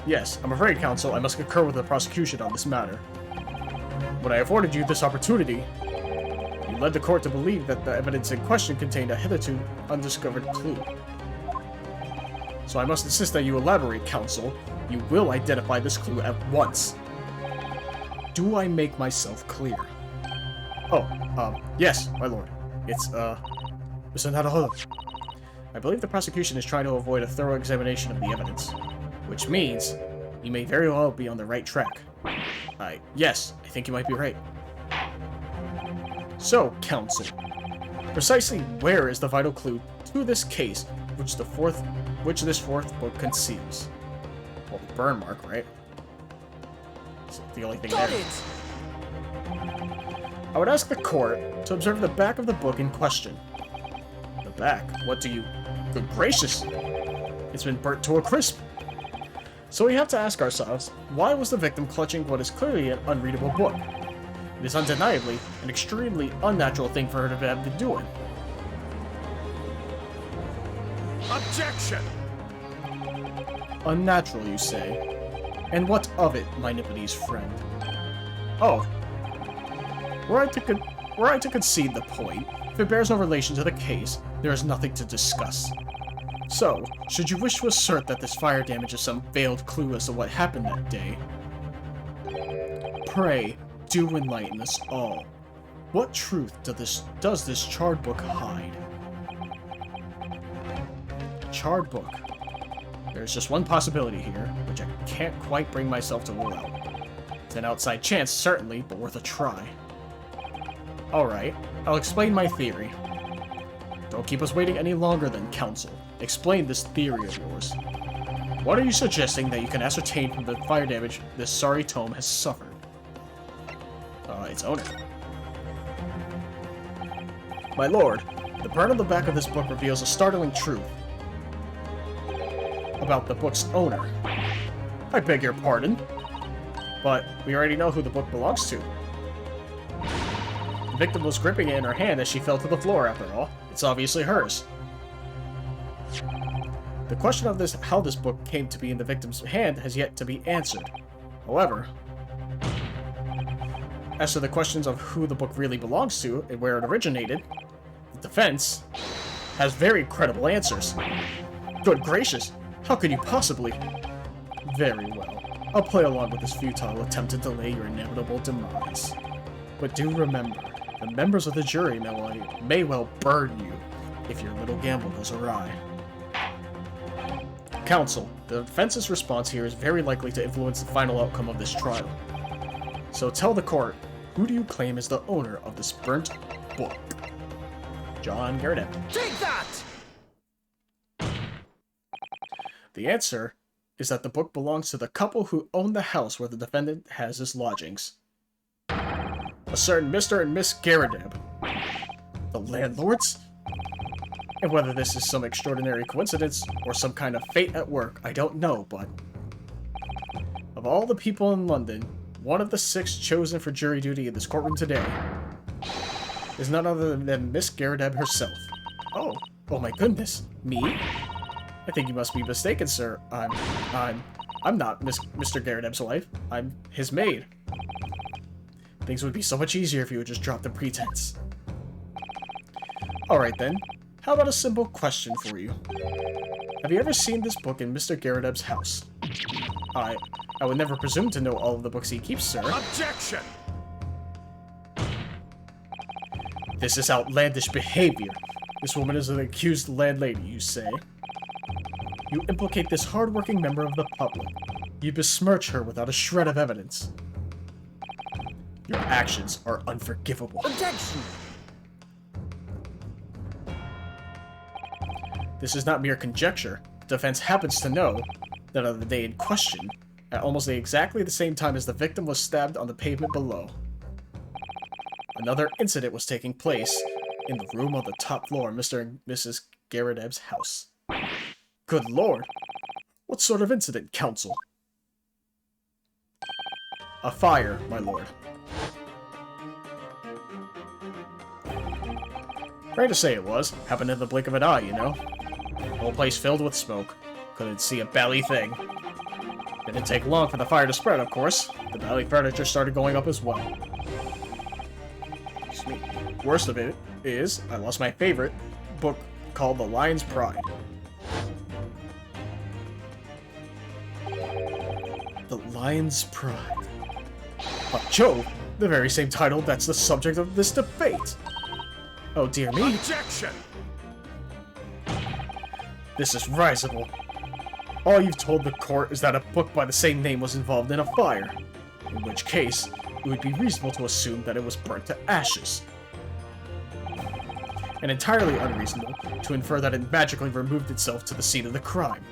A: Yes, I'm afraid, counsel, I must concur with the prosecution on this matter. When I afforded you this opportunity, you led the court to believe that the evidence in question contained a hitherto undiscovered clue. So I must insist that you elaborate, counsel. You will identify this clue at once. Do I make myself clear? Yes, my lord. It's, Mr. Naruhodo. I believe the prosecution is trying to avoid a thorough examination of the evidence, which means you may very well be on the right track. Yes, I think you might be right. So, counsel, precisely where is the vital clue to this case which this fourth book conceals? Well, the burn mark, right? It's the only thing
E: Got
A: there.
E: it!
A: I would ask the court to observe the back of the book in question. The back? What do you... Good gracious! It's been burnt to a crisp. So we have to ask ourselves, why was the victim clutching what is clearly an unreadable book? It is undeniably an extremely unnatural thing for her to have been doing.
C: Objection!
A: Unnatural, you say? And what of it, my Nipponese friend? Oh. Were I to concede the point, if it bears no relation to the case, there is nothing to discuss. So, should you wish to assert that this fire damage is some veiled clue as to what happened that day, pray, do enlighten us all. What truth does this charred book hide? Charred book. There's just one possibility here, which I can't quite bring myself to rule out. It's an outside chance, certainly, but worth a try. Alright, I'll explain my theory. Don't keep us waiting any longer then, counsel. Explain this theory of yours. What are you suggesting that you can ascertain from the fire damage this sorry tome has suffered? Its owner. My lord, the burn on the back of this book reveals a startling truth about the book's owner. I beg your pardon, but we already know who the book belongs to. The victim was gripping it in her hand as she fell to the floor, after all. It's obviously hers. The question of how this book came to be in the victim's hand has yet to be answered. However, as to the questions of who the book really belongs to and where it originated, the defense has very credible answers. Good gracious, how could you possibly? Very well. I'll play along with this futile attempt to delay your inevitable demise. But do remember, the members of the jury may well burn you if your little gamble goes awry. Counsel, the defense's response here is very likely to influence the final outcome of this trial. So tell the court, who do you claim is the owner of this burnt book? John Garrett.
E: Take that!
A: The answer is that the book belongs to the couple who own the house where the defendant has his lodgings. A certain Mr. and Miss Garradeb. The landlords? And whether this is some extraordinary coincidence or some kind of fate at work, I don't know, but... Of all the people in London, one of the 6 chosen for jury duty in this courtroom today is none other than Miss Garradeb herself. Oh my goodness, me? I think you must be mistaken, sir. I'm not Mr. Garradeb's wife. I'm his maid. Things would be so much easier if you would just drop the pretense. Alright then, how about a simple question for you? Have you ever seen this book in Mr. Garradeb's house? I would never presume to know all of the books he keeps, sir.
C: Objection!
A: This is outlandish behavior. This woman is an accused landlady, you say. You implicate this hard-working member of the public. You besmirch her without a shred of evidence. Your actions are unforgivable.
E: Objection!
A: This is not mere conjecture. The defense happens to know that on the day in question, at almost exactly the same time as the victim was stabbed on the pavement below. Another incident was taking place in the room on the top floor of Mr. and Mrs. Garadeb's house. Good lord! What sort of incident, counsel? A fire, my lord. Fair to say it was. Happened in the blink of an eye, you know. Whole place filled with smoke. Couldn't see a bally thing. Didn't take long for the fire to spread, of course. The bally furniture started going up as well. Excuse me. Worst of it is, I lost my favorite book called The Lion's Pride. The Lion's Pride. By Jove, the very same title that's the subject of this debate. Oh dear me.
C: Objection!
A: This is risible. All you've told the court is that a book by the same name was involved in a fire. In which case, it would be reasonable to assume that it was burnt to ashes. And entirely unreasonable to infer that it magically removed itself to the scene of the crime.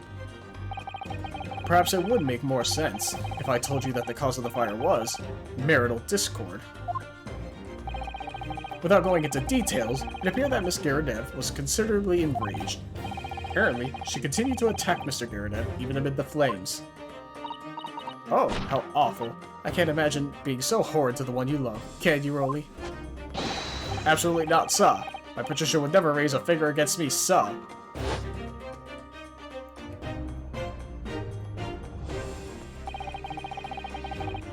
A: Perhaps it would make more sense if I told you that the cause of the fire was marital discord. Without going into details, it appeared that Miss Garadev was considerably enraged. Apparently, she continued to attack Mr. Garadev even amid the flames. Oh, how awful. I can't imagine being so horrid to the one you love. Can you, Rolly? Absolutely not, sir. My Patricia would never raise a finger against me, sir.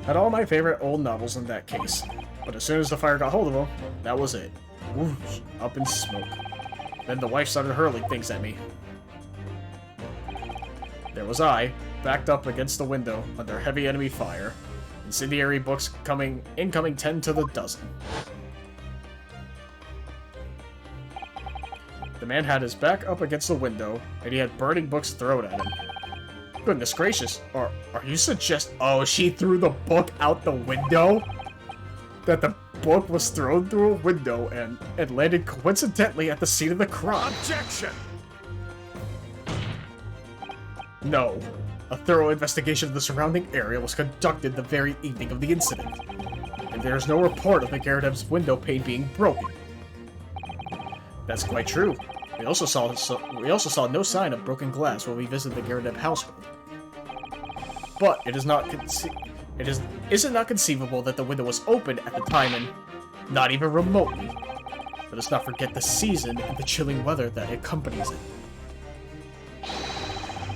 A: Had all my favorite old novels in that case. But as soon as the fire got hold of them, that was it. Whoosh, up in smoke. Then the wife started hurling things at me. There was I, backed up against the window under heavy enemy fire. Incendiary books incoming 10 to the dozen. The man had his back up against the window, and he had burning books thrown at him. Goodness gracious, are you suggest- Oh, she threw the book out the window? That the book was thrown through a window and landed coincidentally at the scene of the crime.
C: Objection!
A: No. A thorough investigation of the surrounding area was conducted the very evening of the incident, and there is no report of the Garadeb's window pane being broken. That's quite true. We also saw no sign of broken glass when we visited the Garadeb household. But it is not is it not conceivable that the window was open at the time and not even remotely? Let us not forget the season and the chilling weather that accompanies it.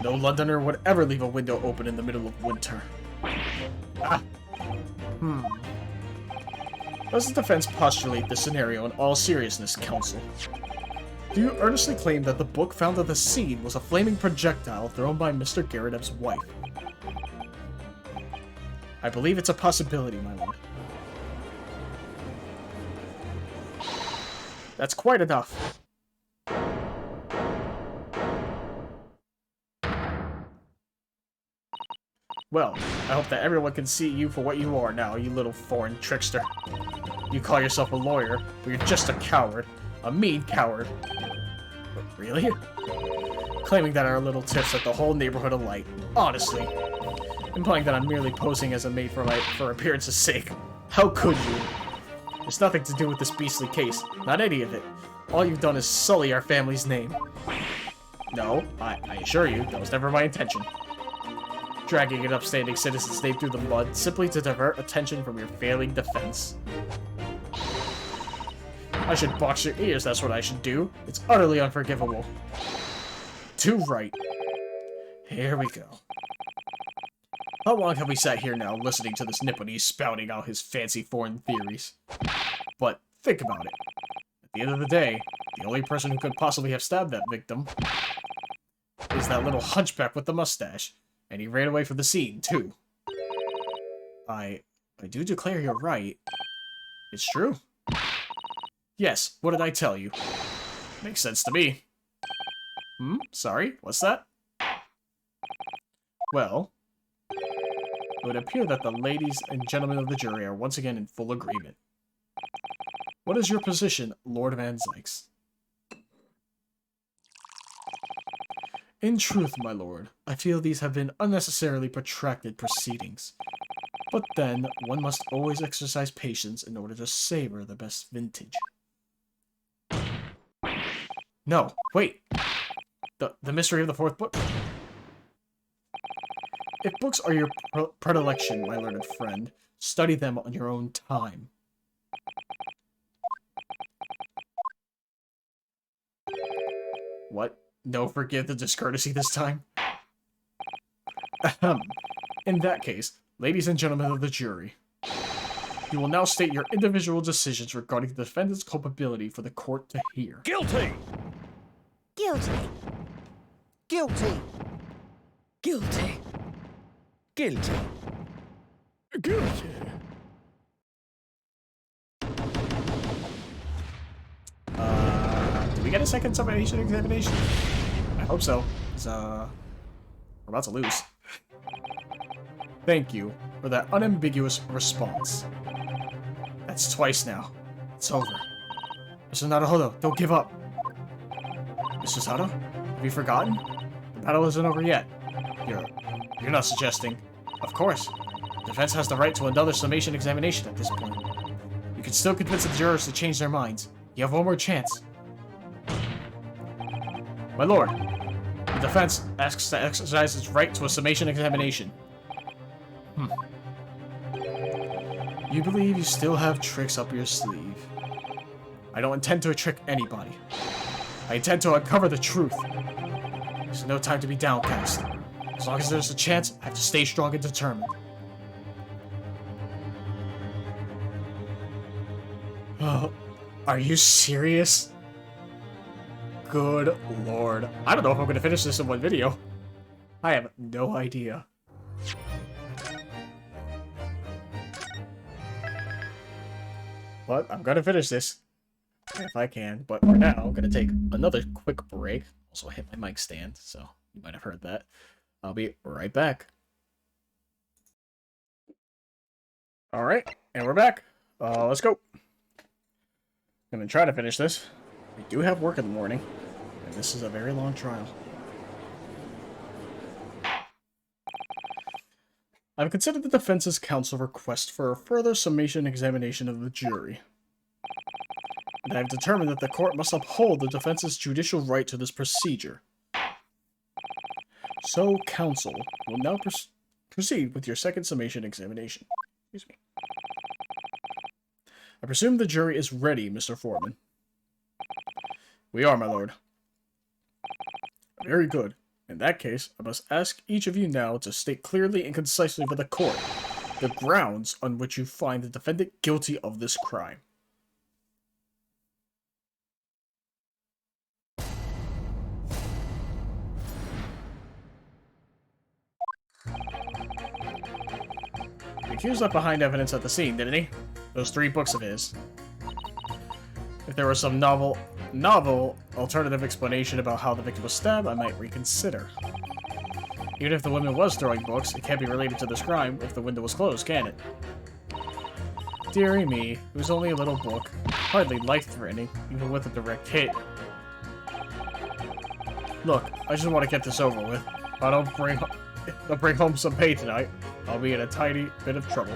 A: No Londoner would ever leave a window open in the middle of winter. Does the defense postulate this scenario in all seriousness, counsel? Do you earnestly claim that the book found at the scene was a flaming projectile thrown by Mr. Garadeb's wife? I believe it's a possibility, my lord. That's quite enough. Well, I hope that everyone can see you for what you are now, you little foreign trickster. You call yourself a lawyer, but you're just a coward. A mean coward. Really? Claiming that our little tips set the whole neighborhood alight. Honestly. Implying that I'm merely posing as a maid for appearance's sake. How could you? There's nothing to do with this beastly case. Not any of it. All you've done is sully our family's name. No, I assure you, that was never my intention. Dragging an upstanding citizen's name through the mud simply to divert attention from your failing defense. I should box your ears, that's what I should do. It's utterly unforgivable. Too right. Here we go. How long have we sat here now, listening to this Nippony spouting out his fancy foreign theories? But think about it. At the end of the day, the only person who could possibly have stabbed that victim is that little hunchback with the mustache. And he ran away from the scene, too. I do declare you're right. It's true. Yes, what did I tell you? Makes sense to me. Sorry, what's that? Well, it would appear that the ladies and gentlemen of the jury are once again in full agreement. What is your position, Lord Van Zykes? In truth, my lord, I feel these have been unnecessarily protracted proceedings. But then, one must always exercise patience in order to savor the best vintage. No, wait! The mystery of the fourth book? If books are your predilection, my learned friend, study them on your own time. What? No, forgive the discourtesy this time? Ahem. In that case, ladies and gentlemen of the jury, you will now state your individual decisions regarding the defendant's culpability for the court to hear.
C: Guilty!
E: Guilty. Guilty.
D: Guilty.
C: Guilty. Guilty.
A: Do we get a second summation examination? I hope so, because, we're about to lose. Thank you for that unambiguous response. That's twice now. It's over. Mr. Naruhodo, don't give up. Mr. Sato, have you forgotten? The battle isn't over yet. You're not suggesting. Of course. Defense has the right to another summation examination at this point. You can still convince the jurors to change their minds. You have one more chance. My lord, the defense asks to exercise its right to a summation examination. You believe you still have tricks up your sleeve. I don't intend to trick anybody. I intend to uncover the truth. There's no time to be downcast. As long as there's a chance, I have to stay strong and determined. Oh, are you serious? Good lord. I don't know if I'm going to finish this in one video. I have no idea. But I'm going to finish this. If I can. But for now, I'm going to take another quick break. Also hit my mic stand, so you might have heard that. I'll be right back. Alright, and we're back. Let's go. I'm going to try to finish this. We do have work in the morning, and this is a very long trial. I've considered the defense's counsel request for a further summation examination of the jury. And I have determined that the court must uphold the defense's judicial right to this procedure. So, counsel will now proceed with your second summation examination. Excuse me. I presume the jury is ready, Mr. Foreman. We are, my lord. Very good. In that case, I must ask each of you now to state clearly and concisely for the court the grounds on which you find the defendant guilty of this crime. The accused left behind evidence at the scene, didn't he? Those 3 books of his. If there was some novel alternative explanation about how the victim was stabbed, I might reconsider. Even if the woman was throwing books, it can't be related to this crime if the window was closed, can it? Dearie me, it was only a little book. Hardly life-threatening, even with a direct hit. Look, I just want to get this over with. If I don't bring home some pay tonight, I'll be in a tiny bit of trouble.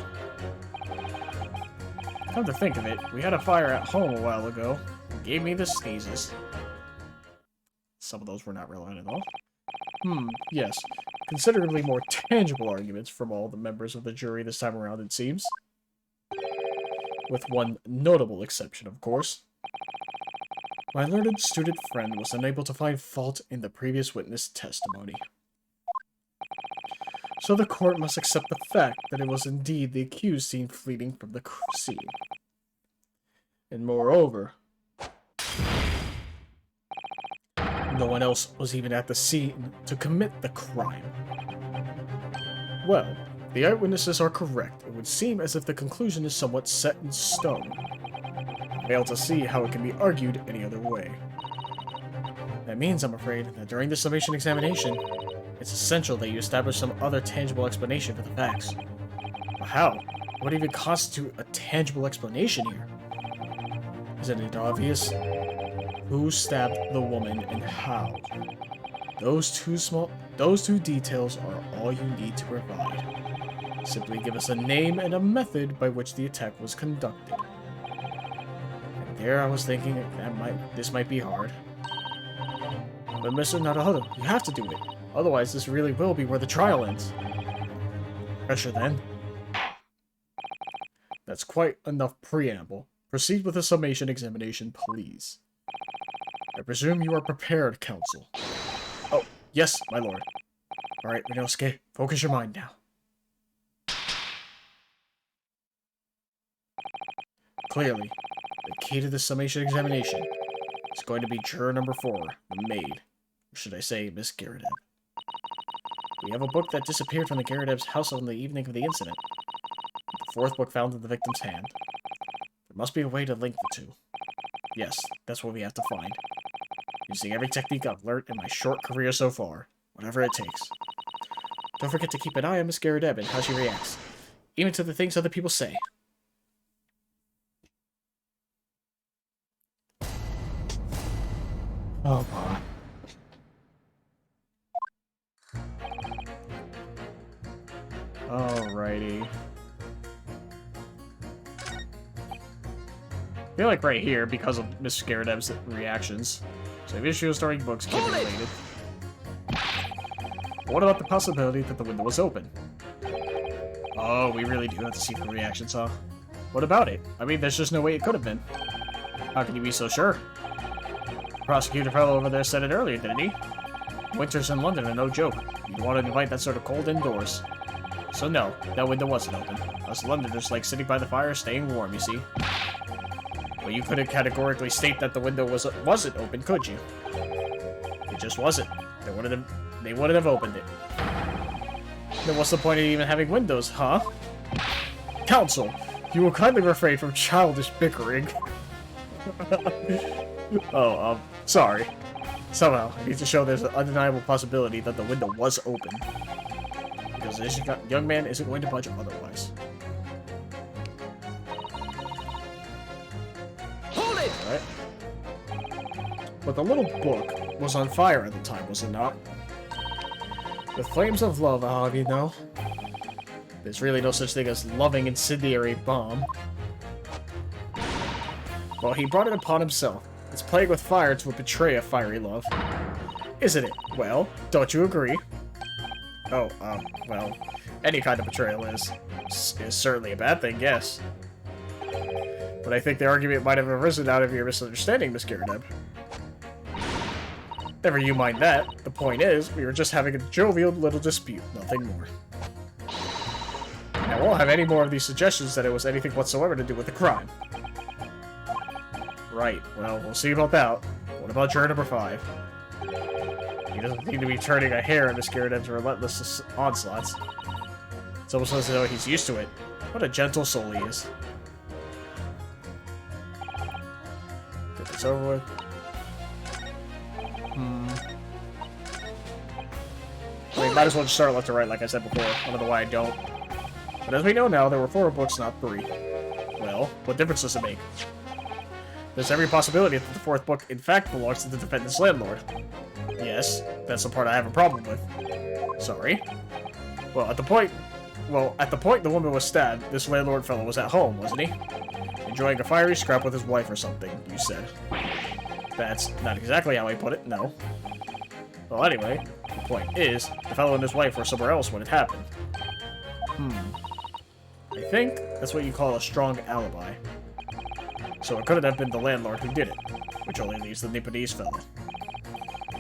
A: Come to think of it, we had a fire at home a while ago. It gave me the sneezes. Some of those were not relevant at all. Yes. Considerably more tangible arguments from all the members of the jury this time around, it seems. With one notable exception, of course. My learned student friend was unable to find fault in the previous witness testimony. So the court must accept the fact that it was indeed the accused seen fleeing from the scene. And moreover, no one else was even at the scene to commit the crime. Well, if the eyewitnesses are correct, it would seem as if the conclusion is somewhat set in stone. I fail to see how it can be argued any other way. That means, I'm afraid, that during the summation examination, it's essential that you establish some other tangible explanation for the facts. But how? What even constitutes a tangible explanation here? Isn't it obvious? Who stabbed the woman and how? Those two details are all you need to provide. Simply give us a name and a method by which the attack was conducted. And there I was thinking this might be hard. But Mr. Naruhodo, you have to do it. Otherwise, this really will be where the trial ends. Pressure then. That's quite enough preamble. Proceed with the summation examination, please. I presume you are prepared, counsel. Oh, yes, my lord. Alright, Minosuke, focus your mind now. Clearly, the key to the summation examination is going to be juror number 4, the maid. Or should I say, Miss Garrideb. We have a book that disappeared from the Garrideb's house on the evening of the incident. The 4th book found in the victim's hand. There must be a way to link the two. Yes, that's what we have to find. Using every technique I've learned in my short career so far. Whatever it takes. Don't forget to keep an eye on Miss Garrideb and how she reacts. Even to the things other people say. Oh, boy. Alrighty. I feel like right here, because of Miss Garrideb's reactions. Save issue of starting books can be related. But what about the possibility that the window was open? Oh, we really do have to see the reactions, huh? What about it? I mean, there's just no way it could have been. How can you be so sure? The prosecutor fellow over there said it earlier, didn't he? Winters in London are no joke. You'd want to invite that sort of cold indoors. So no, that window wasn't open. Us Londoners like sitting by the fire, staying warm, you see. But you couldn't categorically state that the window wasn't open, could you? It just wasn't. They wouldn't have opened it. Then what's the point of even having windows, huh? Counsel, you will kindly refrain from childish bickering. Oh, sorry. Somehow, I need to show there's an undeniable possibility that the window was open. Because this young man isn't going to budge otherwise.
C: Hold it!
A: Alright. But the little book was on fire at the time, was it not? With flames of love, I'll have you know. There's really no such thing as loving incendiary bomb. Well, he brought it upon himself. It's playing with fire to betray a fiery love. Isn't it? Well, don't you agree? Oh, well, any kind of betrayal is certainly a bad thing, yes. But I think the argument might have arisen out of your misunderstanding, Miss Garrideb. Never you mind that. The point is, we were just having a jovial little dispute, nothing more. I won't have any more of these suggestions that it was anything whatsoever to do with the crime. Right, well, we'll see about that. What about juror number 5? He doesn't seem to be turning a hair in Miss Garrideb's relentless onslaughts. It's almost as though he's used to it. What a gentle soul he is. Get this over with. I mean, might as well just start left to right, like I said before. I don't know why I don't. But as we know now, there were 4 books, not 3. Well, what difference does it make? There's every possibility that the 4th book, in fact, belongs to the defendant's landlord. Yes, that's the part I have a problem with. Sorry. Well, at the point the woman was stabbed, this landlord fellow was at home, wasn't he? Enjoying a fiery scrap with his wife or something, you said. That's not exactly how I put it, no. Well, anyway, the point is, the fellow and his wife were somewhere else when it happened. I think that's what you call a strong alibi. So it couldn't have been the landlord who did it, which only leaves the Nipponese fellow.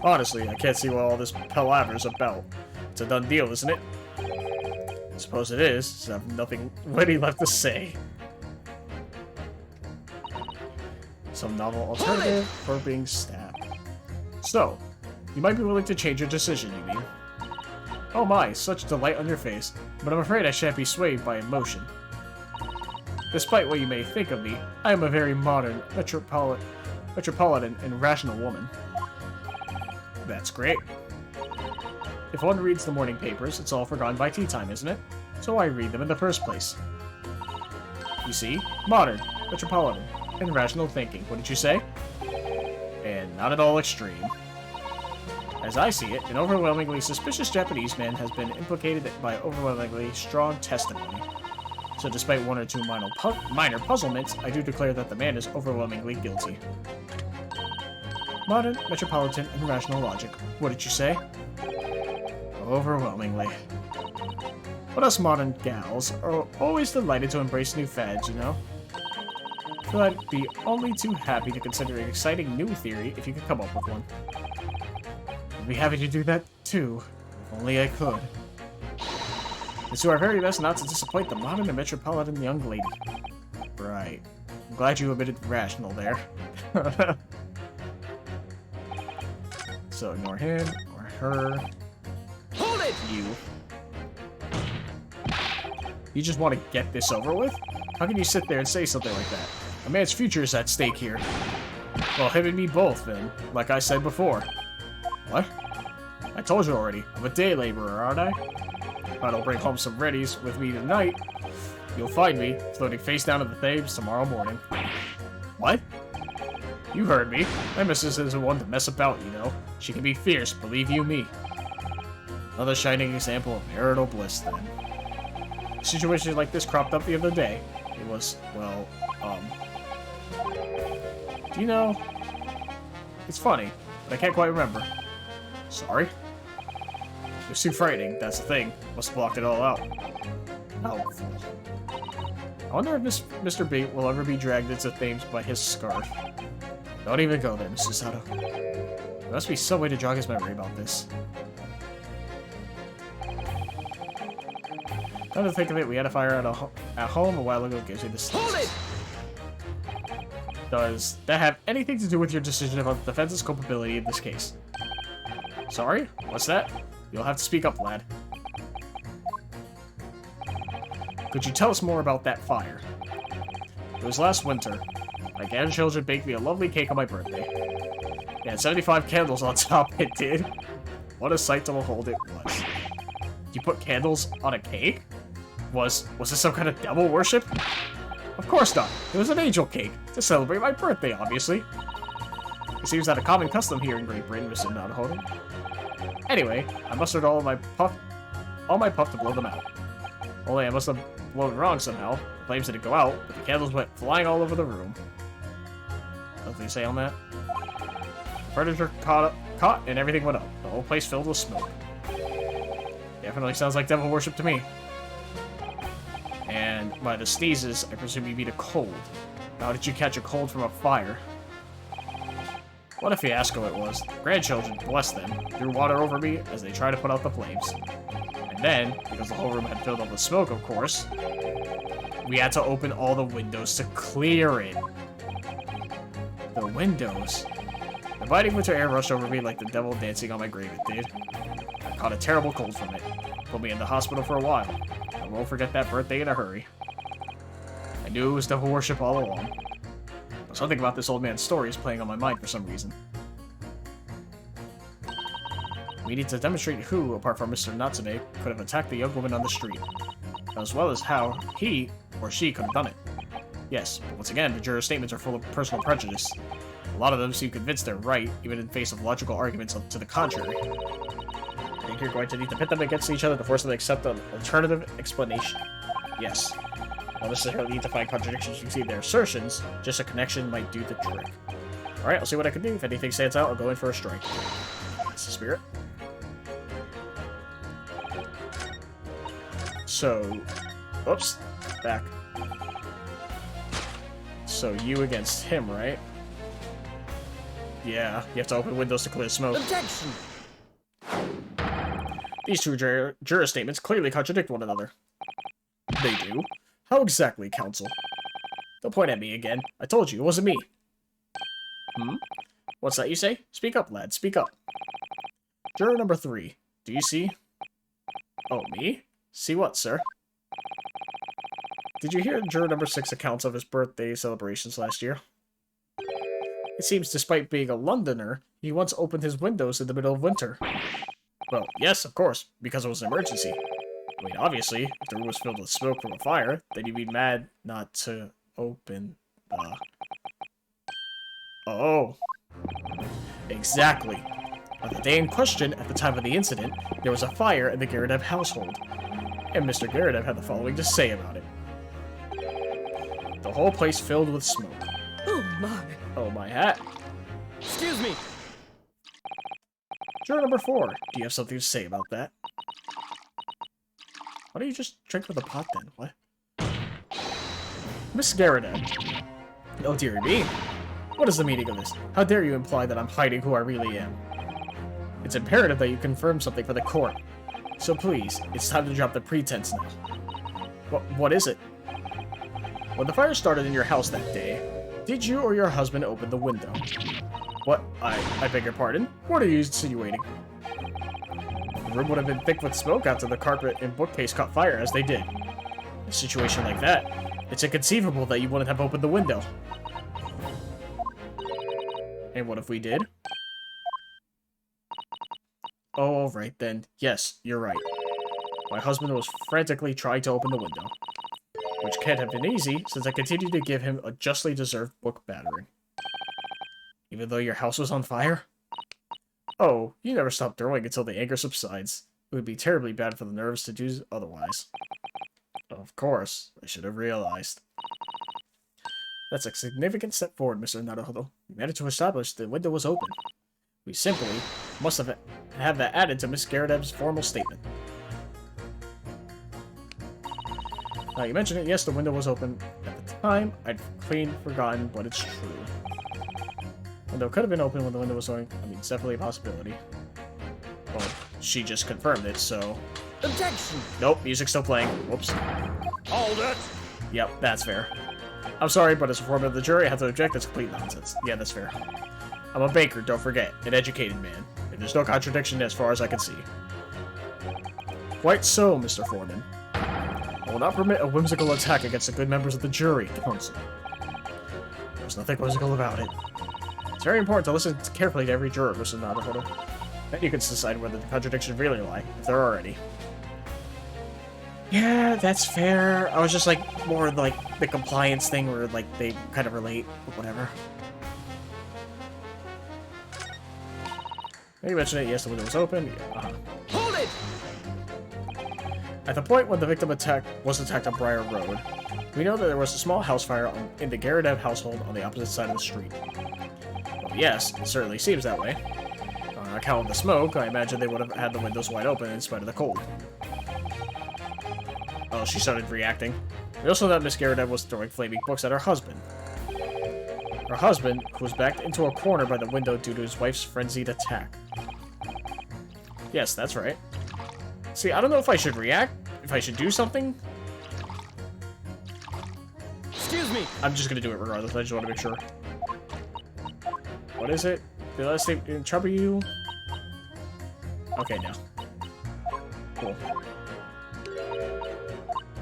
A: Honestly, I can't see what all this palaver's about. It's a done deal, isn't it? I suppose it is, since I have nothing witty left to say. Some novel alternative for being stabbed. So, you might be willing to change your decision, you mean? Oh my, such delight on your face, but I'm afraid I shan't be swayed by emotion. Despite what you may think of me, I am a very modern, metropolitan and rational woman. That's great. If one reads the morning papers, it's all forgotten by tea time, isn't it? So I read them in the first place. You see? Modern, metropolitan, and rational thinking, wouldn't you say? And not at all extreme. As I see it, an overwhelmingly suspicious Japanese man has been implicated by overwhelmingly strong testimony. So despite one or two minor puzzlements, I do declare that the man is overwhelmingly guilty. Modern, metropolitan, and rational logic. What did you say? Overwhelmingly. But us modern gals are always delighted to embrace new fads, you know? I feel I'd be only too happy to consider an exciting new theory if you could come up with one. I'd be happy to do that too, if only I could. Let's do our very best not to disappoint the modern and metropolitan young lady. Right. I'm glad you admitted rational there. So ignore him, or her.
C: Hold it!
A: You just want to get this over with? How can you sit there and say something like that? A man's future is at stake here. Well, him and me both, then. Like I said before. What? I told you already. I'm a day laborer, aren't I? If I don't bring home some readies with me tonight, you'll find me floating face down in the Thames tomorrow morning. What? You heard me. My missus isn't one to mess about, you know. She can be fierce, believe you me. Another shining example of marital bliss, then. A situation like this cropped up the other day. It was, well, do you know? It's funny, but I can't quite remember. Sorry? It was too frightening, that's the thing. Must have blocked it all out. Helpful. I wonder if Mr. Bate will ever be dragged into Thames by his scarf. Don't even go there, Mrs. Sato. There must be some way to jog his memory about this. Come to think of it, we had a fire at home a while ago. Gives me this.
C: Hold it!
A: Does that have anything to do with your decision about the defense's culpability in this case? Sorry? What's that? You'll have to speak up, lad. Could you tell us more about that fire? It was last winter. My grandchildren baked me a lovely cake on my birthday. It had 75 candles on top, it did. What a sight to behold it was. You put candles on a cake? Was this some kind of devil worship? Of course not. It was an angel cake, to celebrate my birthday, obviously. It seems that a common custom here in Great Britain, Mr. Nodhoden. Anyway, I mustered all my puff to blow them out. Only I must have blown wrong somehow. The flames didn't go out, but the candles went flying all over the room. Nothing to say on that? The furniture caught and everything went up. The whole place filled with smoke. Definitely sounds like devil worship to me. And by the sneezes, I presume you mean a cold. How did you catch a cold from a fire? What a fiasco it was. The grandchildren, bless them, threw water over me as they tried to put out the flames. And then, because the whole room had filled up with smoke, of course, we had to open all the windows to clear it. The windows? The biting winter air rushed over me like the devil dancing on my grave, it did. I caught a terrible cold from it. Put me in the hospital for a while. I won't forget that birthday in a hurry. I knew it was devil worship all along. But something about this old man's story is playing on my mind for some reason. We need to demonstrate who, apart from Mr. Natsume, could have attacked the young woman on the street, as well as how he or she could have done it. Yes, but once again, the jurors' statements are full of personal prejudice. A lot of them seem convinced they're right, even in face of logical arguments to the contrary. I think you're going to need to pit them against each other to force them to accept an alternative explanation. Yes. You don't necessarily need to find contradictions between their assertions, just a connection might do the trick. Alright, I'll see what I can do. If anything stands out, I'll go in for a strike. That's the spirit. So, oops, back. So you against him, right? Yeah, you have to open windows to clear smoke.
C: Objection!
A: These two juror statements clearly contradict one another. They do? How exactly, counsel? Don't point at me again. I told you, it wasn't me. Hmm? What's that you say? Speak up, lad, speak up. Juror number 3. Do you see? Oh, me? See what, sir? Did you hear juror number 6 accounts of his birthday celebrations last year? It seems despite being a Londoner, he once opened his windows in the middle of winter. Well, yes, of course, because it was an emergency. I mean, obviously, if the room was filled with smoke from a fire, then you'd be mad not to open the... Oh. Exactly. On the day in question, at the time of the incident, there was a fire in the Gyaradev household, and Mr. Gyaradev had the following to say about it. The whole place filled with smoke.
C: Oh my.
A: Oh, my hat.
C: Excuse me.
A: Juror number 4, do you have something to say about that? Why don't you just drink from the pot then? What? Miss Gyaradev. Oh dearie me. What is the meaning of this? How dare you imply that I'm hiding who I really am? It's imperative that you confirm something for the court. So please, it's time to drop the pretense now. What is it? When the fire started in your house that day, did you or your husband open the window? What? I beg your pardon? What are you insinuating? The room would have been thick with smoke after the carpet and bookcase caught fire as they did. In a situation like that, it's inconceivable that you wouldn't have opened the window. And what if we did? Oh, alright then. Yes, you're right. My husband was frantically trying to open the window. Which can't have been easy, since I continued to give him a justly deserved book battering. Even though your house was on fire? Oh, you never stop throwing until the anger subsides. It would be terribly bad for the nerves to do otherwise. Of course, I should have realized. That's a significant step forward, Mr. Naruhodo. We managed to establish the window was open. We simply must have that added to Miss Gyaradev's formal statement. Now you mentioned it, yes, the window was open at the time. I'd clean forgotten, but it's true. Window could have been open when the window was going. I mean, it's definitely a possibility. Well, she just confirmed it, so...
C: Objection!
A: Nope, music's still playing. Whoops.
C: Hold it!
A: Yep, that's fair. I'm sorry, but as a foreman of the jury, I have to object. That's complete nonsense. Yeah, that's fair. I'm a baker, don't forget. An educated man. And there's no contradiction as far as I can see. Quite so, Mr. Foreman. I will not permit a whimsical attack against the good members of the jury council. There's nothing whimsical about it. It's very important to listen carefully to every juror, Mr. Naruhodo. Then you can decide whether the contradictions really lie, if there are any. Yeah, that's fair. I was just like, more like the compliance thing where like they kind of relate, but whatever. You mentioned it, yes, the window was open. Yeah,
C: Hold it!
A: At the point when the victim was attacked on Briar Road, we know that there was a small house fire in the Gyaradev household on the opposite side of the street. Well, yes, it certainly seems that way. On account of the smoke, I imagine they would have had the windows wide open in spite of the cold. Oh, she started reacting. We also know that Miss Gyaradev was throwing flaming books at her husband. Her husband, who was backed into a corner by the window due to his wife's frenzied attack. Yes, that's right. See, I don't know if I should react, if I should do something.
C: Excuse me!
A: I'm just gonna do it regardless, I just want to make sure. What is it? Did I say trouble you? Okay, no. Cool.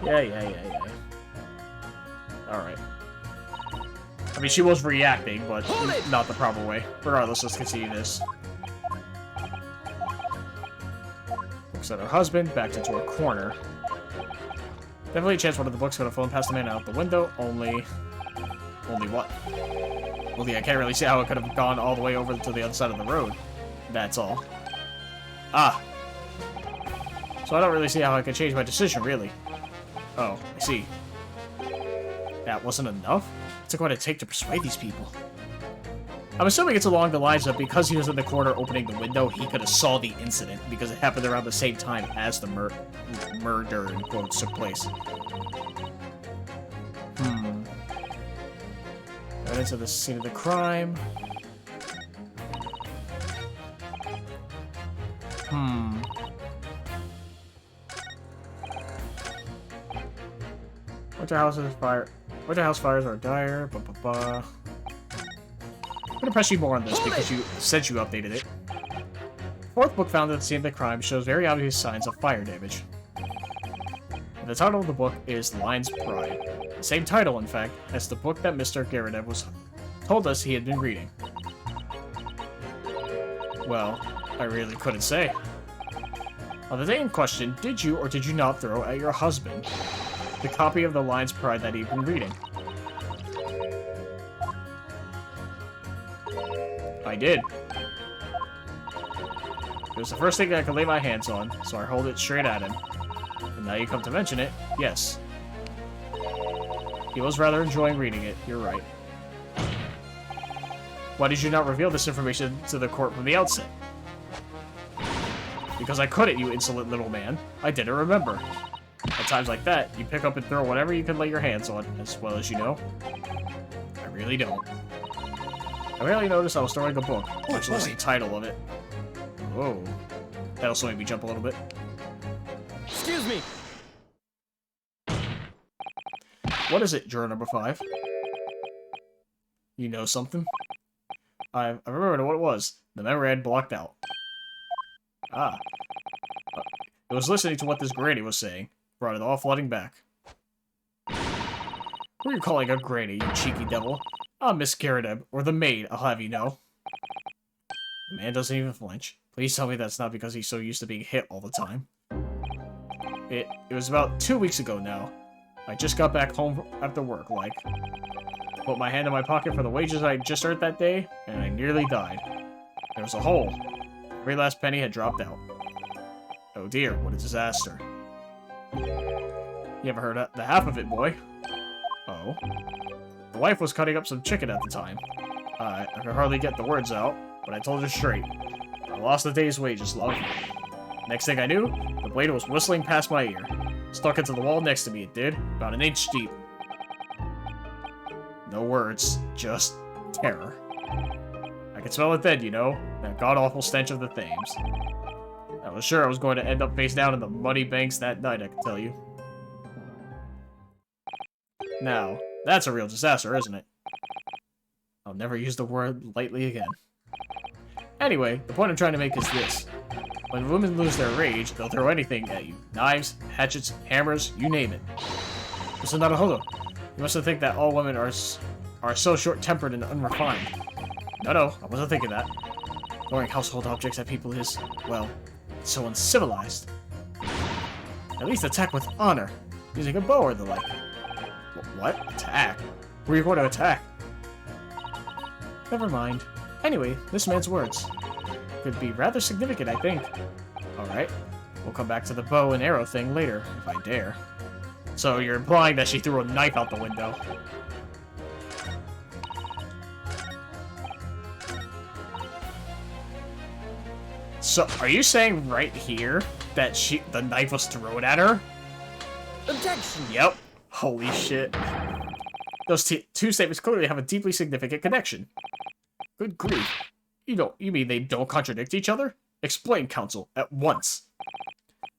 A: Yeah. Alright. I mean, she was reacting, but not the proper way. Regardless, let's continue this. Looks at her husband, backed into a corner. Definitely a chance one of the books could have flown past the man out the window, only what? Well, yeah, I can't really see how it could have gone all the way over to the other side of the road. That's all. Ah. So I don't really see how I could change my decision, really. Oh, I see. That wasn't enough? What's it going to take to persuade these people? I'm assuming it's along the lines of because he was in the corner opening the window, he could have saw the incident because it happened around the same time as the murder, in quotes, took place. Right into the scene of the crime. Winter house fires are dire. I'm gonna press you more on this because you said you updated it. Fourth book found at the scene of the crime shows very obvious signs of fire damage. And the title of the book is Lion's Pride. The same title, in fact, as the book that Mr. Gyaradev told us he had been reading. Well, I really couldn't say. On the day in question, did you or did you not throw at your husband the copy of the Lion's Pride that he'd been reading? I did. It was the first thing I could lay my hands on, so I hold it straight at him. And now you come to mention it, yes. He was rather enjoying reading it, you're right. Why did you not reveal this information to the court from the outset? Because I couldn't, you insolent little man. I didn't remember. At times like that, you pick up and throw whatever you can lay your hands on, as well as you know. I really don't. I barely noticed I was throwing a book, much less the title of it. Whoa. That also made me jump a little bit.
C: Excuse me.
A: What is it, juror number 5? You know something? I remembered what it was. The memory I'd blocked out. Ah. It was listening to what this granny was saying. Brought it all flooding back. Who are you calling a granny, you cheeky devil? I'm Miss Garadeb, or the maid, I'll have you know. The man doesn't even flinch. Please tell me that's not because he's so used to being hit all the time. It was about 2 weeks ago now. I just got back home after work, like. Put my hand in my pocket for the wages I just earned that day, and I nearly died. There was a hole. Every last penny had dropped out. Oh dear, what a disaster. You ever heard the half of it, boy? Oh. The wife was cutting up some chicken at the time. I could hardly get the words out, but I told her straight. I lost a day's wages, love. Next thing I knew, the blade was whistling past my ear. Stuck into the wall next to me, it did. About an inch deep. No words, just terror. I could smell it then, you know, that god-awful stench of the Thames. I was sure I was going to end up face down in the muddy banks that night, I can tell you. Now, that's a real disaster, isn't it? I'll never use the word lightly again. Anyway, the point I'm trying to make is this. When women lose their rage, they'll throw anything at you. Knives, hatchets, hammers, you name it. Mr. Naruhodo, you mustn't think that all women are so short-tempered and unrefined. No, I wasn't thinking that. Throwing household objects at people is, well, so uncivilized. At least attack with honor, using a bow or the like. What? Attack? Who are you going to attack? Never mind. Anyway, this man's words could be rather significant, I think. Alright, we'll come back to the bow and arrow thing later, if I dare. So you're implying that she threw a knife out the window. So, are you saying right here that the knife was thrown at her?
C: Objection!
A: Yep. Holy shit. Those two statements clearly have a deeply significant connection. Good grief. You mean they don't contradict each other? Explain, counsel, at once.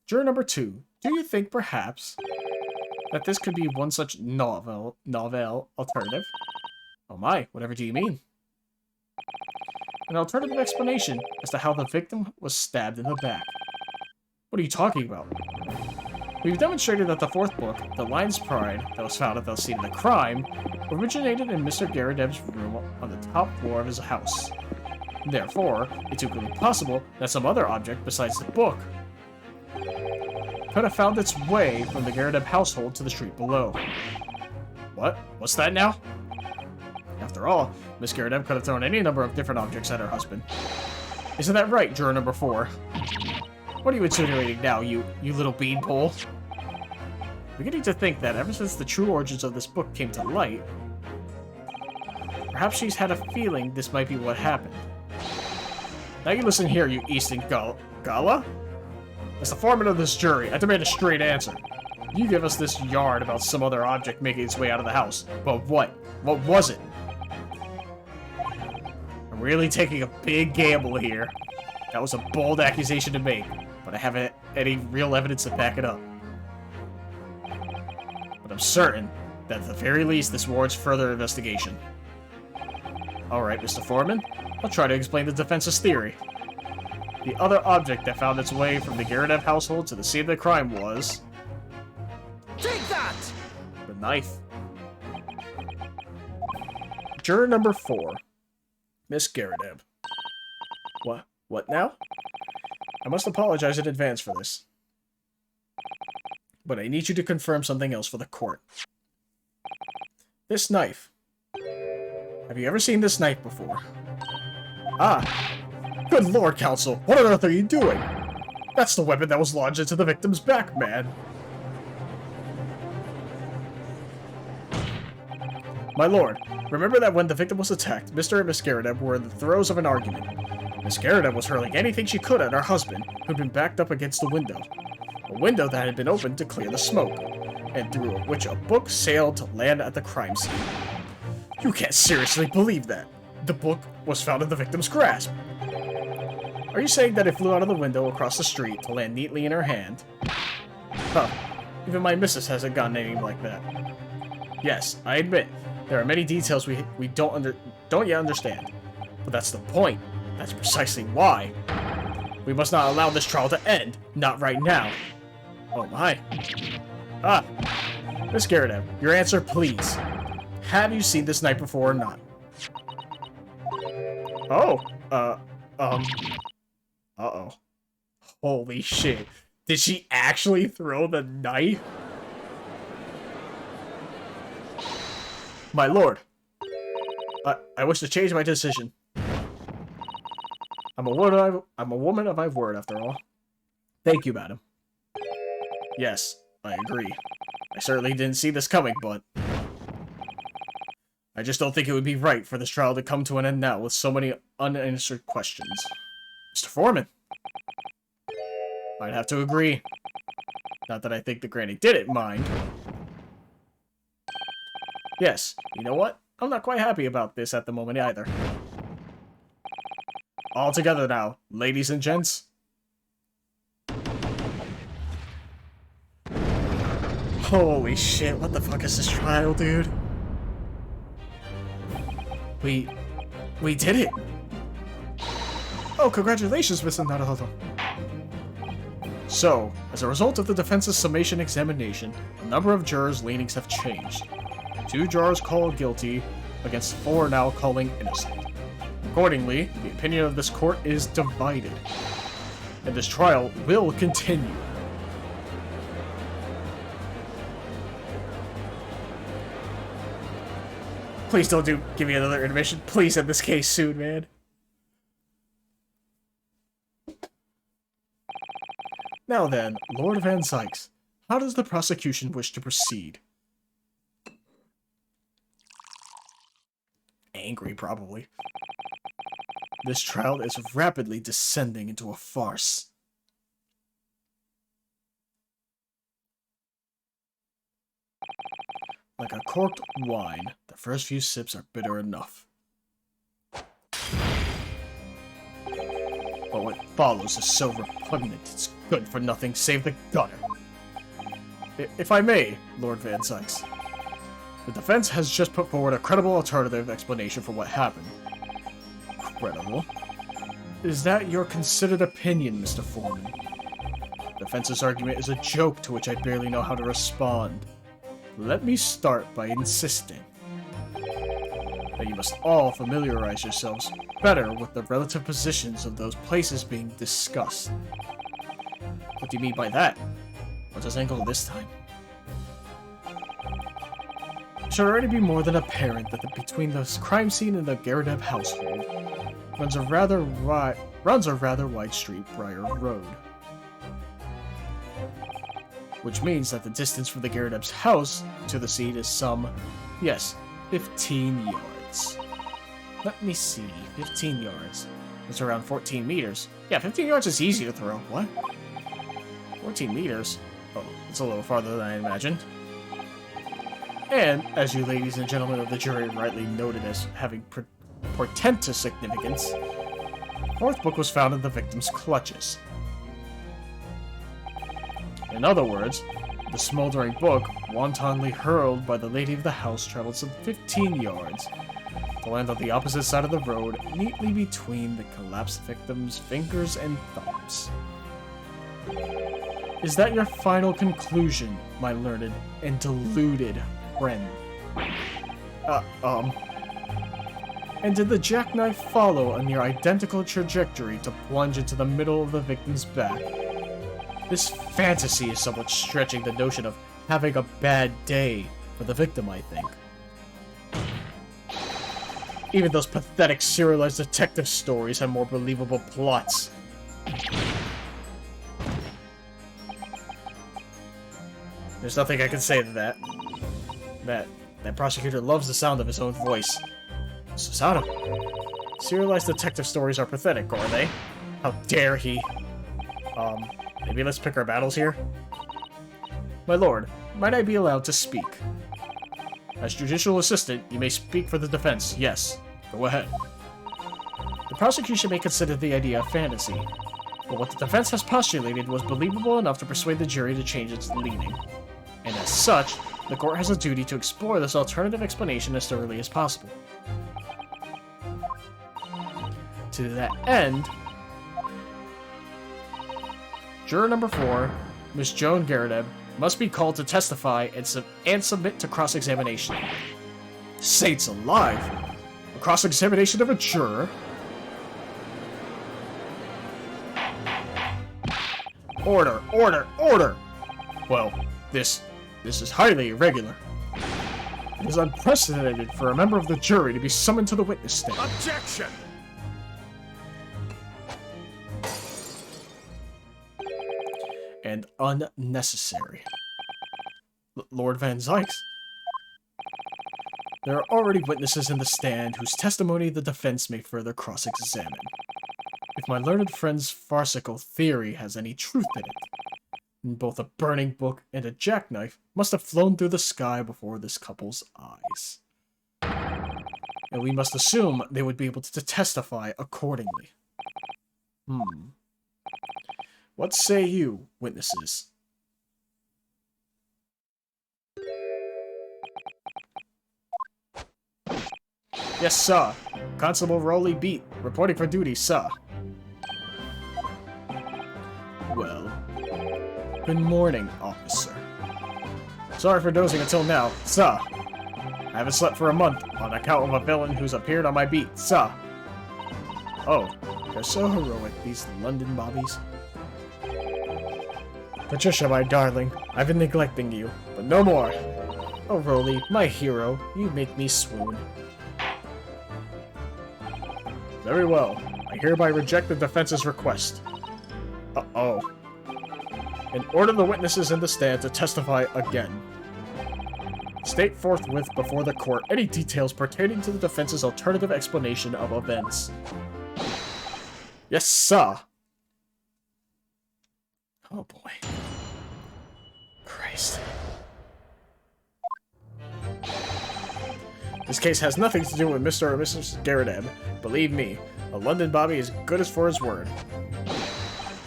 A: Juror number 2, do you think, perhaps, that this could be one such novel alternative? Oh my, whatever do you mean? An alternative explanation as to how the victim was stabbed in the back. What are you talking about? We've demonstrated that the 4th book, The Lion's Pride, that was found at the scene of the crime, originated in Mr. Garadeb's room on the top floor of his house. Therefore, it's equally possible that some other object besides the book could have found its way from the Garadeb household to the street below. What? What's that now? After all, Miss Garadeb could have thrown any number of different objects at her husband. Isn't that right, juror number 4? What are you insinuating now, you little beanpole? I'm beginning to think that ever since the true origins of this book came to light, perhaps she's had a feeling this might be what happened. Now you listen here, you Easton Gala? As the foreman of this jury, I demand a straight answer. You give us this yarn about some other object making its way out of the house, but what? What was it? I'm really taking a big gamble here. That was a bold accusation to make, but I haven't any real evidence to back it up. But I'm certain that at the very least this warrants further investigation. Alright, Mr. Foreman, I'll try to explain the defense's theory. The other object that found its way from the Garadeb household to the scene of the crime was...
C: Take that!
A: the knife. Juror number 4. Miss Garadeb. What now? I must apologize in advance for this. But I need you to confirm something else for the court. This knife. Have you ever seen this knife before? Ah, Good lord, Counsel, what on earth are you doing? That's the weapon that was launched into the victim's back, man. My lord, remember that when the victim was attacked, Mr. and Miss Garrett were in the throes of an argument. Miss Garrett was hurling anything she could at her husband, who'd been backed up against the window. A window that had been opened to clear the smoke, and through which a book sailed to land at the crime scene. You can't seriously believe that. The book was found in the victim's grasp. Are you saying that it flew out of the window across the street to land neatly in her hand? Huh. Even my missus hasn't gotten anything like that. Yes, I admit, there are many details we don't yet understand. But that's the point. That's precisely why. We must not allow this trial to end. Not right now. Oh my. Ah. Miss Garrett, your answer, please. Have you seen this knife before or not? Oh. Uh-oh. Holy shit. Did she actually throw the knife? My lord. I wish to change my decision. I'm a woman of my word, after all. Thank you, madam. Yes, I agree. I certainly didn't see this coming, but I just don't think it would be right for this trial to come to an end now with so many unanswered questions. Mr. Foreman. I'd have to agree. Not that I think the granny didn't mind. Yes, you know what? I'm not quite happy about this at the moment either. All together now, ladies and gents. Holy shit, what the fuck is this trial, dude? We did it! Oh, congratulations, Mr. Naruhodo. So, as a result of the defense's summation examination, a number of jurors' leanings have changed. 2 jurors called guilty, against 4 now calling innocent. Accordingly, the opinion of this court is divided, and this trial will continue. Please don't give me another intermission. Please end this case soon, man. Now then, Lord Van Sykes, how does the prosecution wish to proceed? Angry, probably. This trial is rapidly descending into a farce. Like a corked wine, the first few sips are bitter enough. But what follows is so repugnant, it's good for nothing save the gutter. If I may, Lord Van Sykes, the defense has just put forward a credible alternative explanation for what happened. Credible? Is that your considered opinion, Mr. Foreman? The defense's argument is a joke to which I barely know how to respond. Let me start by insisting that you must all familiarize yourselves better with the relative positions of those places being discussed. What do you mean by that? What does Angle this time? It should already be more than apparent that between the crime scene and the Garadeb household runs a rather wide street, Briar Road. Which means that the distance from the Garadeb's house to the scene is some, yes, 15 yards. Let me see, 15 yards. It's around 14 meters. Yeah, 15 yards is easy to throw. What? 14 meters? Oh, it's a little farther than I imagined. And, as you ladies and gentlemen of the jury rightly noted as having portentous significance, the 4th book was found in the victim's clutches. In other words, the smoldering book, wantonly hurled by the lady of the house, traveled some 15 yards to land on the opposite side of the road, neatly between the collapsed victim's fingers and thumbs. Is that your final conclusion, my learned and deluded friend? And did the jackknife follow a near identical trajectory to plunge into the middle of the victim's back? This fantasy is somewhat stretching the notion of having a bad day for the victim, I think. Even those pathetic serialized detective stories have more believable plots. There's nothing I can say to that. That prosecutor loves the sound of his own voice. Susanoo, serialized detective stories are pathetic, are they? How dare he? Maybe let's pick our battles here? My lord, might I be allowed to speak? As judicial assistant, you may speak for the defense, yes. Go ahead. The prosecution may consider the idea a fantasy, but what the defense has postulated was believable enough to persuade the jury to change its leaning. And as such, the court has a duty to explore this alternative explanation as thoroughly as possible. To that end, juror number 4, Miss Joan Garadeb, must be called to testify and submit to cross-examination. Saints alive! A cross-examination of a juror? Order! Order! Order! Well, this is highly irregular. It is unprecedented for a member of the jury to be summoned to the witness stand.
C: Objection!
A: And unnecessary. Lord Van Zykes? There are already witnesses in the stand whose testimony the defense may further cross-examine. If my learned friend's farcical theory has any truth in it, both a burning book and a jackknife must have flown through the sky before this couple's eyes. And we must assume they would be able to testify accordingly. What say you, witnesses? Yes, sir. Constable Rowley Beat, reporting for duty, sir. Well, good morning, officer. Sorry for dozing until now, sir. I haven't slept for a month on account of a villain who's appeared on my beat, sir. Oh, they're so heroic, these London bobbies. Patricia, my darling, I've been neglecting you, but no more. Oh, Rowley, my hero, you make me swoon. Very well. I hereby reject the defense's request. Uh-oh. And order the witnesses in the stand to testify again. State forthwith before the court any details pertaining to the defense's alternative explanation of events. Yes, sir. Oh boy. Christ. This case has nothing to do with Mr. or Mrs. Garadeb. Believe me, a London Bobby is good as for his word.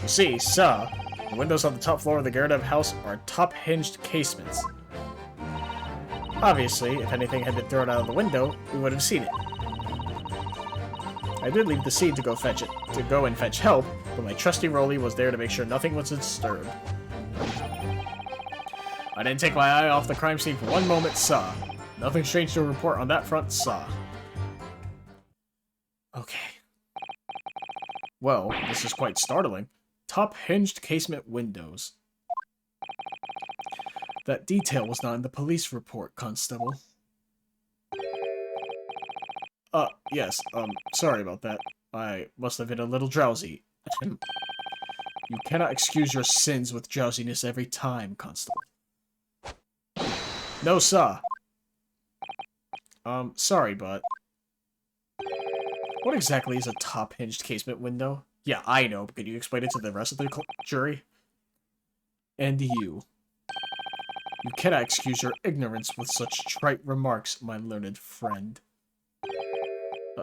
A: You see, sir, the windows on the top floor of the Garadeb house are top-hinged casements. Obviously, if anything had been thrown out of the window, we would have seen it. I did leave the scene to go and fetch help, but my trusty Rowley was there to make sure nothing was disturbed. I didn't take my eye off the crime scene for one moment, sir. Nothing strange to report on that front, sir. Okay. Well, this is quite startling. Top-hinged casement windows. That detail was not in the police report, Constable. Yes, sorry about that. I must have been a little drowsy. You cannot excuse your sins with drowsiness every time, Constable. No, sir. Sorry, but... What exactly is a top-hinged casement window? Yeah, I know, but can you explain it to the rest of the jury? And you. You cannot excuse your ignorance with such trite remarks, my learned friend.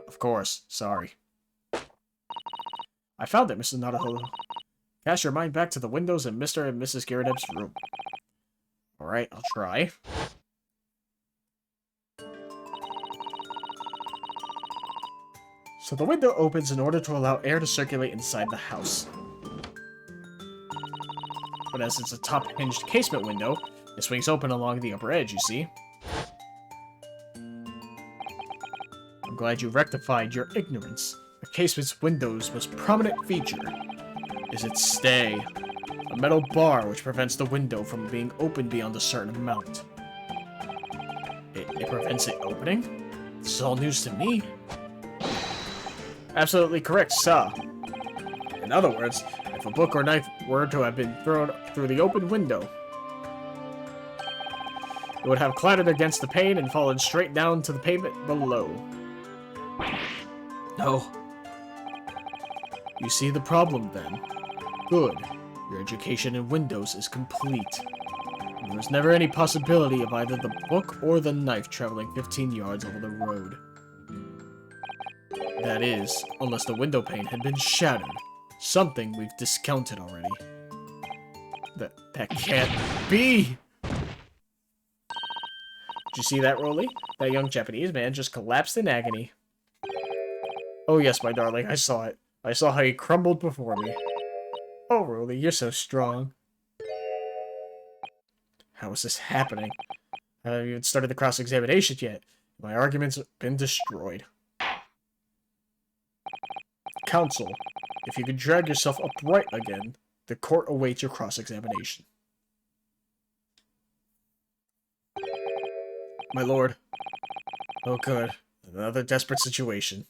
A: Of course, sorry. I found it, Mrs. Naruhodo. Cast your mind back to the windows in Mr. and Mrs. Garadeb's room. Alright, I'll try. So the window opens in order to allow air to circulate inside the house. But as it's a top-hinged casement window, it swings open along the upper edge, you see. I'm glad you rectified your ignorance. The casement's window's most prominent feature is its stay, a metal bar which prevents the window from being opened beyond a certain amount. It prevents it opening? This is all news to me. Absolutely correct, sir. In other words, if a book or knife were to have been thrown through the open window, it would have clattered against the pane and fallen straight down to the pavement below.
D: No.
A: You see the problem, then? Good. Your education in windows is complete. There was never any possibility of either the book or the knife traveling 15 yards over the road. That is, unless the window pane had been shattered. Something we've discounted already. That can't be! Did you see that, Rolly? That young Japanese man just collapsed in agony. Oh yes, my darling, I saw it. I saw how he crumbled before me. Oh, Rolly, you're so strong. How is this happening? I haven't even started the cross-examination yet. My argument's been destroyed. Counsel, if you could drag yourself upright again, the court awaits your cross-examination. My lord. Oh, good. Another desperate situation.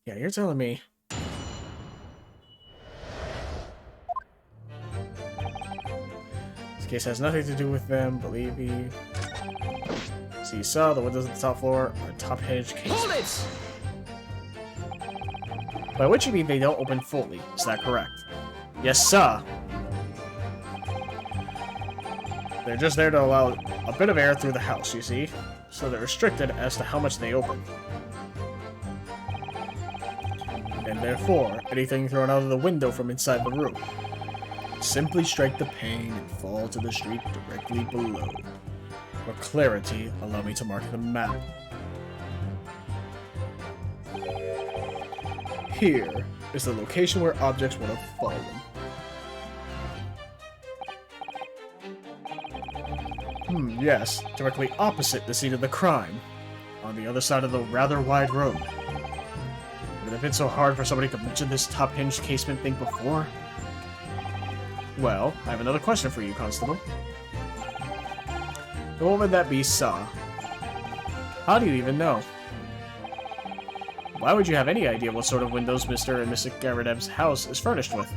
A: Yeah, you're telling me. This case has nothing to do with them, believe me. So you saw the windows on the top floor are top-hinged case.
C: Hold it!
A: By which you mean they don't open fully, is that correct? Yes, sir. They're just there to allow a bit of air through the house, you see? So they're restricted as to how much they open. And therefore, anything thrown out of the window from inside the room simply strike the pane and fall to the street directly below. For clarity, allow me to mark the map. Here is the location where objects would have fallen. Yes, directly opposite the scene of the crime, on the other side of the rather wide road. Would it have been so hard for somebody to mention this top-hinged casement thing before? Well, I have another question for you, Constable. And what would that be, sir? How do you even know? Why would you have any idea what sort of windows Mr. and Mrs. Garadeb's house is furnished with?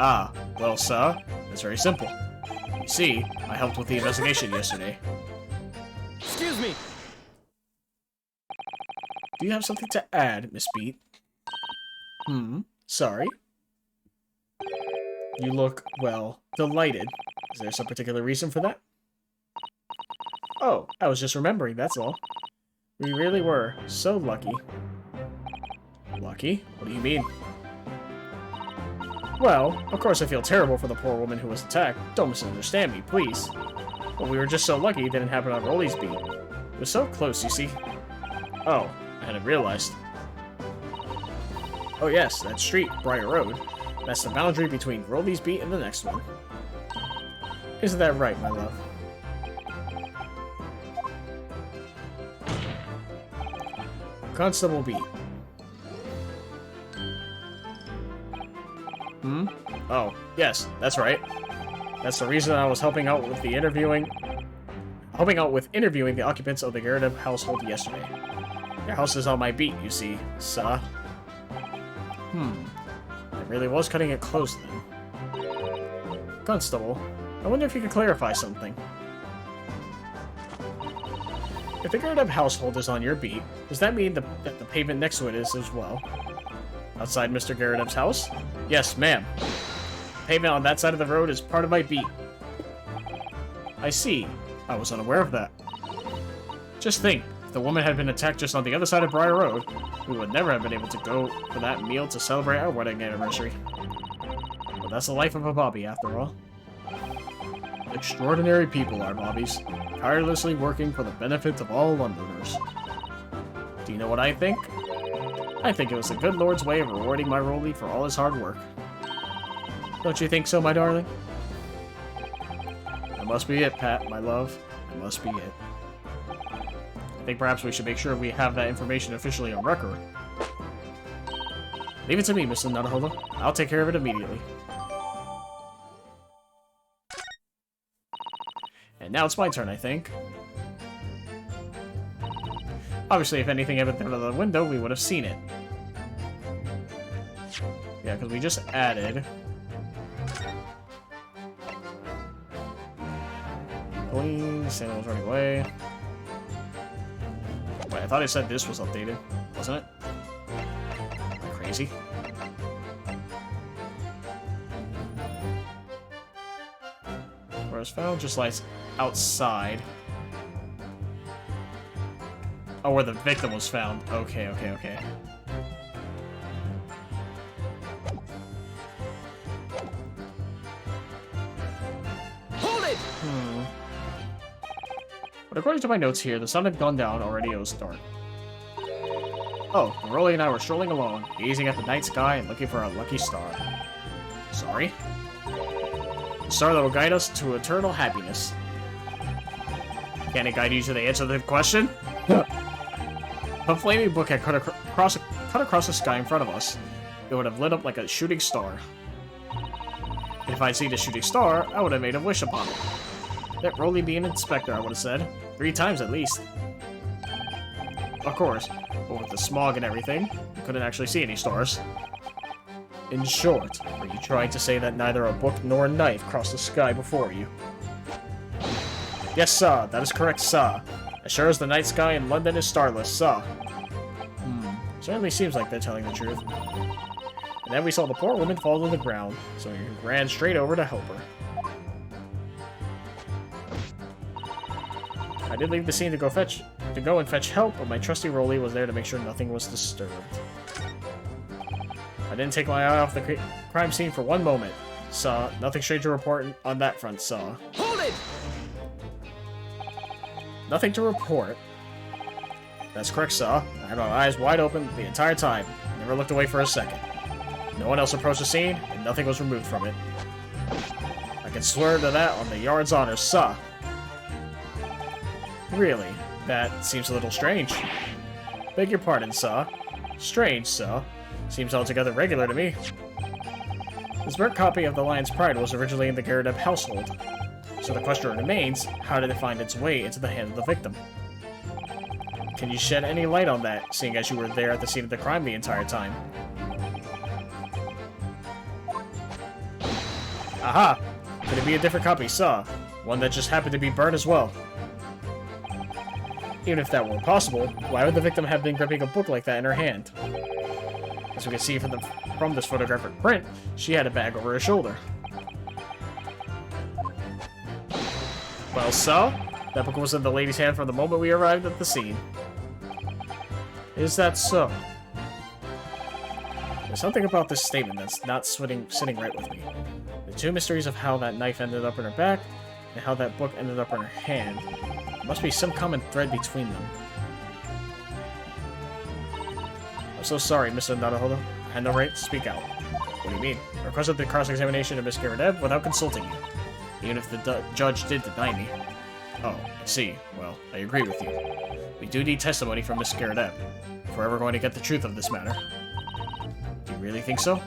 A: Ah, well, sir, it's very simple. You see, I helped with the investigation yesterday.
C: Excuse me!
A: Do you have something to add, Miss Beat? Sorry? You look, well, delighted. Is there some particular reason for that? Oh, I was just remembering, that's all. We really were so lucky. Lucky? What do you mean? Well, of course I feel terrible for the poor woman who was attacked. Don't misunderstand me, please. But we were just so lucky it didn't happen on Rolly's beat. It was so close, you see. Oh, I hadn't realized. Oh yes, that street, Briar Road. That's the boundary between Rolly's beat and the next one. Isn't that right, my love? Constable Beat. Oh, yes, that's right. That's the reason I was helping out with interviewing the occupants of the Garadeb household yesterday. Their house is on my beat, you see, sir. It really was cutting it close then. Constable, I wonder if you could clarify something. If the Garadeb household is on your beat, does that mean that the pavement next to it is as well? Outside Mr. Garadeb's house? Yes, ma'am. The pavement on that side of the road is part of my beat. I see. I was unaware of that. Just think, if the woman had been attacked just on the other side of Briar Road, we would never have been able to go for that meal to celebrate our wedding anniversary. But that's the life of a Bobby, after all. Extraordinary people are Bobbies, tirelessly working for the benefit of all Londoners. Do you know what I think? I think it was the good Lord's way of rewarding my Rolly for all his hard work. Don't you think so, my darling? That must be it, Pat, my love. That must be it. I think perhaps we should make sure we have that information officially on record. Leave it to me, Mr. Nuttahola. I'll take care of it immediately. And now it's my turn, I think. Obviously, if anything happened through the window, we would have seen it. Yeah, because we just added... Please, Santa was running away. Wait, I thought it said this was updated, wasn't it? Am I crazy? Where it was found just lies outside. Oh, where the victim was found. Okay, okay, okay.
C: Hold it!
A: But according to my notes here, the sun had gone down already. It was dark. Oh, Rolly and I were strolling along, gazing at the night sky and looking for a lucky star. Sorry? The star that will guide us to eternal happiness. Can it guide you to the answer to the question? If a flaming book had cut across the sky in front of us, it would have lit up like a shooting star. And if I'd seen a shooting star, I would have made a wish upon it. Let Rolly be an inspector, I would have said. 3 times at least. Of course, but with the smog and everything, you couldn't actually see any stars. In short, are you trying to say that neither a book nor a knife crossed the sky before you? Yes, sir, that is correct, sir. As sure as the night sky in London is starless, sir. Certainly seems like they're telling the truth. And then we saw the poor woman fall to the ground, so we ran straight over to help her. I did leave the scene to go and fetch help, but my trusty Rolly was there to make sure nothing was disturbed. I didn't take my eye off the crime scene for one moment. Saw nothing strange to report on that front, saw.
C: Hold it!
A: Nothing to report. That's correct, saw. I had my eyes wide open the entire time. Never looked away for a second. No one else approached the scene, and nothing was removed from it. I can swear to that on the yard's honor, saw. Really? That seems a little strange. Beg your pardon, saw. Strange, saw. Seems altogether regular to me. This burnt copy of the Lion's Pride was originally in the Garrett household. So the question remains, how did it find its way into the hand of the victim? Can you shed any light on that, seeing as you were there at the scene of the crime the entire time? Aha! Could it be a different copy, saw? One that just happened to be burnt as well? Even if that were possible, why would the victim have been gripping a book like that in her hand? As we can see from this photographic print, she had a bag over her shoulder. Well, so? That book was in the lady's hand from the moment we arrived at the scene. Is that so? There's something about this statement that's not sitting right with me. The 2 mysteries of how that knife ended up in her back, and how that book ended up in her hand. There must be some common thread between them. I'm so sorry, Mr. Naruhodo. I had no right to speak out. What do you mean? I requested the cross-examination of Miss Garrett without consulting you. Even if the judge did deny me. Oh, I see. Well, I agree with you. We do need testimony from Miss Garrett if we're ever going to get the truth of this matter. Do you really think so?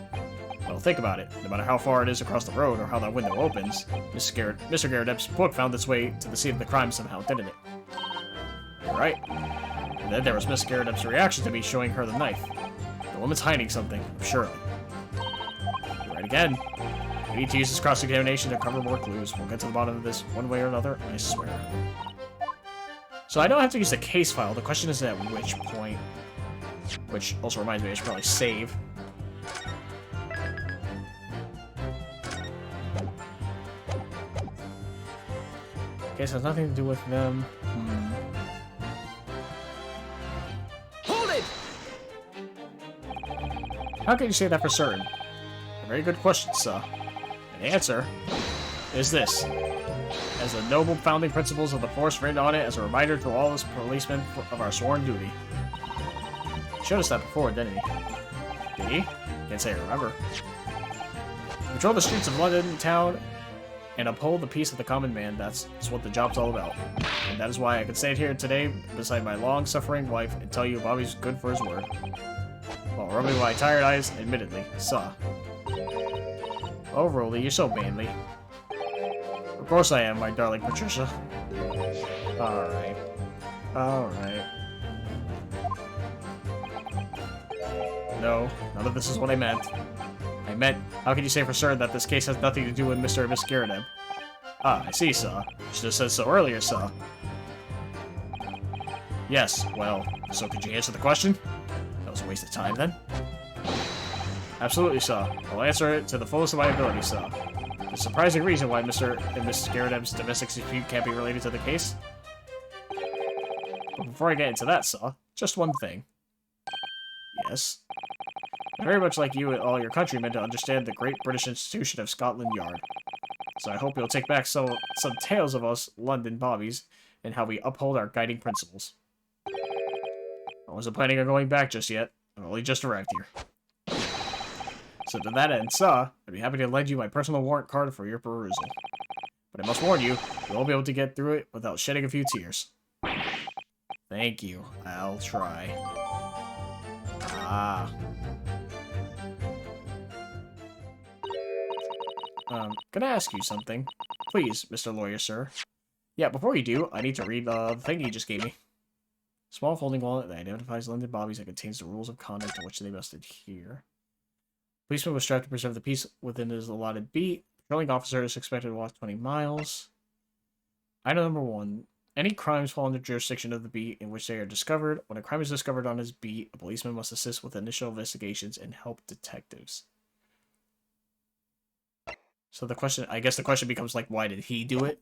A: Well, think about it. No matter how far it is across the road or how that window opens, Mr. Garrett's book found its way to the scene of the crime somehow, didn't it? You're right. And then there was Miss Garrett's reaction to me showing her the knife. The woman's hiding something, I'm sure of it. You're right again. We need to use this cross-examination to cover more clues. We'll get to the bottom of this one way or another, I swear. So I don't have to use the case file. The question is at which point. Which also reminds me I should probably save. Case has nothing to do with them.
C: Hold it!
A: How can you say that for certain? A very good question, sir. The answer is this. As the noble founding principles of the force written on it as a reminder to all us policemen of our sworn duty. He showed us that before, didn't he? Did he? Can't say I remember. Patrol the streets of London town and uphold the peace of the common man. That's what the job's all about. And that is why I can stand here today beside my long-suffering wife and tell you Bobby's good for his word. While rubbing my tired eyes, admittedly, saw. Oh, Rolly, you're so manly. Of course I am, my darling Patricia. Alright. Alright. No, none of this is what I meant. I meant, how can you say for certain that this case has nothing to do with Mr. and Miss Gyarados? Ah, I see, sir. You should have said so earlier, sir. Yes, well, so could you answer the question? That was a waste of time, then. Absolutely, sir. I'll answer it to the fullest of my ability, sir. The surprising reason why Mr. and Mrs. Gyarados' domestic dispute can't be related to the case? But before I get into that, sir, just one thing. Yes? I'd very much like you and all your countrymen to understand the great British institution of Scotland Yard. So I hope you'll take back some tales of us London bobbies and how we uphold our guiding principles. I wasn't planning on going back just yet. I've only just arrived here. So to that end, sir, I'd be happy to lend you my personal warrant card for your perusal. But I must warn you, you won't be able to get through it without shedding a few tears. Thank you. I'll try. Ah. Can I ask you something? Please, Mr. Lawyer, sir. Yeah, before you do, I need to read the thing you just gave me. Small folding wallet that identifies London bobbies and contains the rules of conduct to which they must adhere. Policeman was strapped to preserve the peace within his allotted beat. Patrolling officer is expected to walk 20 miles. Item number 1. Any crimes fall under jurisdiction of the beat in which they are discovered. When a crime is discovered on his beat, a policeman must assist with initial investigations and help detectives. So the question, I guess the question becomes, like, why did he do it?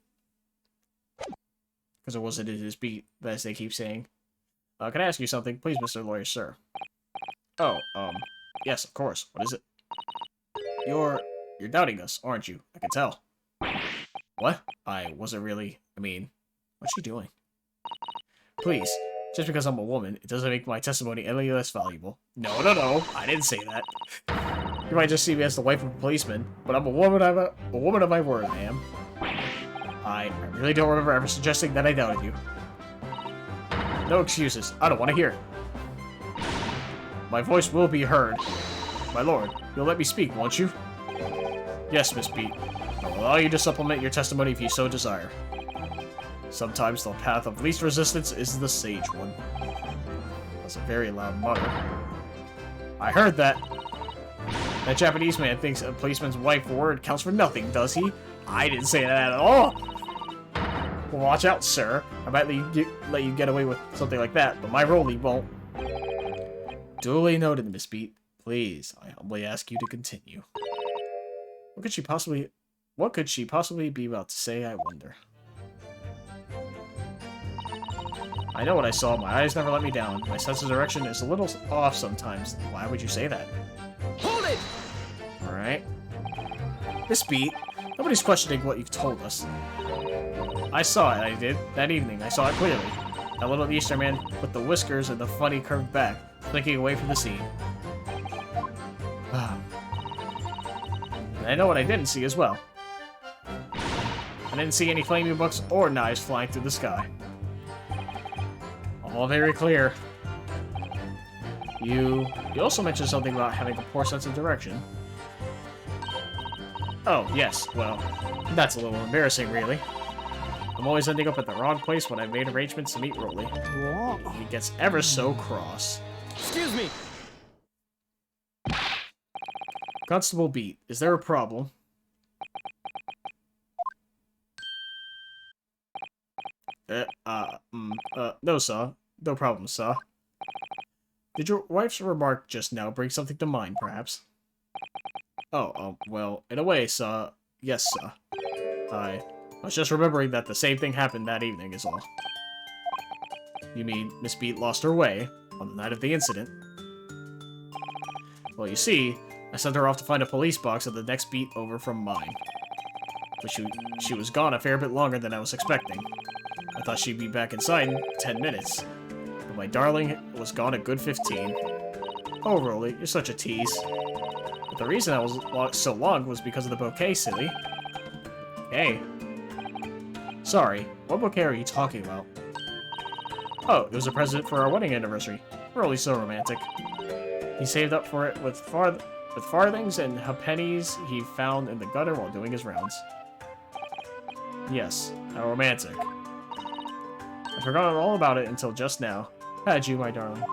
A: Because it wasn't in his beat, as they keep saying. Can I ask you something? Please, Mr. Lawyer, sir. Oh, yes, of course. What is it? You're doubting us, aren't you? I can tell. What? I wasn't really... I mean, what's she doing? Please, just because I'm a woman, it doesn't make my testimony any less valuable. No, I didn't say that. You might just see me as the wife of a policeman, but I'm a woman of my word, I am. I really don't remember ever suggesting that I doubted you. No excuses. I don't want to hear it. My voice will be heard. My lord, you'll let me speak, won't you? Yes, Miss Beat. I will allow you to supplement your testimony if you so desire. Sometimes the path of least resistance is the sage one. That's a very loud mutter. I heard that. That Japanese man thinks a policeman's wife word counts for nothing, does he? I didn't say that at all! Well, watch out, sir. I might let you get away with something like that, but my Rolly won't. Duly noted, Miss Beat. Please, I humbly ask you to continue. What could she possibly be about to say, I wonder? I know what I saw. My eyes never let me down. My sense of direction is a little off sometimes. Why would you say that?
C: Hold it!
A: Alright. Miss Beat, nobody's questioning what you've told us. I saw it, I did. That evening, I saw it clearly. That little Eastern man with the whiskers and the funny curved back, blinking away from the scene. And I know what I didn't see as well. I didn't see any flaming books or knives flying through the sky. All very clear. You also mentioned something about having a poor sense of direction. Oh, yes, well, that's a little embarrassing, really. I'm always ending up at the wrong place when I've made arrangements to meet Rolly. He gets ever so cross.
C: Excuse me!
A: Constable Beat, is there a problem? No, sir. No problem, sir. Did your wife's remark just now bring something to mind, perhaps? Oh, well, in a way, sir. Yes, sir. I was just remembering that the same thing happened that evening is all. You mean Miss Beat lost her way on the night of the incident? Well, you see, I sent her off to find a police box at the next beat over from mine. But she was gone a fair bit longer than I was expecting. I thought she'd be back inside in 10 minutes. But my darling was gone a good 15. Oh, Rolly, you're such a tease. But the reason I was so long was because of the bouquet, silly. Hey. Sorry, what bouquet are you talking about? Oh, it was a present for our wedding anniversary. Rolly's so romantic. He saved up for it with farthings and pennies he found in the gutter while doing his rounds. Yes, how romantic. I forgot all about it until just now. Had you, my darling.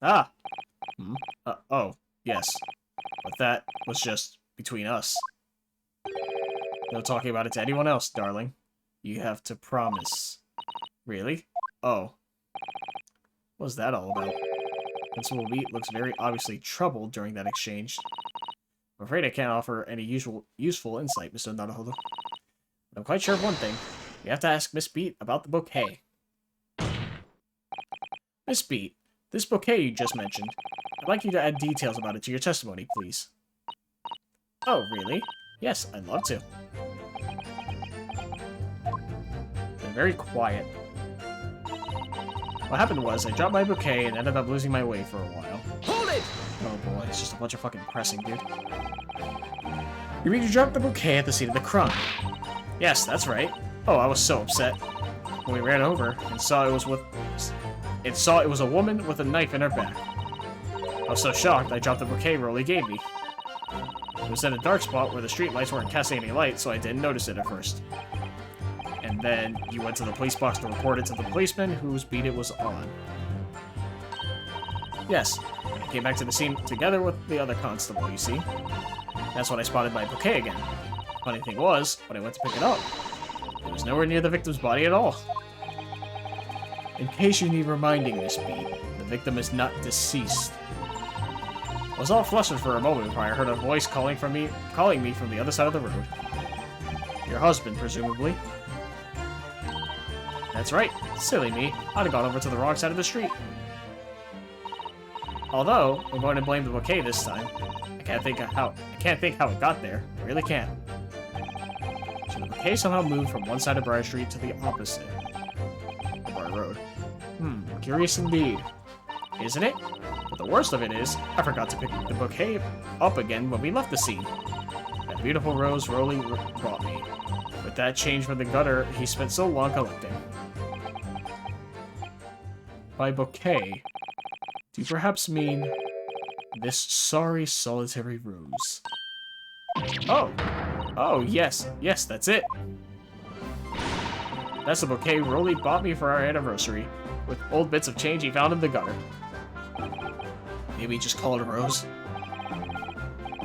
A: Ah! Hmm? Oh, yes. But that was just between us. No talking about it to anyone else, darling. You have to promise. Really? Oh. What was that all about? Principal Wheat looks very obviously troubled during that exchange. I'm afraid I can't offer any useful insight, Mr. Naruhodo. But I'm quite sure of one thing. We have to ask Miss Beat about the bouquet. Miss Beat, this bouquet you just mentioned, I'd like you to add details about it to your testimony, please. Oh, really? Yes, I'd love to. Been very quiet. What happened was, I dropped my bouquet and ended up losing my way for a while.
C: Hold it!
A: Oh boy, it's just a bunch of fucking pressing, dude. You mean you dropped the bouquet at the scene of the crime? Yes, that's right. Oh, I was so upset. When we ran over and saw it was a woman with a knife in her back. I was so shocked, I dropped the bouquet Rolly gave me. It was in a dark spot where the street lights weren't casting any light, so I didn't notice it at first. And then you went to the police box to report it to the policeman whose beat it was on. Yes, I came back to the scene together with the other constable, you see. That's when I spotted my bouquet again. Funny thing was, when I went to pick it up, it was nowhere near the victim's body at all. In case you need reminding, Miss Beat, the victim is not deceased. I was all flustered for a moment before I heard a voice calling me from the other side of the road. Your husband, presumably. That's right. Silly me. I'd have gone over to the wrong side of the street. Although, I'm going to blame the bouquet this time. I can't think how it got there. I really can't. So the bouquet somehow moved from one side of Briar Street to the opposite of our road. Curious indeed. Isn't it? But the worst of it is, I forgot to pick the bouquet up again when we left the scene. That beautiful rose Rolly brought me. With that change from the gutter he spent so long collecting. By bouquet, do you perhaps mean this sorry solitary rose? Oh, yes, that's it. That's the bouquet Rolly bought me for our anniversary, with old bits of change he found in the gutter. Maybe just call it a rose.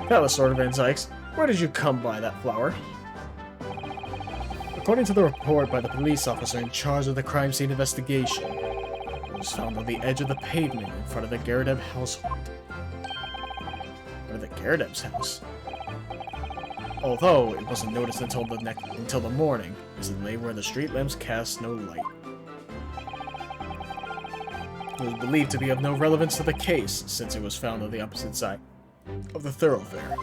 A: Tell us, Sort of Van Zykes, where did you come by that flower? According to the report by the police officer in charge of the crime scene investigation, it was found on the edge of the pavement in front of the Garadeb household. Or the Garadeb's house. Although it wasn't noticed until the morning, as it lay where the street lamps cast no light. It was believed to be of no relevance to the case, since it was found on the opposite side of the thoroughfare.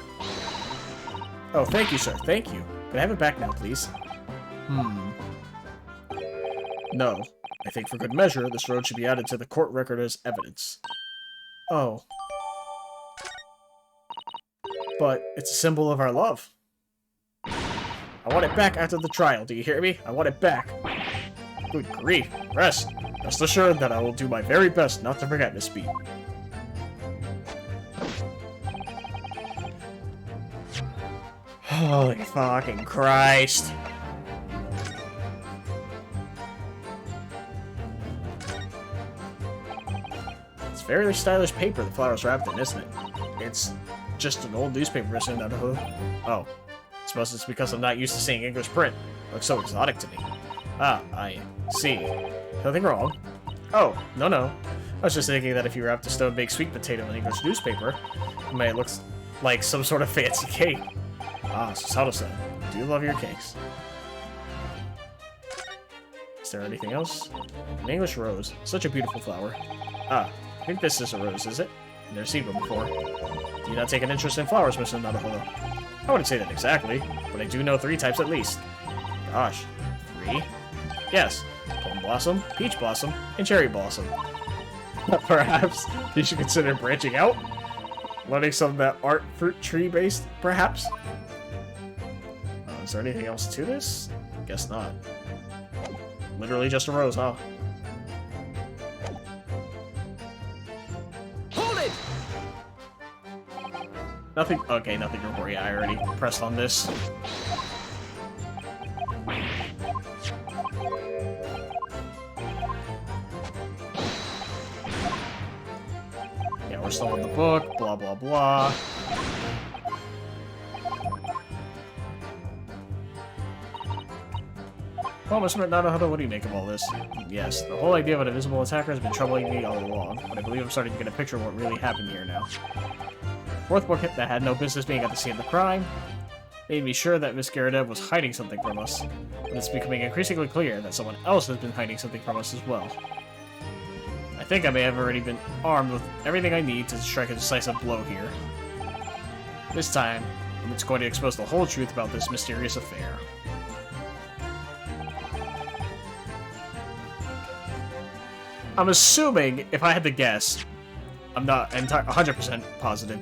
A: Oh, thank you, sir, thank you. Can I have it back now, please? No. I think for good measure, this road should be added to the court record as evidence. Oh. But it's a symbol of our love. I want it back after the trial, do you hear me? I want it back. Good grief. Rest assured that I will do my very best not to forget Miss Beat. Holy fucking Christ. It's very stylish paper the flower's wrapped in, isn't it? It's just an old newspaper written out of hood. Oh. I suppose it's because I'm not used to seeing English print. It looks so exotic to me. Ah, I see. Nothing wrong. Oh, no. I was just thinking that if you wrapped a stone-baked sweet potato in English newspaper, it might look like some sort of fancy cake. Ah, Sasato-san, do you love your cakes? Is there anything else? An English rose. Such a beautiful flower. Ah, I think this is a rose, is it? I've never seen one before. Do you not take an interest in flowers, Mr. Naruhodo? I wouldn't say that exactly, but I do know 3 types at least. Gosh, 3? Yes, plum blossom, peach blossom, and cherry blossom. Perhaps you should consider branching out? Learning some that aren't fruit tree based, perhaps? Is there anything else to this? Guess not. Literally just a rose, huh?
C: Hold it!
A: Nothing. Okay, nothing to worry. I already pressed on this. More stuff in the book, blah, blah, blah. Well, Mr. Naruhodo, what do you make of all this? Yes, the whole idea of an invisible attacker has been troubling me all along, but I believe I'm starting to get a picture of what really happened here now. Fourth book that had no business being at the scene of the crime made me sure that Miss Garridev was hiding something from us, but it's becoming increasingly clear that someone else has been hiding something from us as well. I think I may have already been armed with everything I need to strike a decisive blow here. This time, it's going to expose the whole truth about this mysterious affair. I'm assuming, if I had to guess, I'm not 100% positive,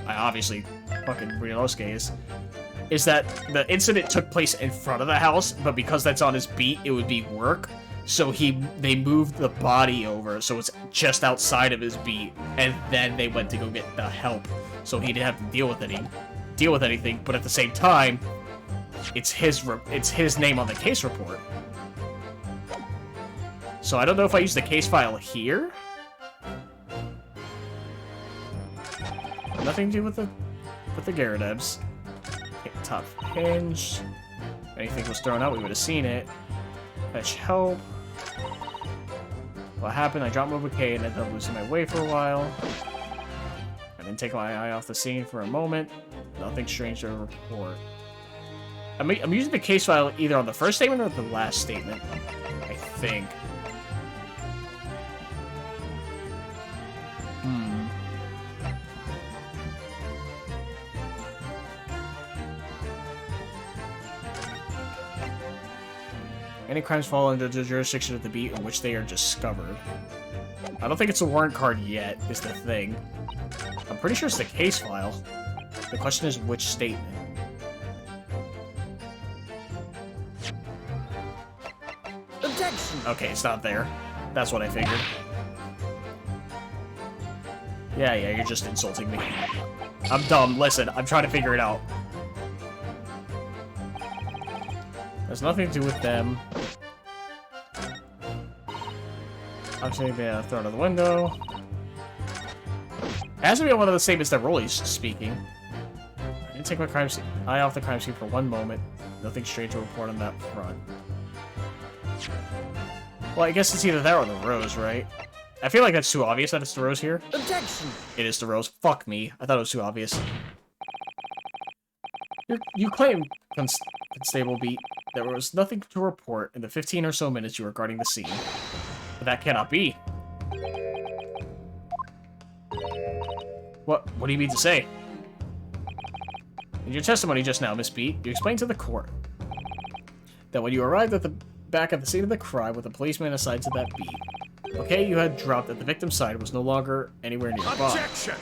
A: I obviously fucking Ryunosuke is that the incident took place in front of the house, but because that's on his beat, it would be work. So they moved the body over, so it's just outside of his beat, and then they went to go get the help, so he didn't have to deal with anything. But at the same time, it's his name on the case report. So I don't know if I use the case file here. Nothing to do with the Garridebs. Okay, top hinge. If anything was thrown out, we would have seen it. Fetch help. What happened? I dropped my bouquet and ended up losing my way for a while. I didn't take my eye off the scene for a moment. Nothing strange to report. I'm using the case file either on the first statement or the last statement, I think. Any crimes fall under the jurisdiction of the beat in which they are discovered. I don't think it's a warrant card yet, is the thing. I'm pretty sure it's the case file. The question is which statement.
C: Objection!
A: Okay, it's not there. That's what I figured. Yeah, you're just insulting me. I'm dumb. Listen, I'm trying to figure it out. There's nothing to do with them. Obviously, they're thrown out of the window. It has to be one of the statements that Rolly's speaking. I didn't take my eye off the crime scene for one moment. Nothing strange to report on that front. Well, I guess it's either that or the rose, right? I feel like that's too obvious that it's the rose here.
C: Objection!
A: It is the rose. Fuck me. I thought it was too obvious. You claim, Constable Beat, there was nothing to report in the 15 or so minutes you were guarding the scene. But that cannot be. What do you mean to say? In your testimony just now, Miss Beat, you explained to the court that when you arrived at the back of the scene of the crime with a policeman assigned to that beat, okay, you had dropped at the victim's side was no longer anywhere nearby.
C: Objection!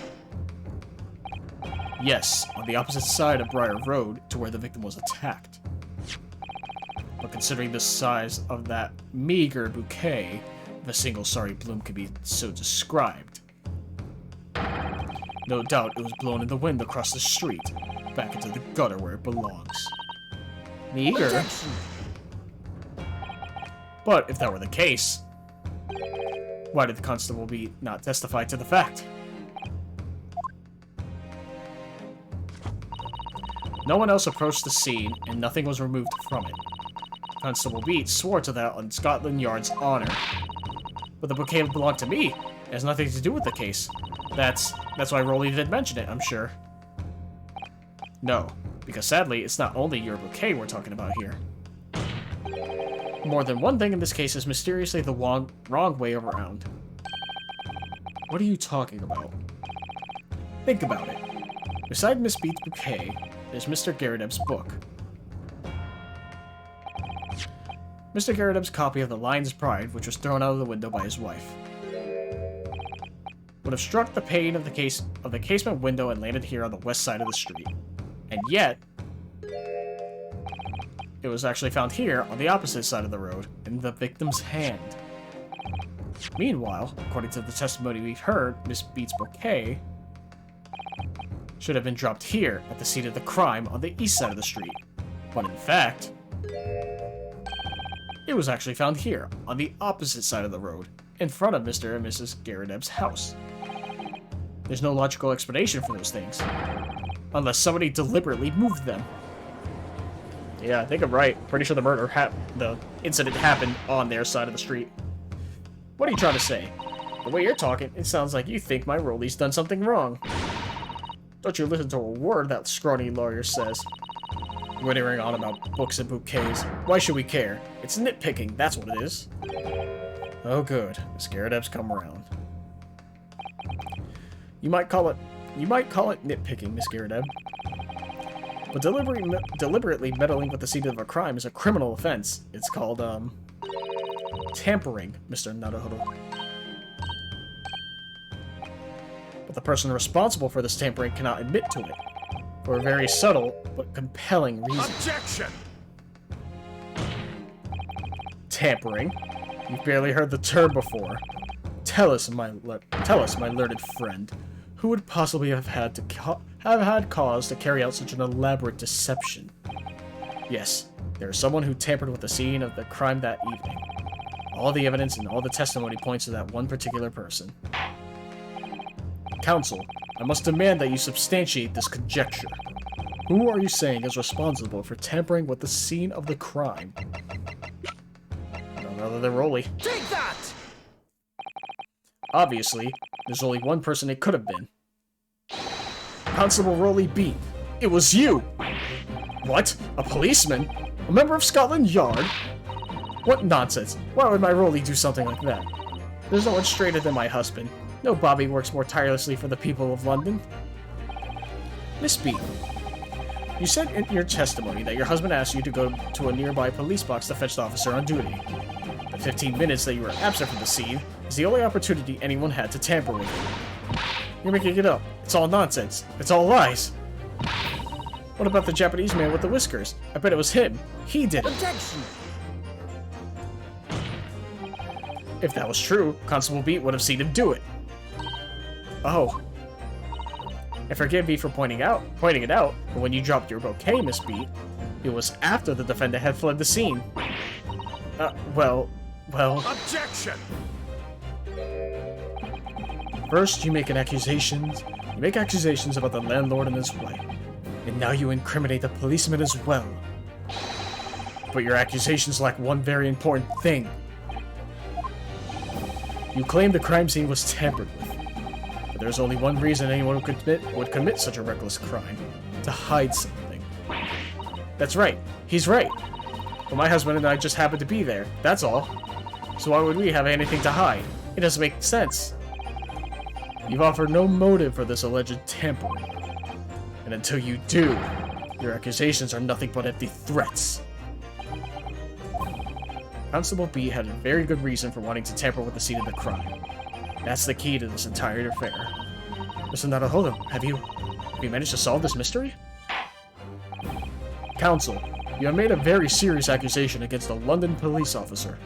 A: Yes, on the opposite side of Briar Road to where the victim was attacked. But considering the size of that meager bouquet, if a single sorry bloom could be so described, no doubt it was blown in the wind across the street, back into the gutter where it belongs. Meager?
C: Objection!
A: But if that were the case, why did the constable not testify to the fact? No one else approached the scene, and nothing was removed from it. Constable Beat swore to that on Scotland Yard's honor. But the bouquet belonged to me. It has nothing to do with the case. That's why Rolly did mention it, I'm sure. No, because sadly, it's not only your bouquet we're talking about here. More than one thing in this case is mysteriously the wrong way around. What are you talking about? Think about it. Beside Miss Beat's bouquet, there's Mr. Garrideb's book. Mr. Garrideb's copy of The Lion's Pride, which was thrown out of the window by his wife. Would have struck the pane of the casement window and landed here on the west side of the street. And yet, it was actually found here on the opposite side of the road, in the victim's hand. Meanwhile, according to the testimony we've heard, Miss Beat's bouquet should have been dropped here at the scene of the crime on the east side of the street. But in fact, it was actually found here, on the opposite side of the road, in front of Mr. and Mrs. Garrideb's house. There's no logical explanation for those things. Unless somebody deliberately moved them. Yeah, I think I'm right. Pretty sure the incident happened on their side of the street. What are you trying to say? The way you're talking, it sounds like you think my Rolly's done something wrong. Don't you listen to a word that scrawny lawyer says. Wittering on about books and bouquets. Why should we care? It's nitpicking, that's what it is. Oh good, Miss Garredeb's come around. You might call it nitpicking, Miss Garredeb. But deliberately meddling with the scene of a crime is a criminal offense. It's called, tampering, Mr. Naruhodo. But the person responsible for this tampering cannot admit to it. For a very subtle but compelling reason.
F: Objection!
A: Tampering? You've barely heard the term before. Tell us, my learned friend, who would possibly have had cause to carry out such an elaborate deception? Yes, there is someone who tampered with the scene of the crime that evening. All the evidence and all the testimony points to that one particular person. Counsel, I must demand that you substantiate this conjecture. Who are you saying is responsible for tampering with the scene of the crime? None other than Rolly.
C: Take that!
A: Obviously, there's only one person it could have been. Constable Rolly Beat. It was you! What? A policeman? A member of Scotland Yard? What nonsense. Why would my Rolly do something like that? There's no one straighter than my husband. No Bobby works more tirelessly for the people of London. Miss B, you said in your testimony that your husband asked you to go to a nearby police box to fetch the officer on duty. The 15 minutes that you were absent from the scene is the only opportunity anyone had to tamper with it. You're making it up. It's all nonsense. It's all lies. What about the Japanese man with the whiskers? I bet it was him. He did it.
C: Objection!
A: If that was true, Constable Beat would have seen him do it. Oh. And forgive me for pointing it out, but when you dropped your bouquet, Miss Beat, it was after the defendant had fled the scene. Well...
F: Objection!
A: First, you make accusations about the landlord and his wife, and now you incriminate the policeman as well. But your accusations lack one very important thing. You claim the crime scene was tampered with. But there's only one reason anyone would commit such a reckless crime. To hide something. That's right. He's right. But my husband and I just happened to be there. That's all. So why would we have anything to hide? It doesn't make sense. You've offered no motive for this alleged tampering. And until you do, your accusations are nothing but empty threats. Constable B had a very good reason for wanting to tamper with the scene of the crime. That's the key to this entire affair. Mr. Naruhodo, have you managed to solve this mystery? Counsel, you have made a very serious accusation against a London police officer.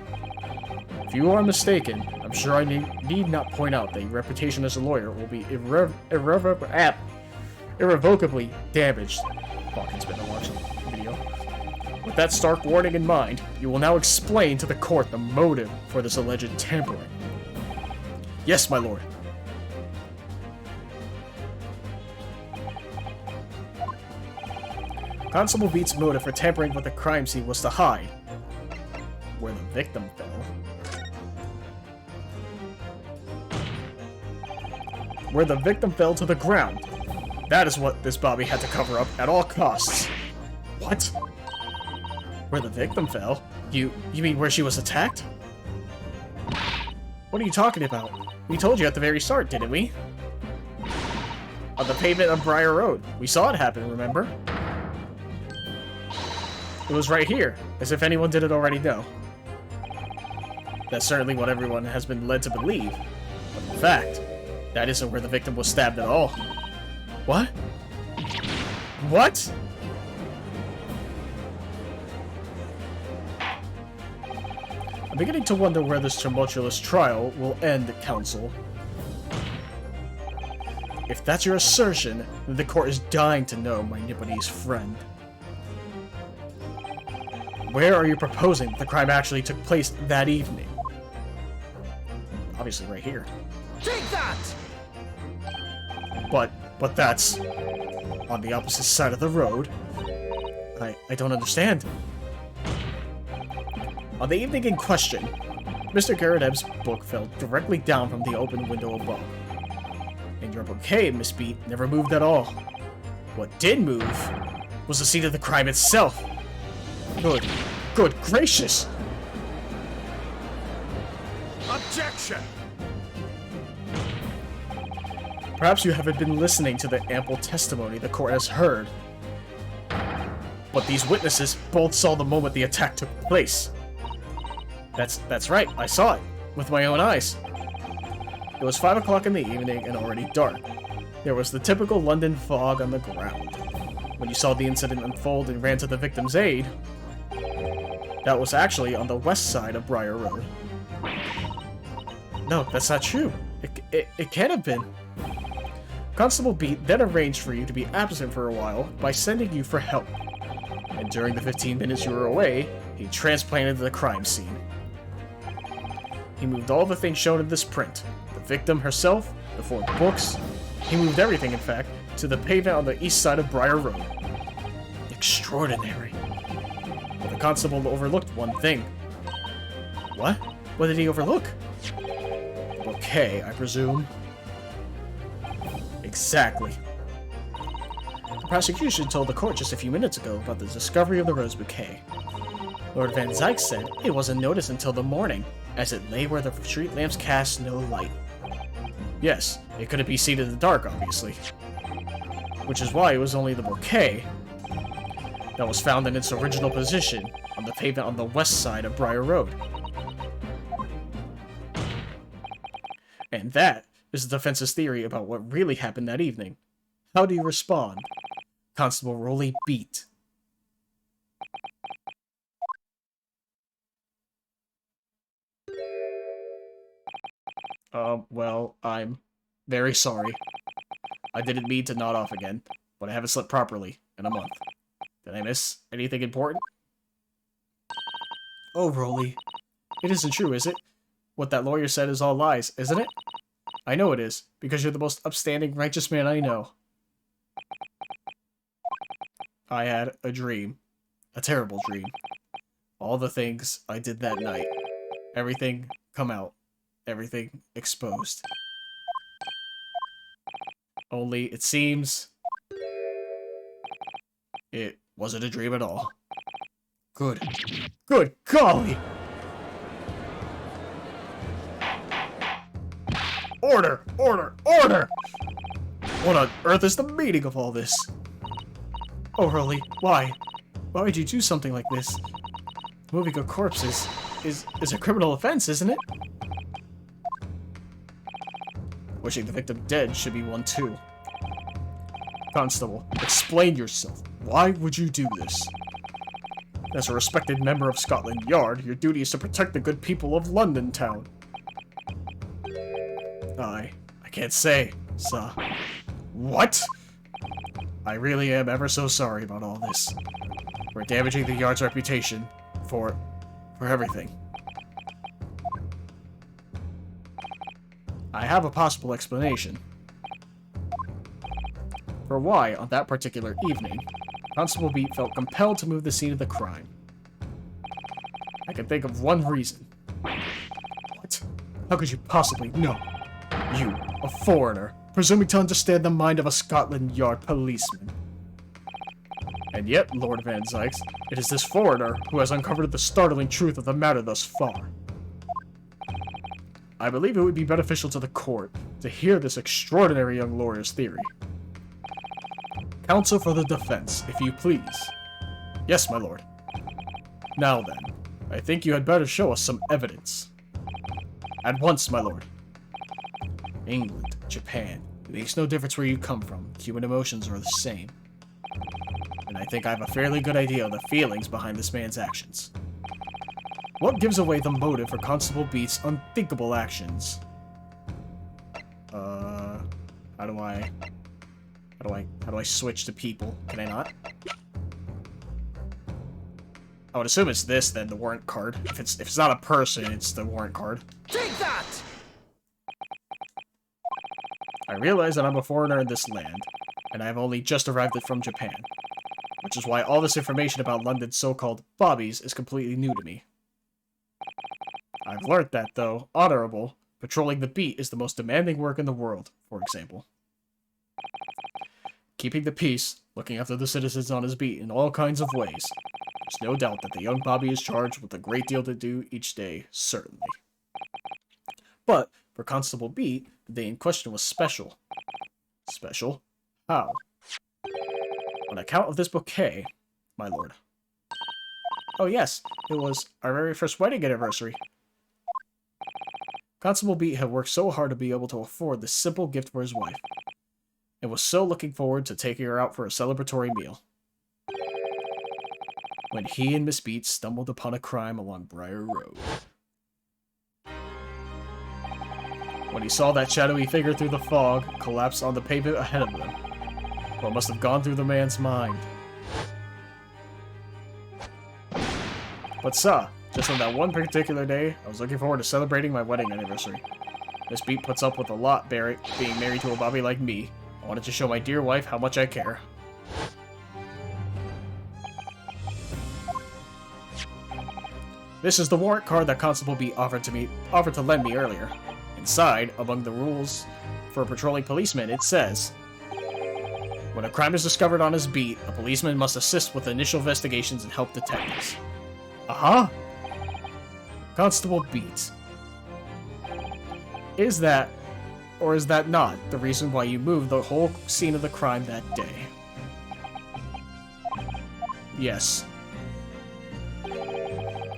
A: If you are mistaken, I'm sure I need not point out that your reputation as a lawyer will be irrevocably damaged. Fuck, it's been a watch video. With that stark warning in mind, you will now explain to the court the motive for this alleged tampering. Yes, my lord. Constable Beat's motive for tampering with the crime scene was to hide where the victim fell. Where the victim fell to the ground. That is what this Bobby had to cover up at all costs. What? Where the victim fell? You mean where she was attacked? What are you talking about? We told you at the very start, didn't we? On the pavement of Briar Road. We saw it happen, remember? It was right here, as if anyone didn't already know. That's certainly what everyone has been led to believe. But in fact, that isn't where the victim was stabbed at all. What? What? I'm beginning to wonder where this tumultuous trial will end, Counsel. If that's your assertion, then the court is dying to know, my Nipponese friend. Where are you proposing the crime actually took place that evening? Obviously right here.
C: Take that!
A: But that's on the opposite side of the road. I don't understand. On the evening in question, Mr. Garadeb's book fell directly down from the open window above. And your bouquet, Miss Beat, never moved at all. What did move was the scene of the crime itself. Good gracious!
F: Objection!
A: Perhaps you haven't been listening to the ample testimony the court has heard. But these witnesses both saw the moment the attack took place. That's right, I saw it, with my own eyes. It was 5 o'clock in the evening and already dark. There was the typical London fog on the ground. When you saw the incident unfold and ran to the victim's aid, that was actually on the west side of Briar Road. No, that's not true. It can't have been. Constable Beat then arranged for you to be absent for a while by sending you for help. And during the 15 minutes you were away, he transplanted the crime scene. He moved all the things shown in this print. The victim herself, the 4 books. He moved everything, in fact, to the pavement on the east side of Briar Road. Extraordinary. But the constable overlooked one thing. What? What did he overlook? The bouquet, I presume. Exactly. The prosecution told the court just a few minutes ago about the discovery of the rose bouquet. Lord Van Zyke said it wasn't noticed until the morning, as it lay where the street lamps cast no light. Yes, it couldn't be seen in the dark, obviously. Which is why it was only the bouquet that was found in its original position on the pavement on the west side of Briar Road. And that is the defense's theory about what really happened that evening. How do you respond? Constable Rolly Beat. Well, I'm very sorry. I didn't mean to nod off again, but I haven't slept properly in a month. Did I miss anything important? Oh, Rolly. It isn't true, is it? What that lawyer said is all lies, isn't it? I know it is, because you're the most upstanding, righteous man I know. I had a dream. A terrible dream. All the things I did that night. Everything come out. Everything exposed. Only, it seems, it wasn't a dream at all. Good golly! Order! Order! Order! What on earth is the meaning of all this? Oh, Rolly, why? Why would you do something like this? Moving a corpse is a criminal offense, isn't it? Wishing the victim dead should be one too. Constable, explain yourself. Why would you do this? As a respected member of Scotland Yard, your duty is to protect the good people of London town. I can't say, sir. What? I really am ever so sorry about all this. For damaging the Yard's reputation. For everything. I have a possible explanation. For why, on that particular evening, Constable Beat felt compelled to move the scene of the crime. I can think of one reason. What? How could you possibly know? You, a foreigner, presuming to understand the mind of a Scotland Yard policeman. And yet, Lord Van Zyke, it is this foreigner who has uncovered the startling truth of the matter thus far. I believe it would be beneficial to the court to hear this extraordinary young lawyer's theory. Counsel for the defense, if you please. Yes, my lord. Now then, I think you had better show us some evidence. At once, my lord. England, Japan, it makes no difference where you come from. Human emotions are the same. And I think I have a fairly good idea of the feelings behind this man's actions. What gives away the motive for Constable Beat's unthinkable actions? How do I switch to people? Can I not? I would assume it's this, then, the warrant card. If it's not a person, it's the warrant card.
C: Take that!
A: I realize that I'm a foreigner in this land, and I have only just arrived from Japan, which is why all this information about London's so-called bobbies is completely new to me. I've learnt that, though honorable, patrolling the beat is the most demanding work in the world, for example. Keeping the peace, looking after the citizens on his beat in all kinds of ways. There's no doubt that the young Bobby is charged with a great deal to do each day, certainly. But, for Constable Beat, the day in question was special. Special? How? On account of this bouquet, my lord. Oh yes, it was our very first wedding anniversary. Constable Beat had worked so hard to be able to afford this simple gift for his wife, and was so looking forward to taking her out for a celebratory meal, when he and Miss Beat stumbled upon a crime along Briar Road. When he saw that shadowy figure through the fog collapse on the pavement ahead of them, what must have gone through the man's mind? But just on that one particular day, I was looking forward to celebrating my wedding anniversary. Miss Beat puts up with a lot being married to a Bobby like me. I wanted to show my dear wife how much I care. This is the warrant card that Constable Beat offered to lend me earlier. Inside, among the rules for a patrolling policeman, it says, when a crime is discovered on his beat, a policeman must assist with initial investigations and help detectives. Uh-huh. Constable Beat. Is that, or is that not, the reason why you moved the whole scene of the crime that day? Yes.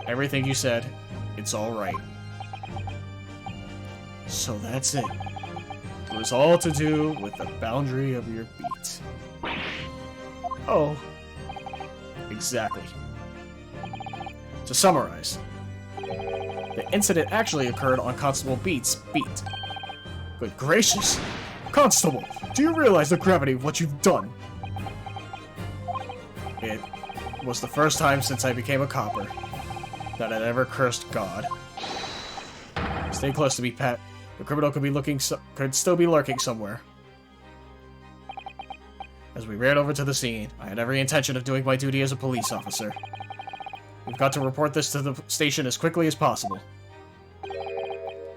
A: Everything you said, it's all right. So that's it. It was all to do with the boundary of your beat. Oh. Exactly. To summarize, the incident actually occurred on Constable Beat's beat. Good gracious! Constable, do you realize the gravity of what you've done? It was the first time since I became a copper that I'd ever cursed God. Stay close to me, Pat. The criminal could still be lurking somewhere. As we ran over to the scene, I had every intention of doing my duty as a police officer. We've got to report this to the station as quickly as possible.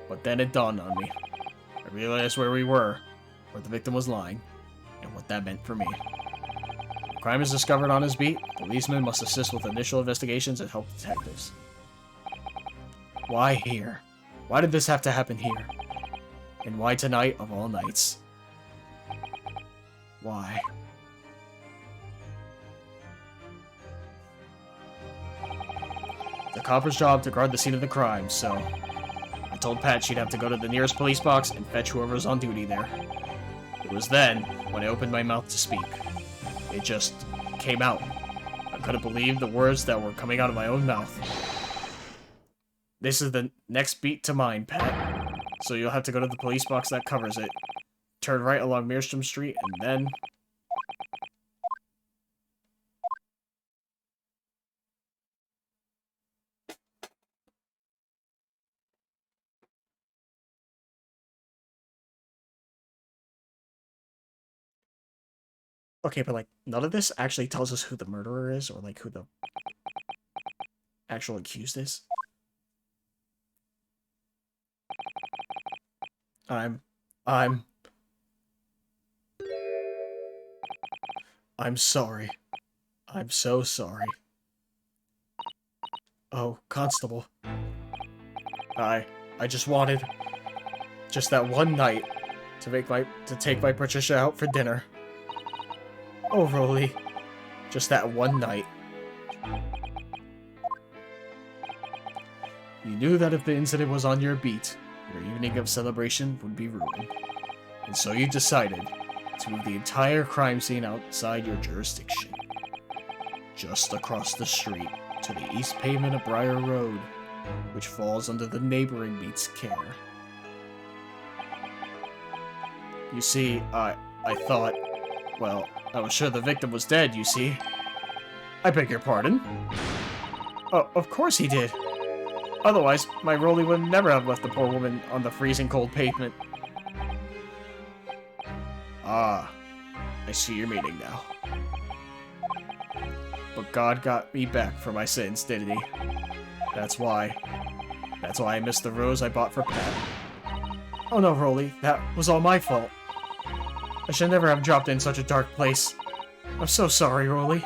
A: But then it dawned on me. I realized where we were, where the victim was lying, and what that meant for me. If a crime is discovered on his beat, policemen must assist with initial investigations and help detectives. Why here? Why did this have to happen here? And why tonight of all nights? Why? The copper's job to guard the scene of the crime, so I told Pat she'd have to go to the nearest police box and fetch whoever's on duty there. It was then, when I opened my mouth to speak. It just came out. I couldn't believe the words that were coming out of my own mouth. This is the next beat to mine, Pat. So you'll have to go to the police box that covers it. Turn right along Meerstrom Street, and then... Okay, but, like, none of this actually tells us who the murderer is, or, like, who the actual accused is. I'm sorry. I'm so sorry. Oh, Constable. I just wanted... just that one night to take my Patricia out for dinner. Oh, Rolly. Just that one night. You knew that if the incident was on your beat, your evening of celebration would be ruined. And so you decided to move the entire crime scene outside your jurisdiction. Just across the street to the east pavement of Briar Road, which falls under the neighboring beat's care. You see, I thought... well, I was sure the victim was dead, you see. I beg your pardon? Oh, of course he did. Otherwise, my Rolly would never have left the poor woman on the freezing cold pavement. Ah, I see your meaning now. But God got me back for my sins, didn't he? That's why. That's why I missed the rose I bought for Pat. Oh no, Rolly, that was all my fault. I should never have dropped in such a dark place. I'm so sorry, Rolly.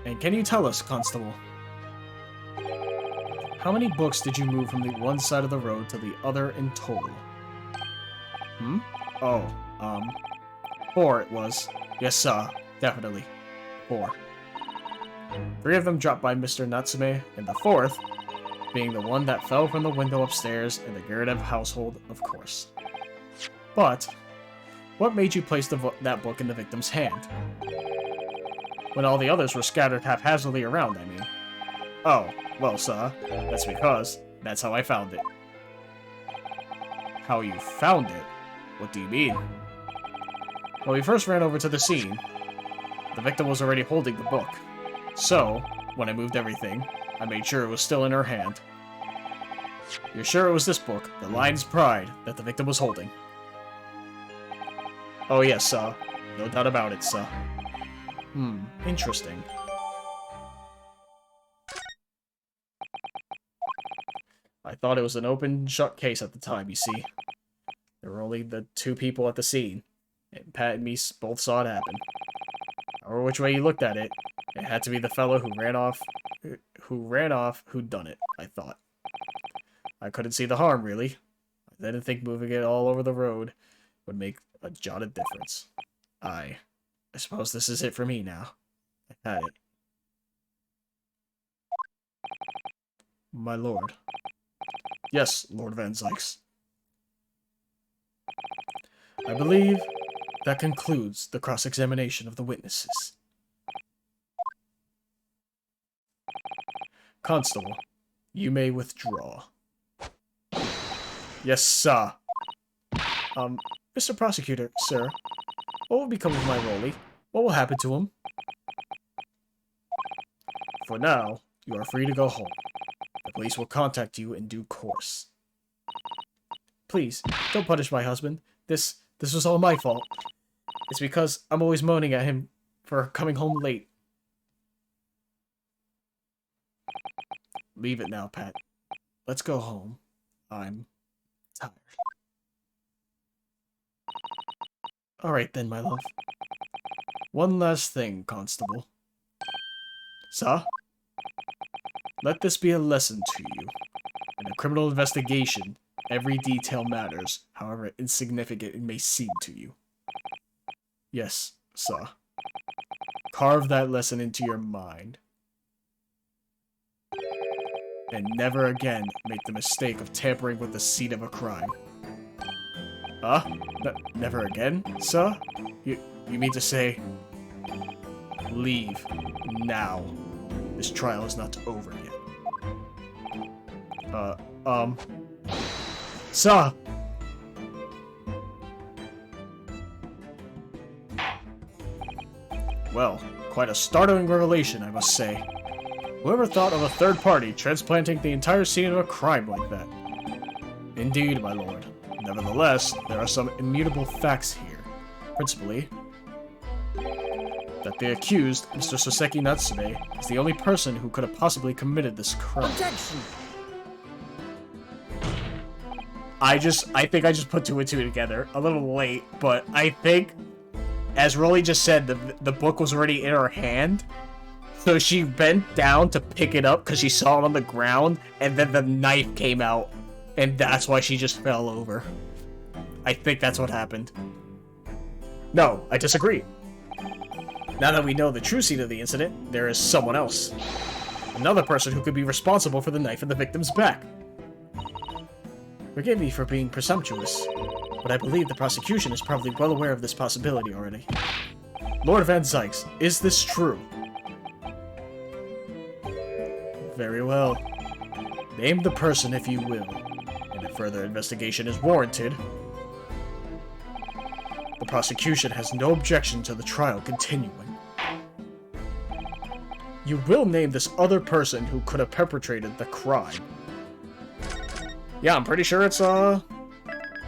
A: And can you tell us, Constable, how many books did you move from the one side of the road to the other in total? Hmm? Oh, 4 it was. Yes, sir. Definitely. 4. 3 of them dropped by Mr. Natsume, and the 4th being the one that fell from the window upstairs in the Guradev household, of course. But, what made you place that book in the victim's hand? When all the others were scattered haphazardly around, I mean. Oh, well, sir, that's because that's how I found it. How you found it? What do you mean? When we first ran over to the scene, the victim was already holding the book. So, when I moved everything, I made sure it was still in her hand. You're sure it was this book, The Lion's Pride, that the victim was holding? Oh yes, sir. No doubt about it, sir. Interesting. I thought it was an open, shut case at the time, you see. There were only the 2 people at the scene, and Pat and me both saw it happen. However which way you looked at it, it had to be the fellow who ran off who'd done it, I thought. I couldn't see the harm, really. I didn't think moving it all over the road would make a jot of difference. I suppose this is it for me now. I had it. My lord. Yes, Lord Van Zykes. I believe that concludes the cross-examination of the witnesses. Constable, you may withdraw. Yes, sir. Mr. Prosecutor, sir, what will become of my Rolly? What will happen to him? For now, you are free to go home. The police will contact you in due course. Please, don't punish my husband. This was all my fault. It's because I'm always moaning at him for coming home late. Leave it now, Pat. Let's go home. I'm tired. Alright then, my love. One last thing, Constable. Sir? Let this be a lesson to you. In a criminal investigation, every detail matters, however insignificant it may seem to you. Yes, sir. Carve that lesson into your mind. And never again make the mistake of tampering with the scene of a crime. Huh? Never again, sir? You mean to say... Leave. Now. This trial is not over yet. Sir! Well, quite a startling revelation, I must say. Whoever thought of a third party transplanting the entire scene of a crime like that? Indeed, my lord. Nevertheless, there are some immutable facts here. Principally, that the accused, Mr. Soseki Natsume, is the only person who could have possibly committed this crime.
C: Objection!
A: I think I just put 2 and 2 together. A little late, but I think, as Rolly just said, the book was already in her hand. So she bent down to pick it up because she saw it on the ground, and then the knife came out, and that's why she just fell over. I think that's what happened. No, I disagree. Now that we know the true scene of the incident, there is someone else. Another person who could be responsible for the knife in the victim's back. Forgive me for being presumptuous, but I believe the prosecution is probably well aware of this possibility already. Lord Van Zykes, is this true? Very well. Name the person if you will, and if further investigation is warranted, the prosecution has no objection to the trial continuing. You will name this other person who could have perpetrated the crime. Yeah, I'm pretty sure it's,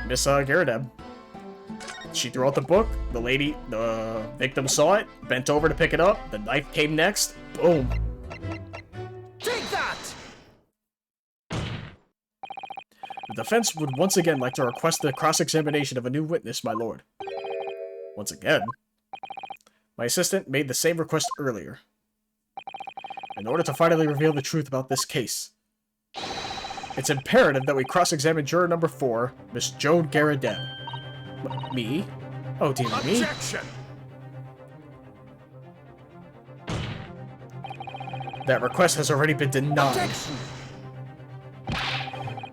A: Miss Garadeb. She threw out the book, the victim saw it, bent over to pick it up, the knife came next, boom.
C: Take that!
A: The defense would once again like to request the cross-examination of a new witness, my lord. Once again? My assistant made the same request earlier. In order to finally reveal the truth about this case, it's imperative that we cross-examine juror number 4, Miss Joan Garadeb. Me? Oh dear me.
F: Objection!
A: That request has already been denied.
C: Objection!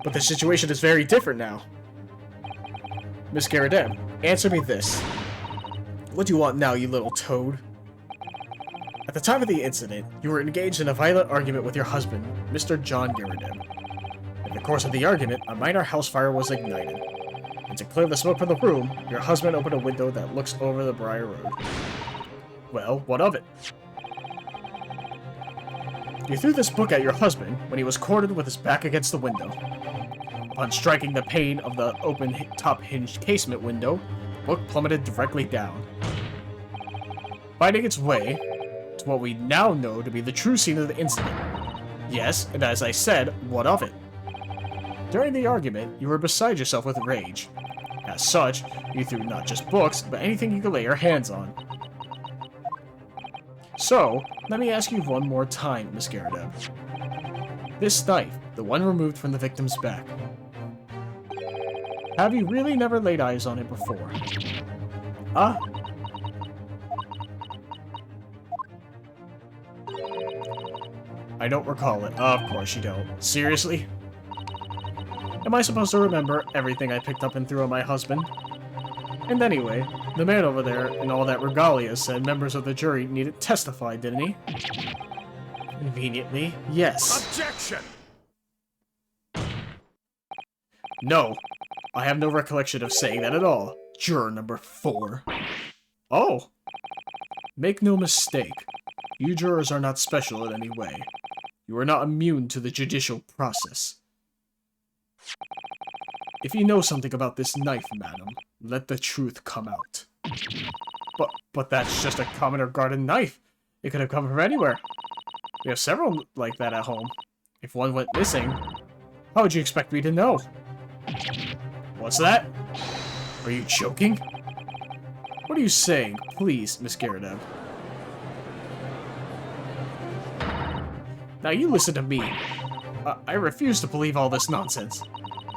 A: But the situation is very different now. Miss Garadeb, answer me this. What do you want now, you little toad? At the time of the incident, you were engaged in a violent argument with your husband, Mr. John Garadeb. In the course of the argument, a minor house fire was ignited. And to clear the smoke from the room, your husband opened a window that looks over the Briar Road. Well, what of it? You threw this book at your husband when he was cornered with his back against the window. Upon striking the pane of the open top-hinged casement window, the book plummeted directly down, finding its way to what we now know to be the true scene of the incident. Yes, and as I said, what of it? During the argument, you were beside yourself with rage. As such, you threw not just books, but anything you could lay your hands on. So, let me ask you one more time, Miss Garadeb. This knife, the one removed from the victim's back, have you really never laid eyes on it before? Huh? I don't recall it. Of course you don't. Seriously? Am I supposed to remember everything I picked up and threw at my husband? And anyway, the man over there in all that regalia said members of the jury needed to testify, didn't he? Conveniently, yes.
F: Objection!
A: No, I have no recollection of saying that at all. Juror number 4. Oh! Make no mistake, you jurors are not special in any way. You are not immune to the judicial process. If you know something about this knife, madam, let the truth come out. But that's just a common or garden knife. It could have come from anywhere. We have several like that at home. If one went missing, how would you expect me to know? What's that? Are you joking? What are you saying? Please, Miss Garadeb. Now you listen to me. I refuse to believe all this nonsense.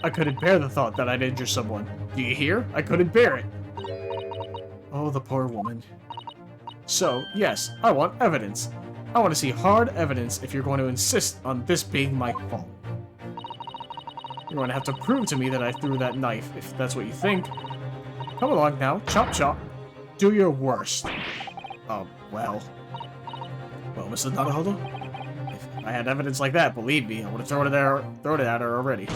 A: I couldn't bear the thought that I'd injure someone. Do you hear? I couldn't bear it. Oh, the poor woman. So, yes, I want evidence. I want to see hard evidence if you're going to insist on this being my fault. You're going to have to prove to me that I threw that knife, if that's what you think. Come along now, chop chop. Do your worst. Well, Mrs. Naruhodo? If I had evidence like that, believe me, I would have thrown it at her already.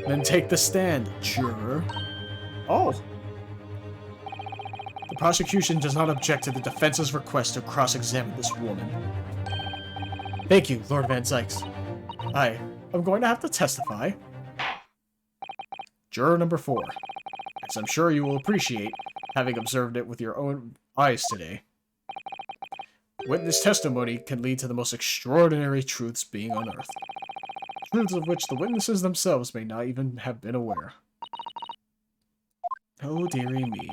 A: Then take the stand, juror. Oh. The prosecution does not object to the defense's request to cross-examine this woman. Thank you, Lord Van Zykes. I'm going to have to testify. Juror number 4. As I'm sure you will appreciate, having observed it with your own eyes today. Witness testimony can lead to the most extraordinary truths being unearthed. Truths of which the witnesses themselves may not even have been aware. Oh dearie me.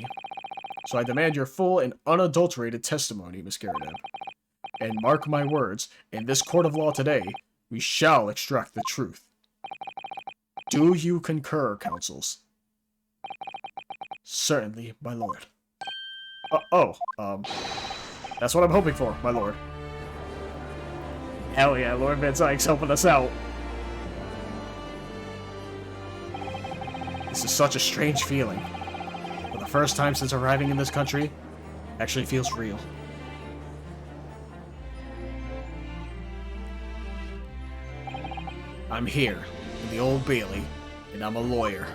A: So I demand your full and unadulterated testimony, Miss Garadeb. And mark my words, in this court of law today, we shall extract the truth. Do you concur, counsels? Certainly, my lord. That's what I'm hoping for, my lord. Hell yeah, Lord Van Zykes helping us out. This is such a strange feeling. For the first time since arriving in this country, it actually feels real. I'm here, in the Old Bailey, and I'm a lawyer.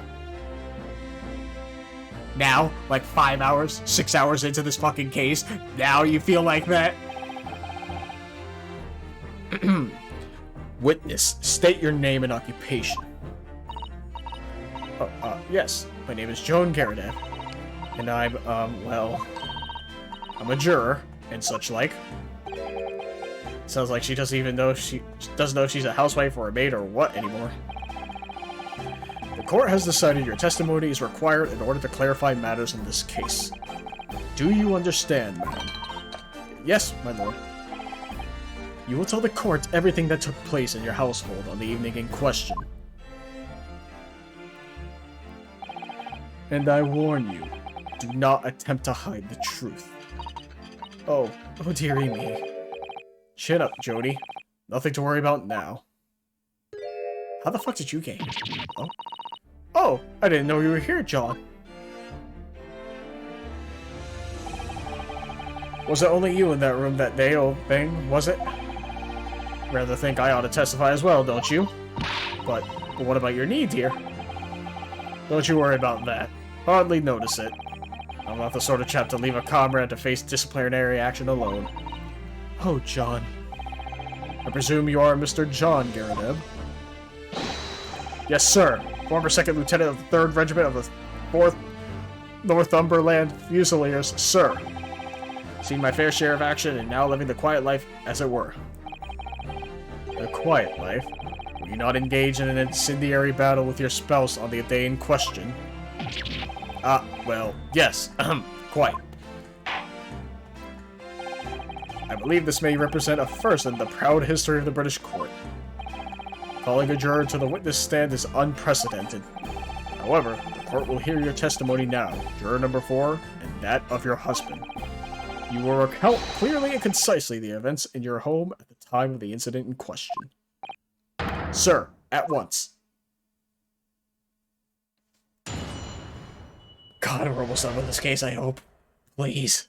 A: Now, like 5 hours, 6 hours into this fucking case, now you feel like that? Witness, state your name and occupation. Yes, my name is Joan Garadev. And I'm, well, I'm a juror, and such like. Sounds like she doesn't even know if doesn't know if she's a housewife or a maid or what anymore. The court has decided your testimony is required in order to clarify matters in this case. Do you understand, madam? Yes, my lord. You will tell the court everything that took place in your household on the evening in question. And I warn you, do not attempt to hide the truth. Oh dearie me. Chin up, Jody. Nothing to worry about now. How the fuck did you get here? Oh, I didn't know you were here, John. Was it only you in that room that day, old thing, was it? Rather think I ought to testify as well, don't you? But what about your knee, dear? Don't you worry about that. Hardly notice it. I'm not the sort of chap to leave a comrade to face disciplinary action alone. Oh, John. I presume you are Mr. John Garadev? Yes, sir. Former 2nd Lieutenant of the 3rd Regiment of the 4th Northumberland Fusiliers, sir. Seen my fair share of action and now living the quiet life, as it were. A quiet life? Were you not engaged in an incendiary battle with your spouse on the day in question? Well, yes, quite. I believe this may represent a first in the proud history of the British court. Calling a juror to the witness stand is unprecedented. However, the court will hear your testimony now, juror number 4, and that of your husband. You will recount clearly and concisely the events in your home at the time of the incident in question. Sir, at once. God, we're almost done with this case, I hope. Please.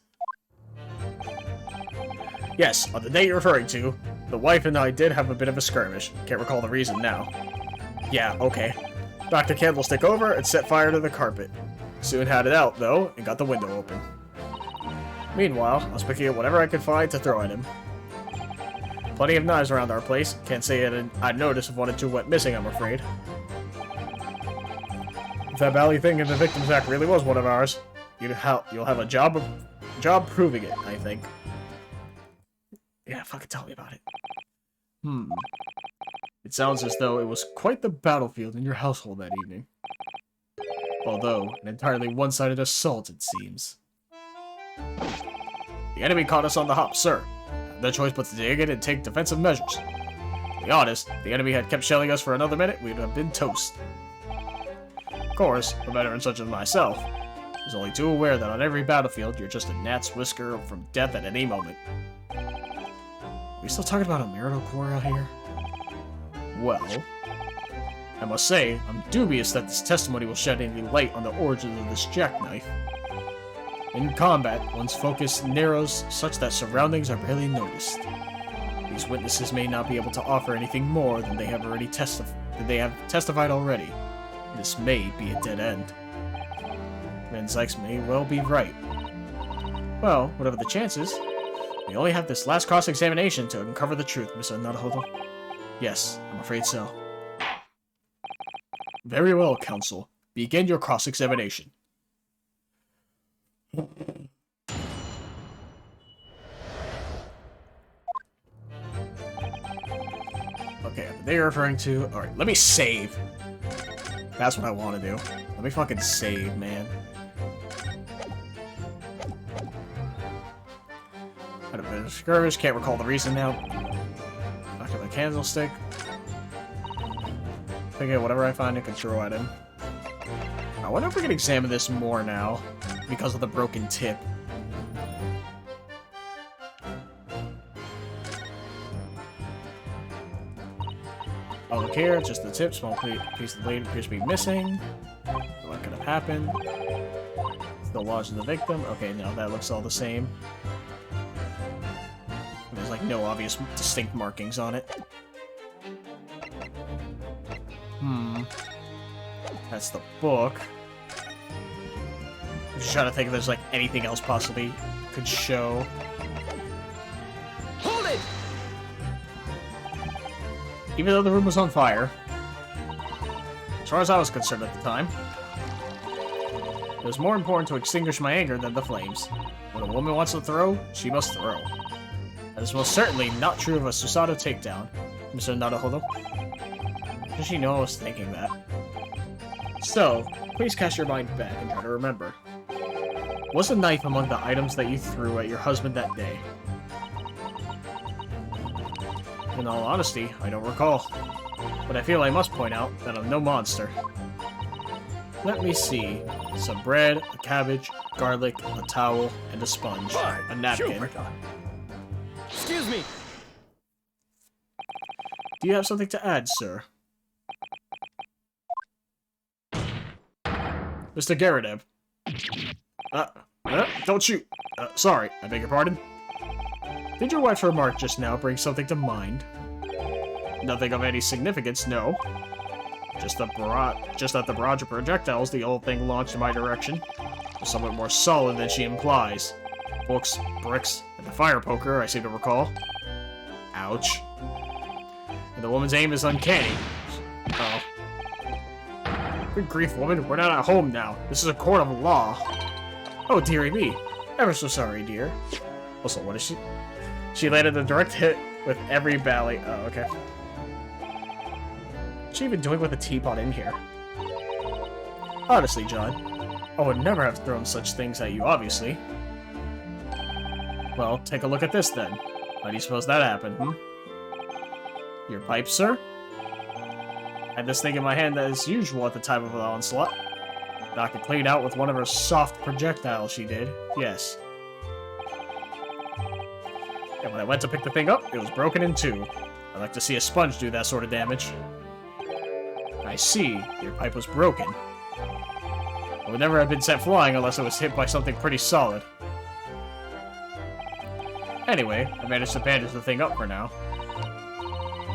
A: Yes, on the day you're referring to, the wife and I did have a bit of a skirmish. Can't recall the reason now. Yeah, okay. Knocked the candlestick over and set fire to the carpet. Soon had it out, though, and got the window open. Meanwhile, I was picking up whatever I could find to throw at him. Plenty of knives around our place. Can't say I'd noticed if one or two went missing, I'm afraid. If that bally thing in the victim's act really was one of ours, you'll have a job proving it, I think. Yeah, fucking tell me about it. It sounds as though it was quite the battlefield in your household that evening. Although, an entirely one-sided assault, it seems. The enemy caught us on the hop, sir. No choice but to dig in and take defensive measures. To be honest, if the enemy had kept shelling us for another minute, we'd have been toast. Of course, a veteran such as myself is only too aware that on every battlefield, you're just a gnat's whisker from death at any moment. Are we still talking about a marital quarrel here? Well, I must say, I'm dubious that this testimony will shed any light on the origins of this jackknife. In combat, one's focus narrows such that surroundings are rarely noticed. These witnesses may not be able to offer anything more than they have already testified already. This may be a dead end. Van Zykes may well be right. Well, whatever the chances, we only have this last cross-examination to uncover the truth, Mr. Naruhodo. Yes, I'm afraid so. Very well, counsel. Begin your cross-examination. Okay, they're referring to... Alright, let me save. That's what I want to do. Let me fucking save, man. Had a bit of skirmish, can't recall the reason now. Knocked up the candlestick. Okay, whatever I find I can throw at him. I wonder if we can examine this more now, because of the broken tip. Oh, look here, just the tip, small piece of the blade appears to be missing. What could have happened? Still lodged in the victim. Okay, no, that looks all the same. There's like no obvious distinct markings on it. That's the book. I'm just trying to think if there's like anything else possibly could show.
C: Hold it!
A: Even though the room was on fire, as far as I was concerned at the time, It was more important to extinguish my anger than the flames. When a woman wants to throw, she must throw. That is most certainly not true of a Susato takedown, Mr. Naruhodo. How does she know I was thinking that? So, please cast your mind back and try to remember. Was a knife among the items that you threw at your husband that day? In all honesty, I don't recall. But I feel I must point out that I'm no monster. Let me see. Some bread, a cabbage, garlic, a towel, and a sponge. A napkin.
C: Excuse me.
A: Do you have something to add, sir? Mr. Garadeb. Don't shoot. Sorry, I beg your pardon. Did your wife's remark just now bring something to mind? Nothing of any significance, no. Just that the barrage of projectiles the old thing launched in my direction was somewhat more solid than she implies. Books, bricks, and the fire poker, I seem to recall. Ouch. And the woman's aim is uncanny. Uh-oh. Good grief, woman, we're not at home now. This is a court of law. Oh, dearie me. Ever so sorry, dear. Also, what is she? She landed a direct hit with every bally. Oh, okay. What's she even doing with a teapot in here? Honestly, John, I would never have thrown such things at you, obviously. Well, take a look at this, then. How do you suppose that happened, Your pipe, sir? I had this thing in my hand as usual at the time of the onslaught. Knocked it clean out with one of her soft projectiles, she did. Yes. And when I went to pick the thing up, it was broken in two. I'd like to see a sponge do that sort of damage. I see. Your pipe was broken. It would never have been sent flying unless it was hit by something pretty solid. Anyway, I managed to bandage the thing up for now.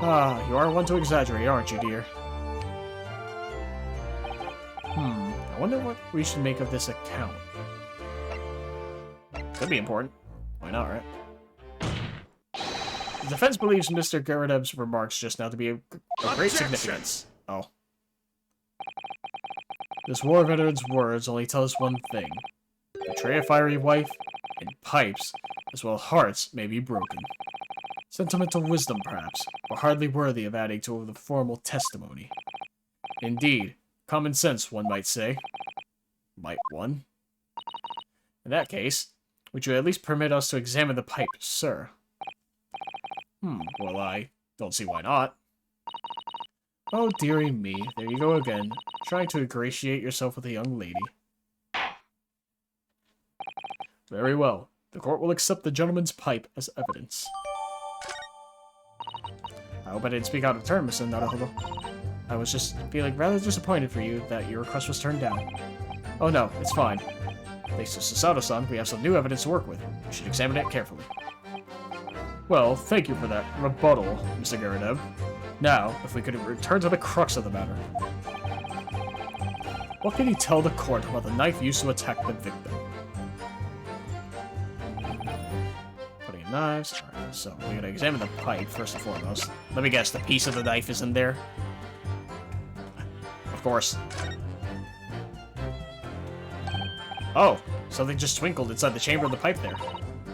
A: Ah, you are one to exaggerate, aren't you, dear? I wonder what we should make of this account. Could be important. Why not, right? The defense believes Mr. Garadeb's remarks just now to be of great significance. Oh. This war veteran's words only tell us one thing. Betray a fiery wife, and pipes, as well as hearts, may be broken. Sentimental wisdom, perhaps, but hardly worthy of adding to the formal testimony. Indeed, common sense, one might say. Might one? In that case, would you at least permit us to examine the pipe, sir? Well, I don't see why not. Oh, dearie me, there you go again, trying to ingratiate yourself with a young lady. Very well. The court will accept the gentleman's pipe as evidence. I hope I didn't speak out of turn, Mr. Naruhodo. I was just feeling rather disappointed for you that your request was turned down. Oh no, it's fine. Thanks to Susato-san, we have some new evidence to work with. We should examine it carefully. Well, thank you for that rebuttal, Mr. Garadeb. Now, if we could return to the crux of the matter. What can you tell the court about the knife used to attack the victim? Putting in knives. Alright, so we gotta examine the pipe first and foremost. Let me guess, the piece of the knife is in there? Of course. Oh, something just twinkled inside the chamber of the pipe there.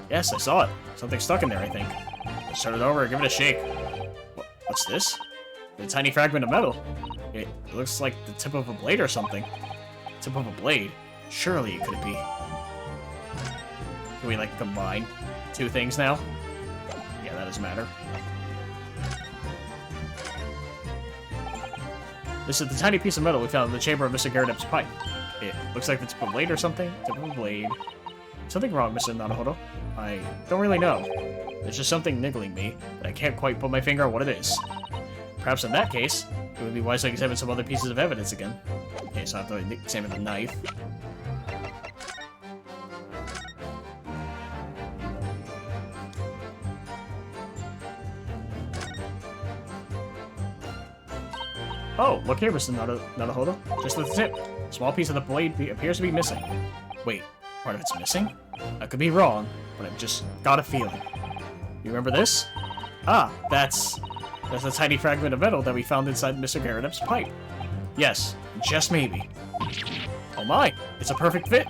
A: Yes, I saw it. Something stuck in there, I think. Let's turn it over and give it a shake. What's this? A tiny fragment of metal. It looks like the tip of a blade or something. Tip of a blade? Surely it could be. Can we, like, combine two things now? Yeah, that doesn't matter. This is the tiny piece of metal we found in the chamber of Mr. Garadeb's pipe. It looks like the tip of a blade or something. Tip of a blade. Something wrong, Mr. Naruhodo. I don't really know. There's just something niggling me, but I can't quite put my finger on what it is. Perhaps in that case, it would be wise to examine some other pieces of evidence again. Okay, so I have to examine the knife. Oh, look here, Mr. Naruhodo. Just the tip. A small piece of the blade appears to be missing. Wait, part of it's missing? I could be wrong, but I've just got a feeling. You remember this? Ah, that's a tiny fragment of metal that we found inside Mr. Garadeb's pipe. Yes, just maybe. Oh mine. It's a perfect fit.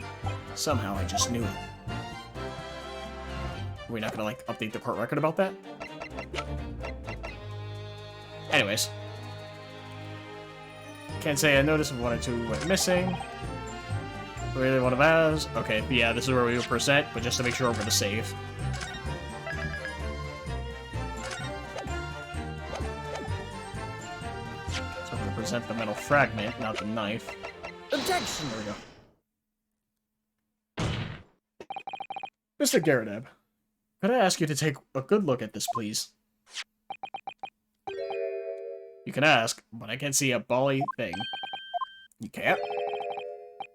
A: Somehow I just knew it. Are we not gonna, like, update the court record about that? Anyways. Can't say I noticed if one or two went missing. Really one of ours? Okay, yeah, this is where we would present, but just to make sure we're gonna save. So we're gonna present the metal fragment, not the knife.
E: Objection!
A: There we go. Mr. Garadeb, could I ask you to take a good look at this, please? You can ask, but I can't see a bally thing. You can't?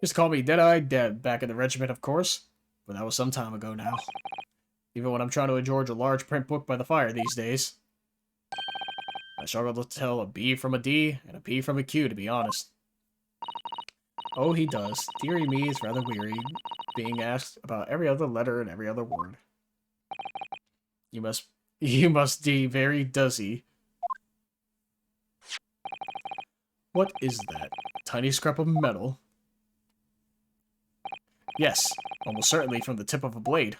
A: Just call me Dead-Eyed Deb back in the regiment, of course. But that was some time ago now. Even when I'm trying to enjoy a large print book by the fire these days. I struggle to tell a B from a D and a P from a Q, to be honest. Oh, he does. Dearie me is rather weary, being asked about every other letter and every other word. You must be very dizzy. What is that? A tiny scrap of metal? Yes, almost certainly from the tip of a blade.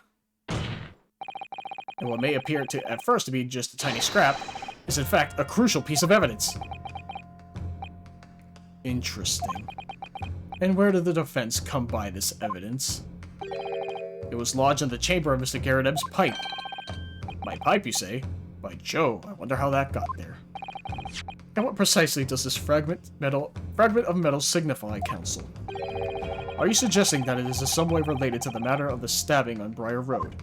A: And what may appear to at first to be just a tiny scrap is in fact a crucial piece of evidence. Interesting. And where did the defense come by this evidence? It was lodged in the chamber of Mr. Garadeb's pipe. My pipe, you say? By Jove, I wonder how that got there. And what precisely does this fragment of metal signify, Counsel? Are you suggesting that it is in some way related to the matter of the stabbing on Briar Road?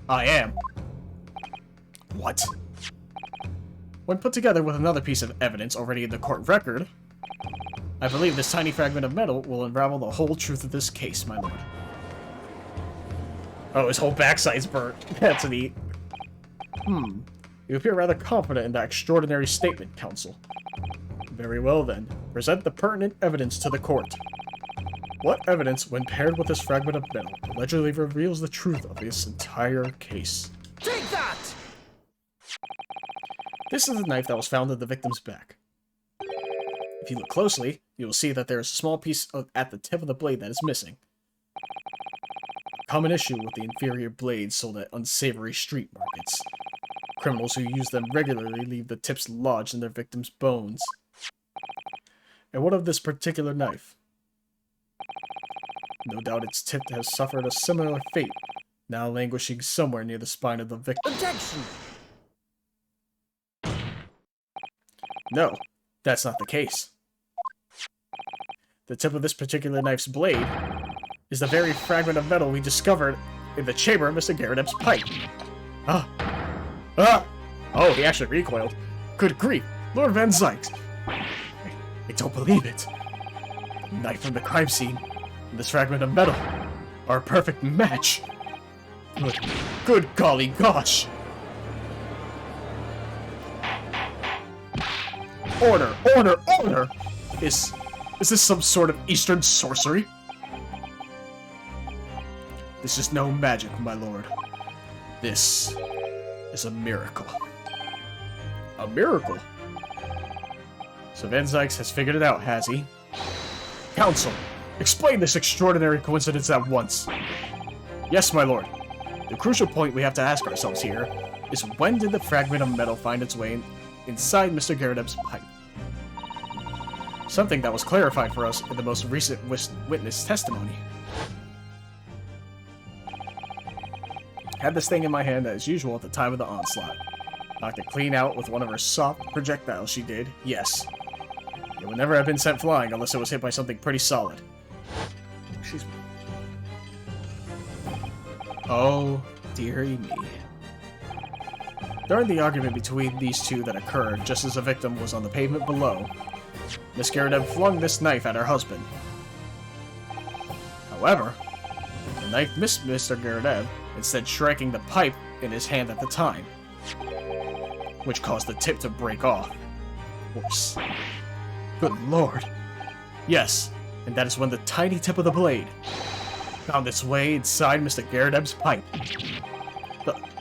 A: I am. What? When put together with another piece of evidence already in the court record, I believe this tiny fragment of metal will unravel the whole truth of this case, my lord. Oh, his whole backside's burnt. That's neat. You appear rather confident in that extraordinary statement, Counsel. Very well, then. Present the pertinent evidence to the court. What evidence, when paired with this fragment of metal, allegedly reveals the truth of this entire case?
E: Take that!
A: This is the knife that was found in the victim's back. If you look closely, you will see that there is a small piece at the tip of the blade that is missing. A common issue with the inferior blades sold at unsavory street markets. Criminals who use them regularly leave the tips lodged in their victims' bones. And what of this particular knife? No doubt its tip has suffered a similar fate, now languishing somewhere near the spine of the victim.
E: Objection!
A: No, that's not the case. The tip of this particular knife's blade is the very fragment of metal we discovered in the chamber of Mr. Garadeb's pipe. Oh, he actually recoiled. Good grief, Lord Van Zykes. I don't believe it. The knife from the crime scene and this fragment of metal are a perfect match. Good golly gosh. Order, order, order! Is this some sort of Eastern sorcery? This is no magic, my lord. This is a miracle. A miracle? So Van Zykes has figured it out, has he? Counsel, explain this extraordinary coincidence at once. Yes, my lord. The crucial point we have to ask ourselves here is when did the fragment of metal find its way inside Mr. Garadeb's pipe? Something that was clarified for us in the most recent witness testimony. Had this thing in my hand as usual at the time of the onslaught. Knocked it clean out with one of her soft projectiles she did, yes. It would never have been sent flying unless it was hit by something pretty solid. Excuse me. Oh, dearie me. During the argument between these two that occurred just as the victim was on the pavement below, Miss Garadeb flung this knife at her husband. However, the knife missed Mr. Garadeb, instead striking the pipe in his hand at the time, which caused the tip to break off. Of course. Good lord. Yes, and that is when the tiny tip of the blade found its way inside Mr. Garadeb's pipe.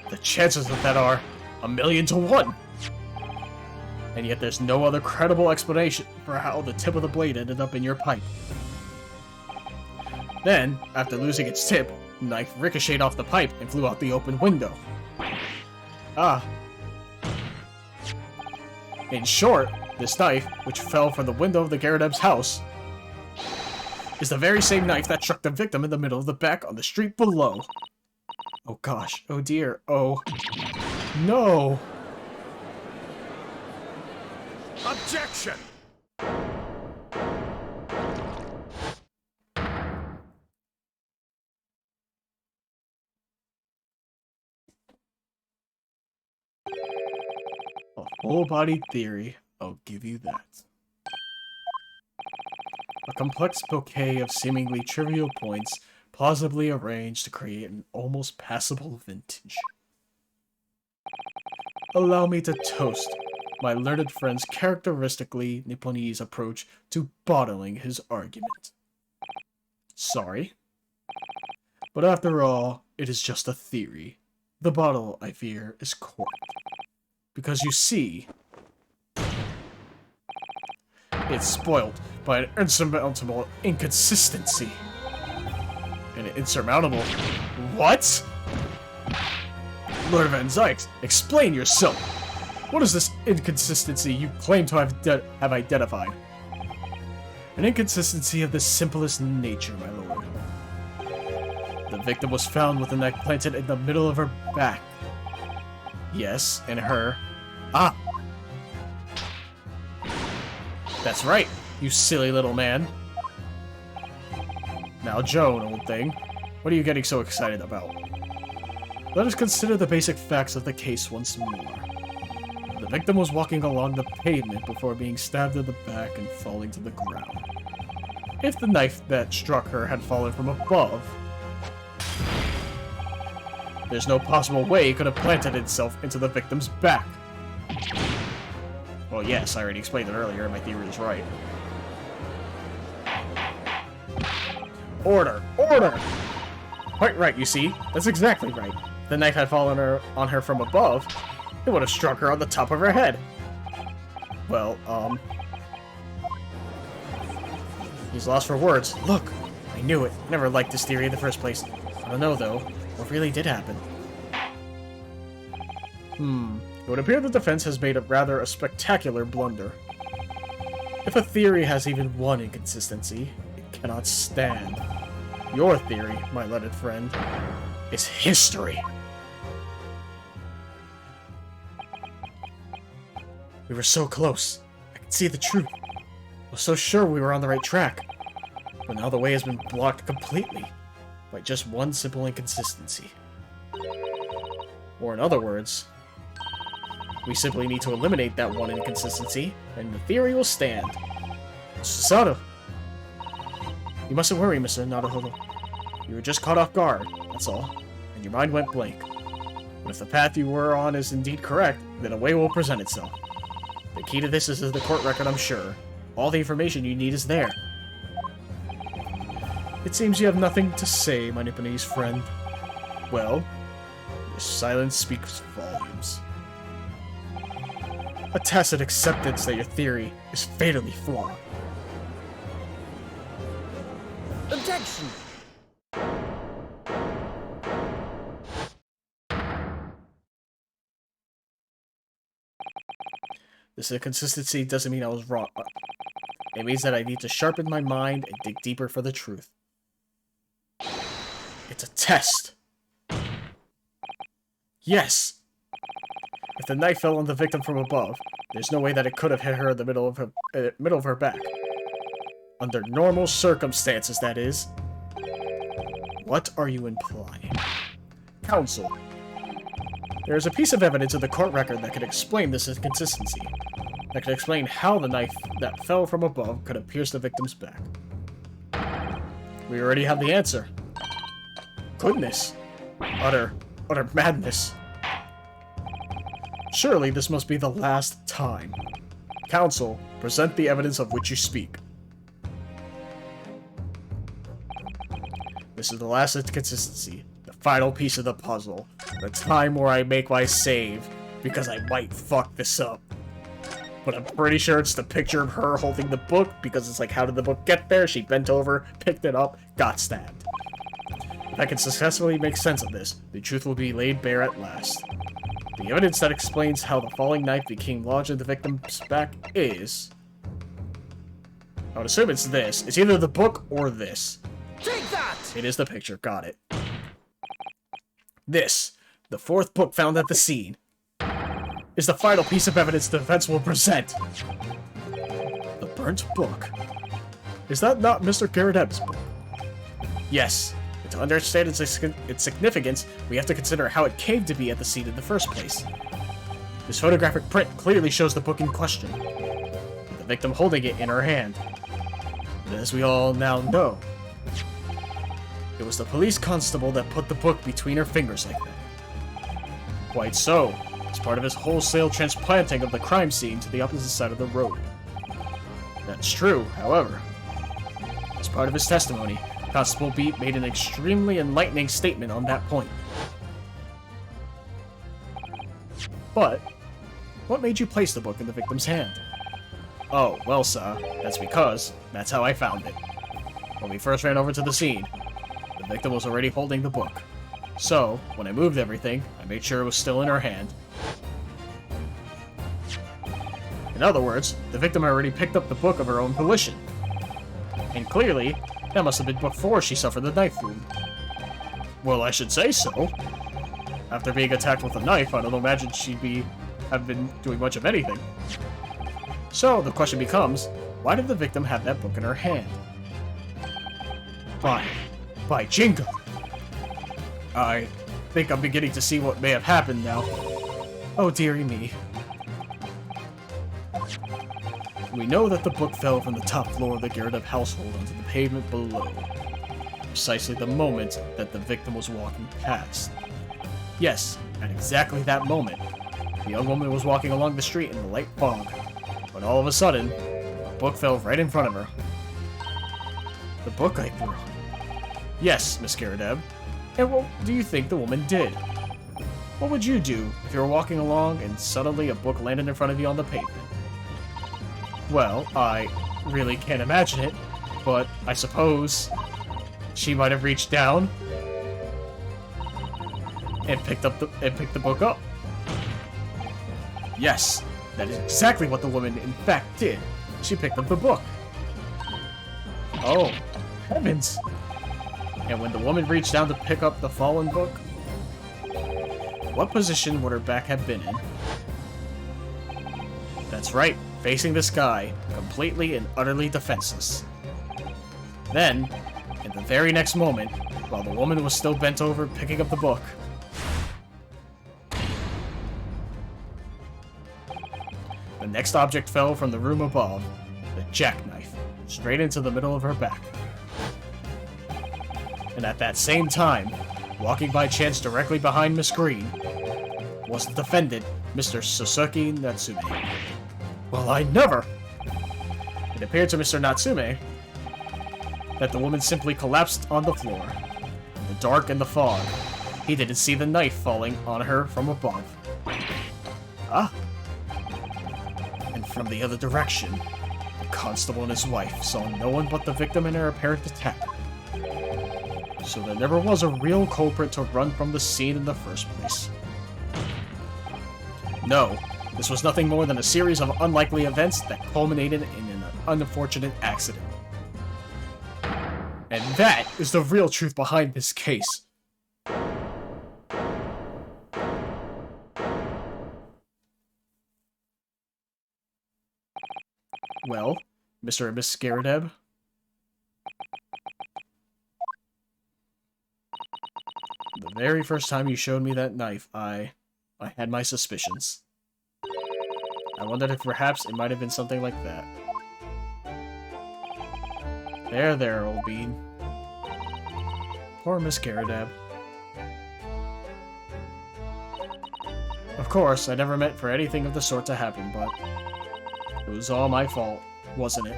A: The chances of that are 1,000,000 to 1. and yet there's no other credible explanation for how the tip of the blade ended up in your pipe. Then, after losing its tip, the knife ricocheted off the pipe and flew out the open window. Ah. In short, this knife, which fell from the window of the Garradeb's house, is the very same knife that struck the victim in the middle of the back on the street below. Oh gosh, oh dear, oh no!
F: Objection!
A: A full-bodied theory, I'll give you that. A complex bouquet of seemingly trivial points plausibly arranged to create an almost passable vintage. Allow me to toast my learned friend's characteristically Nipponese approach to bottling his argument. Sorry. But after all, it is just a theory. The bottle, I fear, is corked. Because you see, it's spoiled by an insurmountable inconsistency. An insurmountable... What? Lord Van Zykes, explain yourself! What is this inconsistency you claim to have identified? An inconsistency of the simplest nature, my lord. The victim was found with a knife planted in the middle of her back. Yes, in her... Ah! That's right, you silly little man. Now, Joan, old thing, what are you getting so excited about? Let us consider the basic facts of the case once more. The victim was walking along the pavement before being stabbed in the back and falling to the ground. If the knife that struck her had fallen from above, there's no possible way it could have planted itself into the victim's back. Well, yes, I already explained it earlier, and my theory is right. Order! Order! Quite right, you see. That's exactly right. If the knife had fallen on her from above, it would have struck her on the top of her head. Well, he's lost for words. Look! I knew it. Never liked this theory in the first place. I don't know, though. What really did happen? It would appear the defense has made a spectacular blunder. If a theory has even one inconsistency, it cannot stand. Your theory, my learned friend, is history. We were so close. I could see the truth. I was so sure we were on the right track. But now the way has been blocked completely by just one simple inconsistency. Or in other words, we simply need to eliminate that one inconsistency, and the theory will stand. Susato! You mustn't worry, Mr. Naruhodo. You were just caught off guard, that's all, and your mind went blank. But if the path you were on is indeed correct, then a way will present itself. The key to this is in the court record, I'm sure. All the information you need is there. It seems you have nothing to say, my Nipponese friend. Well, your silence speaks volumes. A tacit acceptance that your theory is fatally flawed.
E: Objection!
A: This inconsistency doesn't mean I was wrong. It means that I need to sharpen my mind and dig deeper for the truth. It's a test. Yes! If the knife fell on the victim from above, there's no way that it could have hit her in the middle of her back. Under normal circumstances, that is. What are you implying? Counsel. There is a piece of evidence in the court record that could explain this inconsistency. That could explain how the knife that fell from above could have pierced the victim's back. We already have the answer. Goodness. Utter madness. Surely this must be the last time. Counsel, present the evidence of which you speak. This is the last inconsistency, the final piece of the puzzle, the time where I make my save, because I might fuck this up. but I'm pretty sure it's the picture of her holding the book, because it's like, how did the book get there? She bent over, picked it up, got stabbed. If I can successfully make sense of this, the truth will be laid bare at last. The evidence that explains how the falling knife became lodged in the victim's back is... I would assume it's this. It's either the book or this.
E: Take that!
A: It is the picture, got it. This, the fourth book found at the scene, is the final piece of evidence the defense will present. The burnt book. Is that not Mr. Garrett's book? Yes. And to understand its significance, we have to consider how it came to be at the scene in the first place. This photographic print clearly shows the book in question, with the victim holding it in her hand. But as we all now know, it was the police constable that put the book between her fingers like that. Quite so, as part of his wholesale transplanting of the crime scene to the opposite side of the road. That's true, however. As part of his testimony, Constable Beat made an extremely enlightening statement on that point. But, what made you place the book in the victim's hand? Oh, well, sir, that's because that's how I found it. When we first ran over to the scene, the victim was already holding the book. So, when I moved everything, I made sure it was still in her hand. In other words, the victim already picked up the book of her own volition. And clearly, that must have been before she suffered the knife wound. Well, I should say so. After being attacked with a knife, I don't imagine she'd have been doing much of anything. So, the question becomes, why did the victim have that book in her hand? By Jingo! I think I'm beginning to see what may have happened now. Oh dearie me. We know that the book fell from the top floor of the Garrett household onto the pavement below, precisely the moment that the victim was walking past. Yes, at exactly that moment, the young woman was walking along the street in the light fog, when all of a sudden, a book fell right in front of her. The book I threw. Yes, Miss Garredeb. And what do you think the woman did? What would you do if you were walking along and suddenly a book landed in front of you on the pavement? Well, I really can't imagine it, but I suppose she might have reached down and picked the book up. Yes, that is exactly what the woman in fact did. She picked up the book. Oh, heavens! And when the woman reached down to pick up the fallen book, what position would her back have been in? That's right, facing the sky, completely and utterly defenseless. Then, in the very next moment, while the woman was still bent over picking up the book, the next object fell from the room above, the jackknife, straight into the middle of her back. And at that same time, walking by chance directly behind Miss Green, was the defendant, Mr. Soseki Natsume. Well, I never! It appeared to Mr. Natsume that the woman simply collapsed on the floor. In the dark and the fog, he didn't see the knife falling on her from above. Ah! And from the other direction, the constable and his wife saw no one but the victim and her apparent attacker. So there never was a real culprit to run from the scene in the first place. No, this was nothing more than a series of unlikely events that culminated in an unfortunate accident. And that is the real truth behind this case. Well, Mr. and Miss Garredeb? The very first time you showed me that knife, I had my suspicions. I wondered if perhaps it might have been something like that. There, old bean. Poor Miss Garredeb. Of course, I never meant for anything of the sort to happen, but it was all my fault, wasn't it?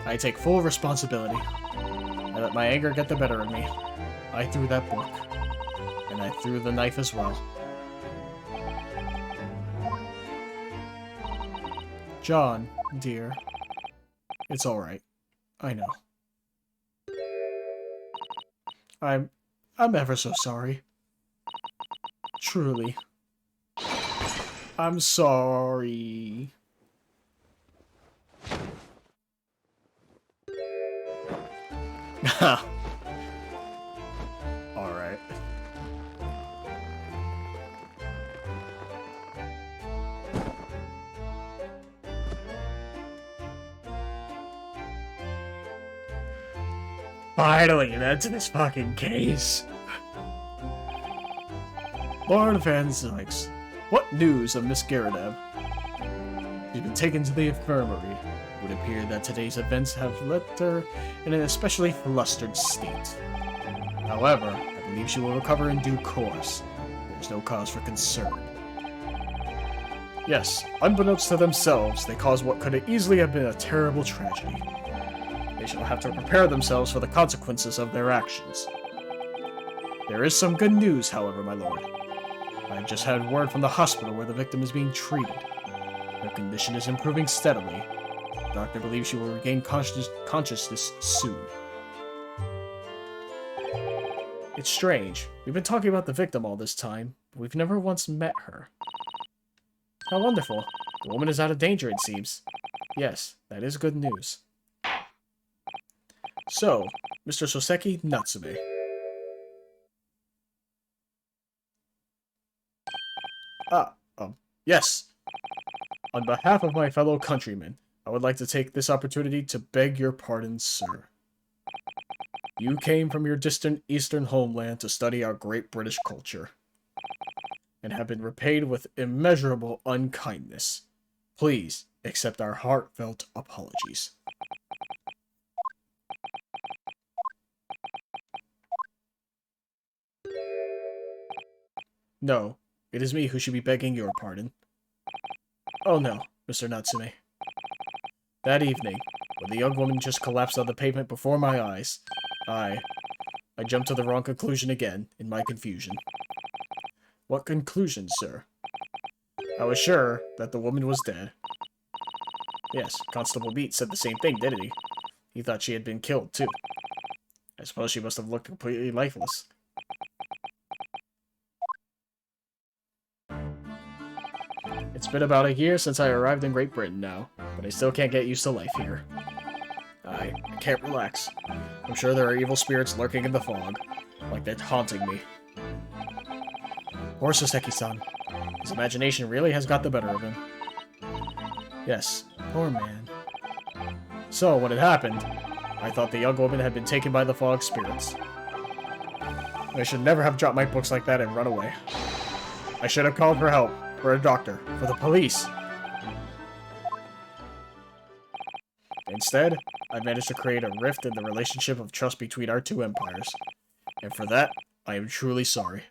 A: I take full responsibility. I let my anger get the better of me. I threw that book. And I threw the knife as well. John, dear. It's alright. I know. I'm ever so sorry. Truly. I'm sorry. Ha. Alright. Finally, that's this fucking case. Lord Van Zykes, what news of Miss Garadeb? She's been taken to the infirmary. It would appear that today's events have left her in an especially flustered state. However, I believe she will recover in due course. There's no cause for concern. Yes, unbeknownst to themselves, they caused what could easily have been a terrible tragedy. They shall have to prepare themselves for the consequences of their actions. There is some good news, however, my lord. I have just had word from the hospital where the victim is being treated. Her condition is improving steadily. The doctor believes she will regain consciousness soon. It's strange. We've been talking about the victim all this time, but we've never once met her. How wonderful. The woman is out of danger, it seems. Yes, that is good news. So, Mr. Soseki Natsume. Yes. On behalf of my fellow countrymen, I would like to take this opportunity to beg your pardon, sir. You came from your distant eastern homeland to study our great British culture, and have been repaid with immeasurable unkindness. Please accept our heartfelt apologies. No, it is me who should be begging your pardon. Oh no, Mr. Natsume. That evening, when the young woman just collapsed on the pavement before my eyes, I jumped to the wrong conclusion again, in my confusion. What conclusion, sir? I was sure that the woman was dead. Yes, Constable Beat said the same thing, didn't he? He thought she had been killed, too. I suppose she must have looked completely lifeless. It's been about a year since I arrived in Great Britain now, but I still can't get used to life here. I can't relax. I'm sure there are evil spirits lurking in the fog, like they're haunting me. Poor Soseki-san. His imagination really has got the better of him. Yes, poor man. So, when it happened, I thought the young woman had been taken by the fog spirits. I should never have dropped my books like that and run away. I should have called for help, for a doctor, for the police. Instead, I managed to create a rift in the relationship of trust between our two empires. And for that, I am truly sorry.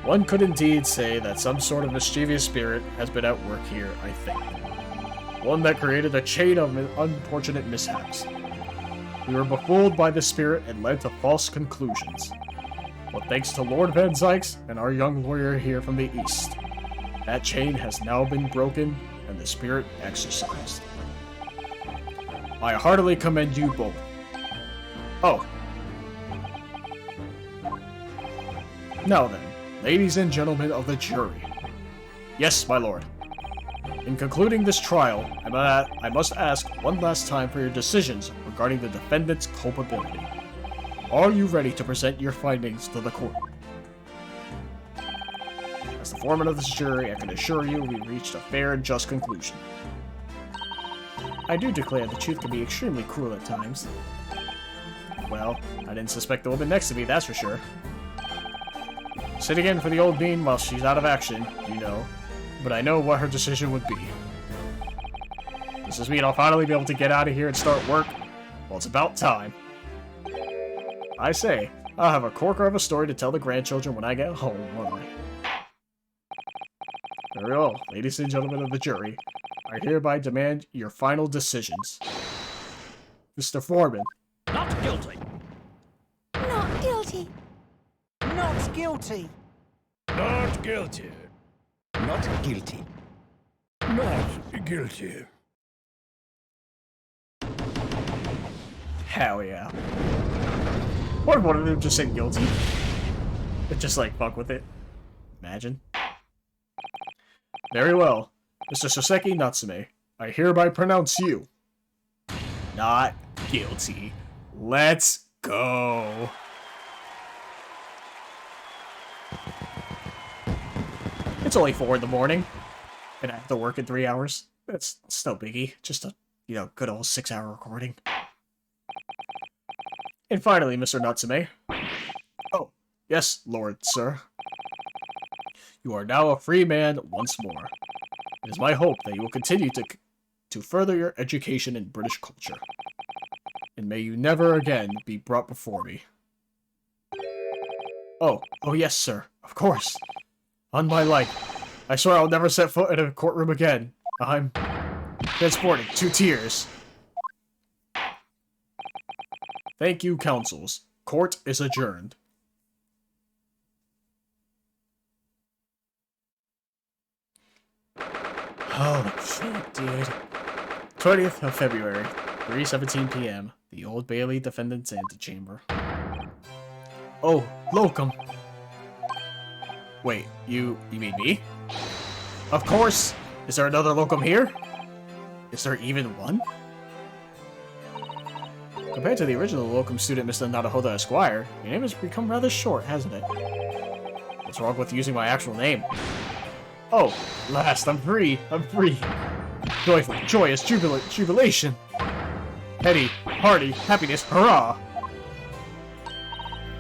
A: One could indeed say that some sort of mischievous spirit has been at work here, I think. One that created a chain of unfortunate mishaps. We were befooled by the spirit and led to false conclusions. But thanks to Lord Van Zykes and our young lawyer here from the east, that chain has now been broken and the spirit exorcised. I heartily commend you both. Oh. Now then, ladies and gentlemen of the jury. Yes, my lord. In concluding this trial, I must ask one last time for your decisions regarding the defendant's culpability. Are you ready to present your findings to the court? As the foreman of this jury, I can assure you we reached a fair and just conclusion. I do declare the truth can be extremely cruel at times. Well, I didn't suspect the woman next to me, that's for sure. Sitting in for the old bean while she's out of action, you know, but I know what her decision would be. Does this mean I'll finally be able to get out of here and start work? Well, it's about time. I say, I'll have a corker of a story to tell the grandchildren when I get home, won't I? Very well, ladies and gentlemen of the jury, I hereby demand your final decisions. Mr. Foreman.
C: Not guilty.
E: Not guilty.
G: Not guilty.
F: Not guilty.
G: Not guilty.
F: Not guilty.
A: Hell yeah. What if one of them just said guilty? But just like fuck with it. Imagine. Very well. Mr. Soseki Natsume, I hereby pronounce you not guilty. Let's go. It's only 4 in the morning, and I have to work in 3 hours. It's no biggie. Just a, good old 6-hour recording. And finally, Mr. Natsume. Oh, yes, Lord, sir. You are now a free man once more. It is my hope that you will continue to further your education in British culture. And may you never again be brought before me. Oh yes, sir. Of course. On my life. I swear I'll never set foot in a courtroom again. I'm transported 2 tears. Thank you, counsels. Court is adjourned. Holy shit, dude. 20th of February, 3:17 p.m. The Old Bailey Defendant's Antechamber. Oh, locum. Wait, you mean me? Of course! Is there another locum here? Is there even one? Compared to the original locum student, Mr. Naruhodo Esquire, your name has become rather short, hasn't it? What's wrong with using my actual name? Oh, last, I'm free! I'm free! Joyful, joyous, jubilation! Heady, hearty, happiness, hurrah!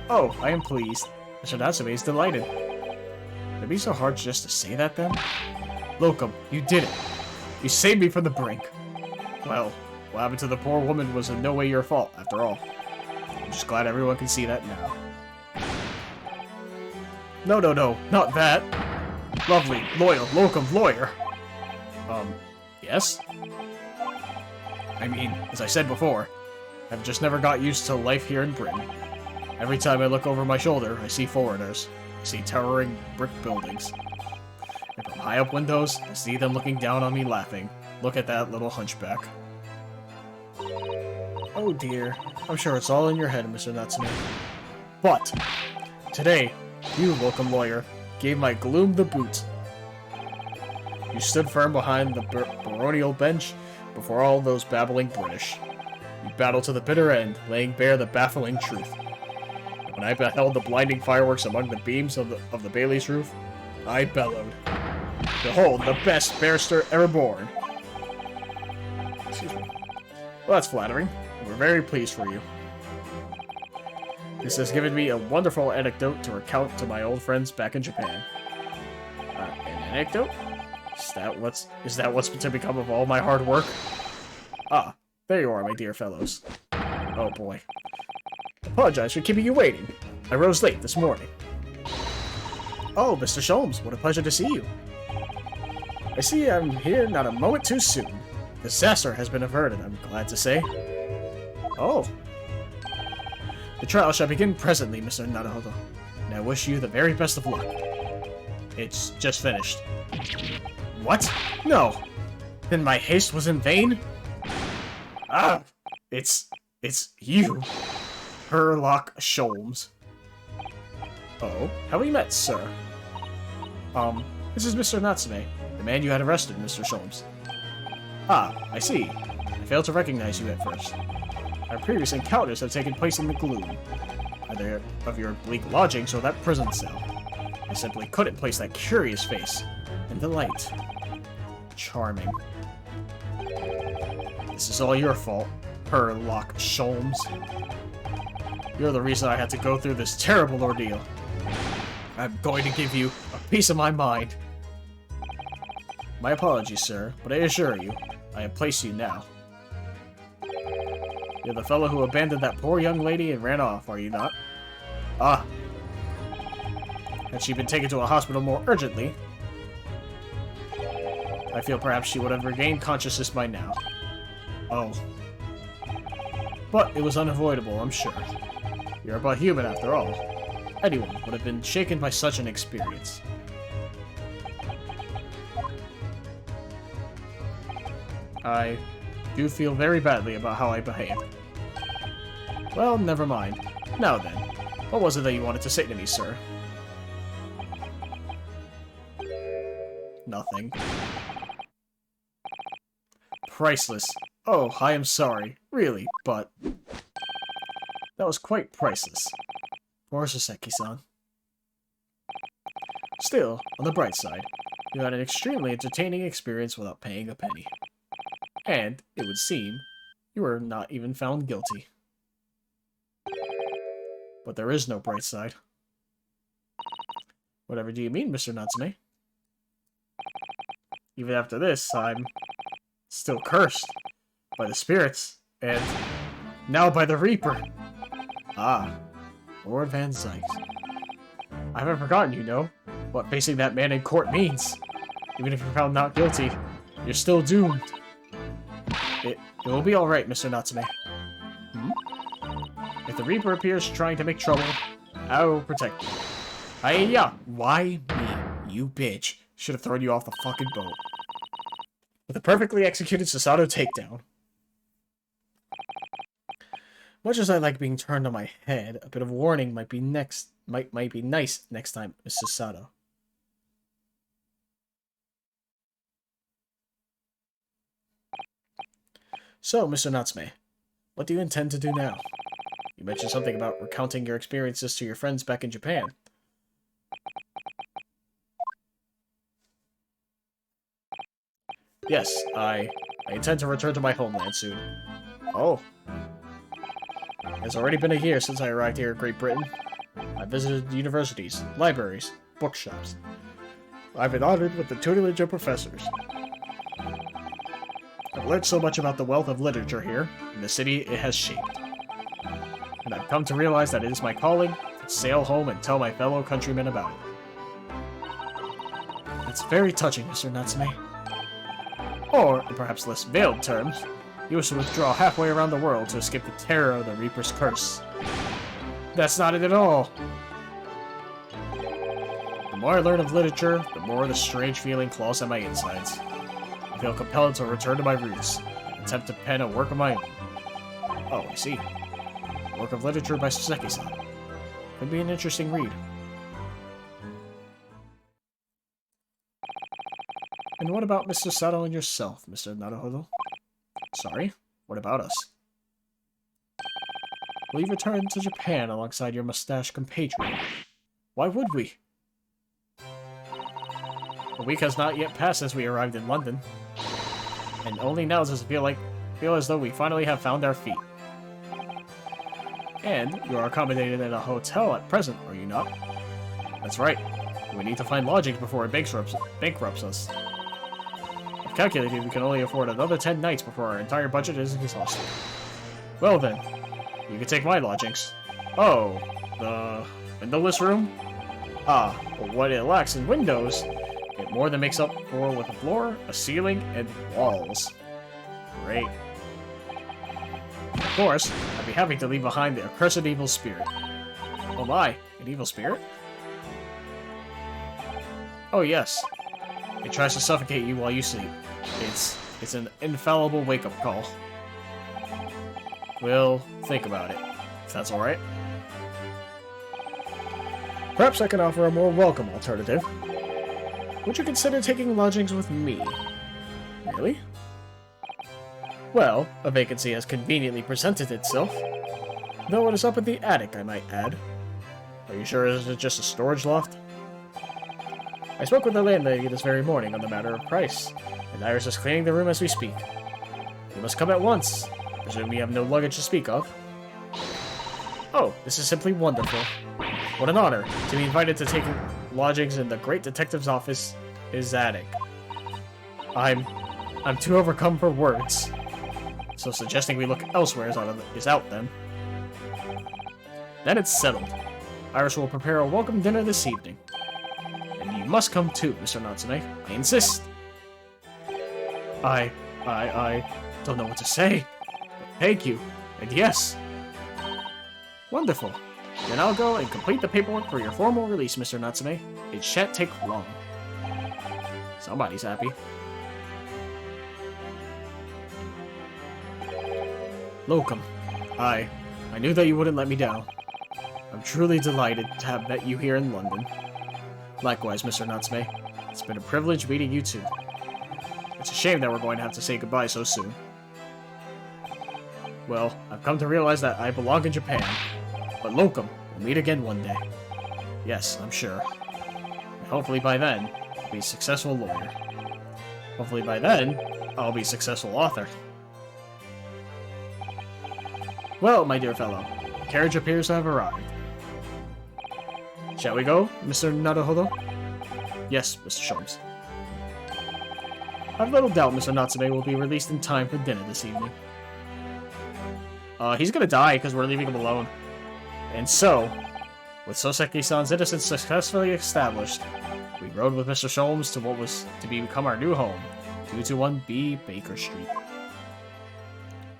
A: Oh, I am pleased. Mr. Natsume is delighted. Would it be so hard just to say that, then? Locum, you did it! You saved me from the brink! Well, what happened to the poor woman was in no way your fault, after all. I'm just glad everyone can see that now. No, not that! Lovely, loyal, locum lawyer! Yes? I mean, as I said before, I've just never got used to life here in Britain. Every time I look over my shoulder, I see foreigners. I see towering brick buildings. And from high up windows, I see them looking down on me laughing. Look at that little hunchback. Oh dear, I'm sure it's all in your head, Mr. Natsume. But, today, you, locum lawyer, gave my gloom the boot. You stood firm behind the baronial bench before all those babbling British. You battled to the bitter end, laying bare the baffling truth. And when I beheld the blinding fireworks among the beams of the Bailey's roof, I bellowed, "Behold, the best barrister ever born!" Excuse me. Well, that's flattering. We're very pleased for you. This has given me a wonderful anecdote to recount to my old friends back in Japan. An anecdote? Is that what's to become of all my hard work? Ah, there you are, my dear fellows. Oh boy. Apologize for keeping you waiting. I rose late this morning. Oh, Mr. Sholmes, what a pleasure to see you. I see I'm here not a moment too soon. Disaster has been averted, I'm glad to say. Oh. The trial shall begin presently, Mr. Naruhodo, and I wish you the very best of luck. It's just finished. What? No! Then my haste was in vain? Ah! It's you, Herlock Sholmes. Oh, have we met, sir? This is Mr. Natsume, the man you had arrested, Mr. Sholmes. Ah, I see. I failed to recognize you at first. Our previous encounters have taken place in the gloom, either of your bleak lodgings or that prison cell. I simply couldn't place that curious face in the light. Charming. This is all your fault, Herlock Sholmes. You're the reason I had to go through this terrible ordeal. I'm going to give you a piece of my mind. My apologies, sir, but I assure you, I have placed you now. You're the fellow who abandoned that poor young lady and ran off, are you not? Ah. Had she been taken to a hospital more urgently, I feel perhaps she would have regained consciousness by now. Oh. But it was unavoidable, I'm sure. You're but human after all. Anyone would have been shaken by such an experience. I do feel very badly about how I behaved. Well, never mind. Now then, what was it that you wanted to say to me, sir? Nothing. Priceless. Oh, I am sorry. Really, but... that was quite priceless. Poor Saseki-san. Still, on the bright side, you had an extremely entertaining experience without paying a penny. And, it would seem, you were not even found guilty. But there is no bright side. Whatever do you mean, Mr. Natsume? Even after this, I'm still cursed by the spirits, and now by the Reaper. Ah, Lord Van Zyke. I haven't forgotten, you know, what facing that man in court means. Even if you're found not guilty, you're still doomed. It will be alright, Mr. Natsume. Hmm? If the Reaper appears trying to make trouble, I will protect you. Hiya! Why me, you bitch? Should have thrown you off the fucking boat. With a perfectly executed Susato takedown. Much as I like being turned on my head, a bit of warning might be nice next time, Miss Susato. So, Mr. Natsume, what do you intend to do now? You mentioned something about recounting your experiences to your friends back in Japan. Yes, I intend to return to my homeland soon. Oh. It's already been a year since I arrived here in Great Britain. I visited universities, libraries, bookshops. I've been honored with the tutelage of professors. I've learned so much about the wealth of literature here, and the city it has shaped. And I've come to realize that it is my calling to sail home and tell my fellow countrymen about it. That's very touching, Mr. Natsume. Or, in perhaps less veiled terms, you wish to withdraw halfway around the world to escape the terror of the Reaper's curse. That's not it at all! The more I learn of literature, the more the strange feeling claws at my insides. I feel compelled to return to my roots, and attempt to pen a work of my own. Oh, I see. A work of literature by Saseki-san. Could be an interesting read. And what about Mr. Sato and yourself, Mr. Naruhodo? Sorry, what about us? Will you return to Japan alongside your mustached compatriot? Why would we? A week has not yet passed since we arrived in London. And only now does it feel as though we finally have found our feet. And you are accommodated at a hotel at present, are you not? That's right. We need to find lodgings before it bankrupts us. I've calculated we can only afford another 10 nights before our entire budget is exhausted. Well then, you can take my lodgings. Oh, the windowless room? Ah, but what it lacks in windows, it more than makes up for with a floor, a ceiling, and walls. Great. Of course, I'd be happy to leave behind the accursed evil spirit. Oh my, an evil spirit? Oh yes. It tries to suffocate you while you sleep. It's an infallible wake-up call. We'll think about it, if that's alright. Perhaps I can offer a more welcome alternative. Would you consider taking lodgings with me? Really? Well, a vacancy has conveniently presented itself. Though it is up in the attic, I might add. Are you sure it isn't just a storage loft? I spoke with the landlady this very morning on the matter of price, and Iris is cleaning the room as we speak. You must come at once. Presume you have no luggage to speak of. Oh, this is simply wonderful. What an honor to be invited to take lodgings in the great detective's office, his attic. I'm too overcome for words. So suggesting we look elsewhere is out then. Then it's settled. Iris will prepare a welcome dinner this evening. And you must come too, Mr. Natsume. I insist. I don't know what to say. But thank you. And yes. Wonderful. Then I'll go and complete the paperwork for your formal release, Mr. Natsume. It shan't take long. Somebody's happy. Locum. Hi. I knew that you wouldn't let me down. I'm truly delighted to have met you here in London. Likewise, Mr. Natsume. It's been a privilege meeting you too. It's a shame that we're going to have to say goodbye so soon. Well, I've come to realize that I belong in Japan. But Locum, we'll meet again one day. Yes, I'm sure. And hopefully by then, I'll be a successful lawyer. Hopefully by then, I'll be a successful author. Well, my dear fellow, the carriage appears to have arrived. Shall we go, Mr. Naruhodo? Yes, Mr. Sholmes. I've little doubt Mr. Natsume will be released in time for dinner this evening. He's gonna die because we're leaving him alone. And so, with Soseki-san's innocence successfully established, we rode with Mr. Sholmes to what was to become our new home, 221B Baker Street.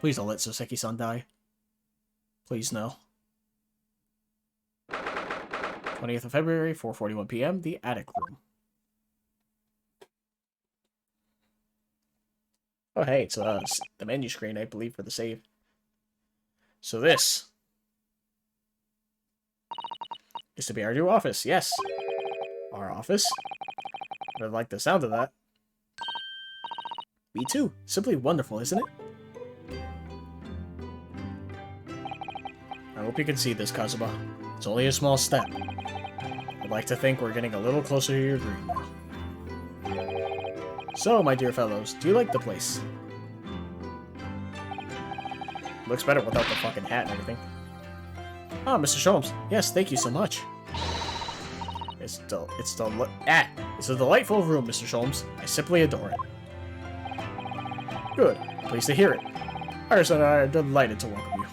A: Please don't let Soseki-san die. Please no. 20th of February, 4:41 p.m., the attic room. Oh hey, it's the menu screen, I believe, for the save. So this is to be our new office, yes. Our office. I like the sound of that. Me too. Simply wonderful, isn't it? I hope you can see this, Kazuma. It's only a small step. I'd like to think we're getting a little closer to your dream now. So, my dear fellows, do you like the place? Looks better without the fucking hat and everything. Ah, Mr. Sholmes. Yes, thank you so much. It's a delightful room, Mr. Sholmes. I simply adore it. Good. Pleased to hear it. Iris and I are delighted to welcome you.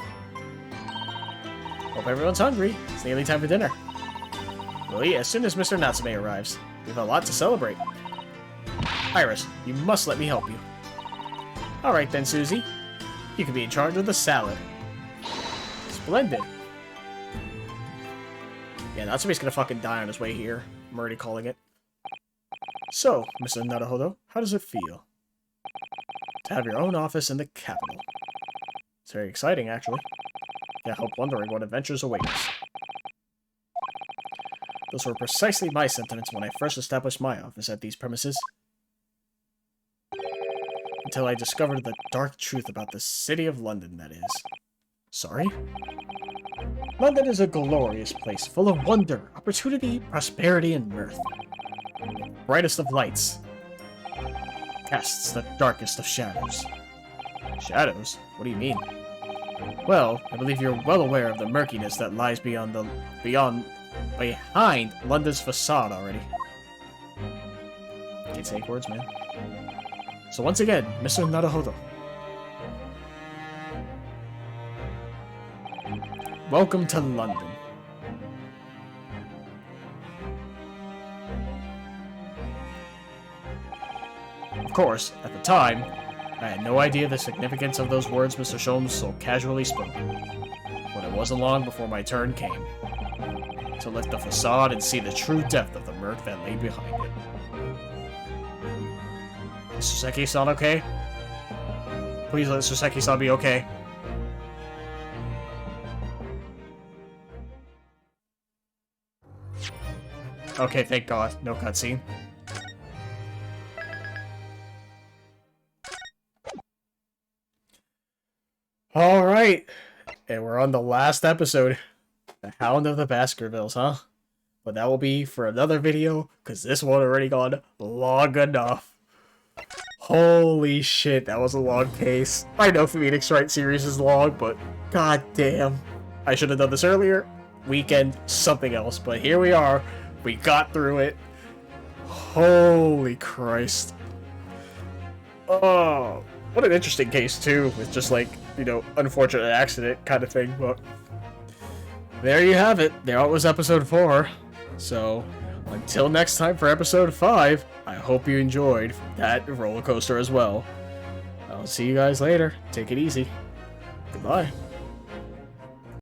A: Hope everyone's hungry. It's nearly time for dinner. We'll eat as soon as Mr. Natsume arrives. We have a lot to celebrate. Iris, you must let me help you. Alright then, Susie. You can be in charge of the salad. Splendid. Yeah, Natsume's gonna fucking die on his way here. I'm already calling it. So, Mr. Naruhodo, how does it feel to have your own office in the capital? It's very exciting, actually. Can't help wondering what adventures await us. Those were precisely my sentiments when I first established my office at these premises. Until I discovered the dark truth about the city of London, that is. Sorry? London is a glorious place, full of wonder, opportunity, prosperity, and mirth. Brightest of lights. Casts the darkest of shadows. Shadows? What do you mean? Well, I believe you're well aware of the murkiness that lies behind London's facade already. Can't say words, man. So once again, Mr. Naruhodo. Welcome to London. Of course, at the time, I had no idea the significance of those words Mr. Sholmes so casually spoke. But it wasn't long before my turn came. To lift the facade and see the true depth of the murk that lay behind it. Is Soseki-san okay? Please let Soseki-san be okay. Okay, thank God. No cutscene. Alright. And we're on the last episode. The Hound of the Baskervilles, huh? But that will be for another video, because this one already gone long enough. Holy shit, that was a long case. I know Phoenix Wright series is long, but god damn. I should have done this earlier. Weekend, something else, but here we are. We got through it. Holy Christ. Oh, what an interesting case too, with just like, you know, unfortunate accident kind of thing, but there you have it. There was episode 4. So, until next time for episode 5, I hope you enjoyed that roller coaster as well. I'll see you guys later. Take it easy. Goodbye.